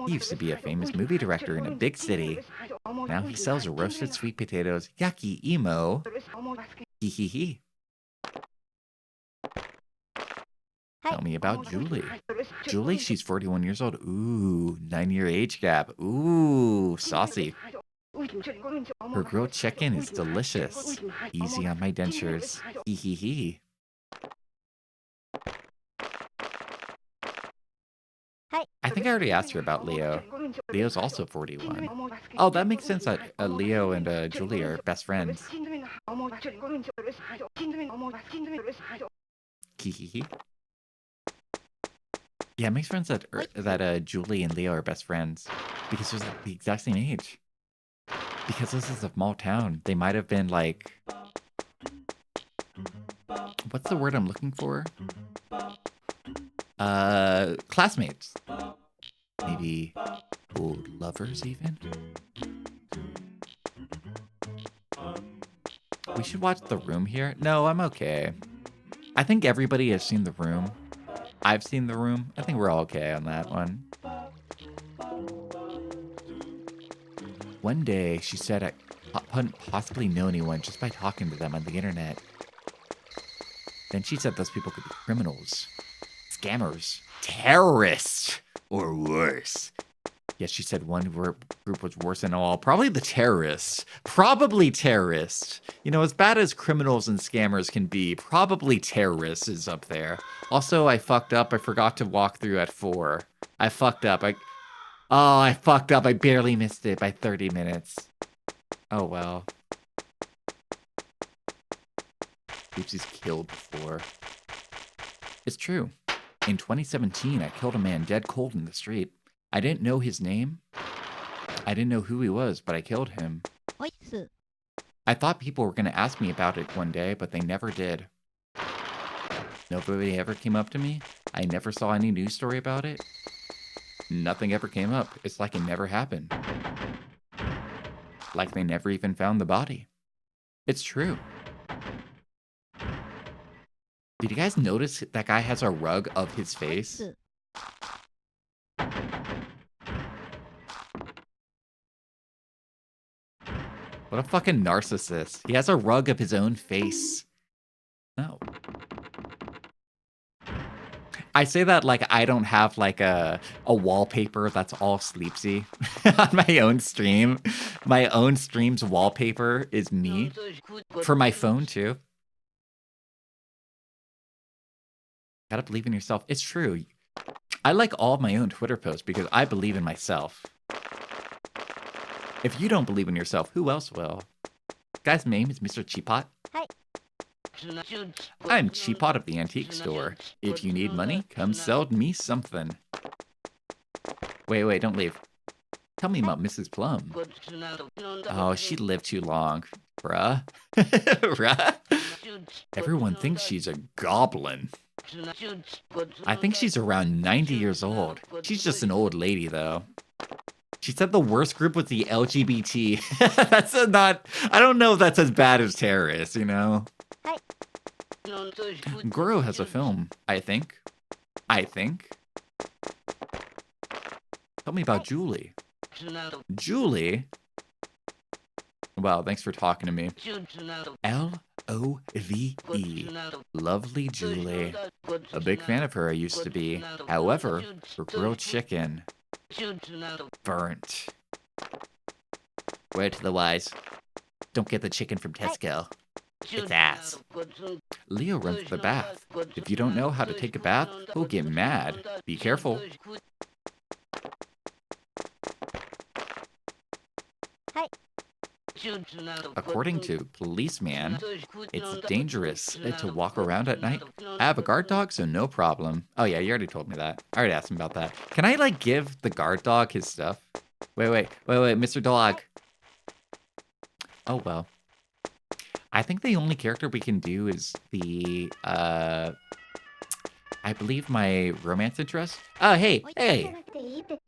He used to be a famous movie director in a big city. Now he sells roasted sweet potatoes. Yaki emo. Hee hee hee. Tell me about Julie. Julie, she's 41 years old. Ooh, 9-year age gap. Ooh, saucy. Her grilled chicken is delicious. Easy on my dentures. Hee hee hee. I think I already asked her about Leo. Leo's also 41. Oh, that makes sense that Leo and Julie are best friends. Hee hee hee. Yeah, it makes sense that Julie and Leo are best friends because they're the exact same age. Because this is a small town, they might have been like, what's the word I'm looking for? Classmates. Maybe old lovers even. We should watch The Room here. No, I'm okay. I think everybody has seen The Room. I've seen The Room. I think we're all okay on that one. One day, she said I couldn't possibly know anyone just by talking to them on the internet. Then she said those people could be criminals, scammers, terrorists, or worse. Yes, she said one group was worse than all. Probably the terrorists. Probably terrorists. You know, as bad as criminals and scammers can be, probably terrorists is up there. Also, I fucked up. I forgot to walk through at 4. I fucked up. I fucked up. I barely missed it by 30 minutes. Oh, well. Oopsie's killed before. It's true. In 2017, I killed a man dead cold in the street. I didn't know his name. I didn't know who he was, but I killed him. おいっす。 I thought people were going to ask me about it one day, but they never did. Nobody ever came up to me. I never saw any news story about it. Nothing ever came up. It's like it never happened. Like they never even found the body. It's true. Did you guys notice that guy has a rug of his おいっ face? す。 What a fucking narcissist. He has a rug of his own face. No. I say that like I don't have like a wallpaper that's all sleepsy on my own stream. My own stream's wallpaper is me. For my phone too. Gotta believe in yourself. It's true. I like all of my own Twitter posts because I believe in myself. If you don't believe in yourself, who else will? Guy's name is Mr. Cheapot. Hi. I'm Cheapot of the antique store. If you need money, come sell me something. Wait, don't leave. Tell me about Mrs. Plum. Oh, she lived too long. Bruh. Bruh. Everyone thinks she's a goblin. I think she's around 90 years old. She's just an old lady, though. She said the worst group was the LGBT. That's not... I don't know if that's as bad as terrorists, you know? Hi. Goro has a film, I think. Tell me about Julie. Julie? Well, thanks for talking to me. L-O-V-E. Lovely Julie. A big fan of her I used to be. However, her grilled chicken... burnt. Word to the wise. Don't get the chicken from Tesco. It's ass. Leo runs the bath. If you don't know how to take a bath, he'll get mad. Be careful. Hi. According to Policeman, it's dangerous to walk around at night. I have a guard dog, so no problem. Oh yeah, you already told me that. I already asked him about that. Can I like give the guard dog his stuff? Wait, Mr. Dog. Oh well. I think the only character we can do is the I believe my romance interest. Oh hey.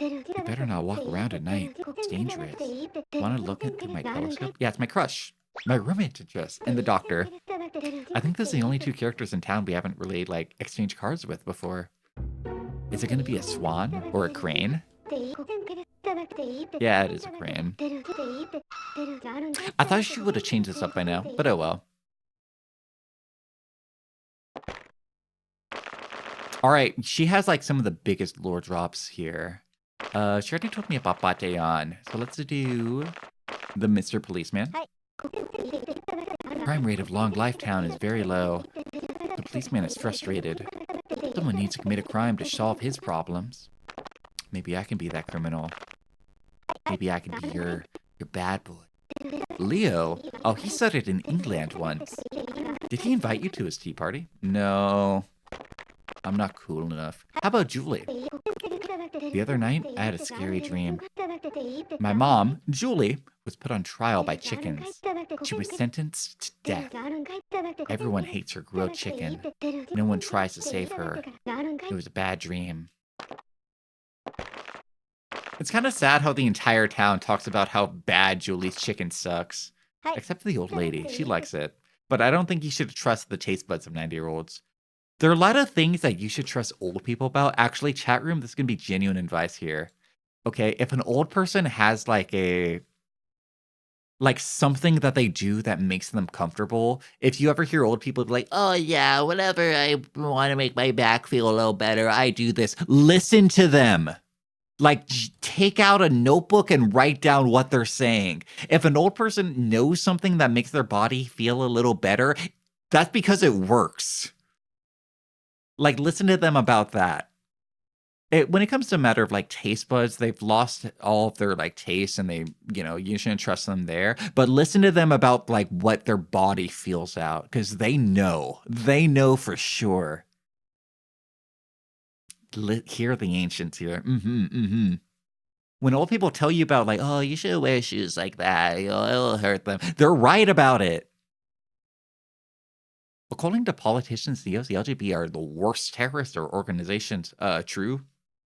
You better not walk around at night. It's dangerous. Want to look into my telescope? Yeah, it's my crush. My romance interest. And the doctor. I think those are the only 2 characters in town we haven't really, like, exchanged cards with before. Is it going to be a swan? Or a crane? Yeah, it is a crane. I thought she would have changed this up by now, but oh well. Alright, she has, like, some of the biggest lore drops here. She already told me about Bateon, so let's do the Mr. Policeman. Crime rate of Long Life Town is very low. The policeman is frustrated. Someone needs to commit a crime to solve his problems. Maybe I can be that criminal. Maybe I can be your bad boy. Leo? Oh, he studied in England once. Did he invite you to his tea party? No. I'm not cool enough. How about Julie? The other night, I had a scary dream. My mom, Julie, was put on trial by chickens. She was sentenced to death. Everyone hates her grilled chicken. No one tries to save her. It was a bad dream. It's kind of sad how the entire town talks about how bad Julie's chicken sucks. Except for the old lady. She likes it. But I don't think you should trust the taste buds of 90-year-olds. There are a lot of things that you should trust old people about. Actually, chat room, this is going to be genuine advice here. Okay, if an old person has like something that they do that makes them comfortable, if you ever hear old people be like, oh yeah, whatever, I want to make my back feel a little better, I do this. Listen to them. Like, take out a notebook and write down what they're saying. If an old person knows something that makes their body feel a little better, that's because it works. Like, listen to them about that. When it comes to a matter of like taste buds, they've lost all of their like taste, and they, you shouldn't trust them there. But listen to them about like what their body feels out, because they know for sure. Hear the ancients here. When old people tell you about like, oh, you should wear shoes like that, it'll hurt them, they're right about it. According to politicians, the LGBT are the worst terrorists or organizations. True?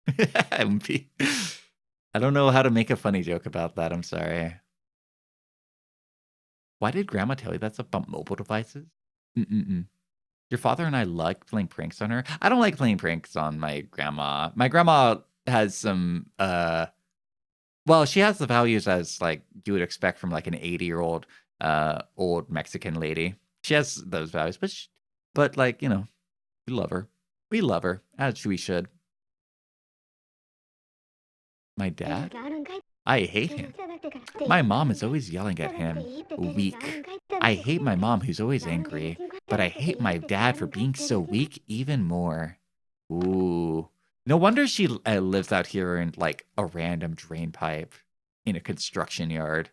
MP. I don't know how to make a funny joke about that. I'm sorry. Why did Grandma tell you that stuff about mobile devices? Your father and I like playing pranks on her. I don't like playing pranks on my grandma. My grandma has some, well, she has the values as like you would expect from like an 80-year-old old Mexican lady. She has those values, but like, we love her. We love her, as we should. My dad? I hate him. My mom is always yelling at him. Weak. I hate my mom, who's always angry, but I hate my dad for being so weak even more. Ooh. No wonder she lives out here in like a random drain pipe in a construction yard.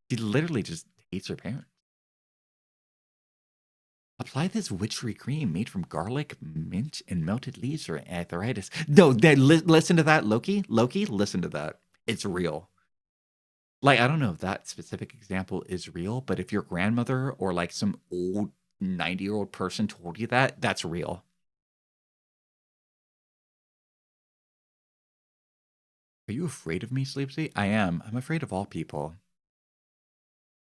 She literally just hates her parents. Apply this witchery cream made from garlic, mint, and melted leaves for arthritis. No, listen to that, Loki. Loki, listen to that. It's real. Like, I don't know if that specific example is real, but if your grandmother or like some old 90-year-old person told you that, that's real. Are you afraid of me, Sleepsy? I am. I'm afraid of all people.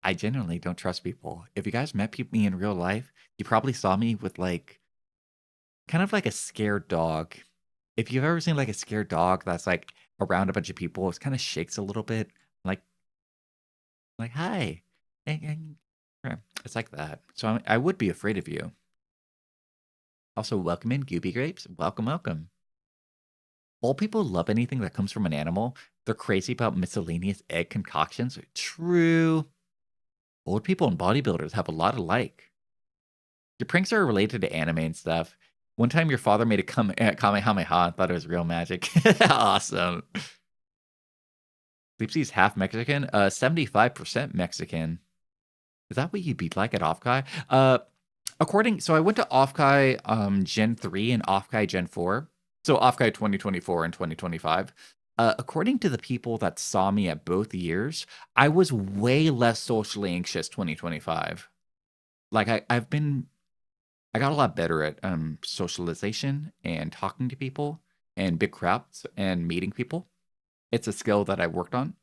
I genuinely don't trust people. If you guys met me in real life, you probably saw me with like kind of like a scared dog. If you've ever seen like a scared dog that's like around a bunch of people, it kind of shakes a little bit, like hi. It's like that. So I would be afraid of you. Also, welcome in, Gooby Grapes. Welcome, welcome. Old people love anything that comes from an animal. They're crazy about miscellaneous egg concoctions. True. Old people and bodybuilders have a lot alike. Your pranks are related to anime and stuff. One time your father made a Kamehameha and thought it was real magic. Awesome. Sleepsy's half Mexican, 75% Mexican. Is that what you'd be like at Offkai? So I went to Offkai Gen 3 and Offkai Gen 4. So Offkai 2024 and 2025. According to the people that saw me at both years, I was way less socially anxious 2025. Like I got a lot better at socialization and talking to people and big crowds and meeting people. It's a skill that I worked on.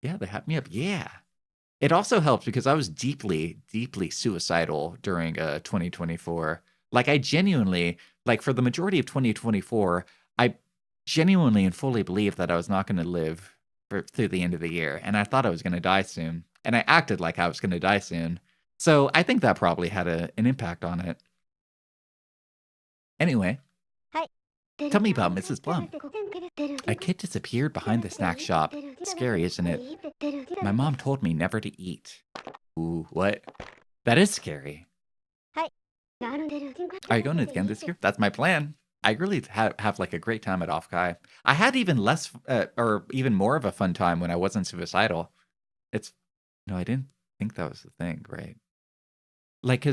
Yeah, they had me up. Yeah. It also helped because I was deeply, deeply suicidal during 2024. Like I genuinely, like for the majority of 2024, I genuinely and fully believed that I was not going to live through the end of the year. And I thought I was going to die soon. And I acted like I was going to die soon. So I think that probably had an impact on it. Anyway, tell me about Mrs. Plum. A kid disappeared behind the snack shop. Scary, isn't it? My mom told me never to eat. Ooh, what? That is scary. Are you going again this year? That's my plan. I really have like a great time at Offkai. I had even less or even more of a fun time when I wasn't suicidal. I didn't think that was the thing, right? Like, how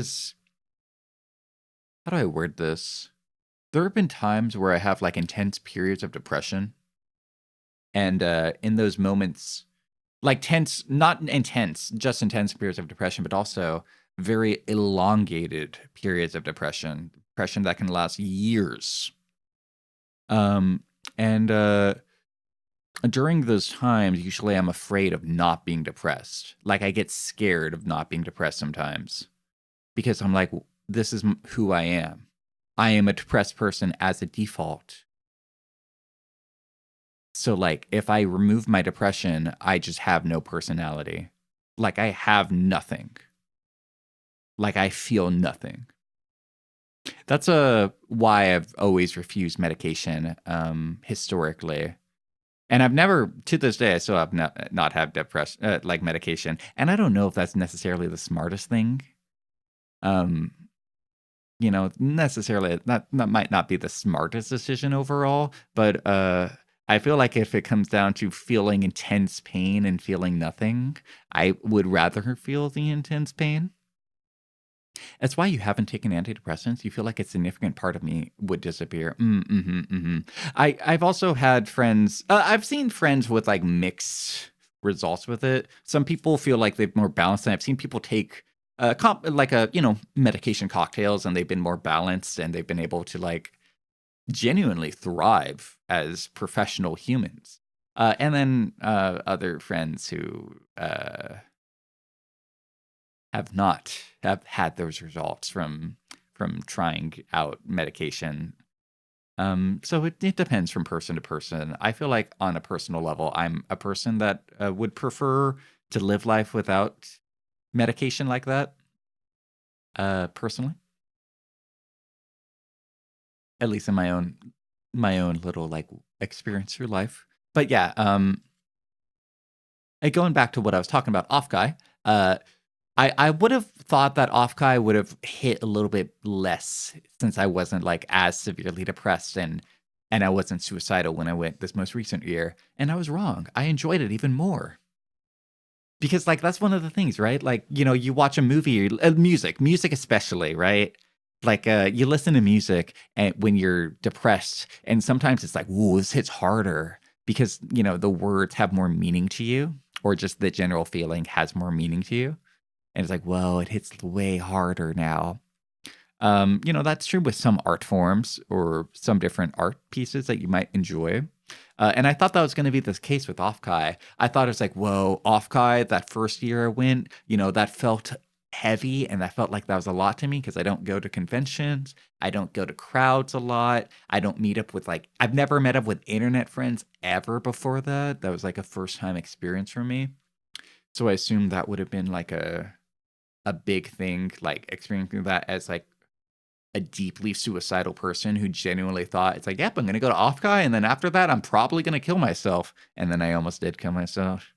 do I word this? There have been times where I have like intense periods of depression, and in those moments, like tense, not intense, just intense periods of depression, but also very elongated periods of depression that can last years. Um, and during those times, usually I'm afraid of not being depressed. Like I get scared of not being depressed sometimes because I'm like, this is who I am. I am a depressed person as a default. So like if I remove my depression, I just have no personality. Like I have nothing. Like I feel nothing. That's why I've always refused medication historically. And I've never, to this day, I still have not had depression, like medication. And I don't know if that's necessarily the smartest thing. Um, necessarily that might not be the smartest decision overall, but I feel like if it comes down to feeling intense pain and feeling nothing, I would rather feel the intense pain. That's why you haven't taken antidepressants. You feel like a significant part of me would disappear. I've also had friends. I've seen friends with like mixed results with it. Some people feel like they've more balanced, and I've seen people take medication cocktails, and they've been more balanced, and they've been able to like genuinely thrive as professional humans. And then other friends who have had those results from trying out medication. So it depends from person to person. I feel like on a personal level, I'm a person that would prefer to live life without medication like that. Personally, at least in my own little like experience through life. But yeah, going back to what I was talking about, off guy. I would have thought that off guy would have hit a little bit less since I wasn't like as severely depressed and I wasn't suicidal when I went this most recent year. And I was wrong. I enjoyed it even more. Because like that's one of the things, right? Like, you watch a movie, music especially, right? Like you listen to music and when you're depressed, and sometimes it's like, "Whoa, this hits harder," because, the words have more meaning to you, or just the general feeling has more meaning to you. And it's like, well, it hits way harder now. That's true with some art forms or some different art pieces that you might enjoy. And I thought that was going to be the case with Offkai. I thought it was like, whoa, Offkai, that first year I went, that felt heavy, and that felt like that was a lot to me because I don't go to conventions. I don't go to crowds a lot. I don't meet up with I've never met up with internet friends ever before that. That was like a first time experience for me. So I assumed that would have been like a big thing, like experiencing that as like a deeply suicidal person who genuinely thought it's like, yep, I'm going to go to off guy. And then after that, I'm probably going to kill myself. And then I almost did kill myself.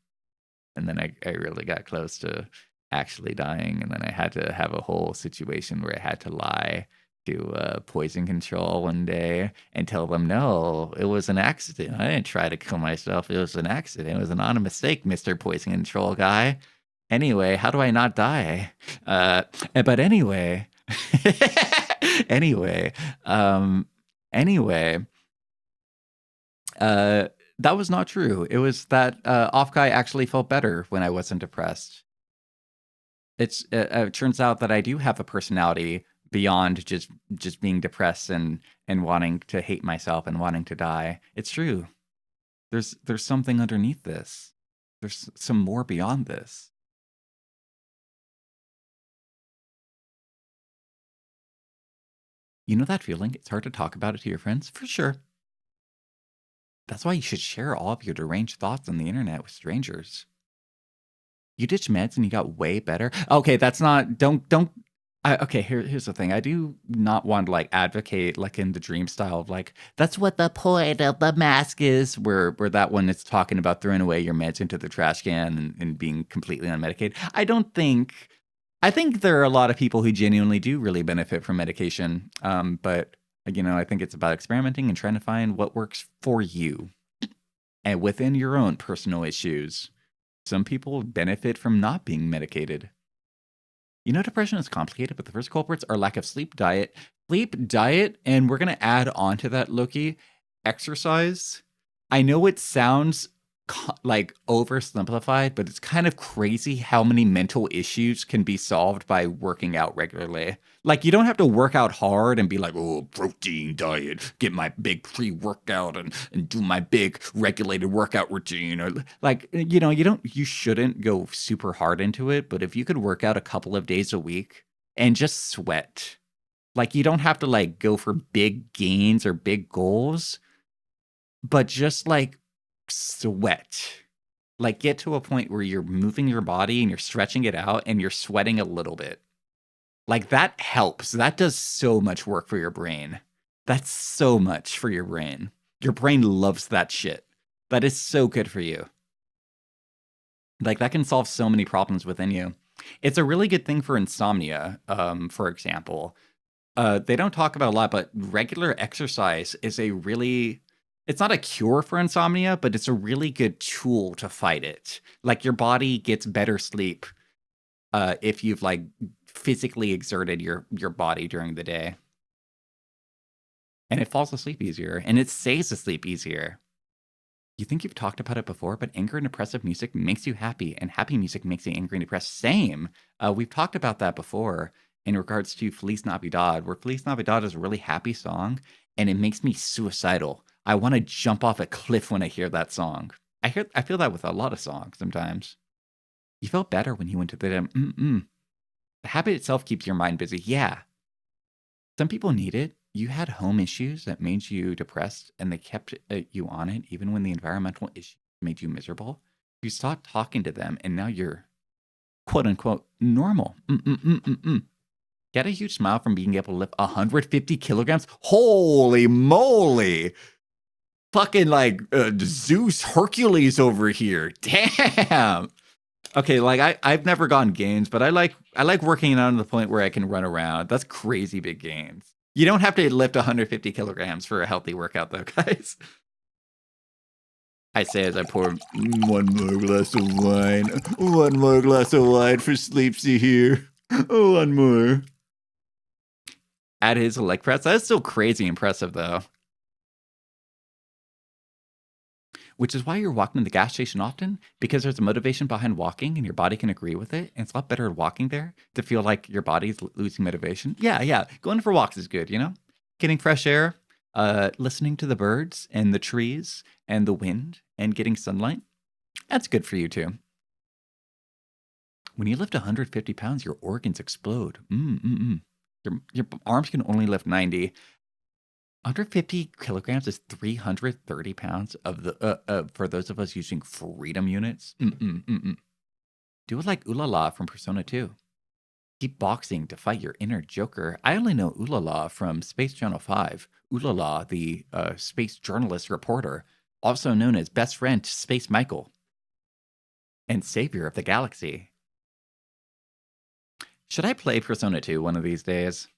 And then I really got close to actually dying. And then I had to have a whole situation where I had to lie to poison control one day and tell them, no, it was an accident. I didn't try to kill myself. It was an accident. It was not a mistake, Mr. Poison Control guy. Anyway, how do I not die? But anyway, anyway, anyway, that was not true. It was that off guy actually felt better when I wasn't depressed. It turns out that I do have a personality beyond just being depressed and wanting to hate myself and wanting to die. It's true. There's something underneath this. There's some more beyond this. You know that feeling? It's hard to talk about it to your friends? For sure. That's why you should share all of your deranged thoughts on the internet with strangers. You ditched meds and you got way better. Okay, that's not. Don't. Okay, here's the thing. I do not want to like advocate like in the dream style of like that's what the point of the mask is. Where that one is talking about throwing away your meds into the trash can and being completely unmedicated. I think there are a lot of people who genuinely do really benefit from medication. But I think it's about experimenting and trying to find what works for you and within your own personal issues. Some people benefit from not being medicated. You know, depression is complicated, but the first culprits are lack of sleep, diet, and we're gonna add on to that, Loki, exercise. I know it sounds like oversimplified, but it's kind of crazy how many mental issues can be solved by working out regularly. Like, you don't have to work out hard and be like, oh, protein diet, get my big pre-workout and do my big regulated workout routine. Or like, you know, you shouldn't go super hard into it, but if you could work out a couple of days a week and just sweat, like, you don't have to like go for big gains or big goals, but just like sweat. Like, get to a point where you're moving your body and you're stretching it out and you're sweating a little bit. Like, that helps. That does so much work for your brain. That's so much for your brain. Your brain loves that shit. That is so good for you. Like, that can solve so many problems within you. It's a really good thing for insomnia, for example. They don't talk about a lot, but regular exercise is it's not a cure for insomnia, but it's a really good tool to fight it. Like, your body gets better sleep if you've like physically exerted your body during the day. And it falls asleep easier, and it stays asleep easier. You think you've talked about it before, but anger and depressive music makes you happy, and happy music makes you angry and depressed. Same. We've talked about that before in regards to Feliz Navidad, where Feliz Navidad is a really happy song, and it makes me suicidal. I want to jump off a cliff when I hear that song. I feel that with a lot of songs sometimes. You felt better when you went to the The habit itself keeps your mind busy. Yeah. Some people need it. You had home issues that made you depressed, and they kept you on it even when the environmental issues made you miserable. You stopped talking to them, and now you're quote unquote normal. Get a huge smile from being able to lift 150 kilograms. Holy moly! Fucking like Zeus Hercules over here. Damn. Okay, like I've never gone gains, but I like working out to the point where I can run around. That's crazy big gains. You don't have to lift 150 kilograms for a healthy workout, though, guys. I say as I pour one more glass of wine. One more glass of wine for Sleepsy here. One more. At his leg press. That's still crazy impressive, though. Which is why you're walking to the gas station often, because there's a motivation behind walking and your body can agree with it. And it's a lot better walking there to feel like your body's losing motivation. Yeah. Going for walks is good, you know? Getting fresh air, listening to the birds and the trees and the wind and getting sunlight. That's good for you too. When you lift 150 pounds, your organs explode. Your arms can only lift 90. 150 kilograms is 330 pounds of the for those of us using freedom units. Do it like Ulala from Persona 2. Keep boxing to fight your inner Joker. I only know Ulala from Space Channel 5. Ulala, the space journalist reporter, also known as best friend to Space Michael and savior of the galaxy. Should I play Persona 2 one of these days?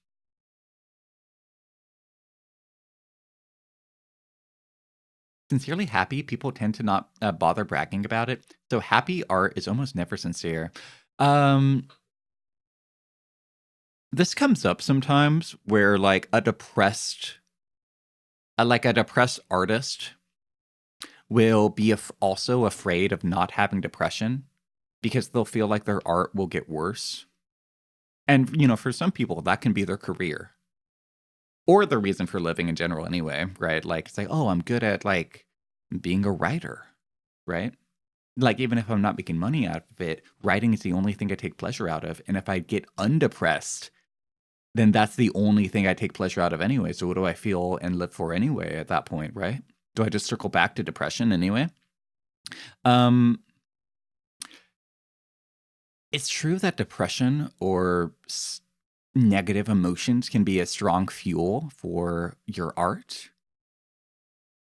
Sincerely happy, people tend to not bother bragging about it. So happy art is almost never sincere. This comes up sometimes where like a depressed artist will be also afraid of not having depression because they'll feel like their art will get worse. And, you know, for some people, that can be their career. Or the reason for living in general anyway, right? Like, it's like, oh, I'm good at, like, being a writer, right? Like, even if I'm not making money out of it, writing is the only thing I take pleasure out of. And if I get undepressed, then that's the only thing I take pleasure out of anyway. So what do I feel and live for anyway at that point, right? Do I just circle back to depression anyway? It's true that depression or negative emotions can be a strong fuel for your art.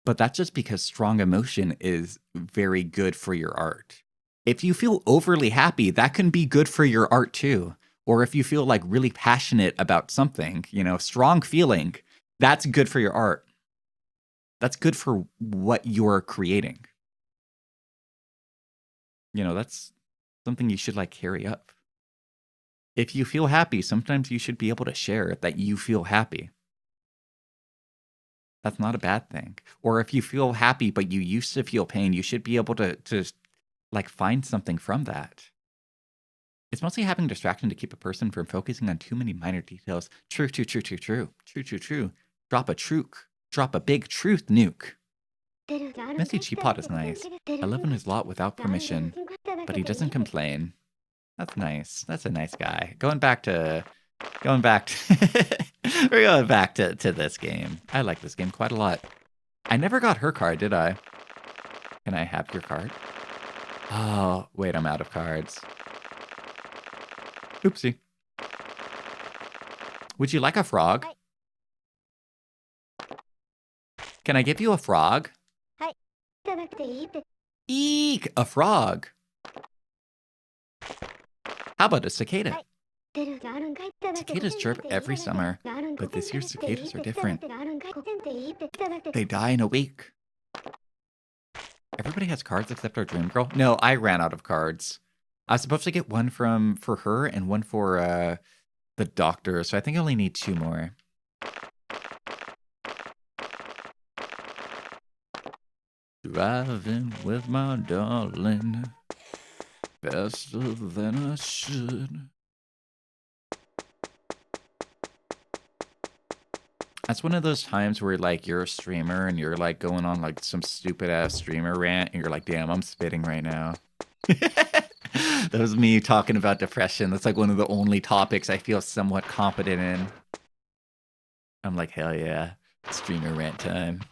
But that's just because strong emotion is very good for your art. If you feel overly happy, that can be good for your art too. Or if you feel like really passionate about something, you know, strong feeling, that's good for your art. That's good for what you're creating. You know, that's something you should like carry up. If you feel happy, sometimes you should be able to share that you feel happy. That's not a bad thing. Or if you feel happy, but you used to feel pain, you should be able to like find something from that. It's mostly having distraction to keep a person from focusing on too many minor details. True, true, true, true, true, true, true, true. Drop a big truth nuke. Messy Cheapot is nice. I live in his lot without permission, but he doesn't complain. That's nice. That's a nice guy. Going back to we're going back to this game. I like this game quite a lot. I never got her card, did I? Can I have your card? Oh, wait, I'm out of cards. Oopsie. Would you like a frog? Can I give you a frog? Eek, a frog. How about a cicada? Cicadas chirp every summer, but this year's cicadas are different. They die in a week. Everybody has cards except our dream girl? No, I ran out of cards. I was supposed to get one for her and one for the doctor, so I think I only need 2 more. Driving with my darling, faster than I should. That's one of those times where like you're a streamer and you're like going on like some stupid ass streamer rant and you're like, damn, I'm spitting right now. That was me talking about depression. That's like one of the only topics I feel somewhat competent in. I'm like, hell yeah, streamer rant time.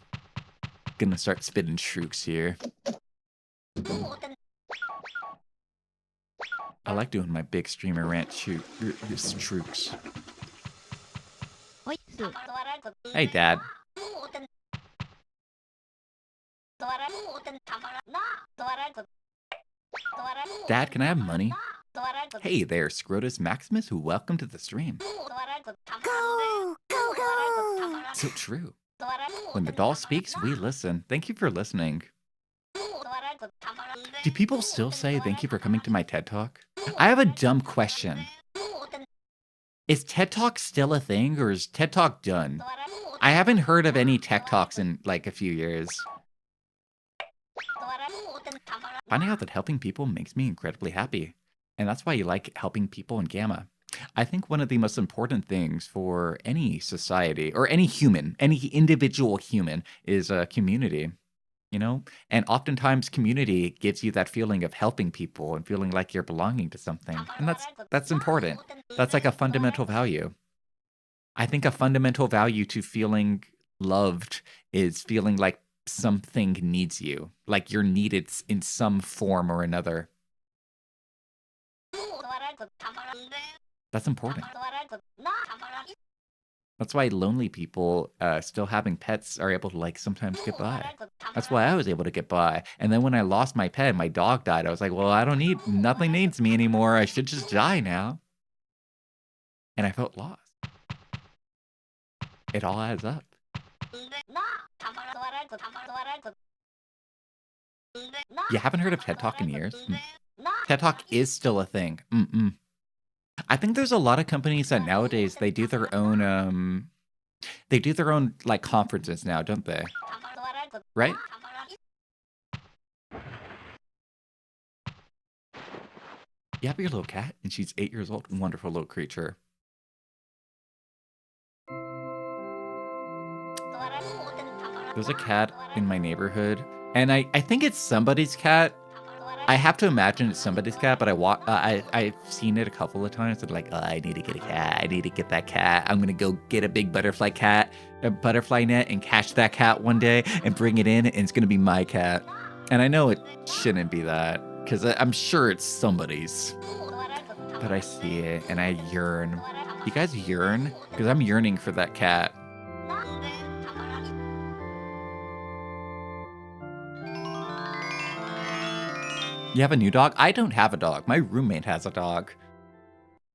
Gonna start spitting shrooks here. I like doing my big streamer rant shrooks. Hey, Dad. Dad, can I have money? Hey there, Scrotus Maximus, welcome to the stream. Go! Go, go! So true. When the doll speaks, we listen. Thank you for listening. Do people still say thank you for coming to my TED Talk? I have a dumb question. Is TED Talk still a thing, or is TED Talk done? I haven't heard of any TED Talks in like a few years. Finding out that helping people makes me incredibly happy. And that's why you like helping people in Gamma. I think one of the most important things for any society, or any human, any individual human, is a community. You know? And oftentimes community gives you that feeling of helping people and feeling like you're belonging to something. And that's important. That's like a fundamental value. I think a fundamental value to feeling loved is feeling like something needs you, like you're needed in some form or another. That's important. That's why lonely people still having pets are able to like sometimes get by. That's why I was able to get by. And then when I lost my pet, my dog died, I was like, well, nothing needs me anymore. I should just die now. And I felt lost. It all adds up. You haven't heard of TED Talk in years? TED Talk is still a thing. I think there's a lot of companies that nowadays they do their own like conferences now, don't they? Right? You have your little cat, and she's 8 years old. Wonderful little creature. There's a cat in my neighborhood, and I think it's somebody's cat. I have to imagine it's somebody's cat, but I've seen it a couple of times. And like, oh, I need to get a cat. I need to get that cat. I'm gonna go get a big butterfly net, and catch that cat one day and bring it in, and it's gonna be my cat. And I know it shouldn't be that, because I'm sure it's somebody's. But I see it, and I yearn. You guys yearn? Because I'm yearning for that cat. You have a new dog? I don't have a dog. My roommate has a dog.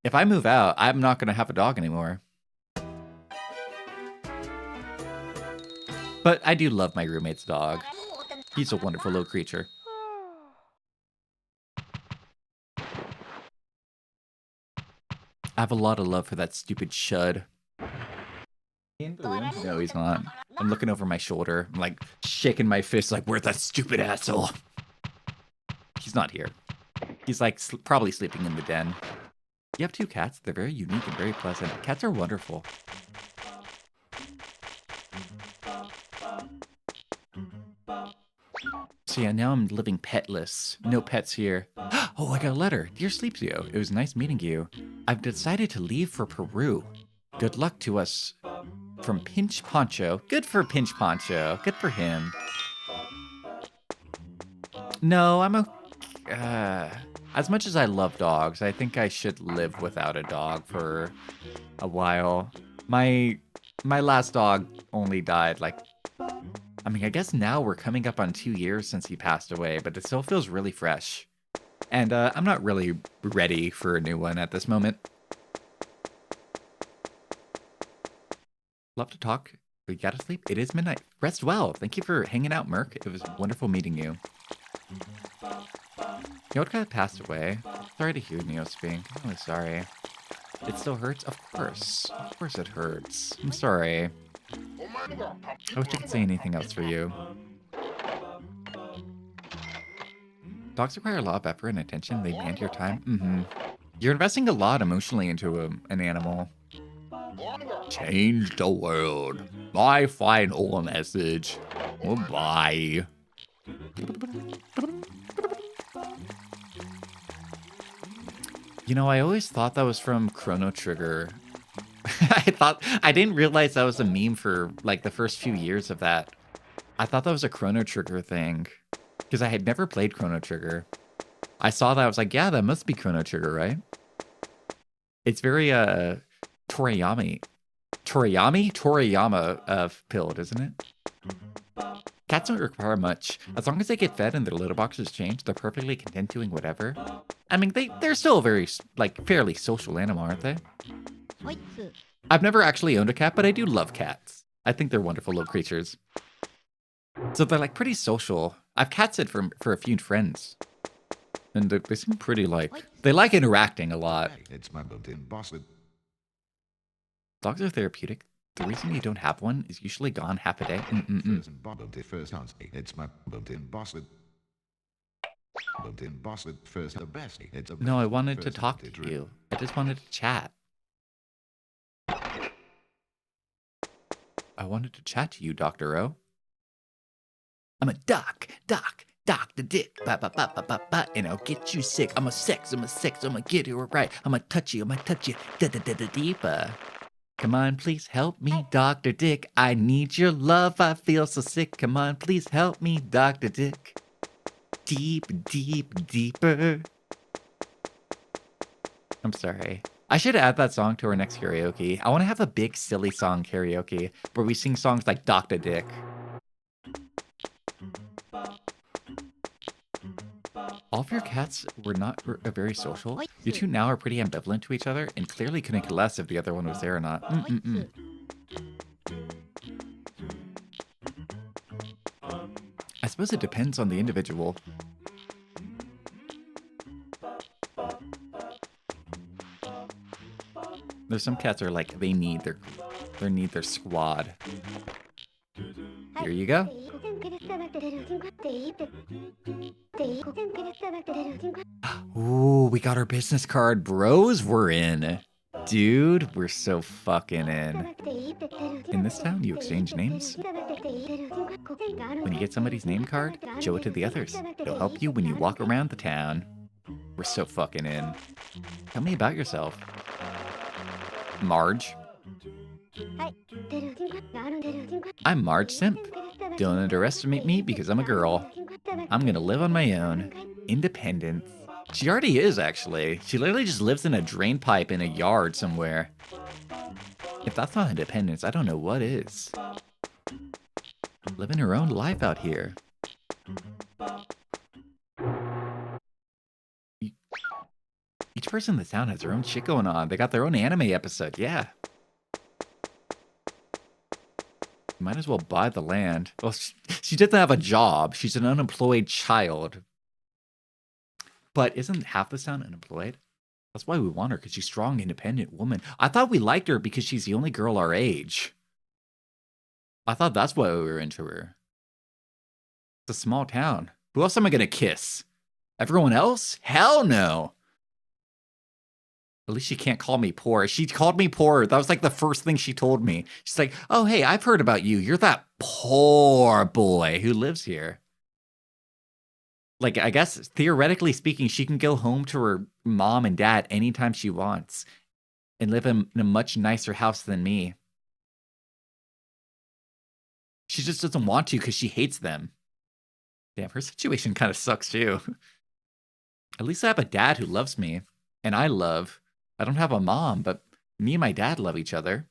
If I move out, I'm not going to have a dog anymore. But I do love my roommate's dog. He's a wonderful little creature. I have a lot of love for that stupid chud. In the room? No, he's not. I'm looking over my shoulder. I'm like shaking my fist like, where's that stupid asshole? He's not here. He's like probably sleeping in the den. You have 2 cats. They're very unique and very pleasant. Cats are wonderful. So yeah, now I'm living petless. No pets here. Oh, I got a letter. Dear Sleepsio, it was nice meeting you. I've decided to leave for Peru. Good luck to us from Pinch Poncho. Good for Pinch Poncho. Good for him. No, I'm as much as I love dogs, I think I should live without a dog for a while. My last dog only died like, I mean, I guess now we're coming up on 2 years since he passed away, but it still feels really fresh. And I'm not really ready for a new one at this moment. Love to talk. We gotta sleep. It is midnight. Rest well. Thank you for hanging out, Merc. It was wonderful meeting you. Yotka passed away. Sorry to hear Neo speak. I'm really sorry. It still hurts? Of course. Of course it hurts. I'm sorry. I wish I could say anything else for you. Dogs require a lot of effort and attention. They demand your time. Mm-hmm. You're investing a lot emotionally into an animal. Change the world. My final message. Goodbye. You know, I always thought that was from Chrono Trigger. I didn't realize that was a meme for like the first few years of that. I thought that was a Chrono Trigger thing because I had never played Chrono Trigger. I saw that, I was like, yeah, that must be Chrono Trigger, right? It's very Toriyama pilled, isn't it? Cats don't require much. As long as they get fed and their litter boxes changed, they're perfectly content doing whatever. I mean, they're still a very, like, fairly social animal, aren't they? おいっす I've never actually owned a cat, but I do love cats. I think they're wonderful little creatures. So they're, like, pretty social. I've cat-sit for a few friends. And they seem pretty, like, they like interacting a lot. It's my built-in Boston. Dogs are therapeutic. The reason you don't have one is usually gone half a day. First house. It's my built-in Boston. Built-in Boston first the best. It's a No, I wanted to first talk advantage, to right? you. I just wanted to chat. I wanted to chat to you, Dr. O. I'm a Dr. Dick, and I'll get you sick. I'm a sex, I'ma get it right. I'ma touch you, deeper. Come on, please help me, Dr. Dick. I need your love, I feel so sick. Come on, please help me, Dr. Dick. Deep, deeper. I'm sorry. I should add that song to our next karaoke. I want to have a big, silly song karaoke where we sing songs like Dr. Dick. All of your cats were not very social. You two now are pretty ambivalent to each other and clearly couldn't care less if the other one was there or not. おいっす I suppose it depends on the individual. There's some cats are like they need their squad. Here you go. Ooh, we got our business card, bros. We're in. Dude, we're so fucking in. In this town, you exchange names. When you get somebody's name card, show it to the others. It'll help you when you walk around the town. We're so fucking in. Tell me about yourself. Marge. I'm Marge Simp. Don't underestimate me because I'm a girl. I'm gonna live on my own. Independence. She already is, actually. She literally just lives in a drain pipe in a yard somewhere. If that's not independence, I don't know what is. Living her own life out here. Each person in the town has their own shit going on. They got their own anime episode, yeah. You might as well buy the land. Well, she doesn't have a job. She's an unemployed child. But isn't half the town unemployed? That's why we want her, because she's a strong, independent woman. I thought we liked her because she's the only girl our age. I thought that's why we were into her. It's a small town. Who else am I going to kiss? Everyone else? Hell no. At least she can't call me poor. She called me poor. That was like the first thing she told me. She's like, oh, hey, I've heard about you. You're that poor boy who lives here. Like, I guess, theoretically speaking, she can go home to her mom and dad anytime she wants and live in a much nicer house than me. She just doesn't want to because she hates them. Damn, her situation kind of sucks too. At least I have a dad who loves me. And I don't have a mom, but me and my dad love each other.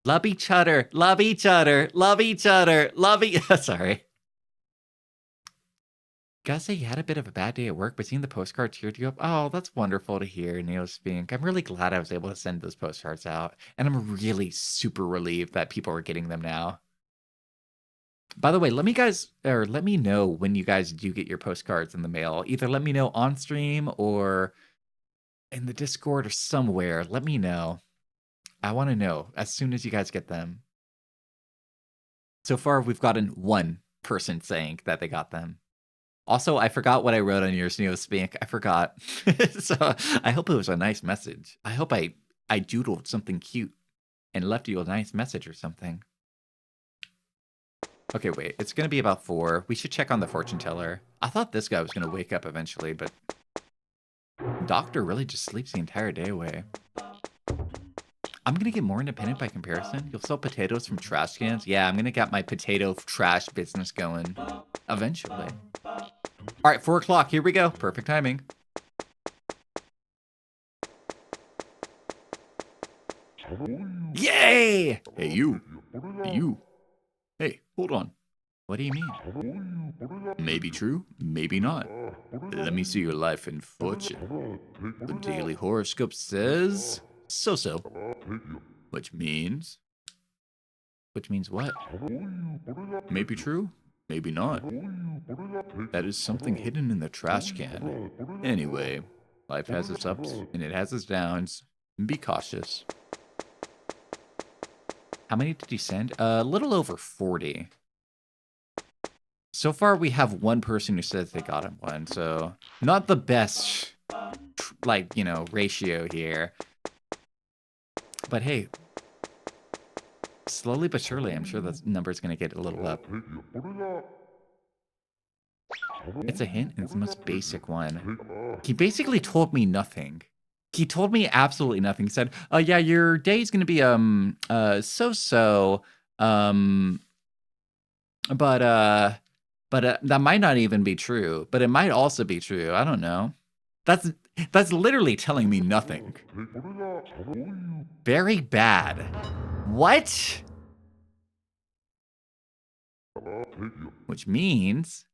Love each other, love each other, love each other, sorry. Gotta say, you had a bit of a bad day at work, but seeing the postcard cheered you up. Oh, that's wonderful to hear, Neo Spink. I'm really glad I was able to send those postcards out. And I'm really super relieved that people are getting them now. By the way, let me know when you guys do get your postcards in the mail. Either let me know on stream or in the Discord or somewhere. Let me know. I want to know as soon as you guys get them. So far, we've gotten one person saying that they got them. Also, I forgot what I wrote on your Neo Spink. I forgot. So I hope it was a nice message. I hope I doodled something cute and left you a nice message or something. Okay, wait. It's going to be about 4. We should check on the fortune teller. I thought this guy was going to wake up eventually, but Doctor really just sleeps the entire day away. I'm going to get more independent by comparison. You'll sell potatoes from trash cans? Yeah, I'm going to get my potato trash business going eventually. All right, 4 o'clock. Here we go. Perfect timing. Yay! Hey, you. Hey, you. Hey, hold on. What do you mean? Maybe true, maybe not. Let me see your life and fortune. The daily horoscope says so-so. Which means what? Maybe true, maybe not. That is something hidden in the trash can. Anyway, life has its ups and it has its downs. Be cautious. How many did you send? A little over 40. So far, we have one person who says they got him one, so not the best, like, ratio here. But hey, slowly but surely, I'm sure that number's going to get a little up. It's a hint, and it's the most basic one. He basically told me nothing. He told me absolutely nothing. He said, yeah, your day's going to be, so-so, but that might not even be true, but it might also be true. I don't know. That's literally telling me nothing. Very bad. What? Which means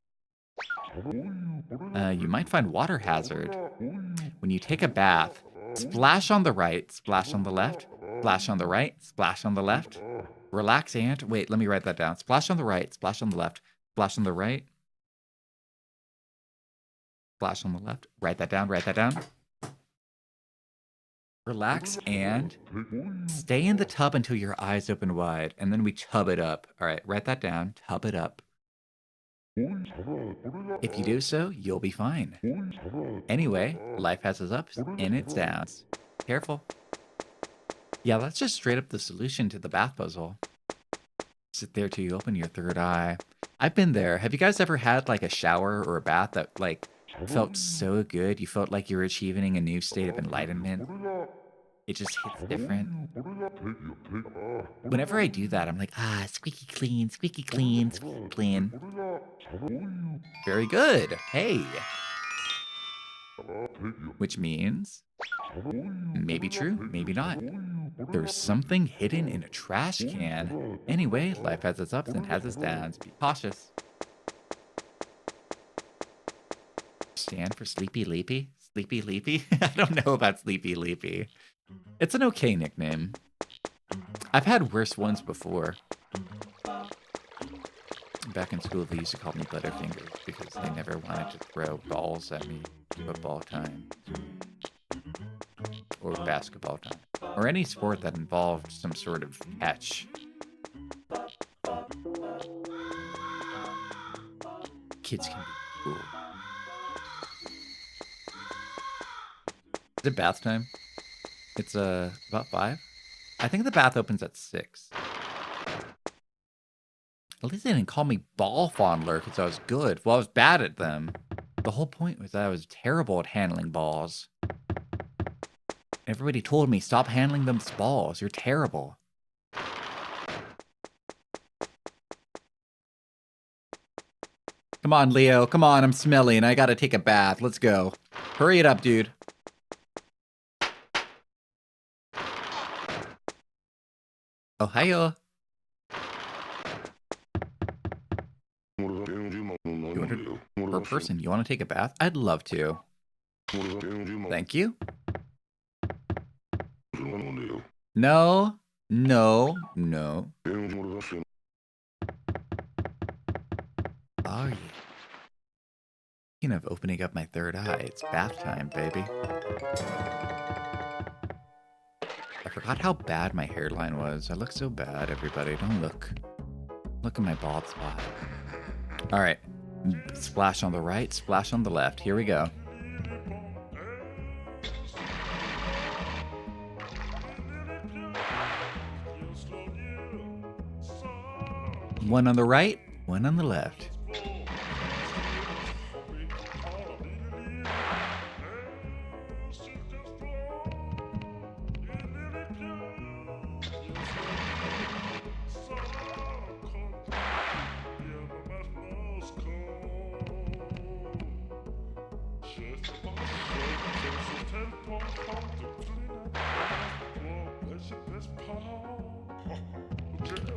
you might find water hazard. When you take a bath, splash on the right, splash on the left, splash on the right, splash on the left. Relax and wait, let me write that down. Splash on the right, splash on the left, splash on the right. Splash on the left. Write that down, write that down. Relax and stay in the tub until your eyes open wide. And then we tub it up. All right, write that down. Tub it up. If you do so, you'll be fine. Anyway, life has its ups and its downs. Careful. Yeah, that's just straight up the solution to the bath puzzle. Sit there till you open your third eye. I've been there. Have you guys ever had like a shower or a bath that like felt so good? You felt like you were achieving a new state of enlightenment. It just hits different. Whenever I do that, I'm like, squeaky clean, squeaky clean, squeaky clean. Very good. Hey. Which means maybe true, maybe not. There's something hidden in a trash can. Anyway, life has its ups and has its downs. Be cautious. Stand for Sleepy Leapy? Sleepy Leapy? I don't know about Sleepy Leapy. It's an okay nickname. I've had worse ones before. Back in school, they used to call me Butterfingers because they never wanted to throw balls at me football time. or basketball time. Or any sport that involved some sort of catch. Kids can be cool. Is it bath time? It's about 5. I think the bath opens at 6. At least they didn't call me ball fondler because I was good. Well, I was bad at them. The whole point was that I was terrible at handling balls. Everybody told me, stop handling those balls. You're terrible. Come on, Leo. Come on, I'm smelly and I gotta take a bath. Let's go. Hurry it up, dude. Ohio. Per person, you want to take a bath? I'd love to. Thank you. No, no, no. Oh, yeah. Speaking of opening up my third eye, it's bath time, baby. I forgot how bad my hairline was. I look so bad, everybody. Don't look. Look at my bald spot. All right. Splash on the right, splash on the left. Here we go. One on the right, one on the left.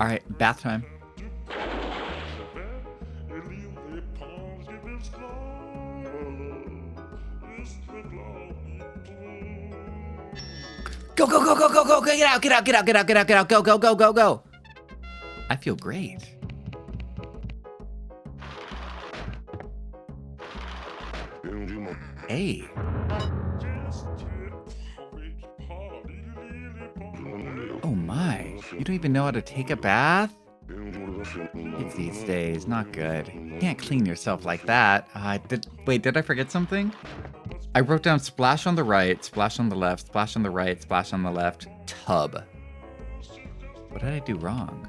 All right, bath time. Go, go, go, go, go, go, get out, get out, get out, get out, get out, get out, go, go, go, go, go. I feel great. Hey. Oh my, you don't even know how to take a bath? Kids these days, not good. You can't clean yourself like that. Wait, did I forget something? I wrote down splash on the right, splash on the left, splash on the right, splash on the left, tub. What did I do wrong?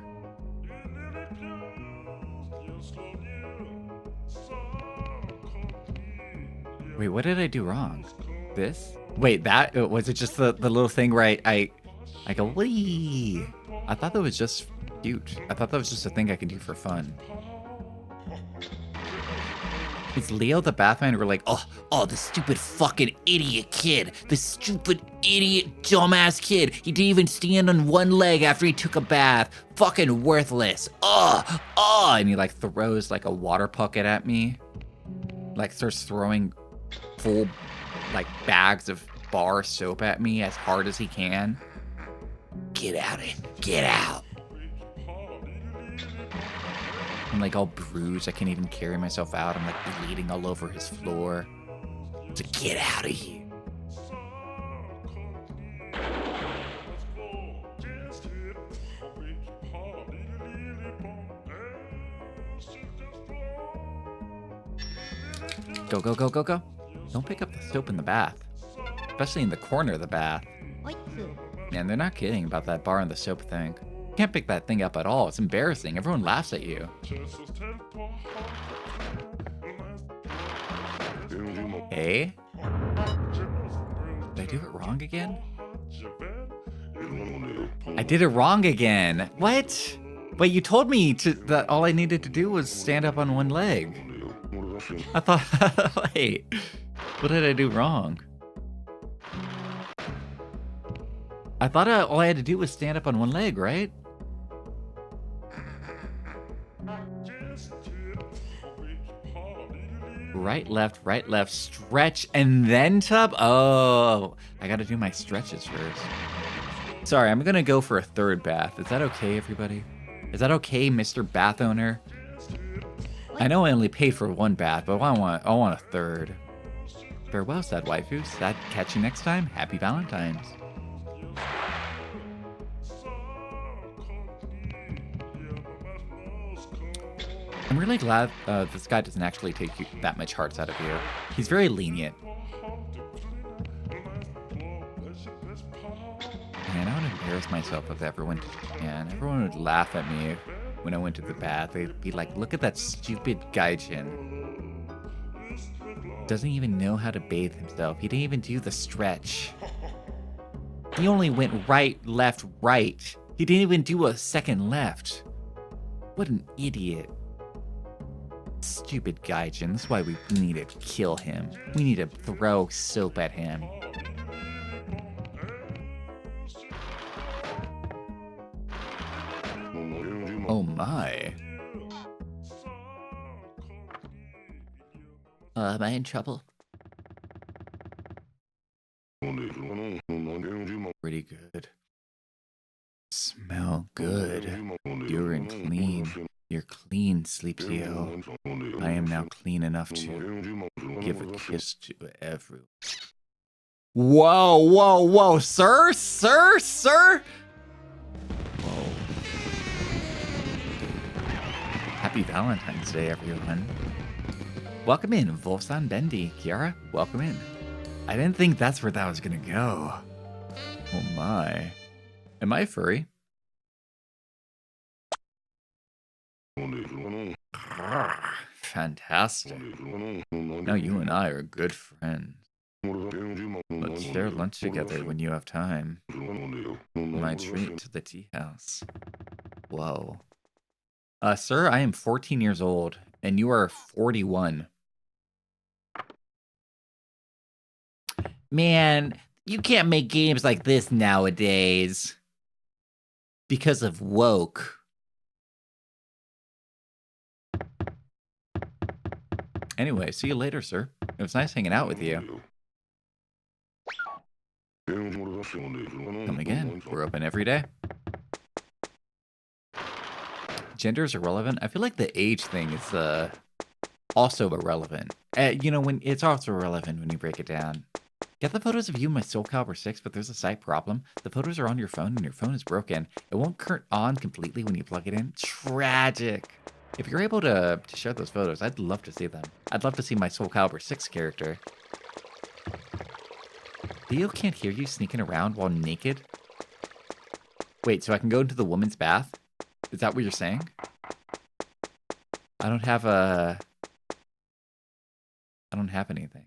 Wait, what did I do wrong? This? Wait, that? Was it just the little thing where I go, wee? I thought that was just cute. I thought that was just a thing I could do for fun. Is Leo the Bathman? We're like, Oh, the stupid fucking idiot kid. The stupid idiot dumbass kid. He didn't even stand on one leg after he took a bath. Fucking worthless. and he like throws like a water bucket at me. Like starts throwing full like bags of bar soap at me as hard as he can. Get out of here. Get out. I'm like all bruised. I can't even carry myself out. I'm like bleeding all over his floor. So get out of here. Go, go, go, go, go. Don't pick up the soap in the bath. Especially in the corner of the bath. Man, they're not kidding about that bar and the soap thing. You can't pick that thing up at all. It's embarrassing. Everyone laughs at you. Hey? Did I do it wrong again? I did it wrong again. What? Wait, you told me that all I needed to do was stand up on one leg. I thought, wait, what did I do wrong? I thought all I had to do was stand up on one leg, right? Right, left, stretch, and then tub? Oh, I gotta do my stretches first. Sorry, I'm gonna go for a third bath. Is that okay, everybody? Is that okay, Mr. Bath Owner? I know I only paid for one bath, but I want a third. Farewell, sad waifus. Sad catch you next time. Happy Valentine's. I'm really glad this guy doesn't actually take that much hearts out of you. He's very lenient. Man, I would embarrass myself with everyone. Man, everyone would laugh at me when I went to the bath. They'd be like, look at that stupid gaijin. Doesn't even know how to bathe himself. He didn't even do the stretch. He only went right, left, right. He didn't even do a second left. What an idiot. Stupid gaijin. That's why we need to kill him. We need to throw soap at him. Oh my. Am I in trouble? Pretty good. Smell good. Urine clean. You're clean, Sleepio. I am now clean enough to give a kiss to everyone. Whoa, whoa, whoa, sir, sir, sir. Whoa. Happy Valentine's Day, everyone. Welcome in, Wolfsan Bendy. Kiara, welcome in. I didn't think that's where that was gonna go. Oh my. Am I furry? Fantastic. Now you and I are good friends. Let's share lunch together when you have time. My treat to the tea house. Whoa. Sir, I am 14 years old, and you are 41. Man, you can't make games like this nowadays. Because of woke. Anyway, see you later, sir. It was nice hanging out with you. Come again. We're open every day. Gender is irrelevant. I feel like the age thing is also irrelevant. You know, when it's also irrelevant when you break it down. Get the photos of you in my Soul Calibur 6, but there's a slight problem. The photos are on your phone and your phone is broken. It won't turn on completely when you plug it in. Tragic. If you're able to share those photos, I'd love to see them. I'd love to see my Soul Calibur 6 character. Theo can't hear you sneaking around while naked? Wait, so I can go into the woman's bath? Is that what you're saying? I don't have anything.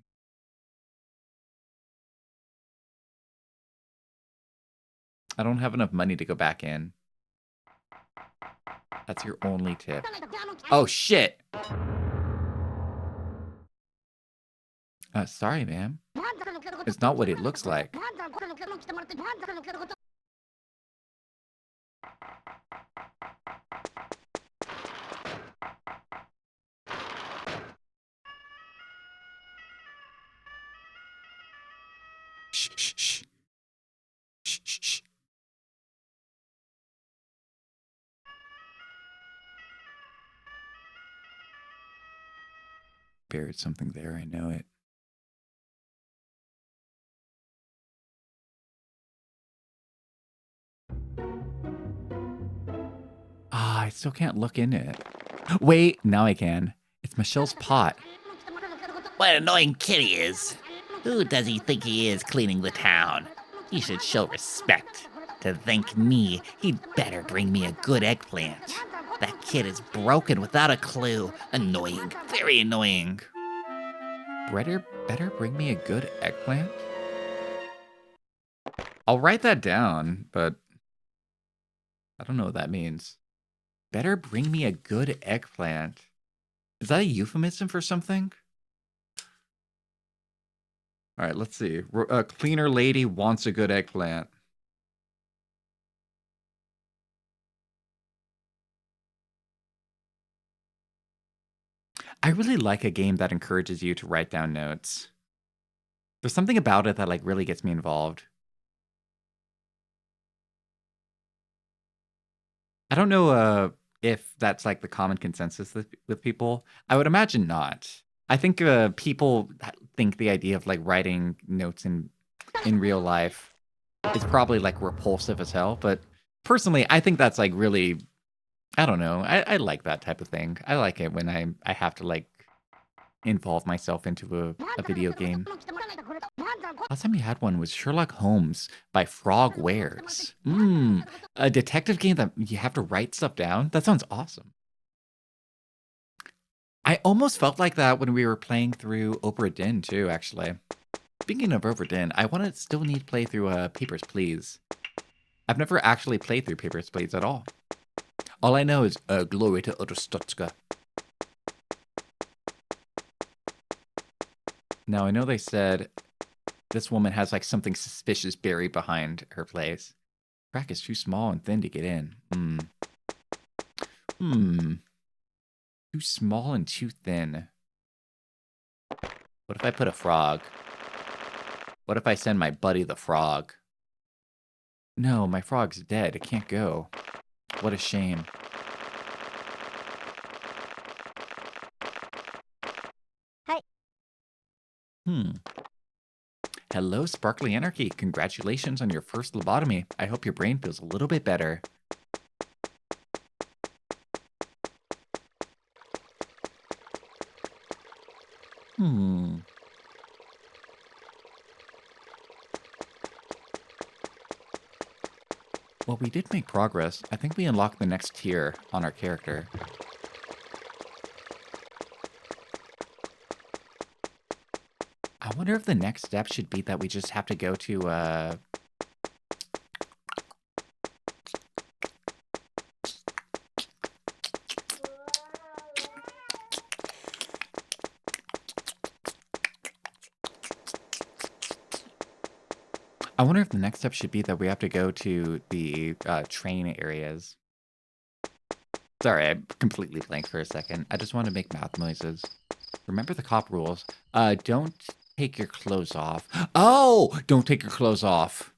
I don't have enough money to go back in. That's your only tip. Oh, shit! Sorry, ma'am. It's not what it looks like. Shh, shh, shh. Shh, shh, shh. Buried something there, I know it. I still can't look in it. Wait, now I can. It's Michelle's pot. What an annoying kid he is. Who does he think he is cleaning the town? He should show respect. To thank me, he'd better bring me a good eggplant. That kid is broken without a clue. Annoying. Very annoying. Better bring me a good eggplant? I'll write that down, but I don't know what that means. Better bring me a good eggplant. Is that a euphemism for something? All right, let's see. A cleaner lady wants a good eggplant. I really like a game that encourages you to write down notes. There's something about it that like really gets me involved. I don't know if that's like the common consensus with people. I would imagine not. I think people think the idea of like writing notes in real life is probably like repulsive as hell. But personally, I think that's like really, I don't know. I like that type of thing. I like it when I have to like involve myself into a video game. Last time you had one was Sherlock Holmes by Frog Wares. A detective game that you have to write stuff down? That sounds awesome. I almost felt like that when we were playing through Obra Dinn too, actually. Speaking of Obra Dinn, I want to still need to play through Papers, Please. I've never actually played through Papers, Please at all. All I know is glory to Odostotska. Now, I know they said this woman has like something suspicious buried behind her place. Crack is too small and thin to get in. Too small and too thin. What if I put a frog? What if I send my buddy the frog? No, my frog's dead. It can't go. What a shame. Hi. Hello, Sparkly Anarchy. Congratulations on your first lobotomy. I hope your brain feels a little bit better. Well, we did make progress. I think we unlocked the next tier on our character. I wonder if the next step should be that we just have to go to, I wonder if the next step should be that we have to go to the train areas. Sorry, I completely blanked for a second. I just want to make mouth noises. Remember the cop rules. Don't take your clothes off. Oh! Don't take your clothes off.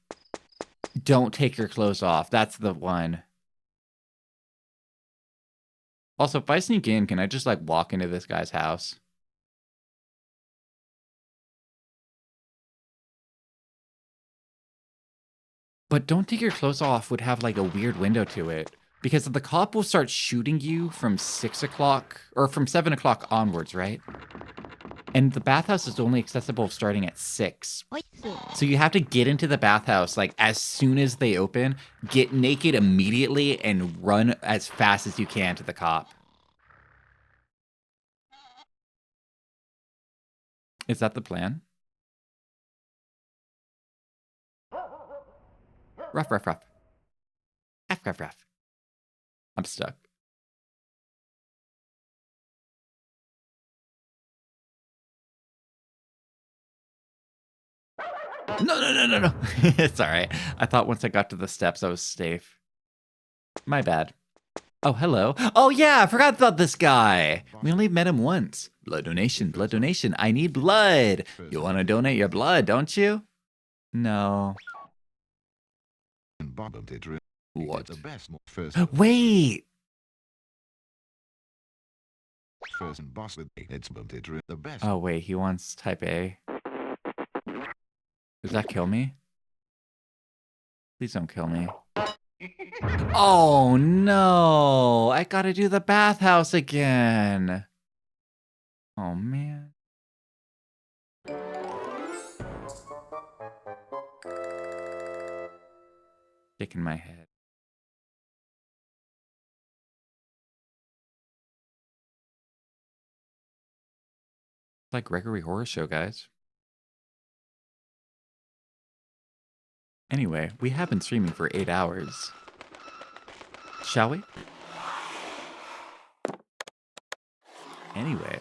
Don't take your clothes off. That's the one. Also, if I sneak in, can I just like walk into this guy's house? But don't take your clothes off would have like a weird window to it. Because the cop will start shooting you from 6 o'clock or from 7 o'clock onwards, right? And the bathhouse is only accessible starting at 6. So you have to get into the bathhouse like as soon as they open, get naked immediately, and run as fast as you can to the cop. Is that the plan? Ruff, ruff, ruff. Ruff, ruff, ruff. I'm stuck. No. It's all right. I thought once I got to the steps, I was safe. My bad. Oh, hello. Oh, yeah, I forgot about this guy. We only met him once. Blood donation, blood donation. I need blood. You want to donate your blood, don't you? No. What? Wait. Oh, wait, he wants type A. Does that kill me? Please don't kill me. Oh, no. I gotta do the bathhouse again. Oh, man. Shaking my head. It's like Gregory Horror Show, guys. Anyway, we have been streaming for 8 hours. Shall we? Anyway,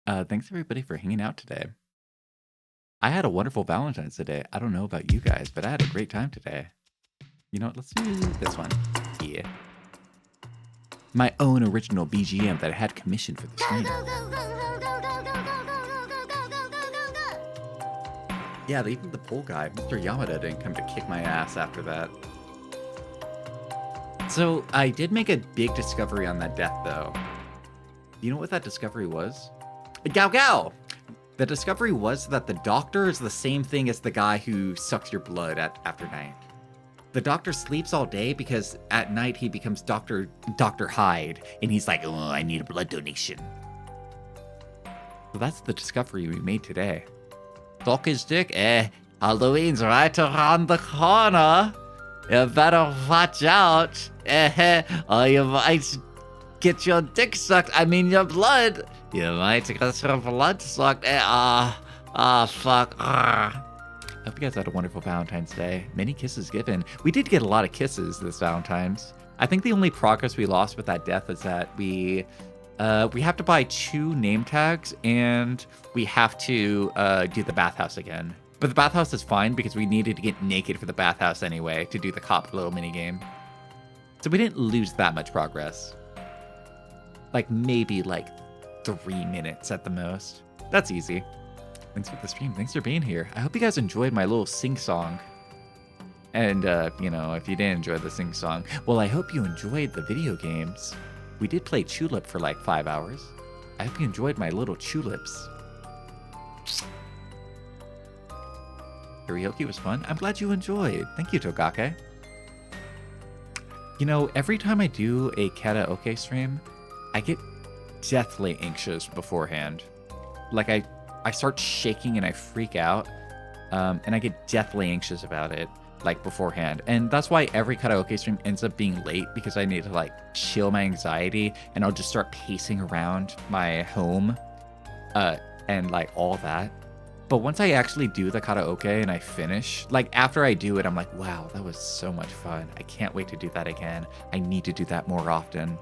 thanks everybody for hanging out today. I had a wonderful Valentine's Day. I don't know about you guys, but I had a great time today. You know what? Let's do this one. Yeah. My own original BGM that I had commissioned for the stream. Yeah, even the poll guy, Mr. Yamada, didn't come to kick my ass after that. So, I did make a big discovery on that death, though. You know what that discovery was? Gao Gao! The discovery was that the doctor is the same thing as the guy who sucks your blood after night. The doctor sleeps all day because at night he becomes Dr. Hyde, and he's like, oh, I need a blood donation. So that's the discovery we made today. Suck his dick? Halloween's right around the corner. You better watch out. Or you might get your dick sucked. I mean, your blood. You might get your blood sucked. Fuck. I hope you guys had a wonderful Valentine's Day. Many kisses given. We did get a lot of kisses this Valentine's. I think the only progress we lost with that death is that we have to buy 2 name tags, and we have to do the bathhouse again. But the bathhouse is fine because we needed to get naked for the bathhouse anyway to do the cop blow minigame. So we didn't lose that much progress. Like maybe like 3 minutes at the most. That's easy. Thanks for the stream. Thanks for being here. I hope you guys enjoyed my little sing-song. And, you know, if you didn't enjoy the sing-song, well, I hope you enjoyed the video games. We did play Chulip for like 5 hours. I hope you enjoyed my little Chulips. Karaoke was fun. I'm glad you enjoyed. Thank you, Togake. You know, every time I do a karaoke stream, I get deathly anxious beforehand. Like, I start shaking and I freak out, and I get deathly anxious about it, like, beforehand. And that's why every karaoke stream ends up being late, because I need to, like, chill my anxiety, and I'll just start pacing around my home, and, like, all that. But once I actually do the karaoke and I finish, like, after I do it, I'm like, wow, that was so much fun. I can't wait to do that again. I need to do that more often.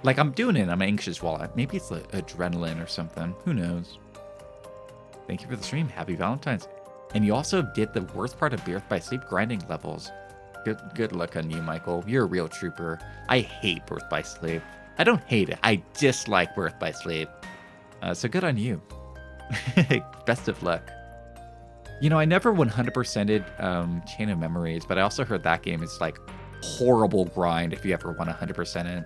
Like, I'm doing it, I'm anxious while maybe it's like adrenaline or something. Who knows? Thank you for the stream. Happy Valentine's. And you also did the worst part of Birth by Sleep grinding levels. Good luck on you, Michael. You're a real trooper. I hate Birth by Sleep. I don't hate it. I dislike Birth by Sleep. So good on you. Best of luck. You know, I never 100%ed Chain of Memories, but I also heard that game is like horrible grind if you ever want to 100% it.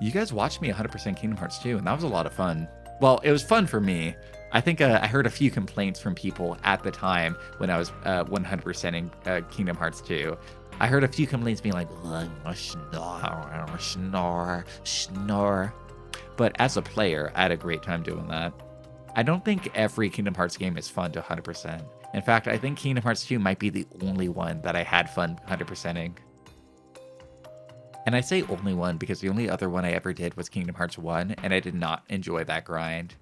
You guys watched me 100% Kingdom Hearts 2, and that was a lot of fun. Well, it was fun for me. I think I heard a few complaints from people at the time when I was 100%ing Kingdom Hearts 2. I heard a few complaints being like, snore. But as a player, I had a great time doing that. I don't think every Kingdom Hearts game is fun to 100%. In fact, I think Kingdom Hearts 2 might be the only one that I had fun 100%ing. And I say only one because the only other one I ever did was Kingdom Hearts 1, and I did not enjoy that grind.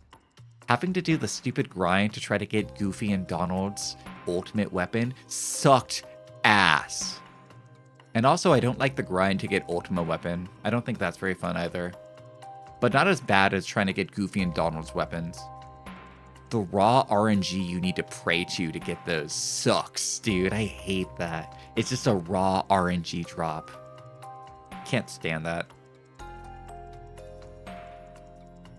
Having to do the stupid grind to try to get Goofy and Donald's ultimate weapon sucked ass. And also, I don't like the grind to get Ultima Weapon. I don't think that's very fun either. But not as bad as trying to get Goofy and Donald's weapons. The raw RNG you need to pray to get those sucks, dude. I hate that. It's just a raw RNG drop. Can't stand that.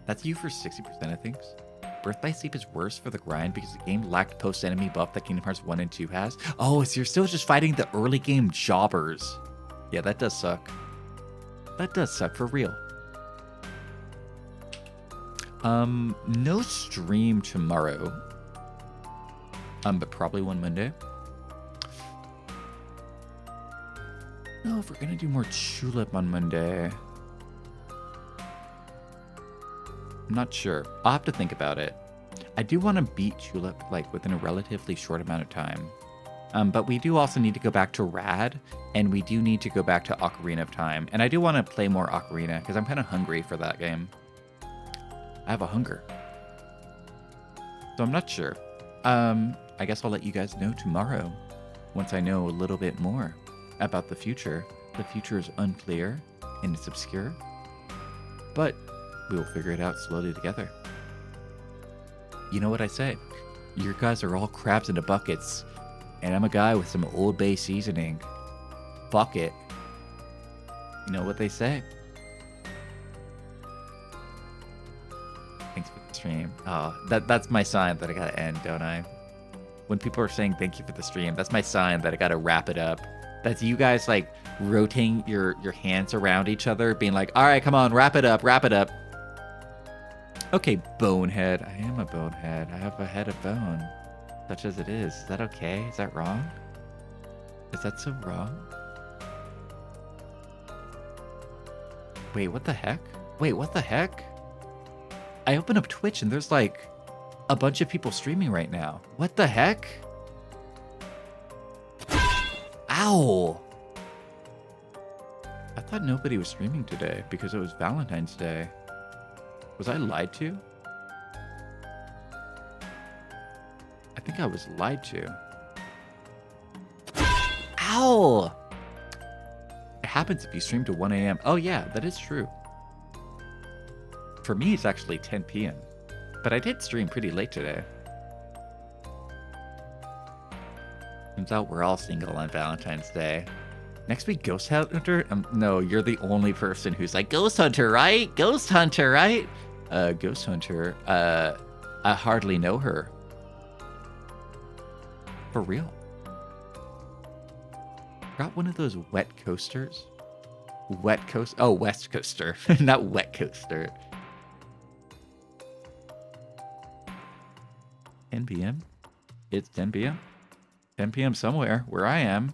That's you for 60% of things. Birth by Sleep is worse for the grind because the game lacked post-enemy buff that Kingdom Hearts 1 and 2 has. Oh, so you're still just fighting the early game jobbers. Yeah, that does suck. That does suck for real. No stream tomorrow. But probably one Monday. No, if we're gonna do more Chulip on Monday. I'm not sure. I'll have to think about it. I do want to beat Chulip like within a relatively short amount of time. But we do also need to go back to Rad, and we do need to go back to Ocarina of Time. And I do want to play more Ocarina because I'm kind of hungry for that game. I have a hunger. So I'm not sure. I guess I'll let you guys know tomorrow once I know a little bit more about the future. The future is unclear and it's obscure, but we will figure it out slowly together. You know what I say? You guys are all crabs into buckets, and I'm a guy with some Old Bay seasoning. Fuck it. You know what they say. Thanks for the stream. Oh, that's my sign that I gotta end, don't I? When people are saying thank you for the stream, that's my sign that I gotta wrap it up. That's you guys like rotating your hands around each other, being like, all right, come on, wrap it up, wrap it up. Okay, bonehead. I am a bonehead. I have a head of bone, such as it is. Is that okay? Is that wrong? Is that so wrong? Wait, what the heck? Wait, what the heck? I open up Twitch and there's like a bunch of people streaming right now. What the heck? Ow! I thought nobody was streaming today because it was Valentine's Day. Was I lied to? I think I was lied to. Ow! It happens if you stream to 1 a.m. Oh yeah, that is true. For me, it's actually 10 p.m. But I did stream pretty late today. Turns out we're all single on Valentine's Day. Next week, Ghost Hunter? No, you're the only person who's like, Ghost Hunter, right? Ghost Hunter, right? Ghost Hunter, I hardly know her. For real. Got one of those wet coasters? Wet coast? Oh, West Coaster, not wet coaster. 10 p.m.? It's 10 p.m.? 10 p.m. somewhere where I am.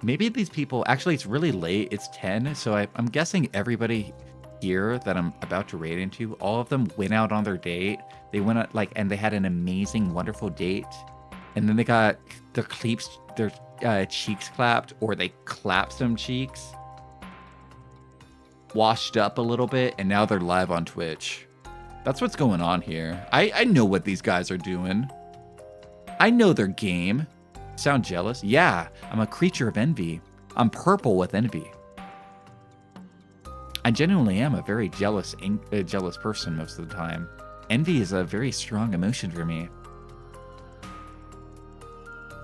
Maybe these people, actually it's really late, it's 10, so I'm guessing everybody here that I'm about to raid into, all of them went out on their date. They went out, like, and they had an amazing, wonderful date. And then they got their cheeks clapped, or they clapped some cheeks, washed up a little bit, and now they're live on Twitch. That's what's going on here. I know what these guys are doing. I know their game. Sound jealous? Yeah, I'm a creature of envy. I'm purple with envy. I genuinely am a very jealous person most of the time. Envy is a very strong emotion for me.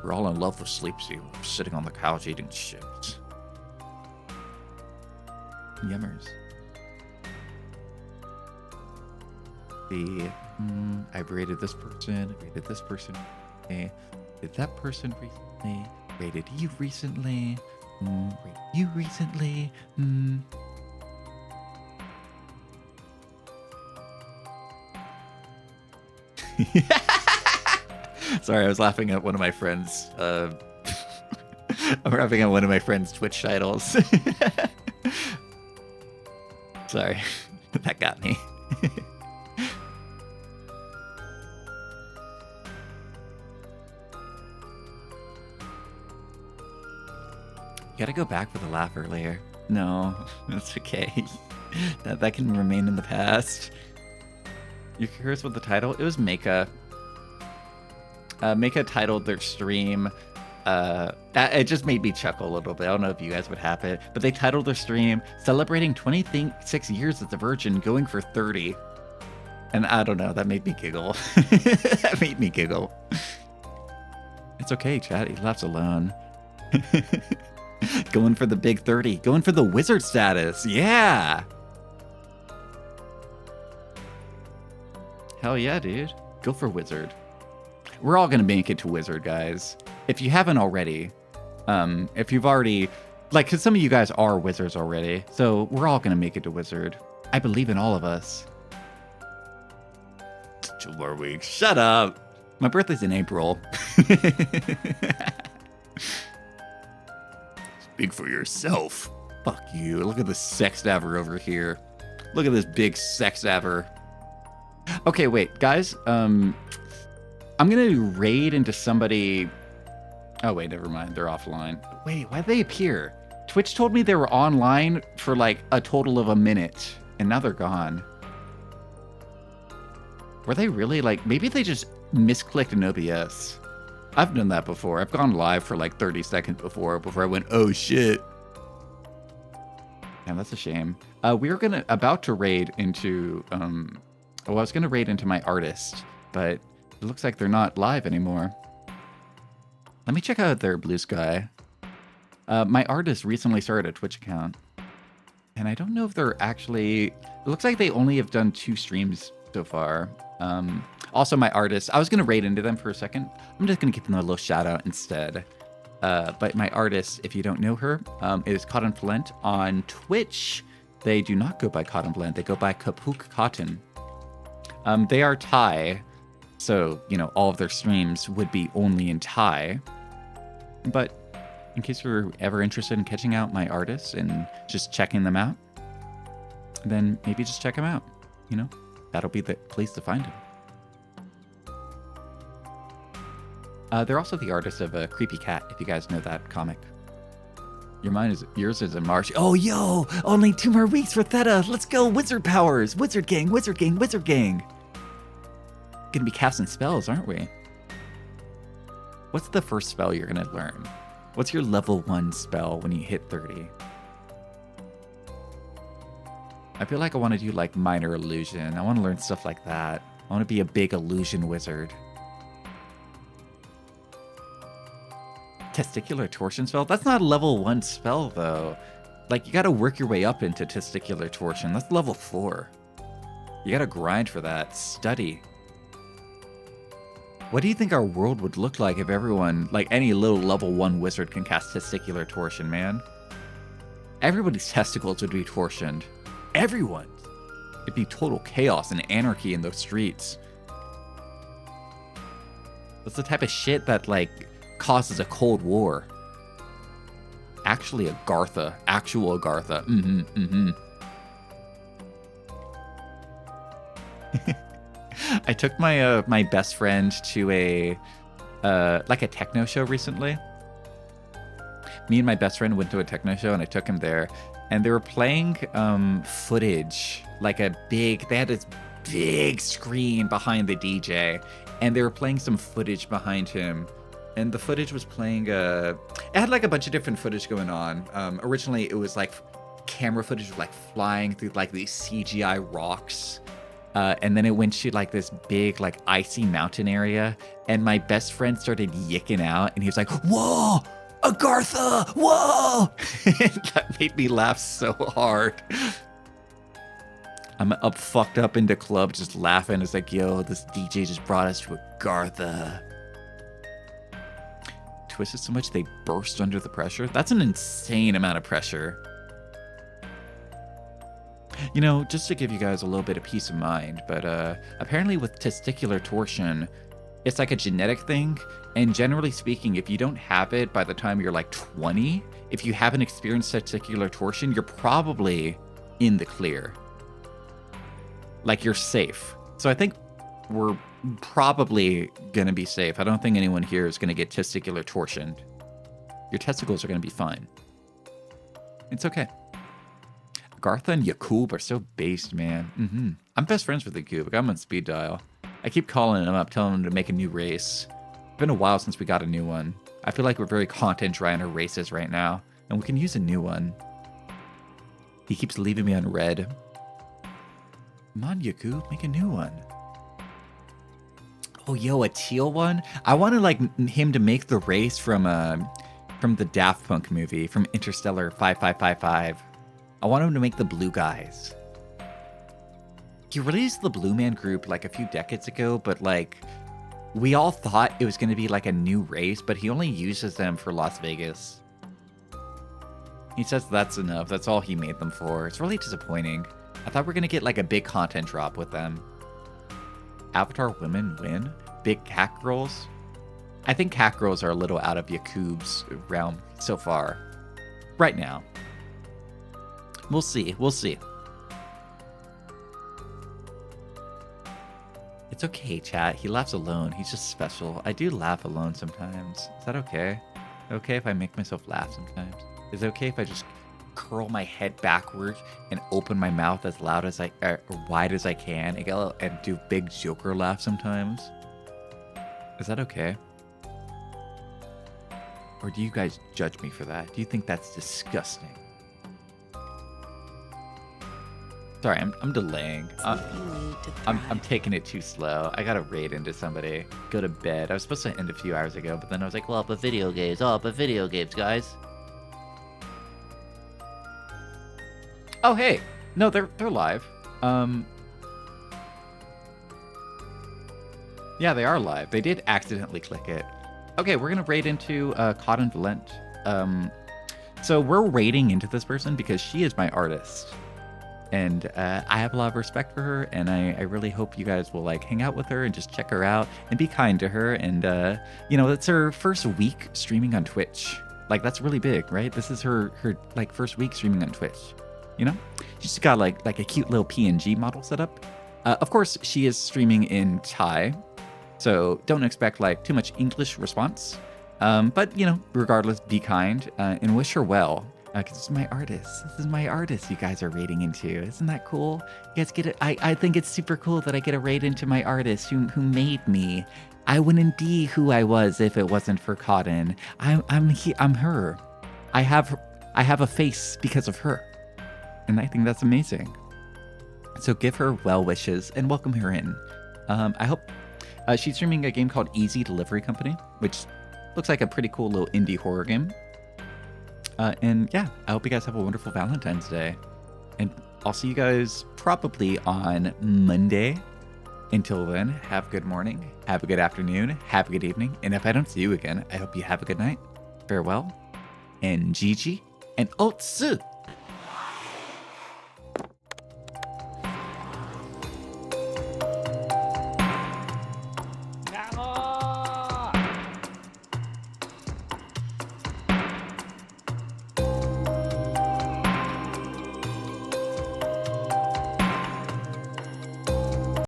We're all in love with Sleepsy. We're sitting on the couch eating chips. Yummers. I've rated this person, rated this person. Okay. Did that person recently? Rated you recently? Rated you recently? Sorry, I was laughing at one of my friends. I'm laughing at one of my friends' Twitch titles. Sorry, that got me. You gotta go back for the laugh earlier. No, that's okay. that can remain in the past. You're curious what the title? It was Mecha. Mecha titled their stream. It just made me chuckle a little bit. I don't know if you guys would have it, but they titled their stream "Celebrating 26 years as a virgin, going for 30." And I don't know, that made me giggle. That made me giggle. It's okay, chat. He laughs alone. Going for the big 30. Going for the wizard status. Yeah. Hell yeah, dude. Go for wizard. We're all going to make it to wizard, guys. If you haven't already, if you've already, like, because some of you guys are wizards already, so we're all going to make it to wizard. I believe in all of us. 2 more weeks. Shut up. My birthday's in April. Speak for yourself. Fuck you. Look at the sex dabber over here. Look at this big sex dabber. Okay, wait, guys. I'm gonna raid into somebody. Oh wait, never mind. They're offline. Wait, why'd they appear? Twitch told me they were online for like a total of a minute, and now they're gone. Were they really like? Maybe they just misclicked an OBS. I've done that before. I've gone live for like 30 seconds before I went, oh shit. Yeah, that's a shame. We were about to raid into, I was gonna raid into my artist, but it looks like they're not live anymore. Let me check out their Blue Sky. My artist recently started a Twitch account, and I don't know if they're actually, it looks like they only have done 2 streams so far. Also, my artist, I was going to raid into them for a second. I'm just going to give them a little shout out instead. But my artist, if you don't know her, is Cotton Flint on Twitch. They do not go by Cotton Blend. They go by Kapuk Cotton. They are Thai, so, you know, all of their streams would be only in Thai. But in case you're ever interested in catching out my artists and just checking them out, then maybe just check them out. You know, that'll be the place to find them. They're also the artists of Creepy Cat, if you guys know that comic. Yours is in March. Oh, yo! Only 2 more weeks for Theta! Let's go! Wizard powers! Wizard gang! Wizard gang! Wizard gang! Gonna be casting spells, aren't we? What's the first spell you're gonna learn? What's your level 1 spell when you hit 30? I feel like I want to do like minor illusion. I want to learn stuff like that. I want to be a big illusion wizard. Testicular torsion spell? That's not a level 1 spell, though. Like, you gotta work your way up into testicular torsion. That's level 4. You gotta grind for that. Study. What do you think our world would look like if everyone, like any little level 1 wizard can cast testicular torsion, man? Everybody's testicles would be torsioned. Everyone's. It'd be total chaos and anarchy in those streets. That's the type of shit that, like, causes a Cold War. Actually Agartha. Actual Agartha. I took my my best friend to a like a techno show recently. Me and my best friend went to a techno show and I took him there, and they were playing footage, like they had this big screen behind the DJ, and they were playing some footage behind him. And the footage was playing, it had like a bunch of different footage going on. Originally it was like camera footage of like flying through like these CGI rocks. And then it went to like this big like icy mountain area. And my best friend started yicking out and he was like, "Whoa, Agartha, whoa!" That made me laugh so hard. I'm up fucked up in the club just laughing. It's like, yo, this DJ just brought us to Agartha. Twisted so much they burst under the pressure. That's an insane amount of pressure. You know, just to give you guys a little bit of peace of mind, but apparently with testicular torsion, it's like a genetic thing. And generally speaking, if you don't have it by the time you're like 20, if you haven't experienced testicular torsion, you're probably in the clear. Like, you're safe. So I think we're probably going to be safe. I don't think anyone here is going to get testicular torsioned. Your testicles are going to be fine. It's okay. Gartha and Yakub are so based, man. I'm best friends with Yakub. I'm on speed dial. I keep calling him up, telling him to make a new race. It's been a while since we got a new one. I feel like we're very content dry in our races right now, and we can use a new one. He keeps leaving me on red. Come on, Yakub, make a new one. Oh, yo, a teal one? I wanted like him to make the race from the Daft Punk movie, from Interstellar 5555. I want him to make the blue guys. He released the Blue Man Group like a few decades ago, but like we all thought it was going to be like a new race, but he only uses them for Las Vegas. He says that's enough. That's all he made them for. It's really disappointing. I thought we were going to get like a big content drop with them. Avatar women win? Big cat girls? I think cat girls are a little out of Yakub's realm so far. Right now. We'll see. We'll see. It's okay, chat. He laughs alone. He's just special. I do laugh alone sometimes. Is that okay? Okay if I make myself laugh sometimes? Is it okay if I just curl my head backwards and open my mouth as loud as wide as I can and do big Joker laugh sometimes? Is that okay? Or do you guys judge me for that? Do you think that's disgusting? Sorry, I'm delaying. I'm taking it too slow. I gotta raid into somebody. Go to bed. I was supposed to end a few hours ago, but then I was like, well, but video games. Oh, but video games, guys. Oh, hey. No, they're live. Yeah, they are live. They did accidentally click it. Okay, we're gonna raid into Cotton Valent. So we're raiding into this person because she is my artist. And I have a lot of respect for her, and I really hope you guys will like hang out with her and just check her out and be kind to her. And it's her first week streaming on Twitch. Like that's really big, right? This is her like first week streaming on Twitch. You know, she's got like a cute little PNG model set up. Of course, she is streaming in Thai, so don't expect like too much English response. But regardless, be kind and wish her well. Because this is my artist. This is my artist you guys are raiding into. Isn't that cool? You guys get it. I think it's super cool that I get a raid into my artist who made me. I wouldn't be who I was if it wasn't for Cotton. I'm her. I have a face because of her. And I think that's amazing. So give her well wishes and welcome her in. I hope she's streaming a game called Easy Delivery Company, which looks like a pretty cool little indie horror game. And yeah, I hope you guys have a wonderful Valentine's Day. And I'll see you guys probably on Monday. Until then, have a good morning, have a good afternoon, have a good evening. And if I don't see you again, I hope you have a good night. Farewell, and Gigi, and Otsu.